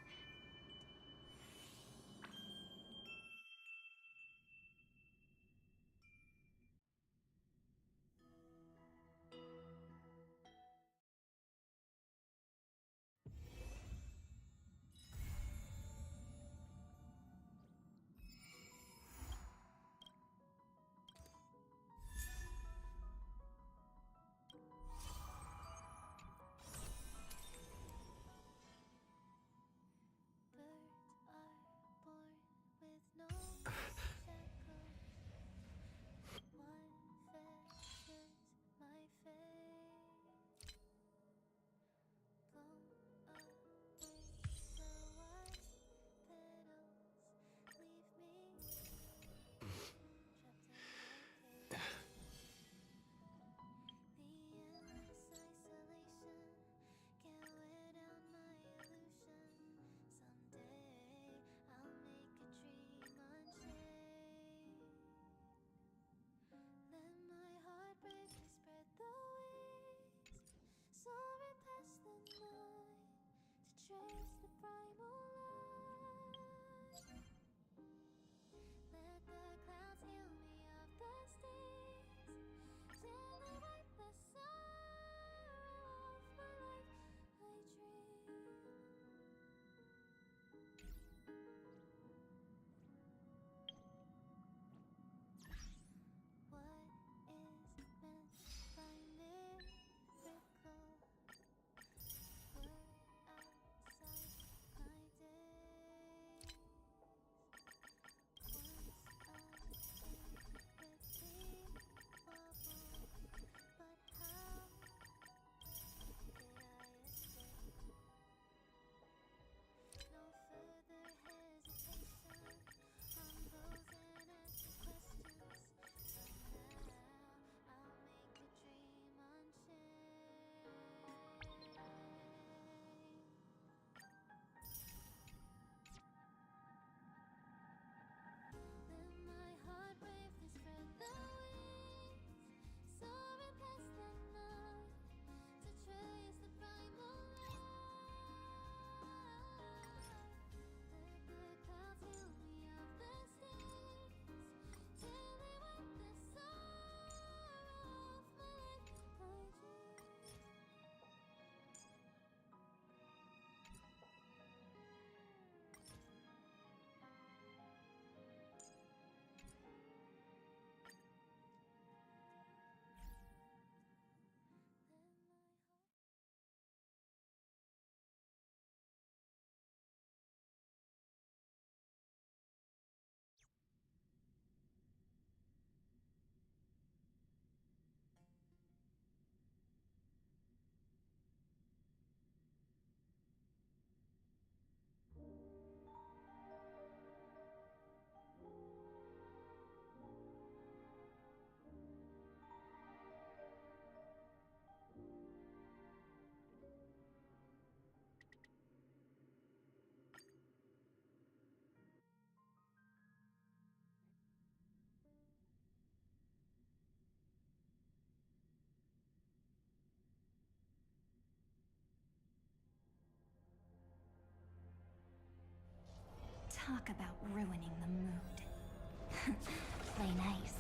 Talk about ruining the mood. Play nice.